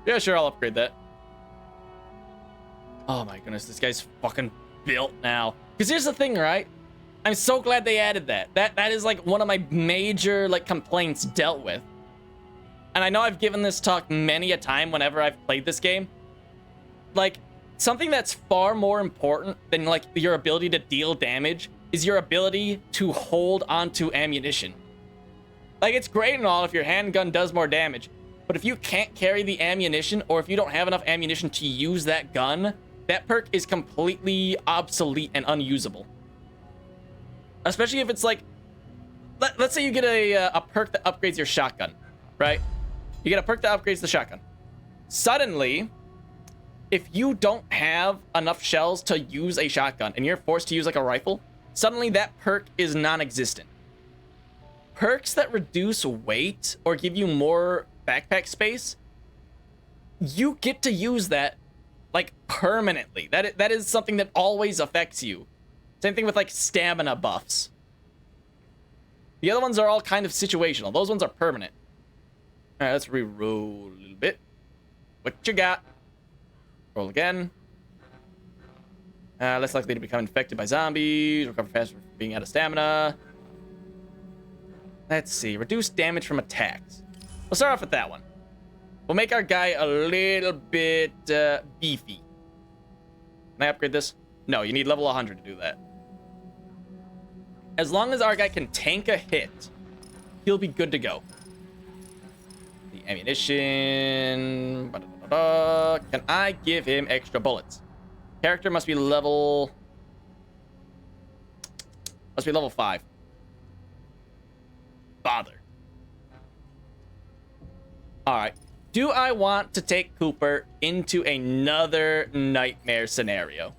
Yeah, sure, I'll upgrade that. Oh my goodness, this guy's fucking built now. Because here's the thing, right? I'm so glad they added that. That is like one of my major like complaints dealt with. And I know I've given this talk many a time whenever I've played this game. Like, something that's far more important than like your ability to deal damage is your ability to hold onto ammunition. Like, it's great and all if your handgun does more damage, but if you can't carry the ammunition, or if you don't have enough ammunition to use that gun, that perk is completely obsolete and unusable. Especially if it's like, let's say you get a perk that upgrades your shotgun, right? You get a perk that upgrades the shotgun. Suddenly, if you don't have enough shells to use a shotgun and you're forced to use like a rifle, suddenly that perk is non-existent. Perks that reduce weight or give you more backpack space, you get to use that like permanently. That is something that always affects you. Same thing with like stamina buffs. The other ones are all kind of situational. Those ones are permanent. All right, let's re-roll a little bit. What you got? Roll again. Less likely to become infected by zombies. Recover faster from being out of stamina. Let's see. Reduce damage from attacks. We'll start off with that one. We'll make our guy a little bit beefy. Can I upgrade this? No, you need level 100 to do that. As long as our guy can tank a hit, he'll be good to go. The ammunition. Can I give him extra bullets? Character must be level 5. Bother. All right. Do I want to take Cooper into another nightmare scenario?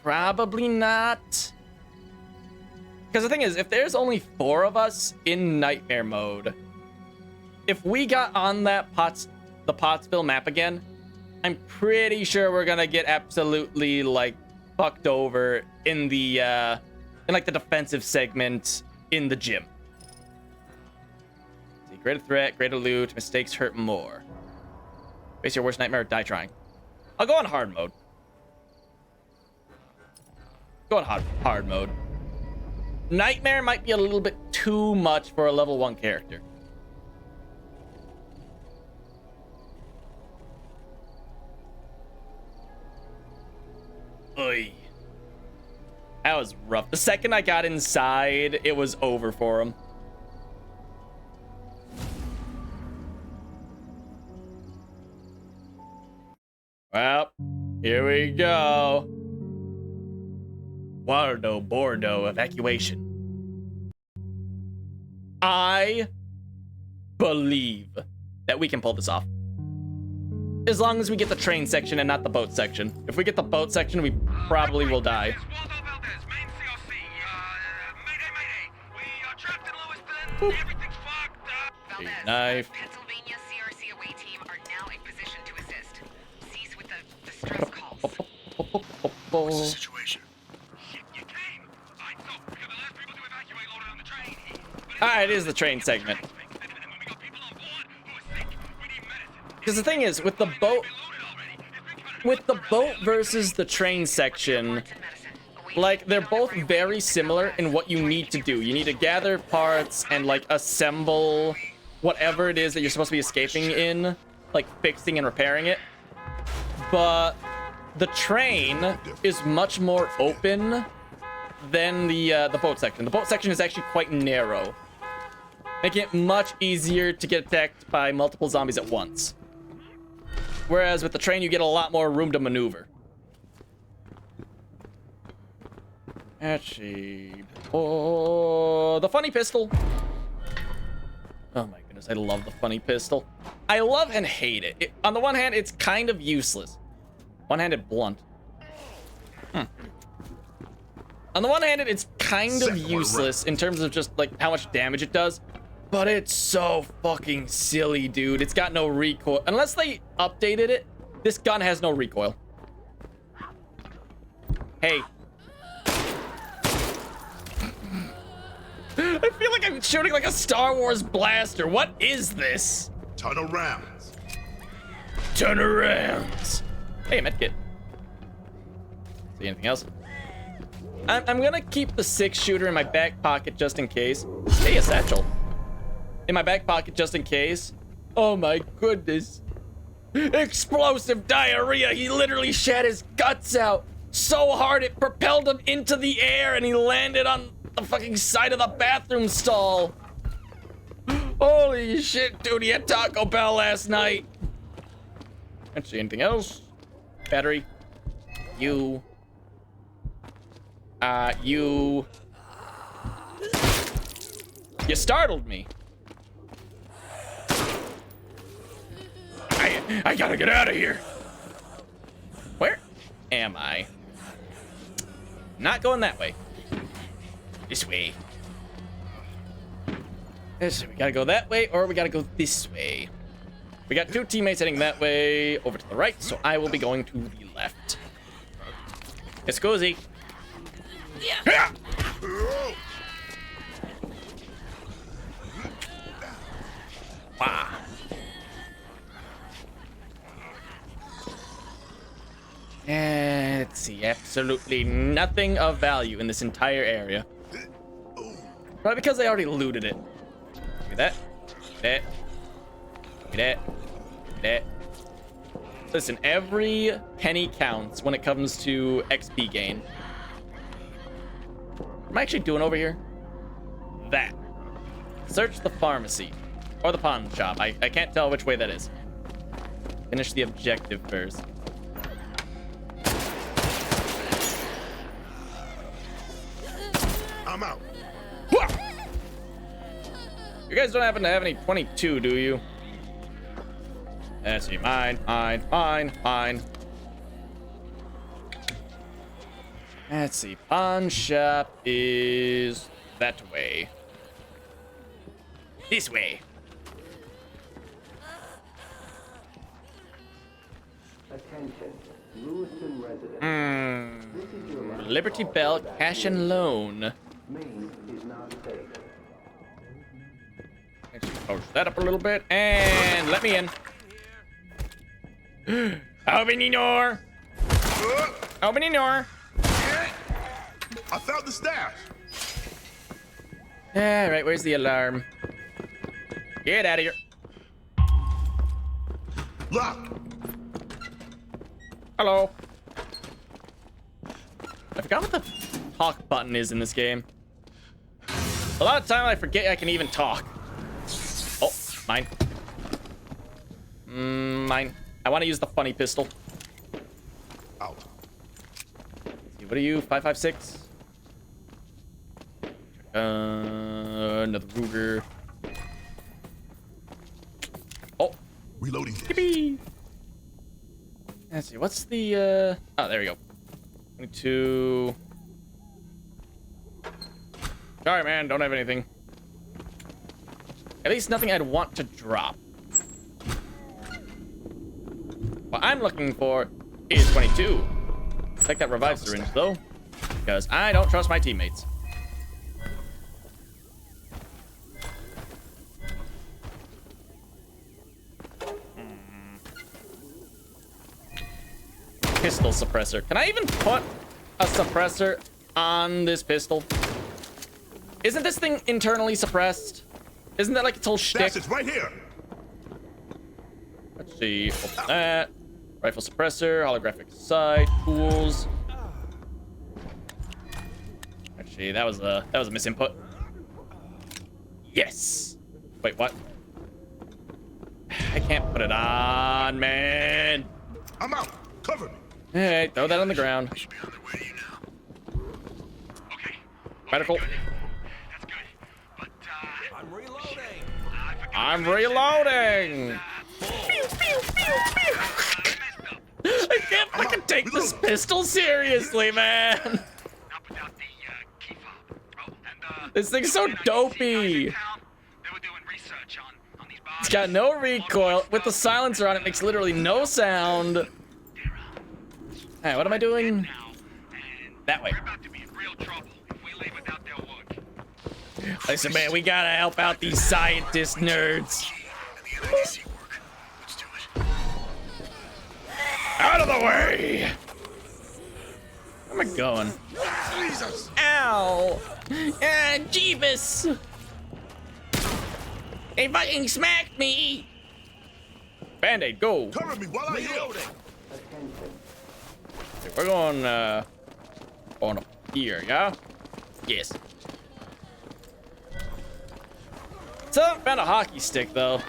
Probably not. Because the thing is, if there's only 4 of us in nightmare mode, if we got on that the Pottsville map again, I'm pretty sure we're gonna get absolutely like fucked over in the in like the defensive segment in the gym. See, greater threat, greater loot, mistakes hurt more. Face your worst nightmare or die trying. I'll go on hard mode. Go on hard mode. Nightmare might be a little bit too much for a level 1 character. Oy. That was rough. The second I got inside, it was over for him. Well, here we go. Wardo Bordeaux evacuation. I believe that we can pull this off. As long as we get the train section and not the boat section. If we get the boat section, we probably will die. Knife. Pennsylvania CRC away team are now in position to assist. Cease with the stress calls. What's the situation? You came. I know. Because the last people to evacuate loaded on the train. It is the train segment. Because the thing is, with the boat versus the train section, like, they're both very similar in what you need to do. You need to gather parts and, like, assemble whatever it is that you're supposed to be escaping in, like, fixing and repairing it. But the train is much more open than the boat section. The boat section is actually quite narrow, making it much easier to get attacked by multiple zombies at once. Whereas with the train, you get a lot more room to maneuver. Actually, the funny pistol. Oh my goodness, I love the funny pistol. I love and hate it. On the one hand, it's kind of useless. One-handed blunt. On the one hand, it's kind of useless in terms of just like how much damage it does. But it's so fucking silly, dude. It's got no recoil. Unless they updated it, this gun has no recoil. Hey. I feel like I'm shooting like a Star Wars blaster. What is this? Ton of rounds. Turn around. Hey, a medkit. See anything else? I'm gonna keep the 6-shooter in my back pocket just in case. Hey, a satchel. In my back pocket just in case. Oh my goodness. Explosive diarrhea. He literally shat his guts out so hard it propelled him into the air and he landed on the fucking side of the bathroom stall. Holy shit, dude. He had Taco Bell last night. Can't see anything else. Battery. You. You startled me. I gotta get out of here. Where am I? Not going that way. This way. So we gotta go that way, or we gotta go this way. We got 2 teammates heading that way over to the right, so I will be going to the left. It's cozy. Yeah. Wow. Let's see, absolutely nothing of value in this entire area. Probably because they already looted it. Look at that. Look at that. Look at that. Listen, every penny counts when it comes to XP gain. What am I actually doing over here? That. Search the pharmacy. Or the pawn shop. I can't tell which way that is. Finish the objective first. I'm out. You guys don't happen to have any 22, do you? Let's see. Mine. Let's see. Pawn shop is that way. This way. Attention, Lewiston residents. This is your last Liberty call. Bell Cash and Loan. Main is not safe. Actually, push that up a little bit and let me in. Open the door. Open the door. I found the stash. All right, where's the alarm? Get out of here. Lock. Hello. I forgot what the talk button is in this game. A lot of time I forget I can even talk. Oh, mine. Mine. I want to use the funny pistol. Out. Let's see, what are you? 5.56? Another Ruger. Oh. Reloading this. Yippee! Let's see, what's the, oh, there we go. 22. Sorry, man, don't have anything. At least nothing I'd want to drop. What I'm looking for is 22. Take that revive syringe, though, because I don't trust my teammates. Pistol suppressor. Can I even put a suppressor on this pistol? Isn't this thing internally suppressed? Isn't that like its whole shtick? Stash is right here. Let's see. Open that. Rifle suppressor, holographic sight, tools. Actually, that was a misinput. Yes. Wait, what? I can't put it on, man. I'm out. Cover me. Hey, throw that on the ground. Should be on their way now. Okay. Medical. That's good. But I'm reloading. I'm reloading. I can't fucking take this pistol seriously, man. Not without the key fob. Oh, and This thing's so dopey. They were doing research on these bodies. It's got no recoil. With the silencer on, it makes literally no sound. Hey, what am I doing? Now, and That way. we're about to be in real trouble if we leave without their work. Listen, man, we gotta help out these scientist nerds. And the NIDC work. Let's do it. Out of the way! Where am I going? Jesus! Ow! Jeebus! They fucking smacked me! Band-Aid, go! Cover me while I heal. We're going, on up here, yeah? Yes. So, found a hockey stick, though.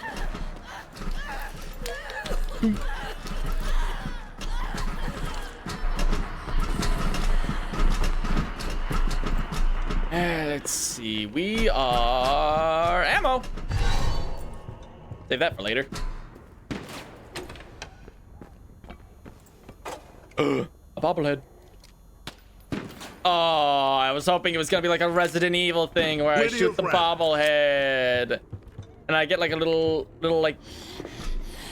Let's see. We are ammo. Save that for later. A bobblehead. Oh, I was hoping it was gonna be like a Resident Evil thing where I Where do shoot you the friend? bobblehead and I get like a little like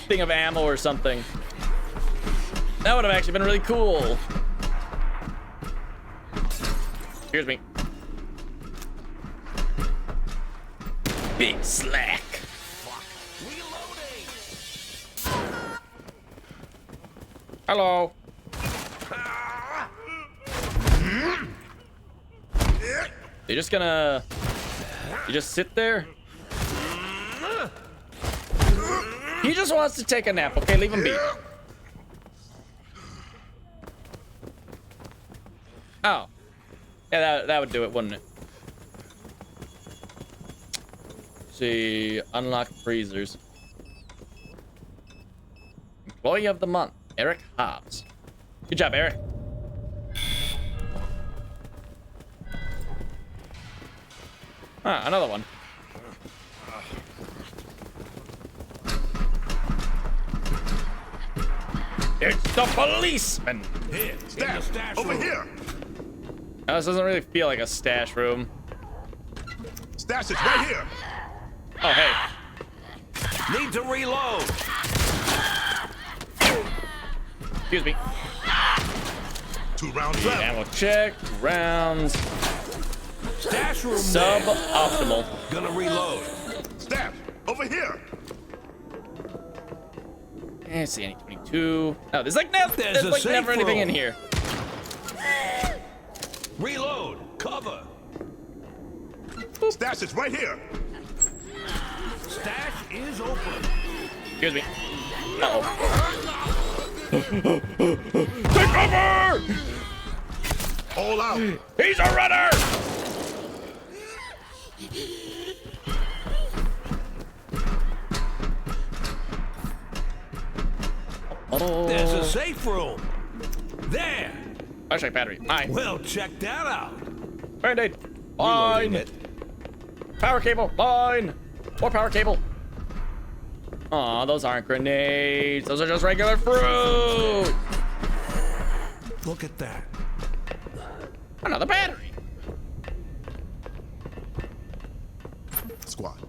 thing of ammo or something. That would have actually been really cool. Excuse me. Big slack. Hello. You're just gonna You just sit there. He just wants to take a nap. Okay, leave him be. Oh. Yeah, that would do it, wouldn't it? Let's see, unlock freezers. Employee of the month, Eric Hobbs. Good job, Eric. Ah, another one. It's the policeman. Here, stash over here. Now, this doesn't really feel like a stash room. Stash is right here. Oh, hey. Need to reload. Excuse me. 2 rounds left. Ammo check. Rounds. Stash room. Suboptimal. Gonna reload. Stash over here. Let's see, any 22. No, there's like, never safe anything in room. here. Reload. Cover. Stash is right here. Stash is open. Excuse me. Uh-oh. Take cover! All out. He's a runner! Oh. There's a safe room. There. Flashlight battery. Mine. Well, check that out. Band-aid. Reloading Line. it. Power cable. Line. More power cable. Aw, those aren't grenades. Those are just regular fruit. Look at that. Another battery. Squad,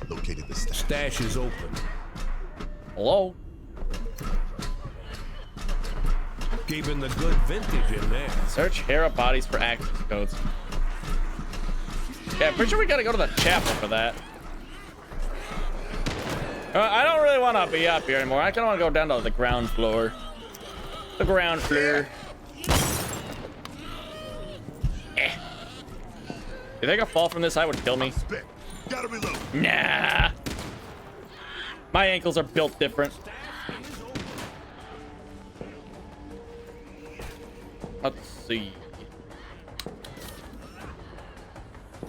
located the stash. Stash is open. Hello? Keeping the good vintage in there. Search Hera bodies for access codes. Yeah, pretty sure we gotta go to the chapel for that. I don't really want to be up here anymore. I kind of want to go down to the ground floor. The ground floor. You think a fall from this height would kill me? Spit. Gotta reload. Nah. My ankles are built different. Let's see.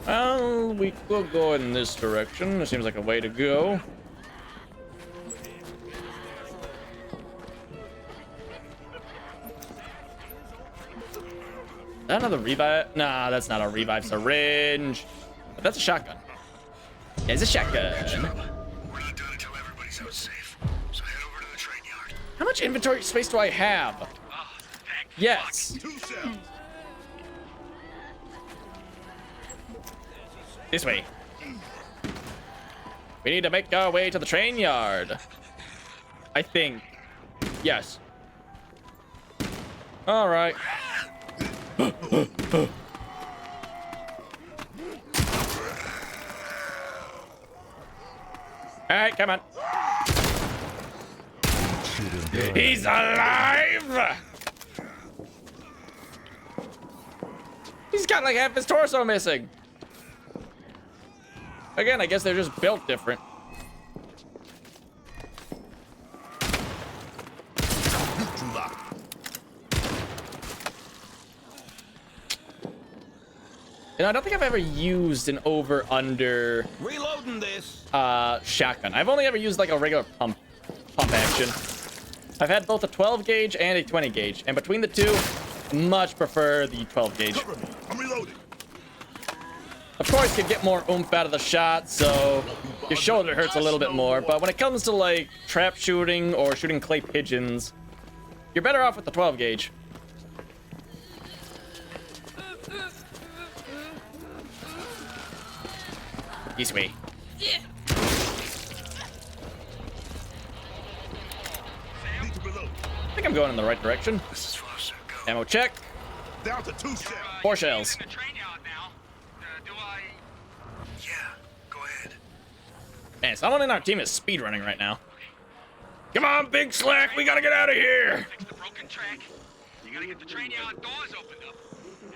Well, we could go in this direction. It seems like a way to go. Is that another revive? Nah, that's not a revive syringe. But that's a shotgun. Yeah, it's a shotgun. We're not done until everybody's out safe. So head over to the train yard. How much inventory space do I have? Yes. 2 cells. This way. We need to make our way to the train yard. I think. Yes. All right. All right, come on. He's alive! He's got like half his torso missing. Again, I guess they're just built different. You know, I don't think I've ever used an over-under Reloading this. shotgun. I've only ever used like a regular pump action. I've had both a 12 gauge and a 20 gauge, and between the two, much prefer the 12 gauge. Cover me. I'm reloading. Of course, you get more oomph out of the shot, so your shoulder hurts a little bit more. But when it comes to like trap shooting or shooting clay pigeons, you're better off with the 12 gauge. This way. Need to reload. I think I'm going in the right direction. This is closer. Go. Ammo check. Down to 2 cells. 4 shells. Yeah, go ahead. Man, someone in our team is speedrunning right now. Come on, Big Slack, we gotta get out of here. Fix the broken track. You gotta get the train yard doors opened up.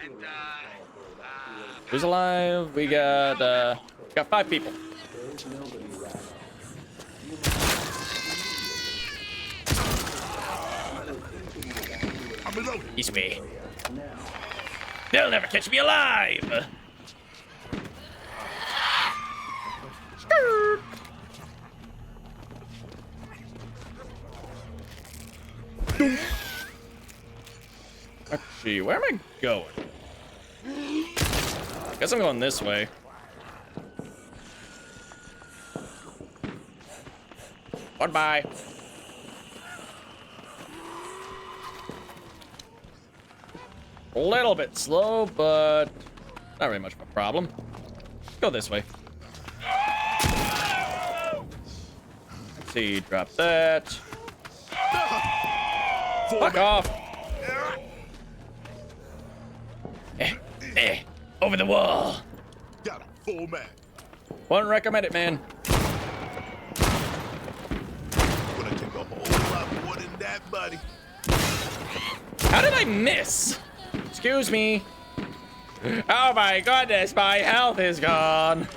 And, Who's alive? We got Got 5 people. I'm reloading. East way. They'll never catch me alive. Skirt. Let's see, where am I going? Guess I'm going this way. Goodbye. A little bit slow, but not really much of a problem. Go this way. Let's see, drop that. Fuck off. Over the wall. Got a full man. Wouldn't recommend it, man. Gonna take a whole lot more than that, buddy. How did I miss? Excuse me. Oh my goodness, my health is gone.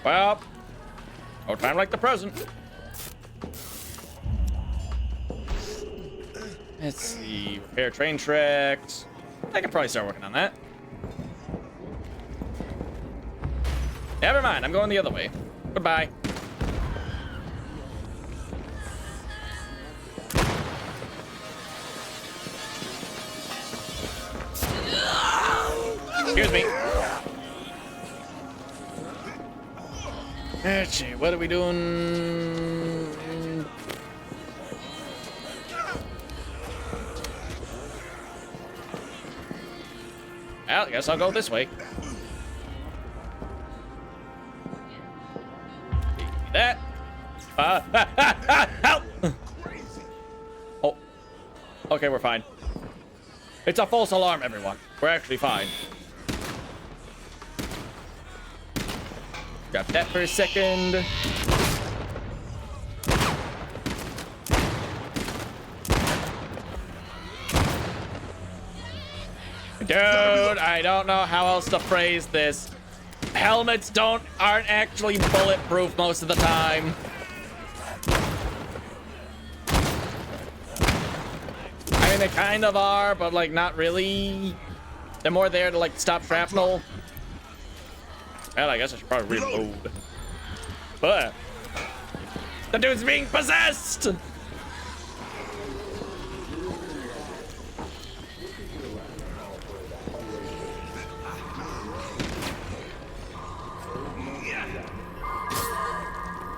Well, no time like the present. Let's see, repair train tracks. I can probably start working on that. Never mind, I'm going the other way. Goodbye. Excuse me. Let's see, what are we doing? Well, I guess I'll go this way. That. Help! Oh. Okay, we're fine. It's a false alarm, everyone. We're actually fine. Grab that for a second. Dude, I don't know how else to phrase this. Helmets aren't actually bulletproof most of the time. I mean, they kind of are, but like not really. They're more there to like stop shrapnel. Well, I guess I should probably reload. But the dude's being possessed.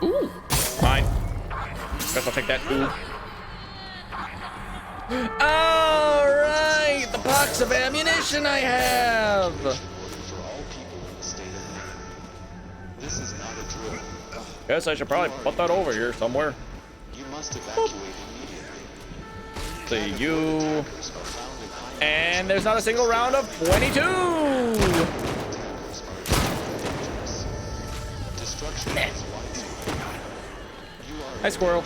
Ooh, fine. Guess I'll take that too. All right, the box of ammunition I have. Guess I should probably put that over here somewhere. You must evacuate immediately. See you. And there's not a single round of 22. Hi, squirrel.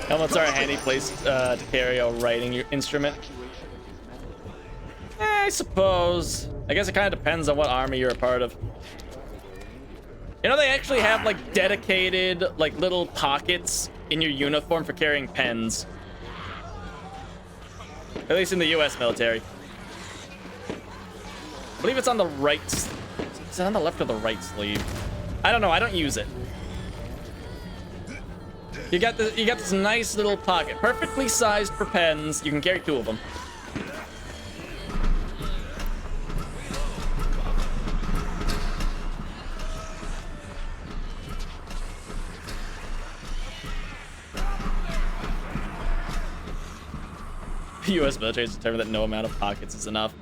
Helmets are a handy place to carry a writing instrument. I suppose. I guess it kind of depends on what army you're a part of. You know, they actually have like dedicated like little pockets in your uniform for carrying pens. At least in the US military. I believe it's on the right. Is it on the left or the right sleeve? I don't know, I don't use it. You got this nice little pocket, perfectly sized for pens. You can carry 2 of them. The U.S. military has determined that no amount of pockets is enough.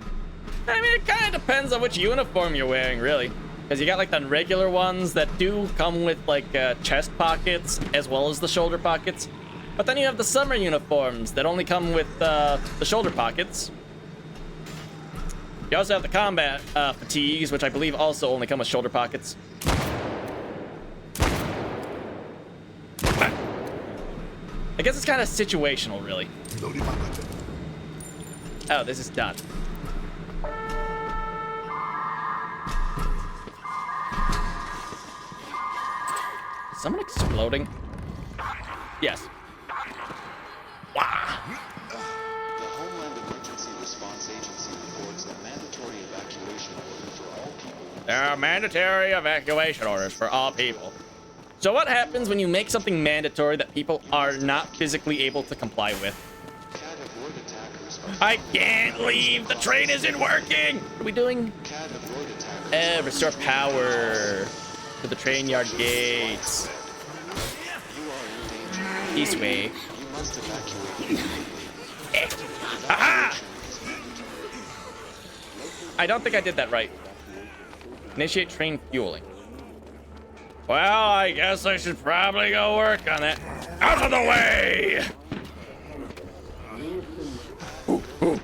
I mean, it kind of depends on which uniform you're wearing, really. Because you got like the regular ones that do come with like chest pockets as well as the shoulder pockets. But then you have the summer uniforms that only come with the shoulder pockets. You also have the combat fatigues, which I believe also only come with shoulder pockets. I guess it's kind of situational, really. Oh, this is done. someone exploding? Yes. Wow. The Homeland Emergency Response Agency reports a mandatory evacuation order for all people. There are mandatory evacuation orders for all people. So what happens when you make something mandatory that people are not physically able to comply with? CAD have road attackers. I can't leave. The train isn't working. What are we doing? CAD have road attackers. Restore power to the train yard gates. You are in danger. This way. You must evacuate. Aha! I don't think I did that right. Initiate train fueling. Well, I guess I should probably go work on that. Out of the way! Ooh, ooh.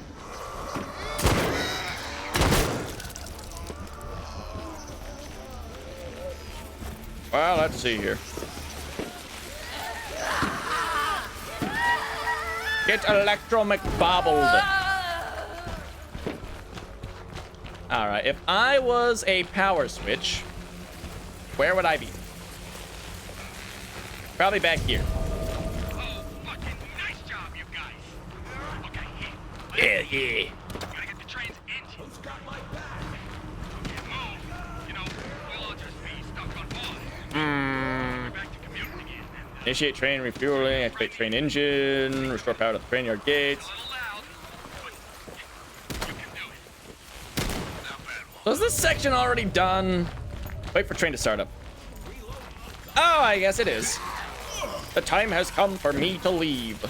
Well, let's see here. Get Electro McBobbled. Alright, if I was a power switch, where would I be? Probably back here. Oh, fucking nice job, you guys. Okay, here. Yeah. Gotta get the train's engine. Who's got my back? Can't move. You know, we'll all just be stuck on board. We're back to commuting again. And, Initiate train refueling, activate train engine, restore power to the train yard gates. a little loud, but you can do it. Not bad. So is this section already done? Wait for train to start up. Oh, I guess it is. The time has come for me to leave.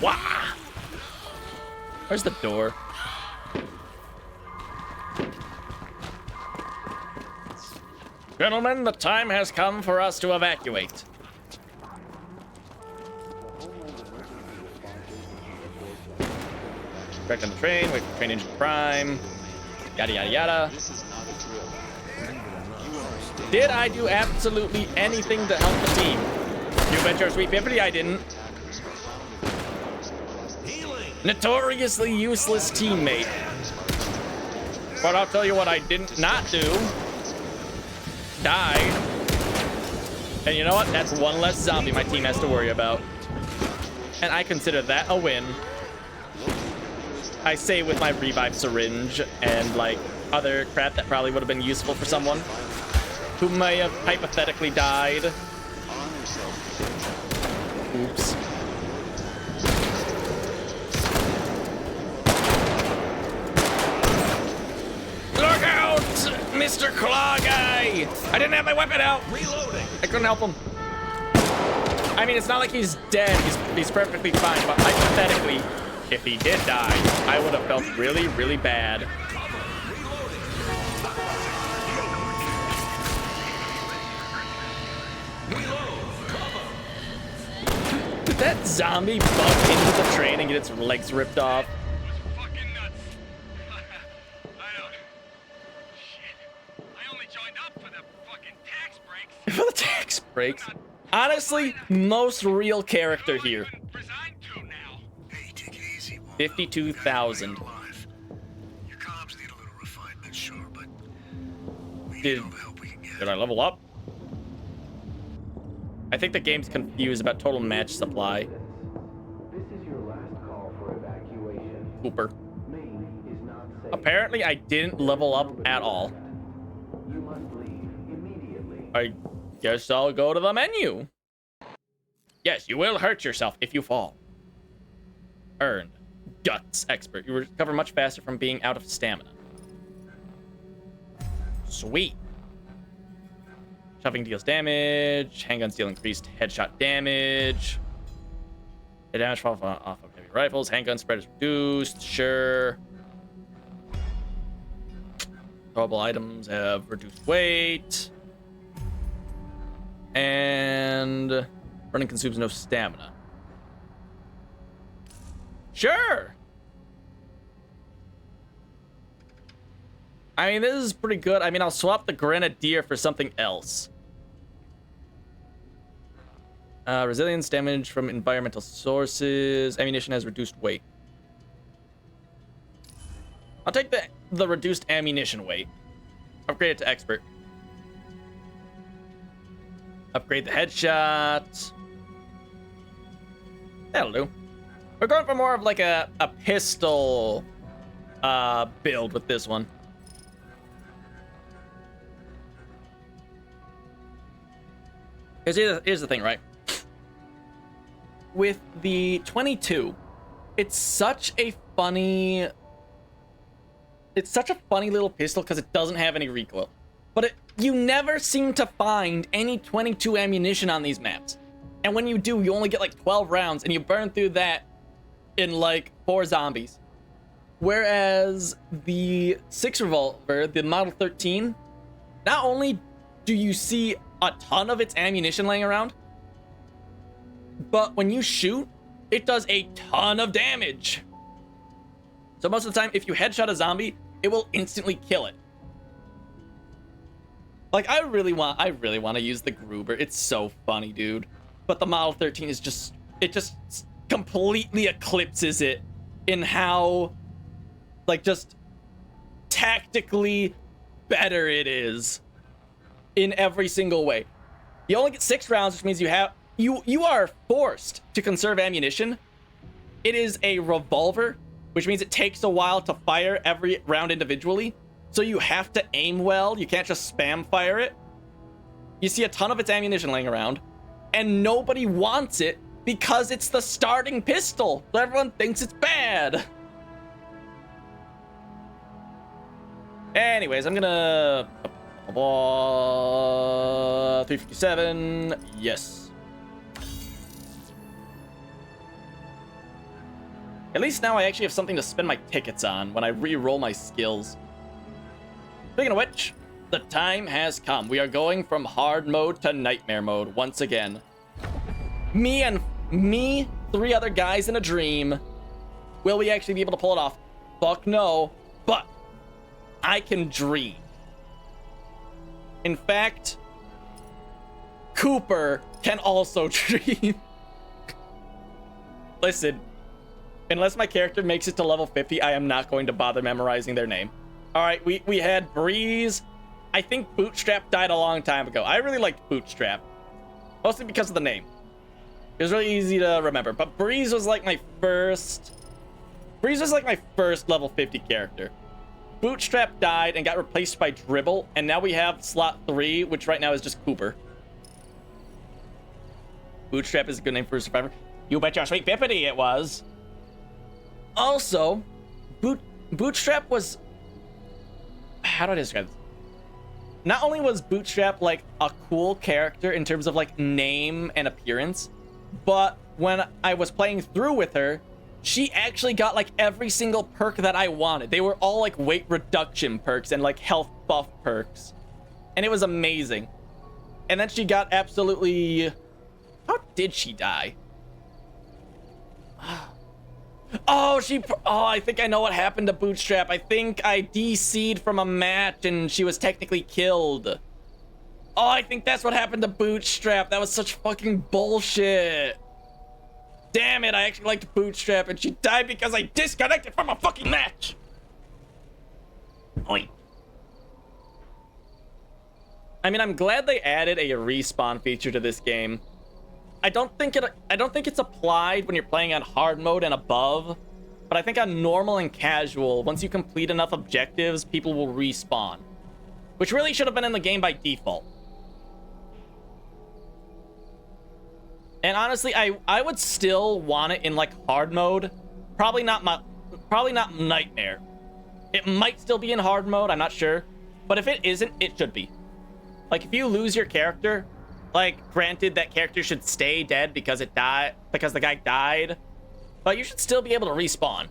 Wah! Where's the door? Gentlemen, the time has come for us to evacuate. Back on the train, wait for train engine prime. Yada, yada, yada. This is not a drill. Did I do absolutely anything to help the team? You bet your sweet bippity I didn't. Attackers were found in the waters across the Healing. Notoriously useless teammate. But I'll tell you what I didn't not do. Died. And you know what? That's one less zombie my team has to worry about. And I consider that a win. I say with my revive syringe and like other crap that probably would have been useful for someone who may have hypothetically died. Oops. Look out, Mr. Claw Guy! I didn't have my weapon out. Reloading. I couldn't help him. I mean, it's not like he's dead. He's perfectly fine. But hypothetically, if he did die, I would have felt really, really bad. Did that zombie bump into the train and get its legs ripped off? Fucking nuts. I don't. Shit. I only joined up for the fucking tax breaks. For the tax breaks. Honestly, most real character here. Resigned to now. Hey, take it easy. 52,000. Alive. Your comms need a little refinement, sure, but we Did- need all the help we can get. Did I level up? I think the game's confused about total match supply. This is your last call for evacuation. Cooper. Maine is not safe. Apparently, I didn't level up at all. You must leave immediately. I guess I'll go to the menu. Yes, you will hurt yourself if you fall. Earned. Guts expert. You recover much faster from being out of stamina. Sweet. Shoving deals damage. Handguns deal increased headshot damage. The damage fall off of heavy rifles. Handgun spread is reduced. Sure. Throwable items have reduced weight. And running consumes no stamina. Sure. I mean, this is pretty good. I mean, I'll swap the Grenadier for something else. Resilience damage from environmental sources. Ammunition has reduced weight. I'll take the reduced ammunition weight. Upgrade it to expert. Upgrade the headshot. That'll do. We're going for more of like a pistol build with this one. Here's the thing, right? With the 22, it's such a funny little pistol because it doesn't have any recoil. But you never seem to find any 22 ammunition on these maps. And when you do, you only get like 12 rounds and you burn through that in like 4 zombies. Whereas the 6 revolver, the Model 13, not only do you see a ton of its ammunition laying around, but when you shoot, it does a ton of damage. So most of the time, if you headshot a zombie, it will instantly kill it. Like, I really want to use the Gruber. It's so funny, dude. But the Model 13 is just completely eclipses it in how, like, just tactically better it is in every single way. You only get 6 rounds, which means you are forced to conserve ammunition. It is a revolver, which means it takes a while to fire every round individually. So you have to aim well. You can't just spam fire it. You see a ton of its ammunition laying around, and nobody wants it because it's the starting pistol. So everyone thinks it's bad. Anyways, I'm gonna 357. Yes. At least now I actually have something to spend my tickets on when I re-roll my skills. Speaking of which, the time has come. We are going from hard mode to nightmare mode once again. Me, 3 other guys in a dream. Will we actually be able to pull it off? Fuck no. But I can dream. In fact, Cooper can also dream. Listen, unless my character makes it to level 50, I am not going to bother memorizing their name. All right, we had Breeze. I think Bootstrap died a long time ago. I really liked Bootstrap, mostly because of the name. It was really easy to remember. But Breeze was like my first level 50 character. Bootstrap died and got replaced by Dribble, and now we have slot 3, which right now is just Cooper. Bootstrap is a good name for a survivor. You bet your sweet bippity it was. Also, Bootstrap was... How do I describe this? Not only was Bootstrap like a cool character in terms of like name and appearance, but when I was playing through with her, she actually got like every single perk that I wanted. They were all like weight reduction perks and like health buff perks. And it was amazing. And then she got absolutely... How did she die? Oh, I think I know what happened to Bootstrap. I think I DC'd from a match and she was technically killed. Oh, I think that's what happened to Bootstrap. That was such fucking bullshit. Damn it, I actually liked Bootstrap and she died because I disconnected from a fucking match. Oi. I mean, I'm glad they added a respawn feature to this game. I don't think it's applied when you're playing on hard mode and above, but I think on normal and casual, once you complete enough objectives, people will respawn, which really should have been in the game by default. And honestly, I would still want it in like hard mode. Probably not nightmare. It might still be in hard mode, I'm not sure, but if it isn't, it should be. Like if you lose your character, like, granted, that character should stay dead because the guy died, but you should still be able to respawn.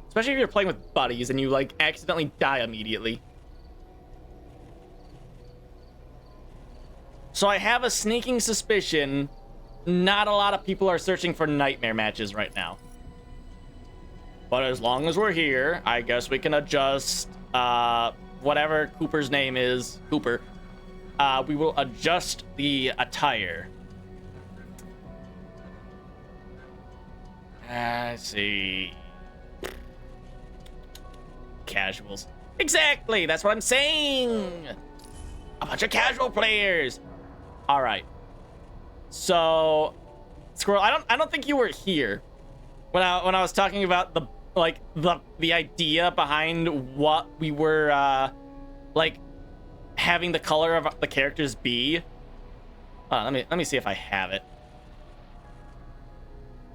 Especially if you're playing with buddies and you, like, accidentally die immediately. So I have a sneaking suspicion not a lot of people are searching for nightmare matches right now. But as long as we're here, I guess we can adjust, whatever Cooper's name is, Cooper, we will adjust the attire. I see. Casuals. Exactly, that's what I'm saying. A bunch of casual players. All right. So, Squirrel, I don't think you were here when I was talking about the idea behind what we were like having the color of the characters be. Let me see if I have it.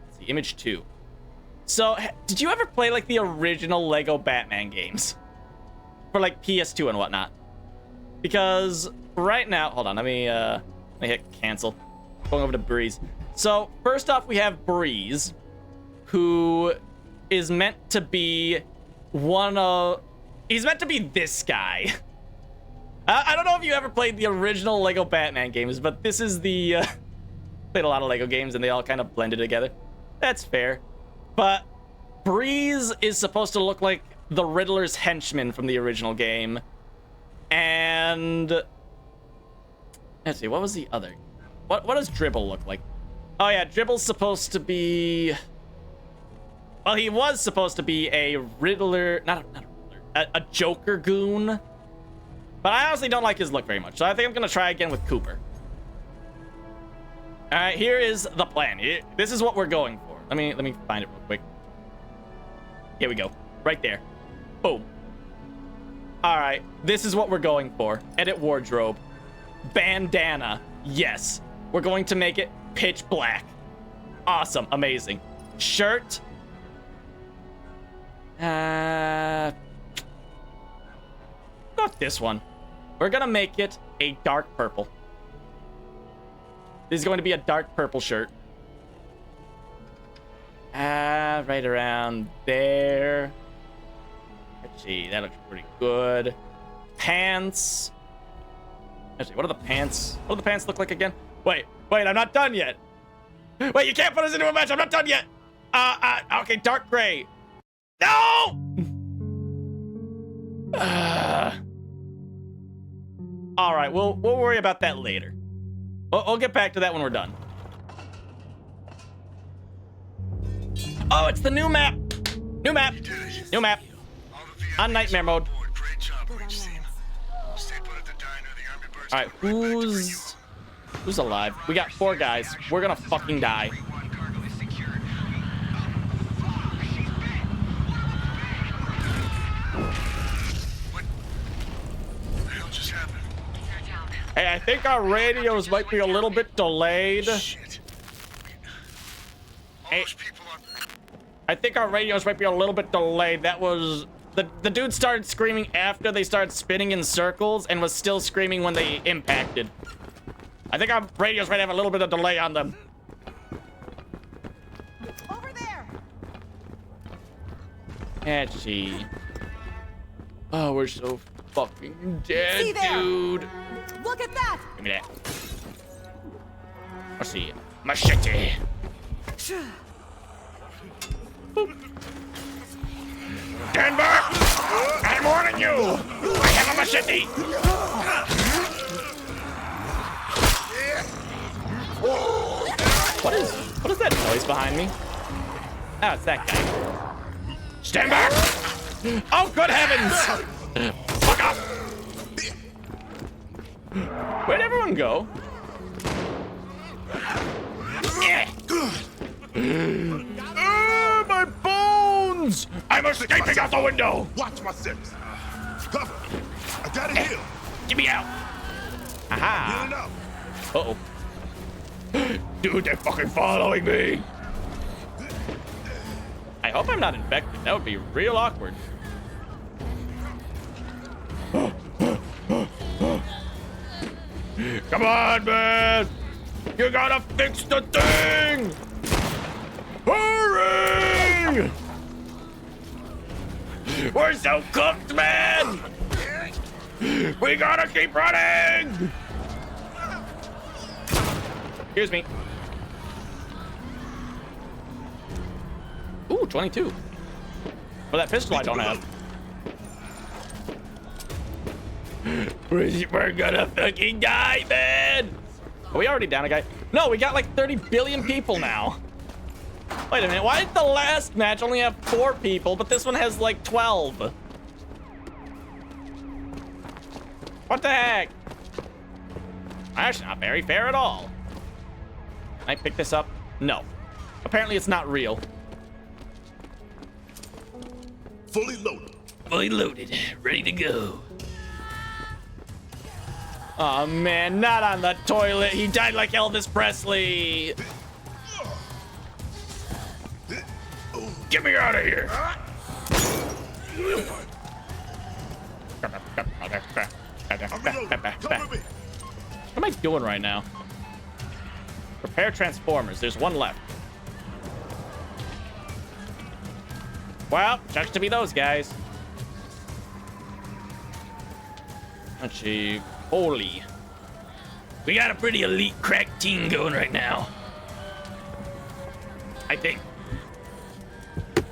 Let's see, image 2. So, did you ever play like the original Lego Batman games for like PS2 and whatnot? Because right now, hold on, let me hit cancel. Going over to Breeze. So first off, we have Breeze, who is meant to be he's meant to be this guy. I don't know if you ever played the original Lego Batman games, but this is the played a lot of Lego games and they all kind of blended together. That's fair. But Breeze is supposed to look like the Riddler's henchman from the original game. And let's see, what was the other? What does Dribble look like? Oh yeah, Dribble's supposed to be, well, he was supposed to be a Riddler, not a Riddler, a Joker goon. But I honestly don't like his look very much, so I think I'm gonna try again with Cooper. All right, here is the plan. This is what we're going for. Let me find it real quick. Here we go, right there. Boom. All right, this is what we're going for. Edit wardrobe. Bandana. Yes. We're going to make it pitch black. Awesome. Amazing. Shirt. Not this one. We're going to make it a dark purple. This is going to be a dark purple shirt. Right around there. Let's see. That looks pretty good. Pants. Actually, what do the pants look like again? Wait, I'm not done yet. Wait, you can't put us into a match. I'm not done yet. Okay, dark gray. No! All right, we'll worry about that later. We'll get back to that when we're done. Oh, it's the new map. New map. New map. On nightmare mode. All right, who's alive? We got 4 guys. We're gonna fucking die. What the hell just happened? Hey, I think our radios might be a little bit delayed. Shit. All those people are... I think our radios might be a little bit delayed. That was... The dude started screaming after they started spinning in circles and was still screaming when they impacted. I think our radios might have a little bit of delay on them. Over there. Let's see. Oh, we're so fucking dead, dude. Look at that. Give me that. Let's see. Machete. Boop. Stand back! I'm warning you! I have a machete! What is that noise behind me? Oh, it's that guy. Stand back! Oh, good heavens! Fuck up! Where'd everyone go? My bones! I'm escaping out the window! Watch my six. Cover. I got it here. Get me out! Aha! Healing up. Uh-oh. Dude, they're fucking following me! I hope I'm not infected. That would be real awkward. Come on, man! You gotta fix the thing! Hurry! We're so cooked, man! We gotta keep running! Excuse me. Ooh, 22. Well, that pistol I don't have. We're gonna fucking die, man! Are we already down a guy? No, we got like 30 billion people now. Wait a minute, why did the last match only have 4 people, but this one has like 12? What the heck? That's not very fair at all. Can I pick this up? No. Apparently it's not real. Fully loaded. Fully loaded. Ready to go. Oh man, not on the toilet. He died like Elvis Presley. Get me out of here. What am I doing right now? Prepare transformers. There's one left. Well, chucks to be those guys. Let's see. Holy. We got a pretty elite crack team going right now. I think.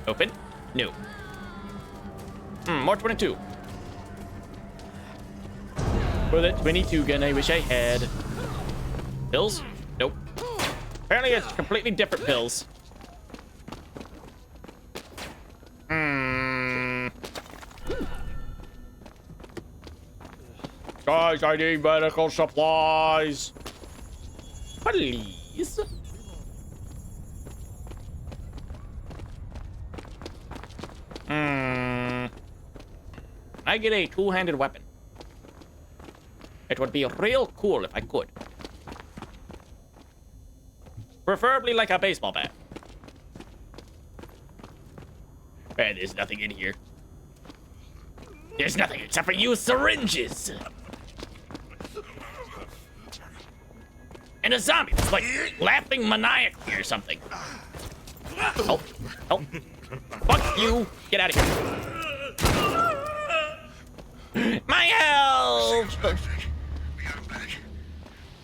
Open? No. More 22. For that 22 gun I wish I had. Pills? Nope. Apparently it's completely different pills. Guys, I need medical supplies. Please. I get a two-handed weapon. It would be real cool if I could. Preferably like a baseball bat. Man, there's nothing in here. There's nothing except for used syringes. And a zombie that's like laughing maniacally or something. Help. Help. Fuck you. Get out of here. My health. We got him back.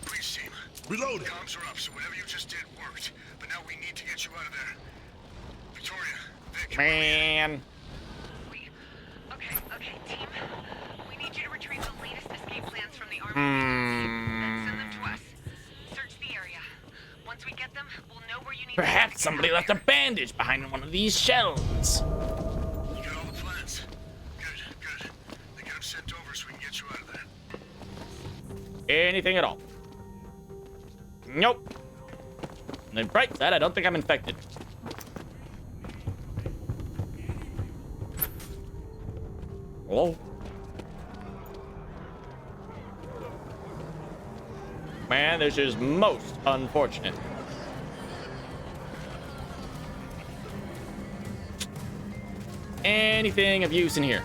Please, team. Reloading. Comms are up, so whatever you just did worked. But now we need to get you out of there. Victoria, Vic. Man. Okay, team. We need you to retrieve the latest escape plans from the army. Then send them to us. Search the area. Once we get them, we'll know where you need Perhaps somebody left a bandage behind one of these shelves. You got all the plans. Good. They get them sent over so we can get you out of there. Anything at all. Nope. On the bright side, I don't think I'm infected. Hello? Man, this is most unfortunate. Anything of use in here?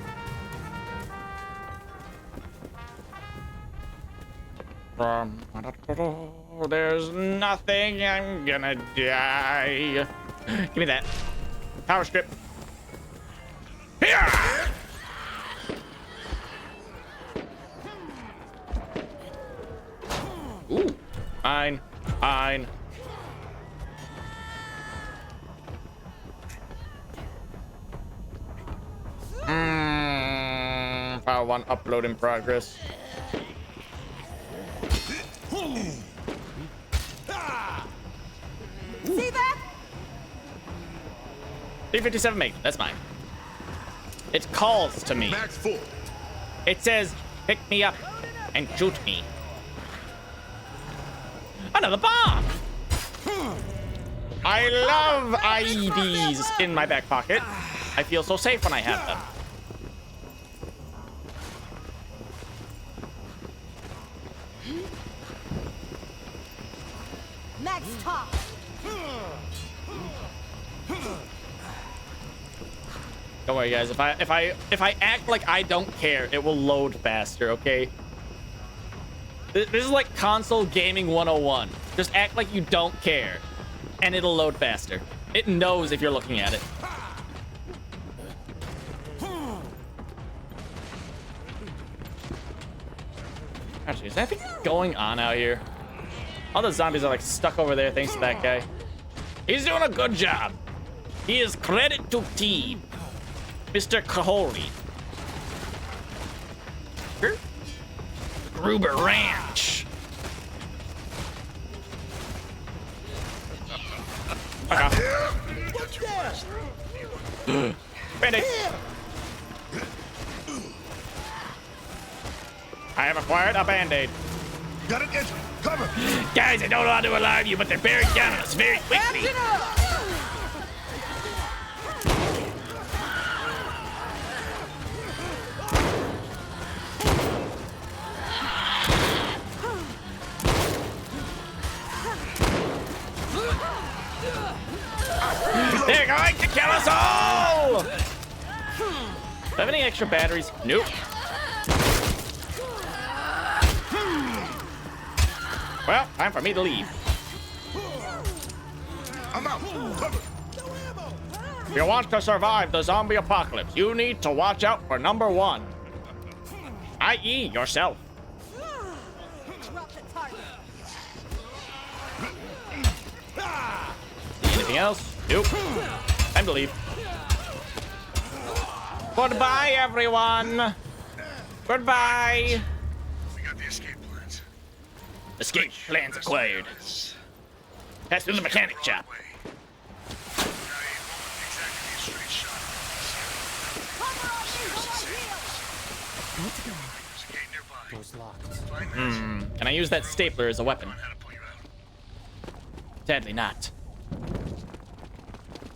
There's nothing. I'm gonna die. Give me that. Power strip. Here! Ooh. Fine. File 1 upload in progress. See that? 357 mate. That's mine. It calls to me. Max full. It says, pick me up and shoot me. Another bomb! I love IEDs in my back pocket. I feel so safe when I have them. Max top. Don't worry, guys. If I act like I don't care, it will load faster. Okay. This is like console gaming 101. Just act like you don't care, and it'll load faster. It knows if you're looking at it. Actually, is anything going on out here? All the zombies are like stuck over there thanks to that guy. He's doing a good job. He is credit to team, Mr. Kahori. Gruber Ranch. Bandit. I have acquired a band-aid. Got an entry. Cover. Guys, I don't know how to alarm you, but they're bearing down on us very quickly. They're going to kill us all! Do I have any extra batteries? Nope. Well, time for me to leave. I'm out. Cover. If you want to survive the zombie apocalypse, you need to watch out for number one, i.e. yourself. Anything else? Nope. Time to leave. Goodbye, everyone. Goodbye. We got the escape plans. Escape plans acquired. Pass through the mechanic shop. Now it won't exactly be a straight shot. There's a gate nearby. Door's locked. Find that. Can I use that stapler as a weapon? How to pull you out. Sadly not.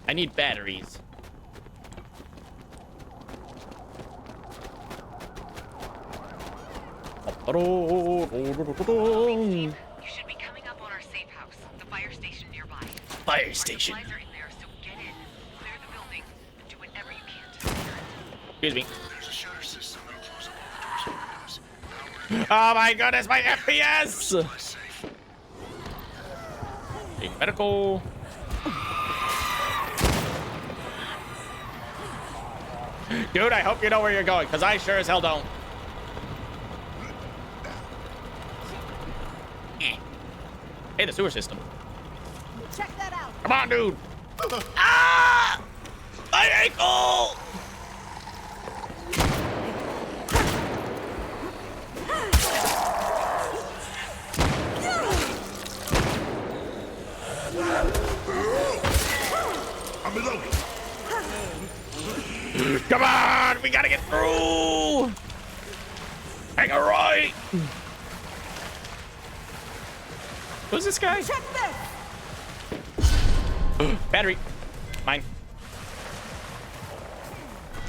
I need batteries. You should be coming up on our safe house, the fire station nearby. Fire Our station. supplies are in there, so get in, clear the building, and do whatever you can to secure it. Excuse me. There's a shutter system that'll close up all the doors and windows. Oh my goodness, my FPS! Supply safe. Take medical. Dude, I hope you know where you're going, because I sure as hell don't. Hey, the sewer system. Check that out. Come on, dude. Ah! My ankle! I'm reloading. Come on, we gotta get through. Hang a right. Who's this guy? Check this. Battery. Mine.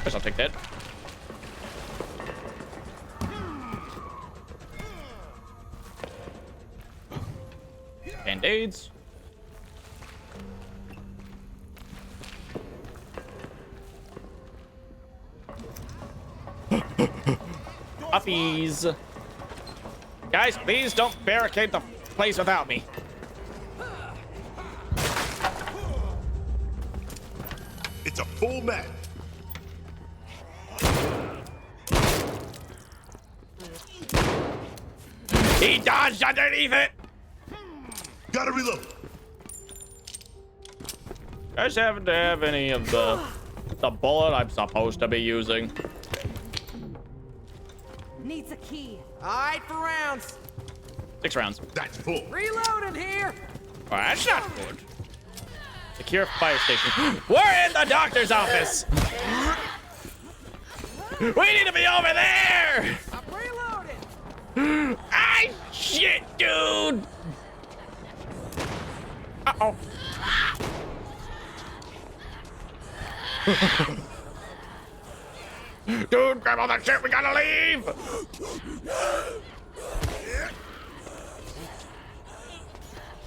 Guess I'll take that. Band-aids. Puppies. Guys, please don't barricade the place without me. It's a full mat. He dodged underneath it. Gotta reload. Guys happen to have any of the bullet I'm supposed to be using? Needs a key. All right, for rounds. 6 rounds. That's full. Reloading here. Oh, that's not good. Secure fire station. We're in the doctor's office. We need to be over there. I'm reloading. Ah, shit, dude. Uh-oh. Dude, grab all that shit. We gotta leave.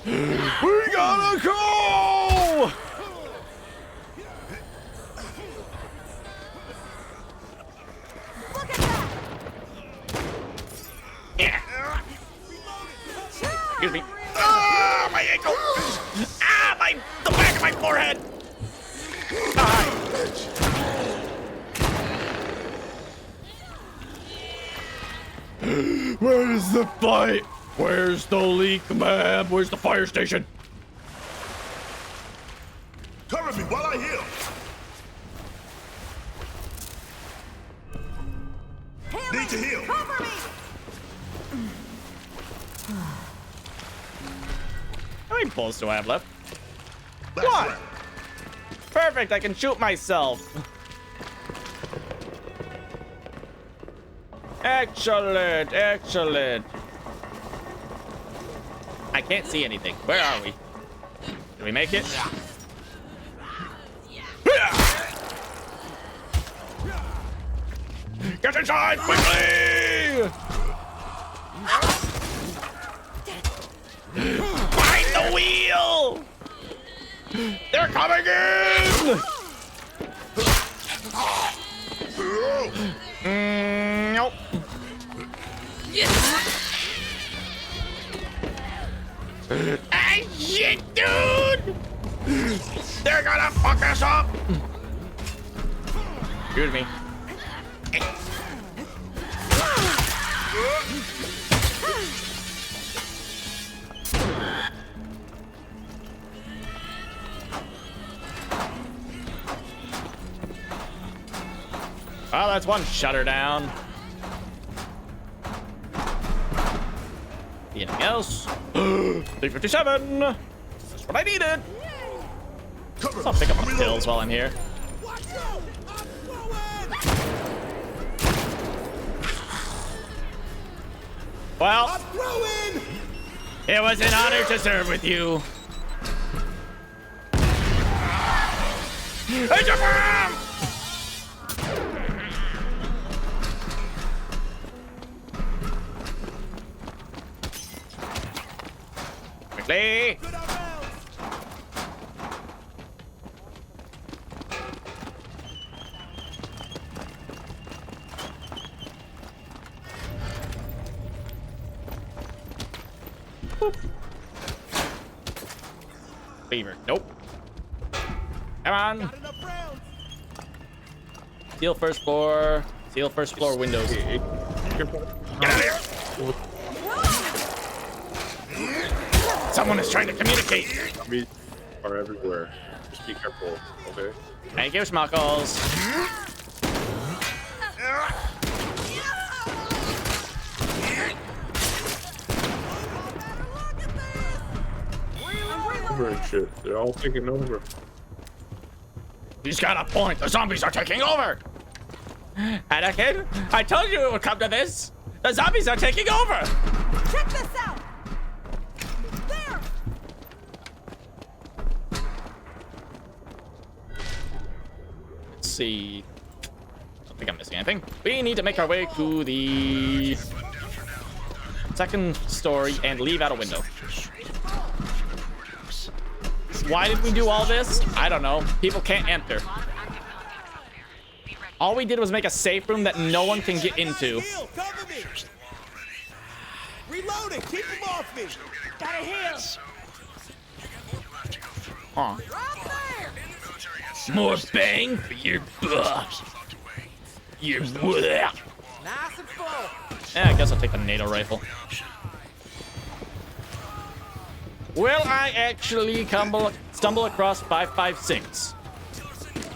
We gotta go. Look at that. Yeah. Excuse me. Ah, my ankle. Ah, the back of my forehead. Ah. Where's the fight? Where's the leak, man? Where's the fire station? Cover me while I heal. Healing. Need to heal. Cover me. How many bullets do I have left? Last What? round. Perfect, I can shoot myself. Excellent, excellent. I can't see anything. Where are we? Did we make it? Get inside quickly! Find the wheel! They're coming in! Nope. Hey, shit, dude! They're gonna fuck us up! Excuse me. Oh, that's one shutter down. Anything else? 357! That's what I needed! I'll pick up my pills while I'm here. Well, it was an honor to serve with you. It's your mom! Quickly! Beaver. Nope. Come on. Seal first floor. Seal first floor windows. Get out of here. Someone is trying to communicate. Zombies are everywhere. Just be careful, okay? Thank you, Schmuckles. Over and shit. They're all taking over. He's got a point. The zombies are taking over. Anakin, I told you it would come to this. The zombies are taking over. Check this out. There. Let's see. I don't think I'm missing anything. We need to make our way to the second story and leave out a window. Why did we do all this? I don't know. People can't enter. All we did was make a safe room that no one can get into. Cover me. Reloading. Keep him off me. Gotta heal. Huh. Right there. More bang for your butt. Your butt. Nice and full. Yeah, I guess I'll take the NATO rifle. Will I actually stumble across 556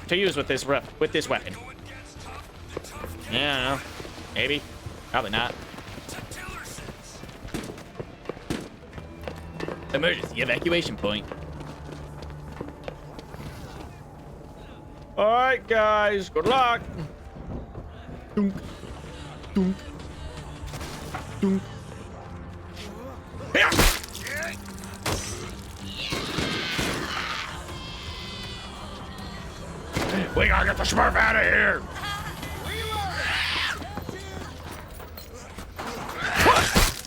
to use with this weapon? Yeah, I don't know. Maybe. Probably not. Emergency evacuation point. All right, guys. Good luck. Dunk. Dunk. Dunk. Yeah. We gotta get the Smurf out of here!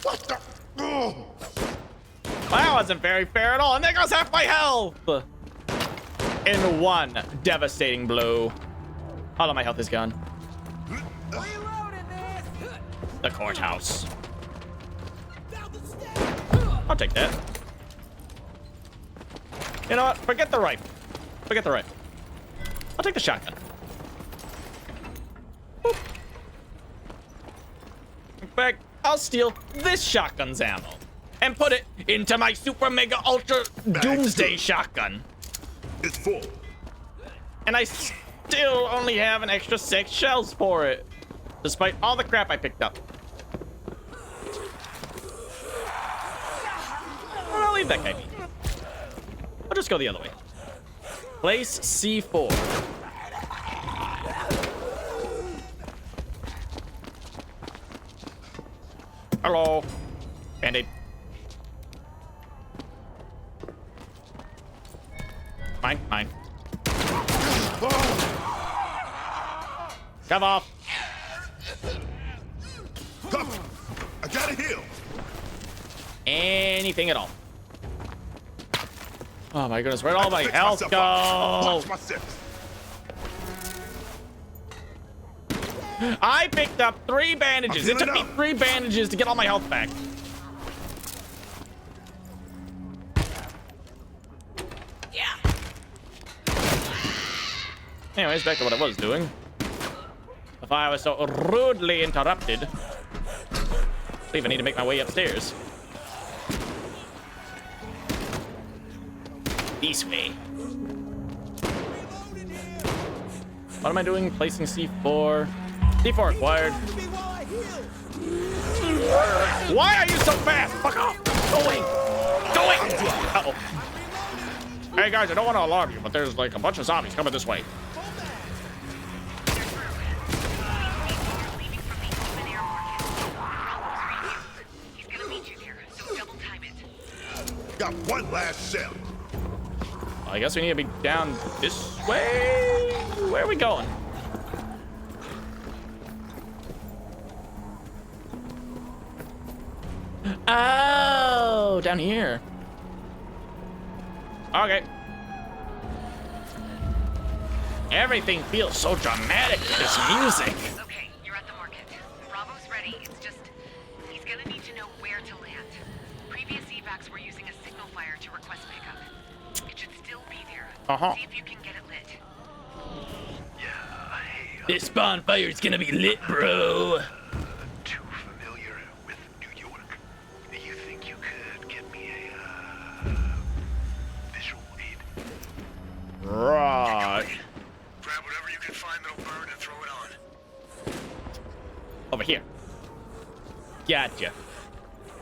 What the? Well, that wasn't very fair at all, and there goes half my health! In one devastating blow. All of my health is gone. Reloading this. The courthouse. I'll take that. You know what? Forget the rifle. Forget the rifle. I'll take the shotgun. Boop. In fact, I'll steal this shotgun's ammo and put it into my super mega ultra doomsday shotgun. It's full. And I still only have an extra 6 shells for it, despite all the crap I picked up. Well, I'll leave that guy be. I'll just go the other way. Place C4. Hello. Band-Aid. Mine, mine. Come off. Cover. I gotta heal. Anything at all. Oh my goodness, where'd all my Fix health myself up. go? Watch my six. I picked up 3 bandages. It took me up. 3 bandages to get all my health back. Yeah. Anyways, back to what I was doing. If I was so rudely interrupted. I believe I need to make my way upstairs. This way. What am I doing? Placing C4. C4 acquired. Why are you so fast? Fuck off! Go away! Go away! Uh-oh. Hey guys, I don't want to alarm you, but there's like a bunch of zombies coming this way. Got one last shell. I guess we need to be down this way. Where are we going? Oh, down here. Okay. Everything feels so dramatic with this music. Okay, you're at the market. Bravo's ready. It's just, he's gonna need to know where to land. Previous evacs were using a signal fire to request pickup. It should still be there. See if you can get it lit. Yeah, hey, This bonfire's gonna be lit, bro. too familiar with New York. You think you could get me a visual aid? Right. Grab whatever you can find that'll burn and throw it on. Over here. Gotcha.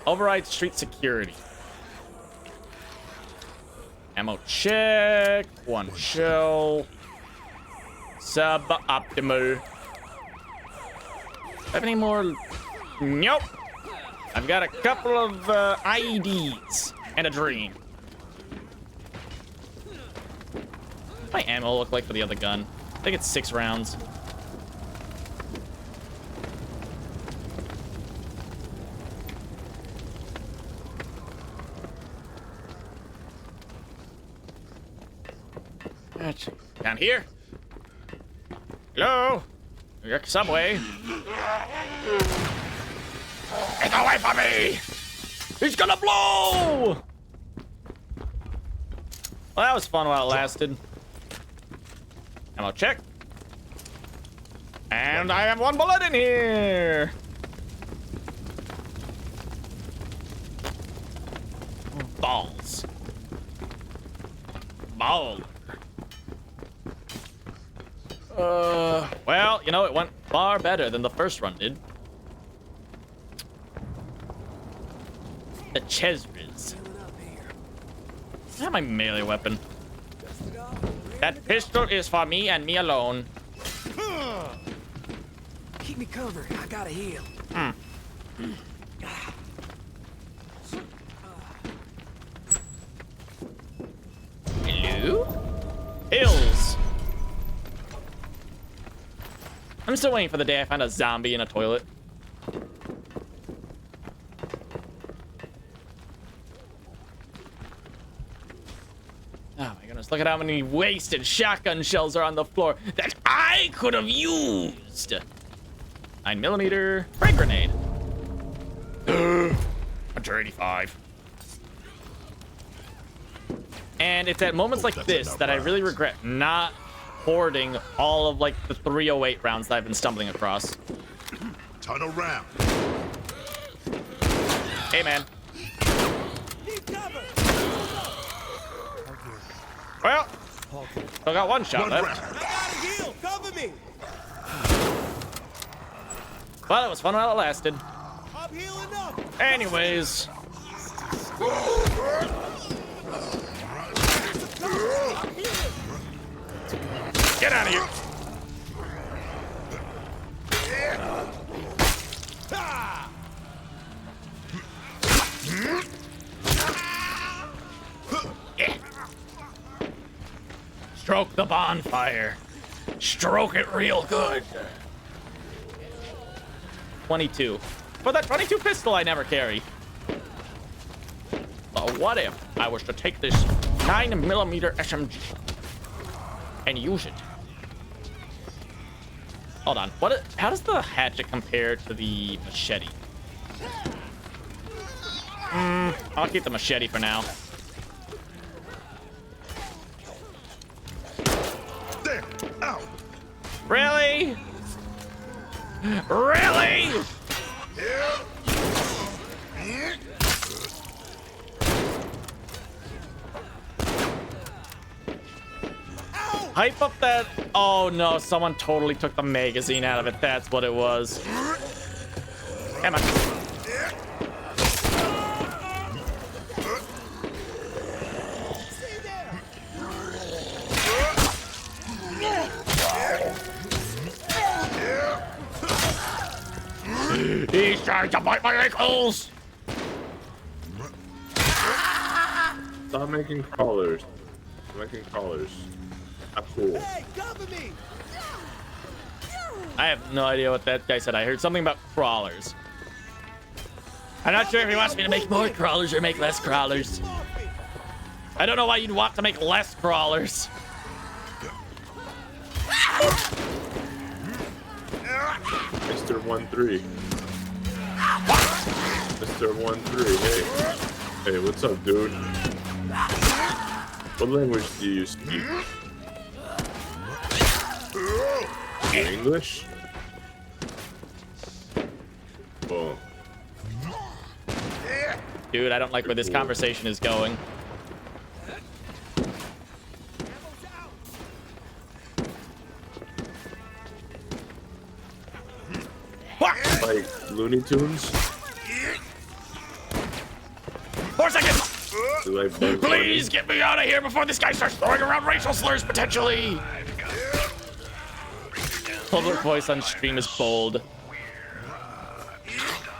Override street security. Ammo check. 1 shell. Suboptimal. Have any more? Nope. I've got a couple of IEDs and a dream. What's my ammo look like for the other gun? I think it's 6 rounds. Gotcha. Down here. Hello? New York subway. Get away from me! He's gonna blow! Well, that was fun while it lasted. Ammo check. And I have 1 bullet in here. Balls. Ball. Well, you know, it went far better than the first run did. The Chesriz. I have my melee weapon. That pistol is for me and me alone. Keep me covered. I gotta heal. Hello? Hills. I'm still waiting for the day I find a zombie in a toilet. Oh my goodness, look at how many wasted shotgun shells are on the floor that I could have used. 9mm frag grenade. 185. And it's at moments like this that I really regret not hoarding all of like the 308 rounds that I've been stumbling across. Turn around. Hey man. Well, still got 1 shot left. I gotta heal. Cover me. Well, it was fun while it lasted. I'm healing up. Anyways. Get out of here. Yeah. Stroke the bonfire. Stroke it real good. 22. But that 22 pistol I never carry. But what if I was to take this 9mm SMG and use it? Hold on. How does the hatchet compare to the machete? I'll keep the machete for now. There. Ow. Really? Really? Hype up that. Oh no, someone totally took the magazine out of it. That's what it was. Come on. He's trying to bite my ankles! Stop making crawlers. Stop making crawlers. Not cool. Hey, cover me! I have no idea what that guy said. I heard something about crawlers. I'm not sure if he wants me to make more crawlers or make less crawlers. I don't know why you'd want to make less crawlers. Mr. 1-3. Mr. 1-3, hey. Hey, what's up, dude? What language do you speak? English? Oh. Dude, I don't like where this conversation is going. Like Looney Tunes? 4 seconds! Like Bugs Please get me out of here before this guy starts throwing around racial slurs, potentially! Public voice on stream is bold.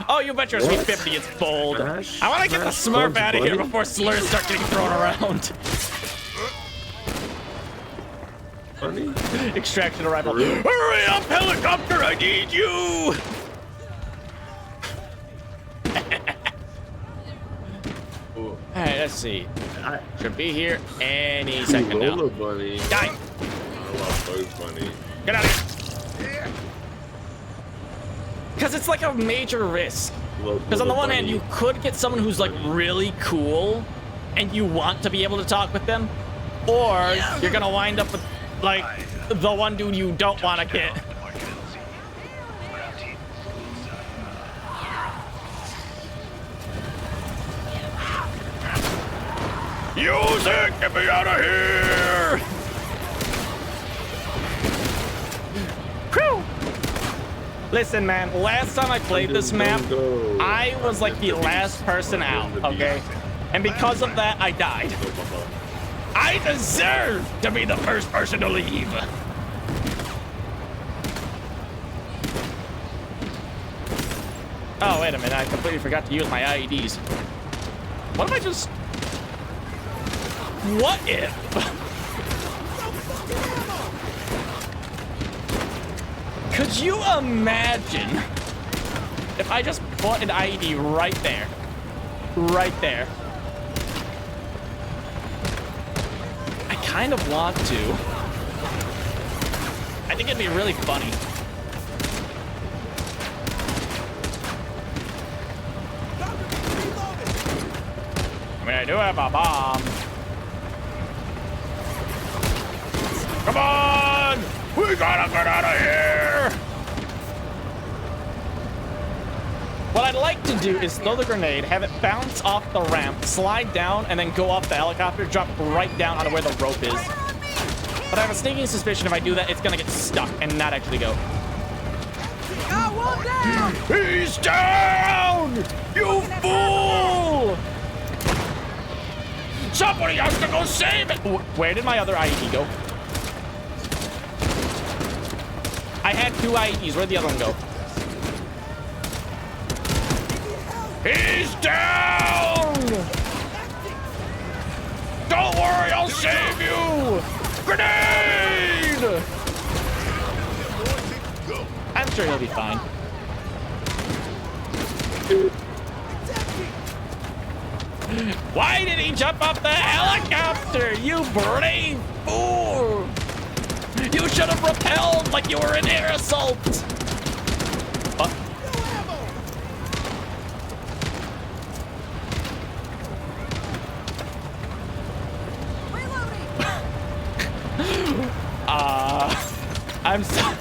Oh, you bet your sweet 50 it's bold. I want to get the Smurf out of here before slurs start getting thrown around. Funny? Extraction arrival. Hurry up, helicopter! I need you! Alright, let's see. Should be here any second now. Lola Bunny. Die! I love Bugs Bunny. Get out of here! Because it's like a major risk. Because on the one hand, you could get someone who's like really cool and you want to be able to talk with them, or you're gonna wind up with like the one dude you don't want to get. Use it! Get me out of here! Whew! Listen, man, last time I played this map, I was like the last person out, okay? And because of that, I died. I deserve to be the first person to leave. Oh, wait a minute, I completely forgot to use my IEDs. What if I just... What if? Could you imagine if I just put an IED right there? Right there. I kind of want to. I think it'd be really funny. I mean, I do have a bomb. Come on! We gotta get out of here! What I'd like to do is throw the grenade, have it bounce off the ramp, slide down, and then go off the helicopter, drop right down onto where the rope is. But I have a sneaking suspicion if I do that, it's gonna get stuck and not actually go. Down! He's down! You fool! Somebody has to go save it! Where did my other IED go? I had 2 IEDs. Where'd the other one go? He's down! Don't worry, I'll save you! Grenade! I'm sure he'll be fine. Why did he jump off the helicopter? You brave fool! You should have repelled like you were an air assault. I'm sorry.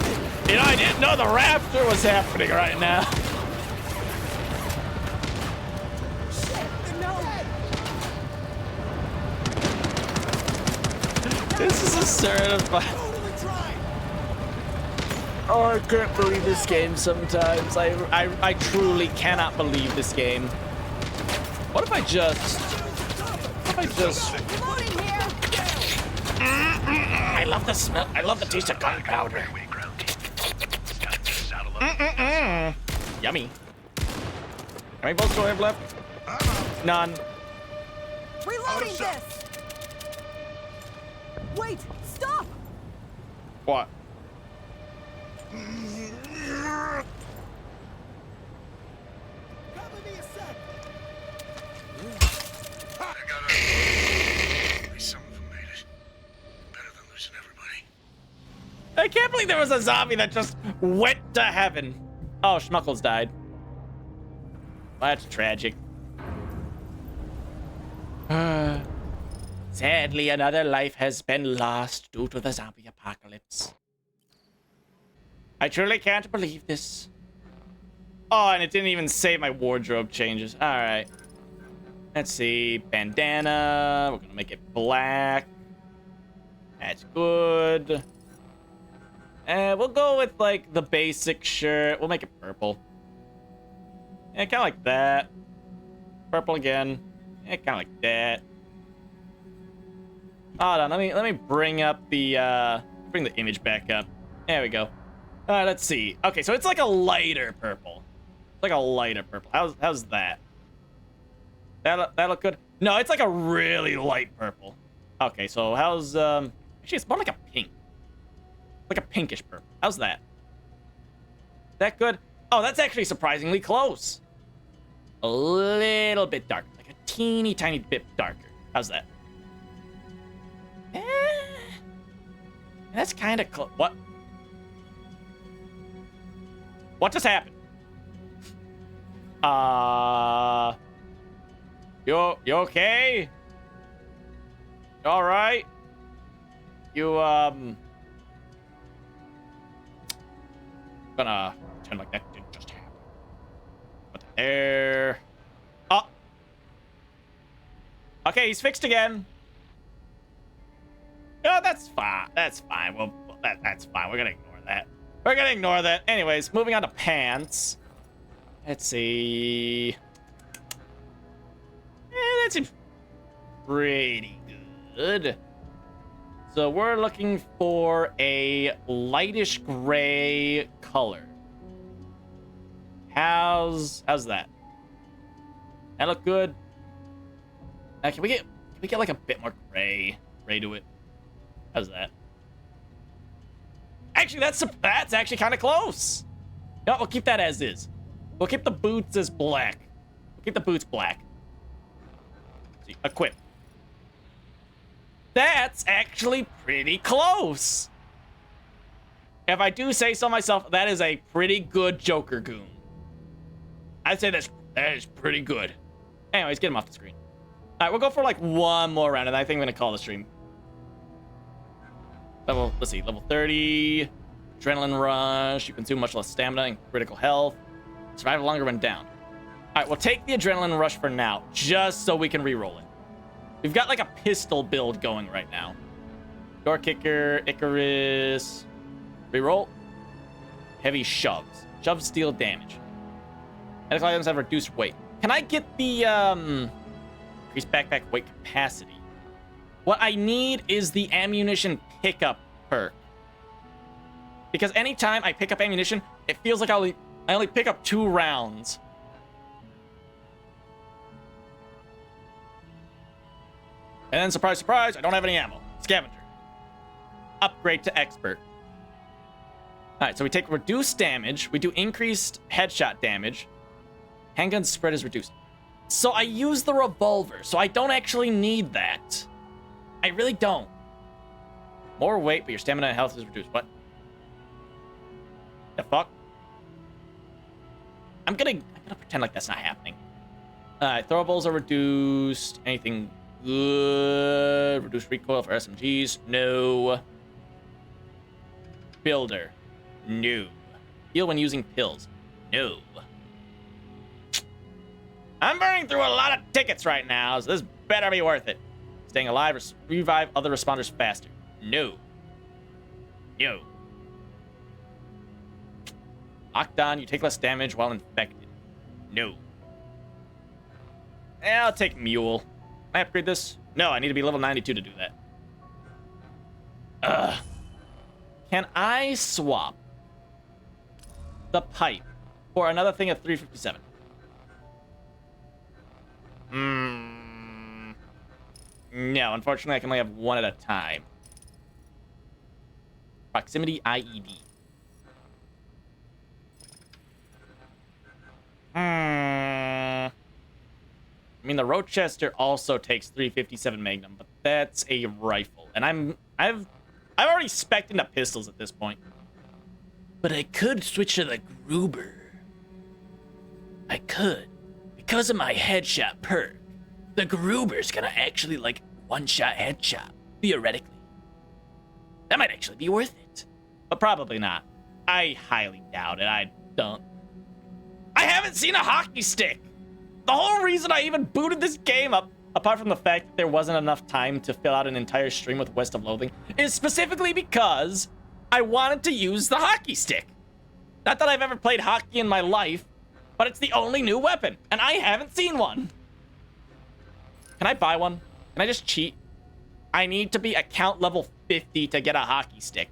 You know, I didn't know the raptor was happening right now. This is a certified. Oh, I can't believe this game sometimes. I truly cannot believe this game. What if I just... I love the smell. I love the taste of gunpowder. Yummy. How many bullets do I have left? None. Reloading this. Wait, stop. What? Cover me a sec. I got at least some of them made it. Better than losing everybody. I can't believe there was a zombie that just went to heaven. Oh, Schmuckles died. Well, that's tragic. Sadly, another life has been lost due to the zombie apocalypse. I truly can't believe this. Oh, and it didn't even save my wardrobe changes. All right. Let's see. Bandana. We're gonna make it black. That's good. And we'll go with, like, the basic shirt. We'll make it purple. Yeah, kind of like that. Purple again. Yeah, kind of like that. Hold on, let me bring up the, bring the image back up. There we go. All right, let's see. Okay, so it's like a lighter purple. It's like a lighter purple. How's that? That look good? No, it's like a really light purple. Okay, so how's, actually, it's more like a pink. Like a pinkish purple. How's that? That good? Oh, that's actually surprisingly close. A little bit darker. Like a teeny tiny bit darker. How's that? That's kind of close. What? What just happened? You okay? You all right? You, gonna pretend like that didn't just happen. But there. Oh. Okay, he's fixed again. Oh, that's fine. That's fine. Well, that's fine. We're gonna ignore that. We're gonna ignore that. Anyways, moving on to pants. Let's see. That seems pretty good. So we're looking for a lightish gray color. How's that? That look good? Can we get like a bit more gray to it? How's that? Actually, that's actually kind of close. No, we'll keep that as is. We'll keep the boots as black. We'll keep the boots black. See, equip. That's actually pretty close. If I do say so myself, that is a pretty good Joker goon. I'd say that is pretty good. Anyways, get him off the screen. All right, we'll go for like one more round, and I think I'm gonna call the stream. Let's see, level 30, adrenaline rush. You consume much less stamina and critical health. Survive longer when down. All right, we'll take the adrenaline rush for now, just so we can re-roll it. We've got like a pistol build going right now. Door kicker, Icarus. Reroll. Heavy shoves. Shoves deal damage. Medical items have reduced weight. Can I get the increased backpack weight capacity? What I need is the ammunition pickup perk. Because anytime I pick up ammunition, it feels like I only pick up 2 rounds. And then, surprise, surprise, I don't have any ammo. Scavenger. upgrade to expert. All right, so we take reduced damage. We do increased headshot damage. Handgun spread is reduced. So I use the revolver, so I don't actually need that. I really don't. More weight, but your stamina and health is reduced. What? The fuck? I'm gonna pretend like that's not happening. Throwables are reduced. Anything good? Reduced recoil for SMGs? No. Builder? No. Heal when using pills? No. I'm burning through a lot of tickets right now, so this better be worth it. Staying alive, revive other responders faster? No. No. Locked on, you take less damage while infected? No. I'll take Mule. Can I upgrade this? No, I need to be level 92 to do that. Ugh. Can I swap the pipe for another thing at 357? No, unfortunately, I can only have one at a time. Proximity IED. I mean, the Rochester also takes 357 Magnum, but that's a rifle, and I've already spec'd into pistols at this point. But I could switch to the Gruber. I could, because of my headshot perk. The Gruber's gonna actually like one-shot headshot, theoretically. That might actually be worth it, but probably not. I highly doubt it. I haven't seen a hockey stick. The whole reason I even booted this game up, apart from the fact that there wasn't enough time to fill out an entire stream with West of Loathing, is specifically because I wanted to use the hockey stick. Not that I've ever played hockey in my life, but it's the only new weapon, and I haven't seen one. Can I buy one? Can I just cheat? I need to be account level 50 to get a hockey stick.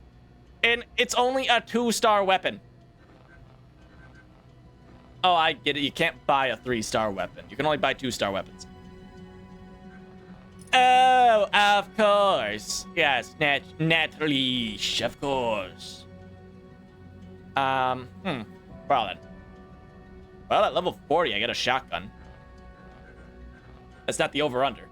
And it's only a 2-star weapon. Oh, I get it. You can't buy a 3-star weapon. You can only buy 2-star weapons. Oh, of course. Yes, naturally, of course. Well then. Well, at level 40, I get a shotgun. That's not the over-under.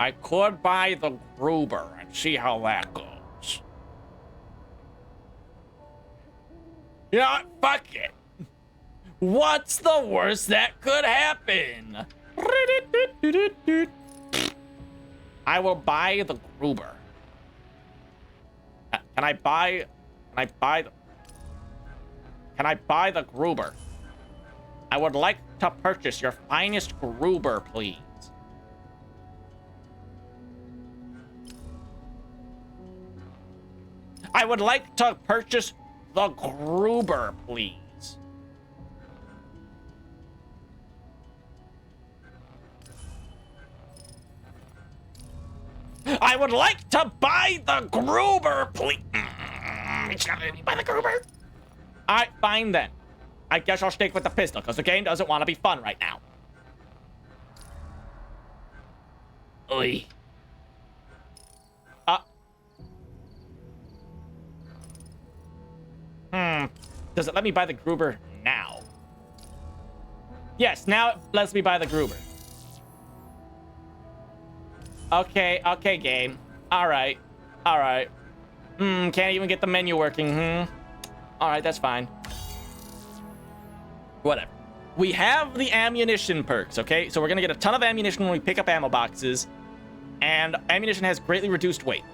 I could buy the Gruber and see how that goes. You know what? Fuck it. What's the worst that could happen? I will buy the Gruber. Can I buy the Gruber? I would like to purchase your finest Gruber, please. I would like to purchase the Gruber, please. I would like to buy the Gruber, please. Buy the Gruber. All right, fine then. I guess I'll stick with the pistol because the game doesn't want to be fun right now. Oi. Does it let me buy the Gruber now? Yes, now it lets me buy the Gruber. Okay, game. All right. Can't even get the menu working, All right, that's fine. Whatever. We have the ammunition perks, okay? So we're gonna get a ton of ammunition when we pick up ammo boxes, and ammunition has greatly reduced weight.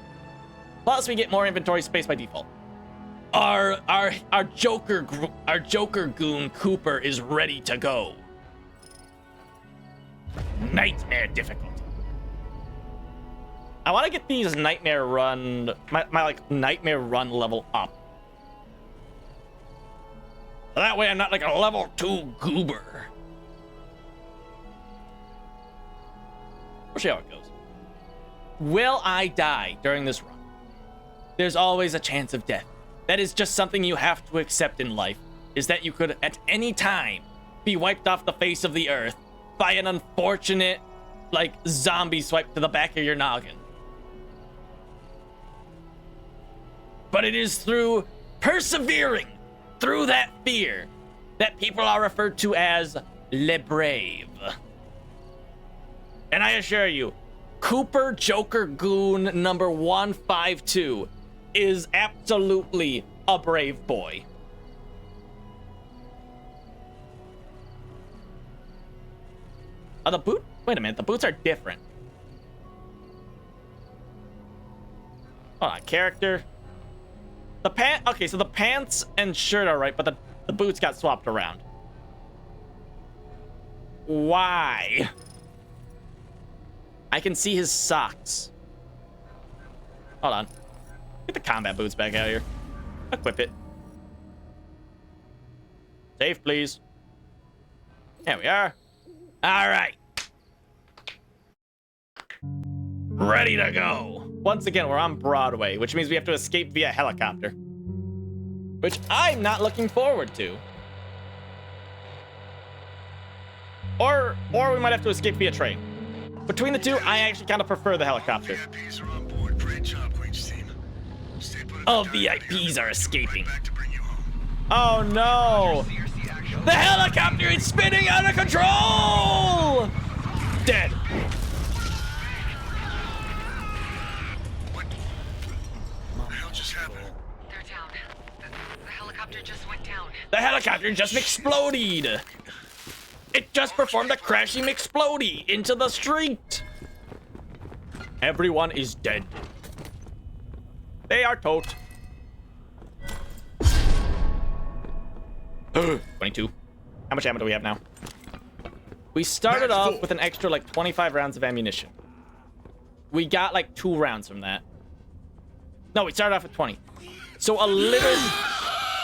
Plus, we get more inventory space by default. Our Joker goon Cooper is ready to go. Nightmare difficulty. I want to get these nightmare run, my like nightmare run level up. So that way I'm not like a level 2 goober. We'll see how it goes. Will I die during this run? There's always a chance of death. That is just something you have to accept in life, is that you could at any time be wiped off the face of the earth by an unfortunate, like, zombie swipe to the back of your noggin. But it is through persevering through that fear that people are referred to as Le Brave. And I assure you, Cooper Joker Goon number 152 is absolutely a brave boy. Oh, the boot? Wait a minute, the boots are different. Hold on, character. The pant. Okay, so the pants and shirt are right, but the boots got swapped around. Why? I can see his socks. Hold on. Get the combat boots back out of here. Equip it. Save, please. There we are. All right. Ready to go. Once again, we're on Broadway, which means we have to escape via helicopter. Which I'm not looking forward to. Or we might have to escape via train. Between the two, I actually kind of prefer the helicopter. VIPs are on board. Great job, Queen's team. Stay put at All the VIPs are escaping. back to bring you home. Oh no! The helicopter is spinning out of control! Dead. What the hell just happened? They're down. The helicopter just went down. The helicopter just exploded. It just performed a crashing explodey into the street. Everyone is dead. They are tote. 22. How much ammo do we have now? We started off with an extra like 25 rounds of ammunition. We got like 2 rounds from that. No, we started off with 20. So a little...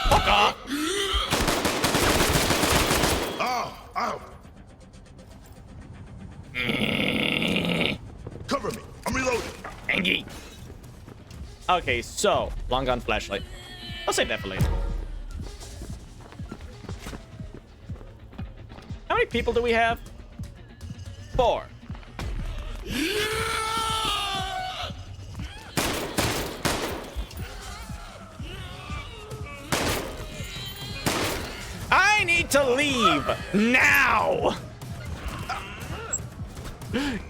Fuck off! Ow! Cover me. I'm reloading. Angie. Okay, so long gun flashlight. I'll save that for later. How many people do we have? 4. I need to leave now.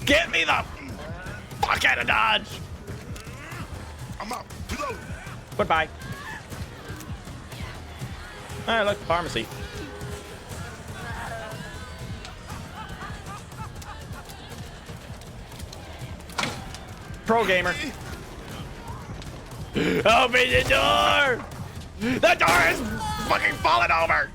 Get me the fuck out of Dodge. I'm out. Reloading. Goodbye. All right, look, pharmacy. Pro gamer. Open the door! The door is fucking falling over!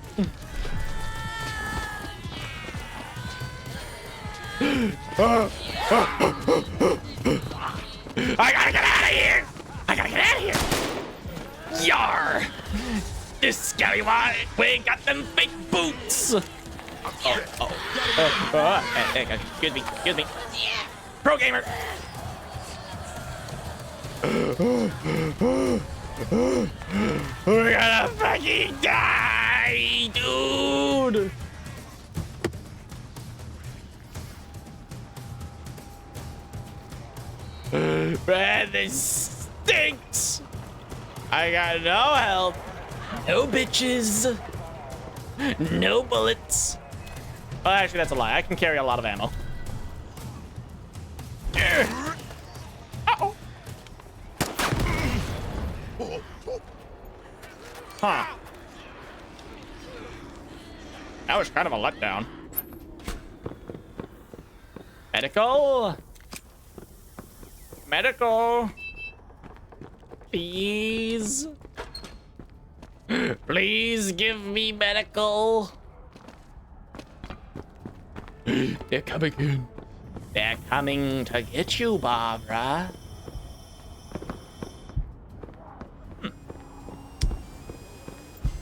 I gotta get out of here! I gotta get out of here! Yar! This scallywag, we got them fake boots! Excuse me. Pro gamer! We're gonna fucking die, dude! Man, this stinks! I got no health, no bitches, no bullets. Oh, actually, that's a lie. I can carry a lot of ammo. Uh-oh. Huh. That was kind of a letdown. Medical? Medical? Please? Please give me medical. They're coming in. They're coming to get you, Barbara.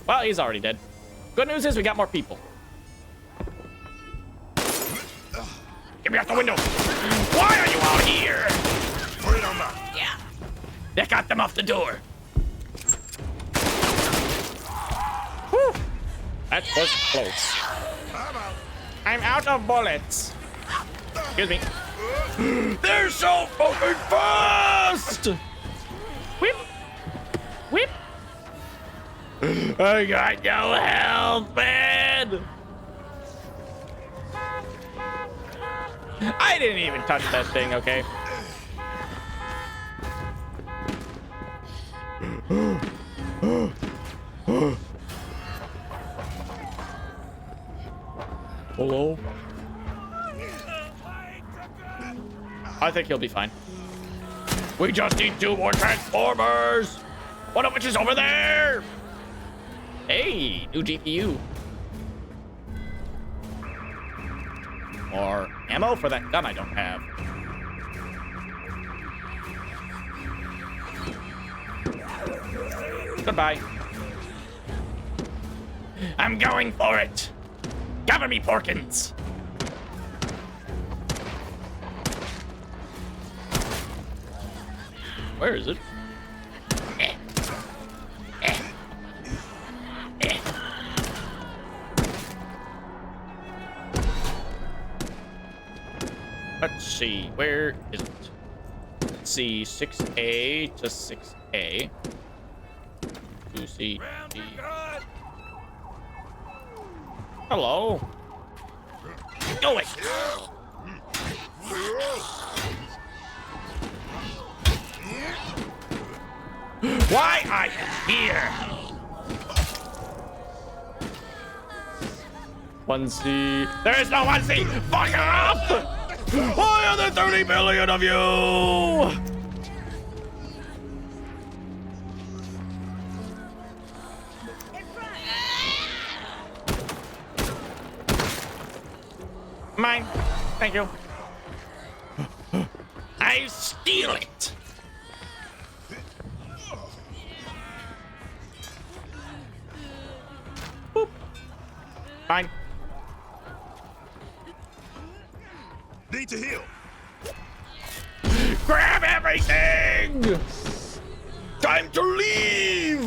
Well, he's already dead. Good news is we got more people. Get me out the window. Why are you out here? Put it on that. Yeah. They got them off the door. Whew. That was close. I'm out of bullets. Excuse me. They're so fucking fast! Whip. Whip. I got no health, man! I didn't even touch that thing, okay? Hello? I think he'll be fine. We just need 2 more Transformers! One of which is over there! Hey, new GPU. More ammo for that gun I don't have. Goodbye. I'm going for it. Cover me, Porkins. Where is it? Let's see, where is it? Let's see, 6A to 6A. 2C. Hello. Go away. Why I am here? 1C. There is no 1C. Fuck off! Why are there 30 million of you? Mine. Thank you. I steal it. Boop. Fine. Need to heal. Grab everything! Time to leave!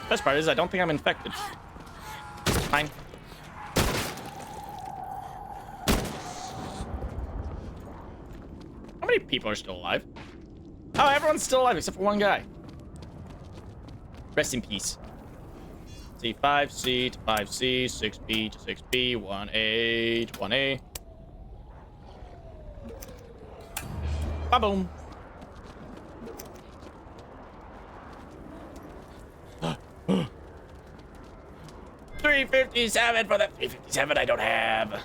Best part is I don't think I'm infected. Fine. How many people are still alive? Oh, everyone's still alive except for one guy. Rest in peace. C, 5C to 5C, 6B to 6B, 1A to 1A. Ba-boom. $357 for that $357 I don't have. On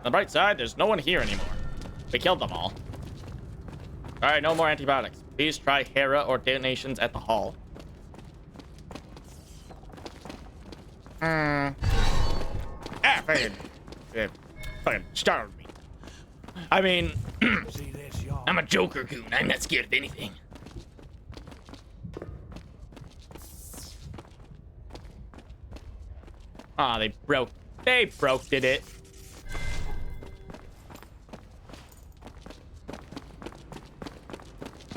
the bright side, there's no one here anymore. We killed them all. Alright, no more antibiotics. Please try Hera or detonations at the hall. Fucking startled me. I mean, I'm a Joker goon. I'm not scared of anything. Ah, they broke it.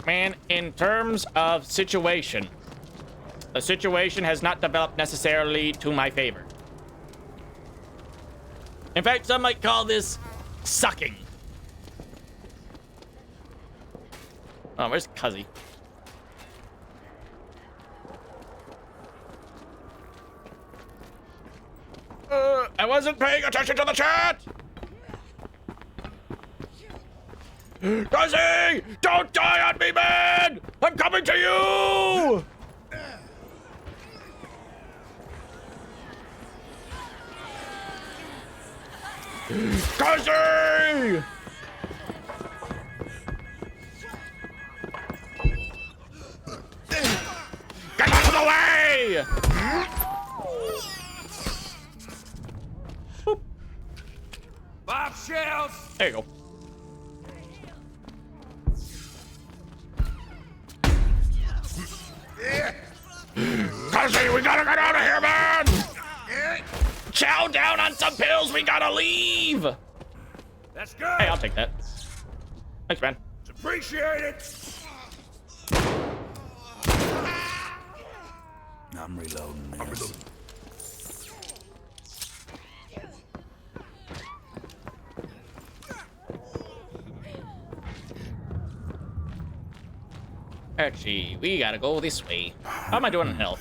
Man, in terms of situation, the situation has not developed necessarily to my favor. In fact, some might call this sucking. Oh, where's Cuzzy? I wasn't paying attention to the chat! Cuzzy! Don't die on me, man! I'm coming to you! Cuzzy! Get out of the way! Boop. Bombshells! There you go. Cuzzy, we gotta get out of here, man! Chow down on some pills, we gotta leave! That's good! Hey, I'll take that. Thanks, man. Appreciate it! I'm reloading this. Archie, we gotta go this way. How am I doing in health?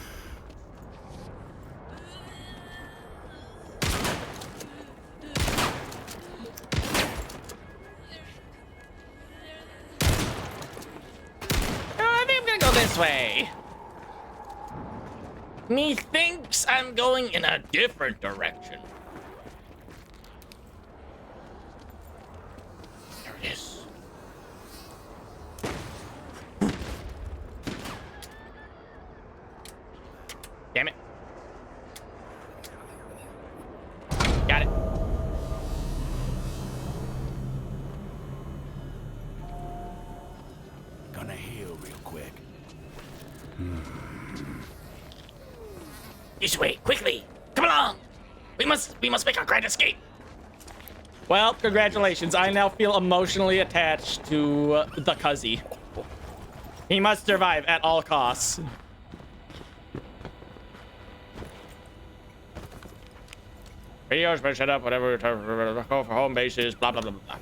I think I'm gonna go this way. Methinks I'm going in a different direction. There it is. Damn it. Got it. Gonna heal real quick. This way, quickly! Come along! We must make our grand escape! Well, congratulations. I now feel emotionally attached to the Cuzzy. He must survive at all costs. Videos been set up, whatever, go for home bases, blah, blah, blah, blah.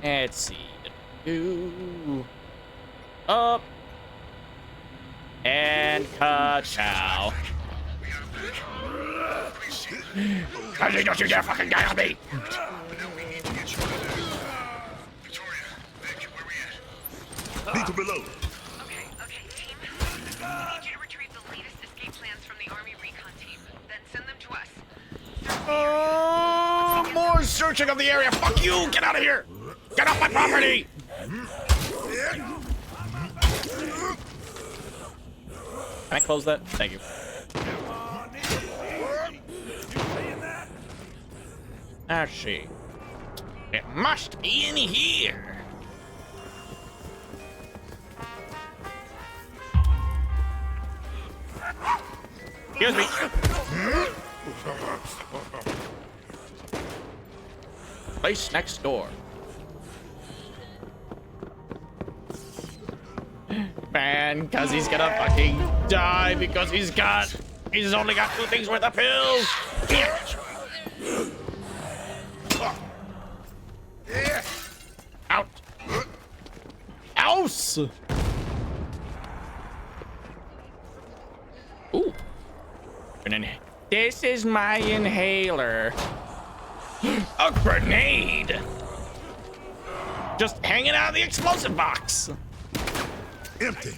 Let's see. Up. And ka-chow. Cuzzy, don't you dare fucking die on me! Need to reload. Okay, team. I need you to retrieve the latest escape plans from the Army recon team. Then send them to us. Oh, more searching of the area. Fuck you! Get out of here! Get off my property! Can I close that? Thank you. Let's see. It must be in here. Excuse me. Place next door. Man, cause he's gonna fucking die because he's only got 2 things worth of pills. Out. Ouse. Ooh. This is my inhaler. A grenade. Just hanging out of the explosive box. Empty.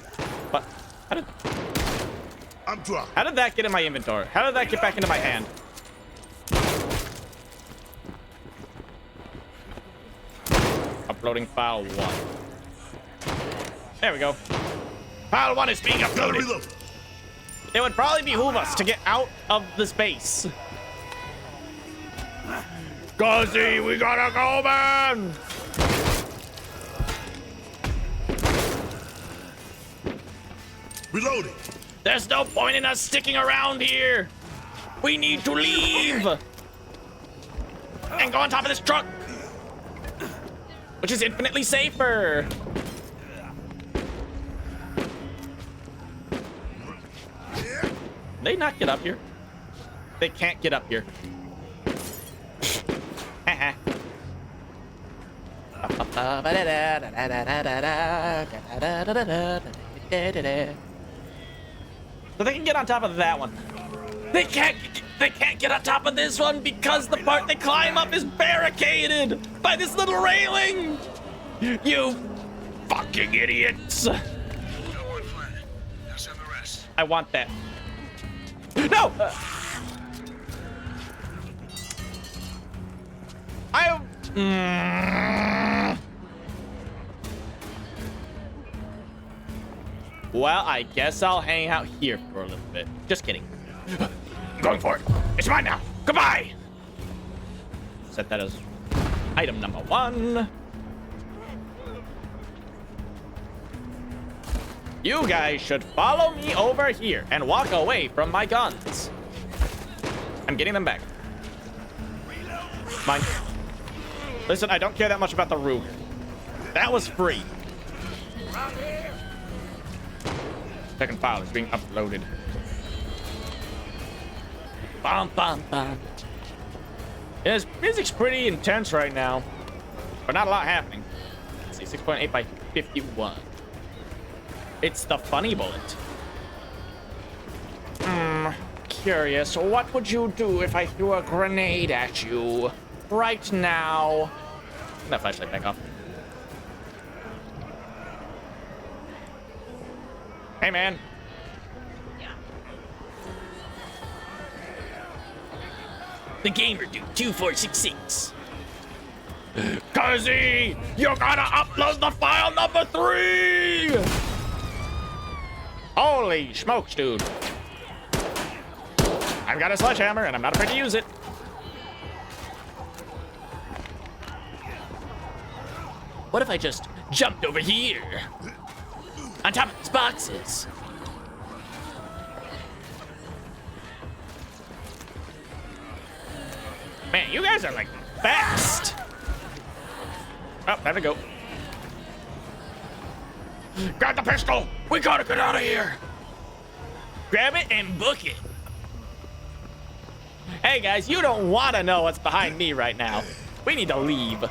What? I'm dry. How did that get in my inventory? How did that get back into my hand? Uploading file 1. There we go. File 1 is being uploaded. Reload. It would probably behoove us to get out of this base. Cuzzy, we gotta go, man! Reloading. There's no point in us sticking around here. We need to leave. And go on top of this truck. Which is infinitely safer. They not get up here? They can't get up here. So they can get on top of that one. They can't get on top of this one because the part they climb up is barricaded by this little railing. You fucking idiots. Got one flat. Now send the rest. I want that. No! Well, I guess I'll hang out here for a little bit. Just kidding. I'm going for it. It's mine now. Goodbye. Set that as item number 1. You guys should follow me over here and walk away from my guns. I'm getting them back. Mine. Listen, I don't care that much about the Ruger. That was free. Second file is being uploaded. Bum, bum, bum. This music's pretty intense right now, but not a lot happening. Let's see, 6.8 by 51. It's the funny bullet. Curious, what would you do if I threw a grenade at you right now? Turn that flashlight back off. Hey, man. The gamer dude 2466. Cuzzy, you gotta upload the file number 3. Holy smokes, dude. I've got a sledgehammer and I'm not afraid to use it. What if I just jumped over here? On top of these boxes. Man, you guys are like fast. Oh, there we go. Grab the pistol. We gotta get out of here. Grab it and book it. Hey guys, you don't want to know what's behind me right now. We need to leave.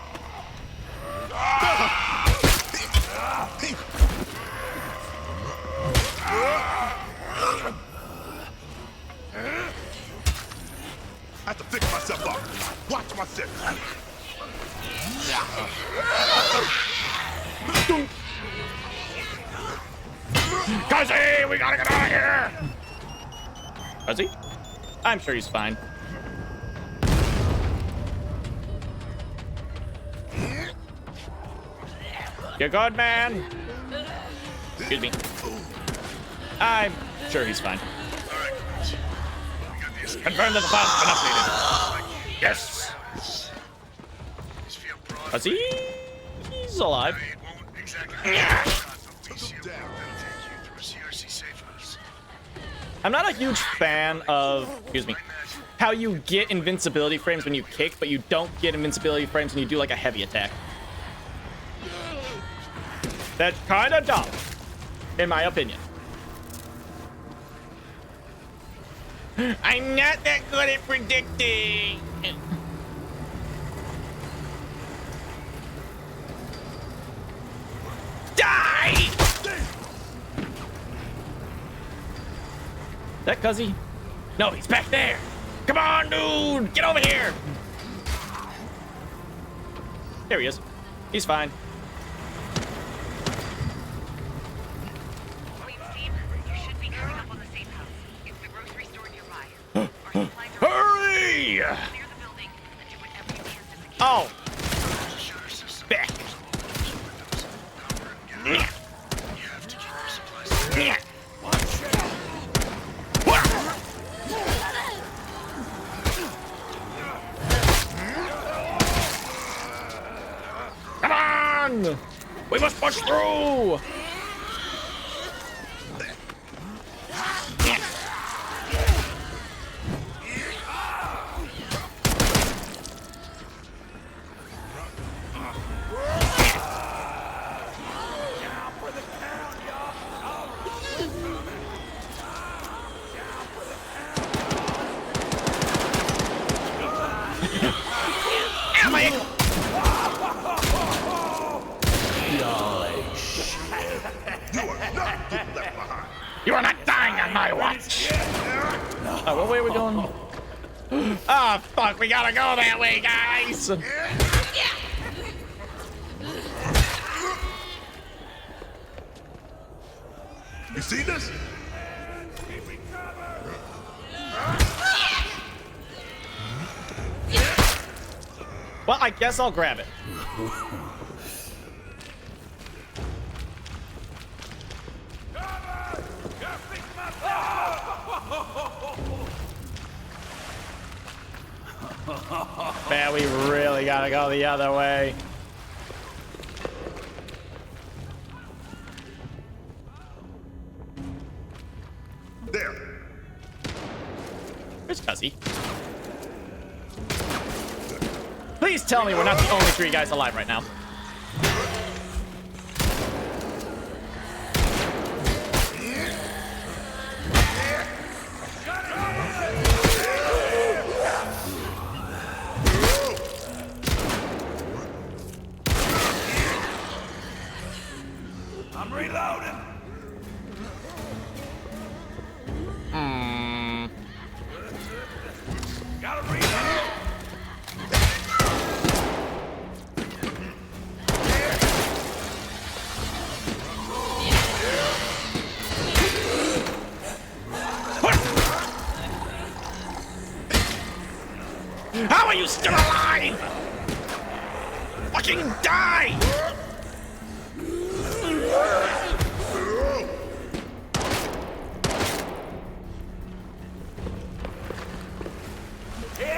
I have to fix myself up. Watch my step. Cuzzy, we gotta get out of here. Cuzzy? I'm sure he's fine. You good, man? Excuse me. I'm sure he's fine. Confirm that the file's been updated. Yes. Is he? He's alive. I'm not a huge fan of, excuse me, how you get invincibility frames when you kick, but you don't get invincibility frames when you do like a heavy attack. That's kind of dumb, in my opinion. I'm not that good at predicting. Die! That Cuzzy? No, he's back there. Come on, dude. Get over here. There he is. He's fine. Wait, Steve, you should be coming up on the safe house. It's the grocery store nearby. Our supplies are Hurry! clear the building and do whatever you can to secure. Oh. Back. Yeah. Yeah. Come on! We must push through! You are not dying on my watch! What way are we going? Ah, fuck, we gotta go that way, guys! You see this? Well, I guess I'll grab it. Man, we really gotta go the other way. There. Where's Cuzzy? Please tell me we're not the only 3 guys alive right now. Reloading. Gotta reload. How are you still alive? Fucking die!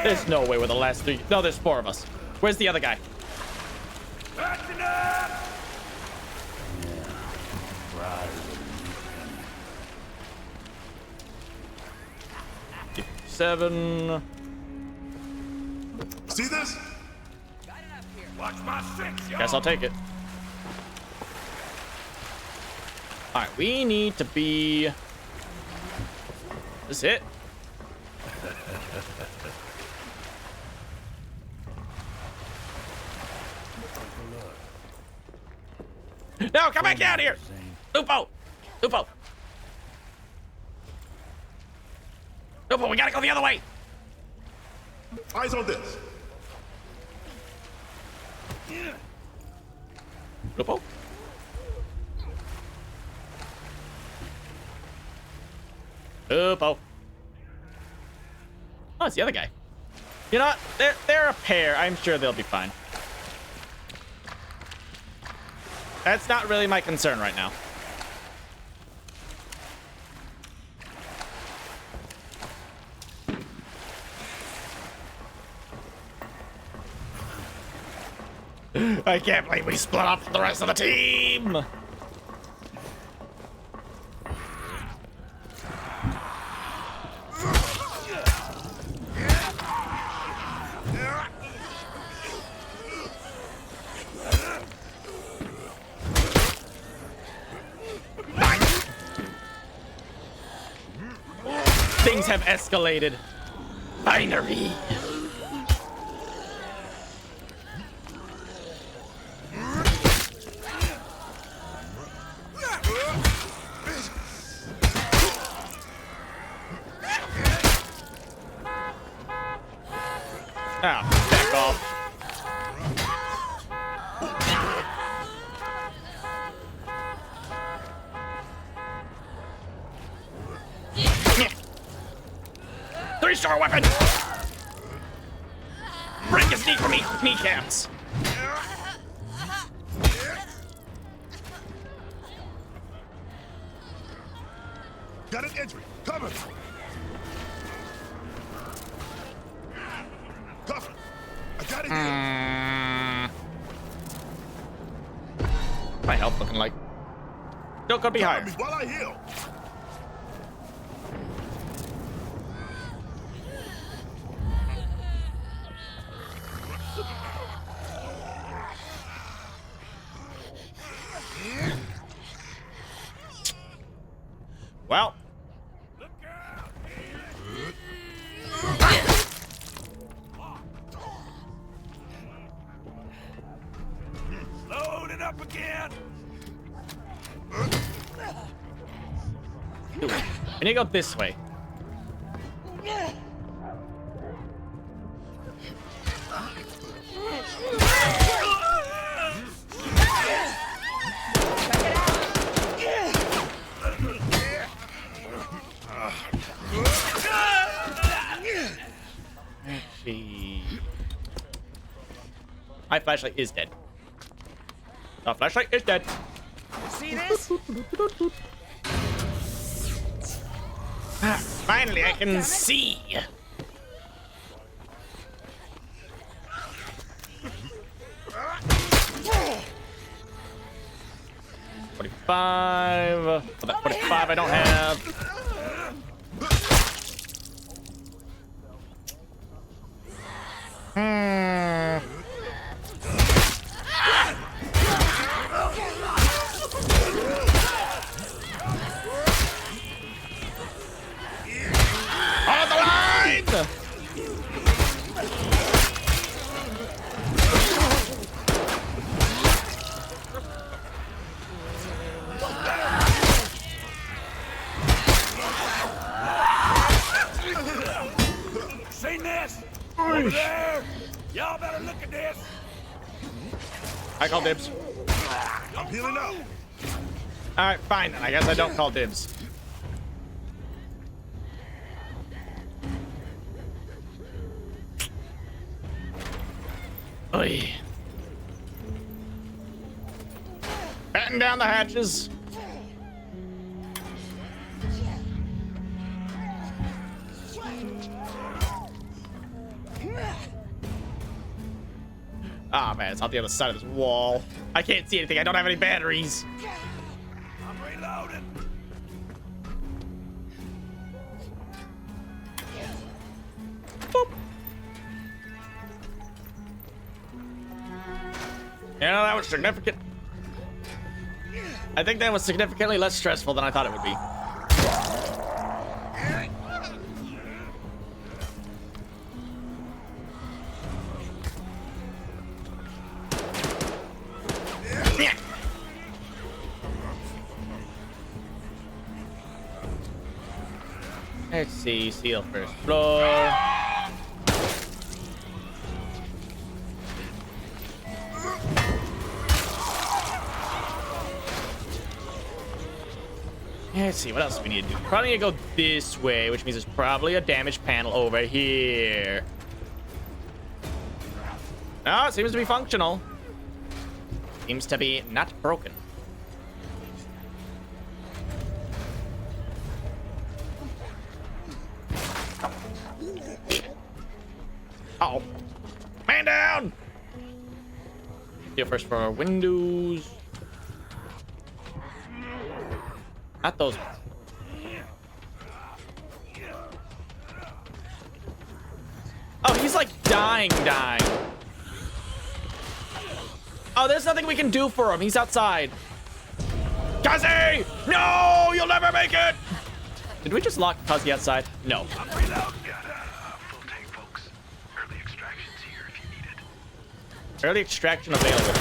There's no way we're the last three. No, there's 4 of us. Where's the other guy? Acting up. 7. See this? Watch my 6, y'all. Guess I'll take it. All right, we need to be. This is it. No, come back out here! Lupo! Lupo! Lupo, we gotta go the other way! Eyes on this. Lupo? Lupo. Oh, it's the other guy. You know what? They're a pair. I'm sure they'll be fine. That's not really my concern right now. I can't believe we split up from the rest of the team! Things have escalated. Binary. Oh, back off. Three-star weapon! Break his knee for me, kneecaps! Got an entry. Cover. Cover. I got it here. My health looking like. Still could be higher. Cover me while I heal. Well. Load it up again. Dude, I need to go this way. My flashlight is dead. The flashlight is dead. See this? Finally, I can see. $45. Oh, that 45 I don't have. On the line! Y'all better look at this. I call dibs. I'm healing up. All right, fine. I guess I don't call dibs. Oy. Batten down the hatches. Ah, man, it's on the other side of this wall. I can't see anything. I don't have any batteries. I'm reloading. Boop. Yeah, that was significant. I think that was significantly less stressful than I thought it would be. Yeah. Let's see, seal first floor. Let's see, what else do we need to do? Probably need to go this way, which means there's probably a damage panel over here. No, it seems to be functional. Seems to be not broken. Uh-oh. Man down! Here first for our windows. Not those ones. Oh, he's like dying. Oh, there's nothing we can do for him. He's outside. Kazi! No! You'll never make it! Did we just lock Kazi outside? No. I'm reloading. Got a full tank, folks. Early extraction's here if you need it. Early extraction available.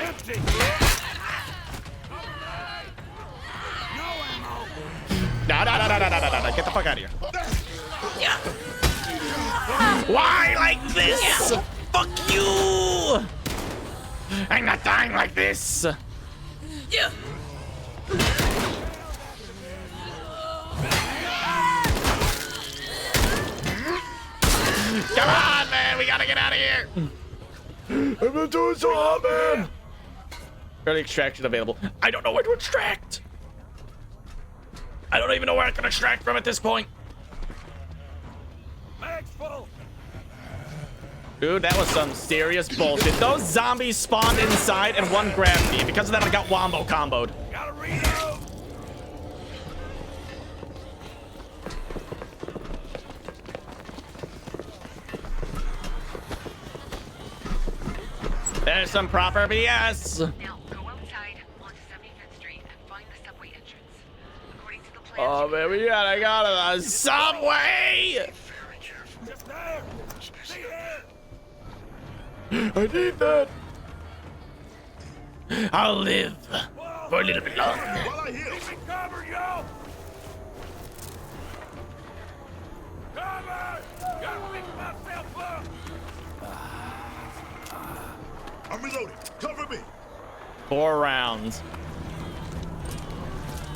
Empty. No. Get the fuck out of here. Why like this? Fuck you! I'm not dying like this. Come on, man. We gotta get out of here. I've been doing so hard, man. Early extraction available. I don't know where to extract. I don't even know where I can extract from at this point. Mag's full. Dude, that was some serious bullshit. Those zombies spawned inside and one grabbed me. Because of that, I got wombo comboed. Gotta reload. There's some proper BS. Now, go outside onto 75th Street and find the subway entrance. According to the plan, Oh, man, I got a subway. Very careful. Just there. See here. I need that. I'll live for a little bit longer. While I heal. Keep me covered, yo. Cover. Gotta pick myself up. I'm reloading. Cover me. 4 rounds.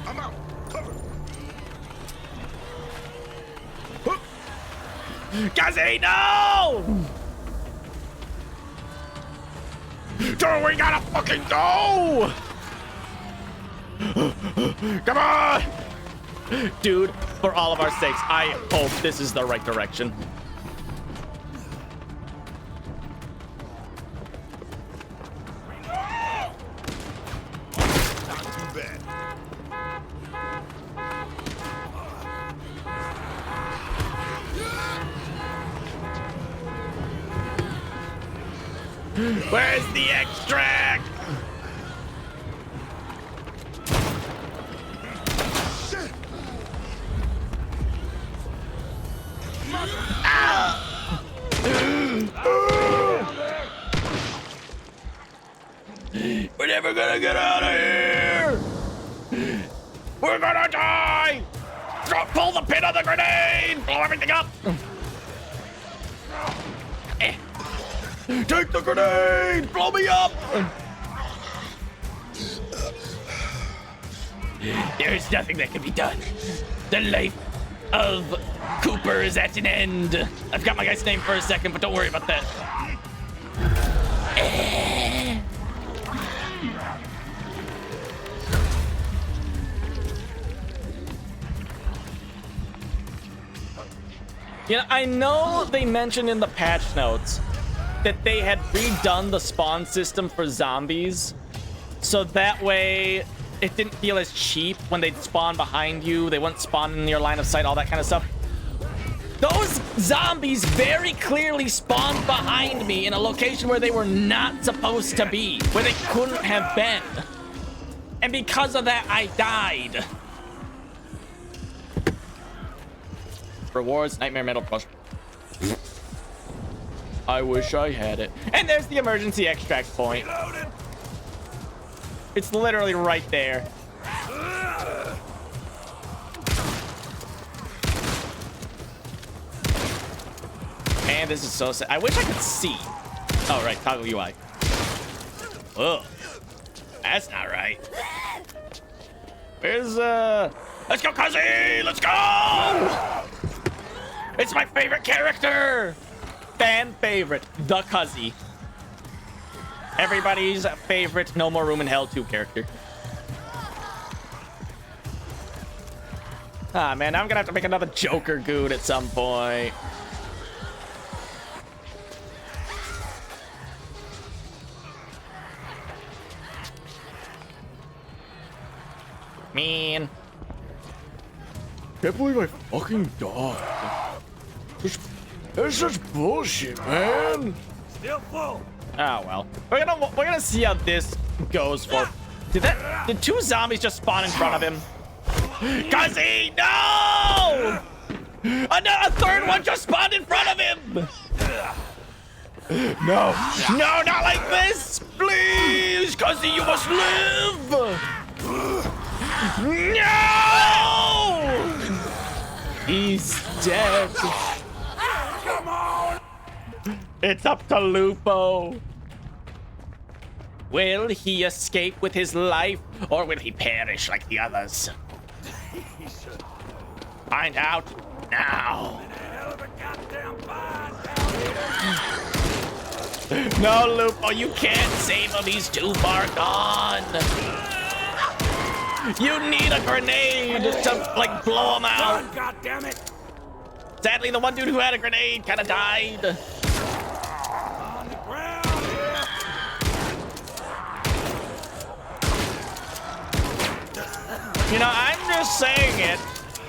I'm out. Cover. Kazi, no! Dude, we gotta fucking go! Come on! Dude, for all of our sakes, I hope this is the right direction. Not too bad. Where's the extract? Shit. We're never gonna get out of here! We're gonna die! Pull the pin on the grenade! Blow everything up! Take the grenade! Blow me up! There's nothing that can be done. The life of Cooper is at an end. I've got my guy's name for a second, but don't worry about that. You know, I know they mentioned in the patch notes that they had redone the spawn system for zombies, so that way it didn't feel as cheap when they'd spawn behind you. They wouldn't spawn in your line of sight, all that kind of stuff. Those zombies very clearly spawned behind me in a location where they were not supposed to be, where they couldn't have been. And because of that, I died. Rewards, Nightmare Metal Plus. I wish I had it. And there's the emergency extract point. It's literally right there. And this is so sad. I wish I could see. Oh, right. Toggle UI. Ugh. That's not right. Where's, Let's go, Cuzzy! Let's go! It's my favorite character! Fan favorite, the Cuzzy. Everybody's favorite No More Room in Hell 2 character. Ah, man, I'm gonna have to make another Joker good at some point. Man. Can't believe I fucking died. That's such bullshit, man. Still full. Oh well. We're gonna see how this goes for. Did two zombies just spawn in front of him? Cuzzy, no! A third one just spawned in front of him! No, not like this! Please, Cuzzy, you must live! No! He's dead. Come on! It's up to Lupo. Will he escape with his life, or will he perish like the others? Find out now. Hell of a goddamn fight. No, Lupo, you can't save him. He's too far gone. You need a grenade to, like, blow him out. God damn it. Sadly, the one dude who had a grenade kind of died. On the ground here. You know, I'm just saying it.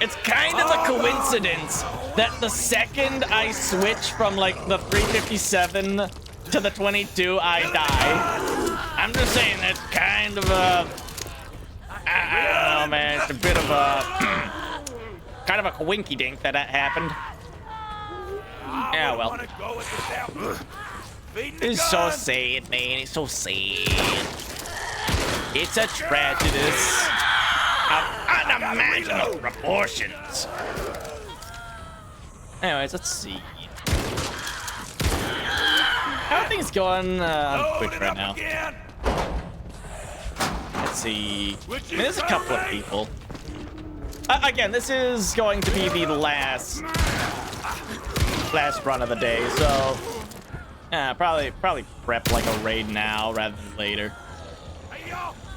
It's kind of a coincidence that the second I switch from, like, the 357 to the 22, I die. I'm just saying it's kind of a... I don't know, man. It's a bit of a... kind of a coinky dink that happened. Yeah, well. It's so sad, man. It's so sad. It's a tragedy of unimaginable proportions. Anyways, let's see. How are things going on Twitch right now? Let's see. I mean, there's a couple of people. Again, this is going to be the last run of the day, so probably prep like a raid now rather than later.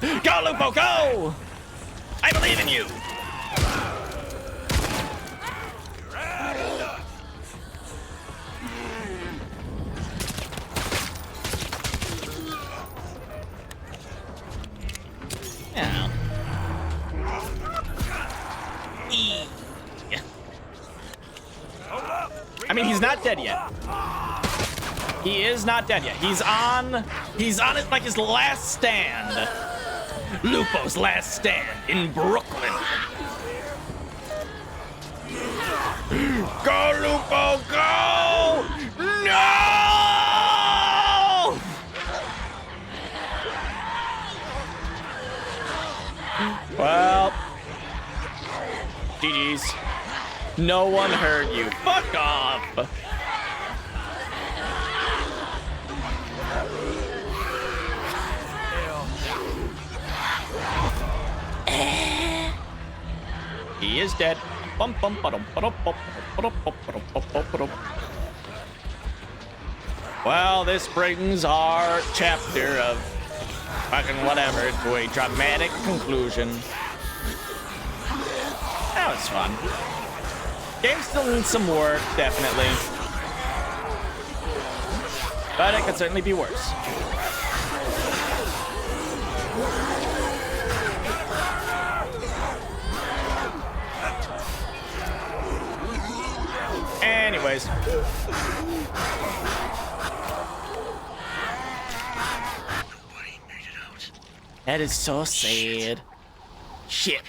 Go, Lupo, go! I believe in you. Yeah. I mean, he's not dead yet. He is not dead yet. He's on it like his last stand. Lupo's last stand in Brooklyn. Go, Lupo, go! No! Well, GG's. No one heard you. Fuck off. is dead. Well, this brings our chapter of fucking whatever to a dramatic conclusion. That was fun. Game still needs some work, definitely. But it could certainly be worse. Anyways. That is so sad. Shit,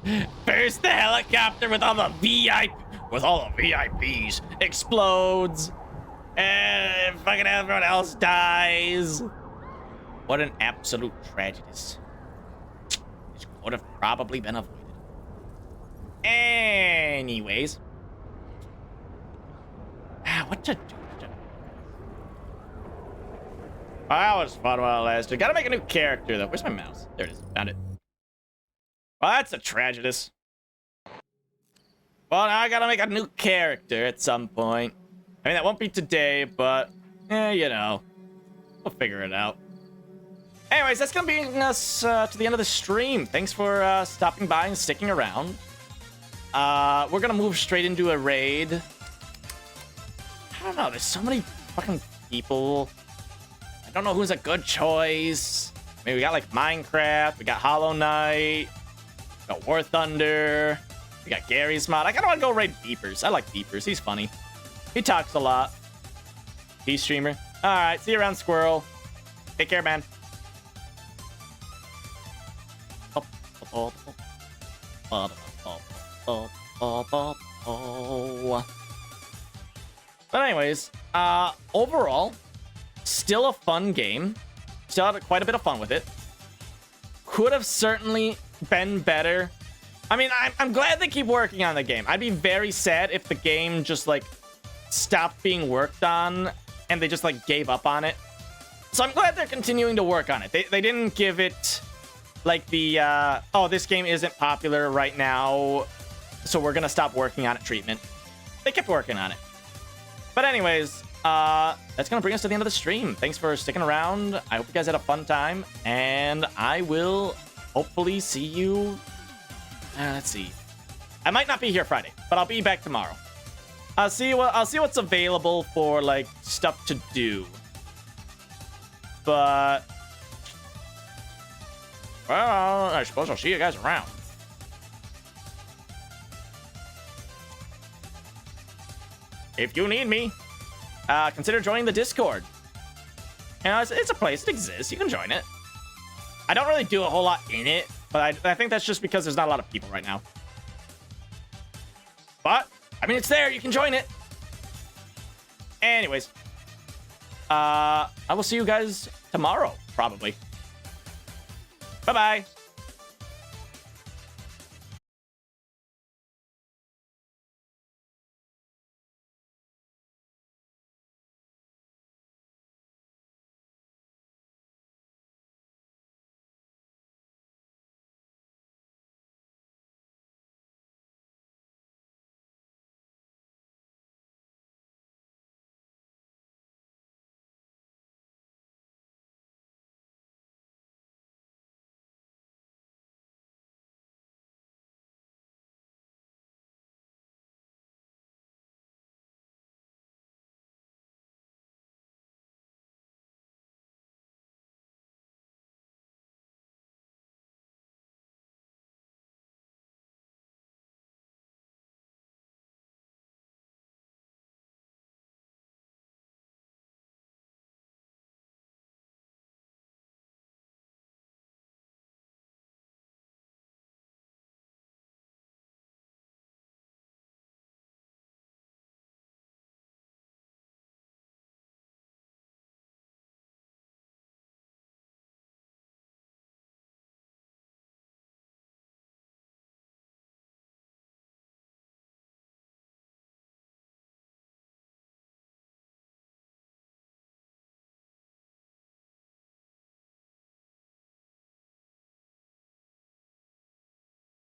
man. First the helicopter with all the VIPs explodes. And fucking everyone else dies. What an absolute tragedy. This would have probably been avoided. Anyways. What to do? Oh, that was fun while it lasted. Gotta make a new character, though. Where's my mouse? There it is. Found it. Well, that's a tragedous. Well, now I gotta make a new character at some point. I mean, that won't be today, but, you know. We'll figure it out. Anyways, that's gonna bring us to the end of the stream. Thanks for stopping by and sticking around. We're gonna move straight into a raid. I don't know, there's so many fucking people. I don't know who's a good choice. I mean, we got like Minecraft, we got Hollow Knight, we got War Thunder, we got Gary's mod. I kinda wanna go raid Beepers. I like Beepers, he's funny. He talks a lot. He's streamer. Alright, see you around, Squirrel. Take care, man. But anyways, overall, still a fun game. Still had quite a bit of fun with it. Could have certainly been better. I mean, I'm glad they keep working on the game. I'd be very sad if the game just, like, stopped being worked on and they just, like, gave up on it. So I'm glad they're continuing to work on it. They didn't give it, like, the, oh, this game isn't popular right now, so we're gonna stop working on it treatment. They kept working on it. But anyways, that's gonna bring us to the end of the stream. Thanks for sticking around. I hope you guys had a fun time, and I will hopefully see you. Let's see. I might not be here Friday, but I'll be back tomorrow. I'll see what's available for like stuff to do. But well, I suppose I'll see you guys around. If you need me, consider joining the Discord. You know, it's a place. It exists. You can join it. I don't really do a whole lot in it, but I think that's just because there's not a lot of people right now. But, I mean, it's there. You can join it. Anyways. I will see you guys tomorrow, probably. Bye-bye.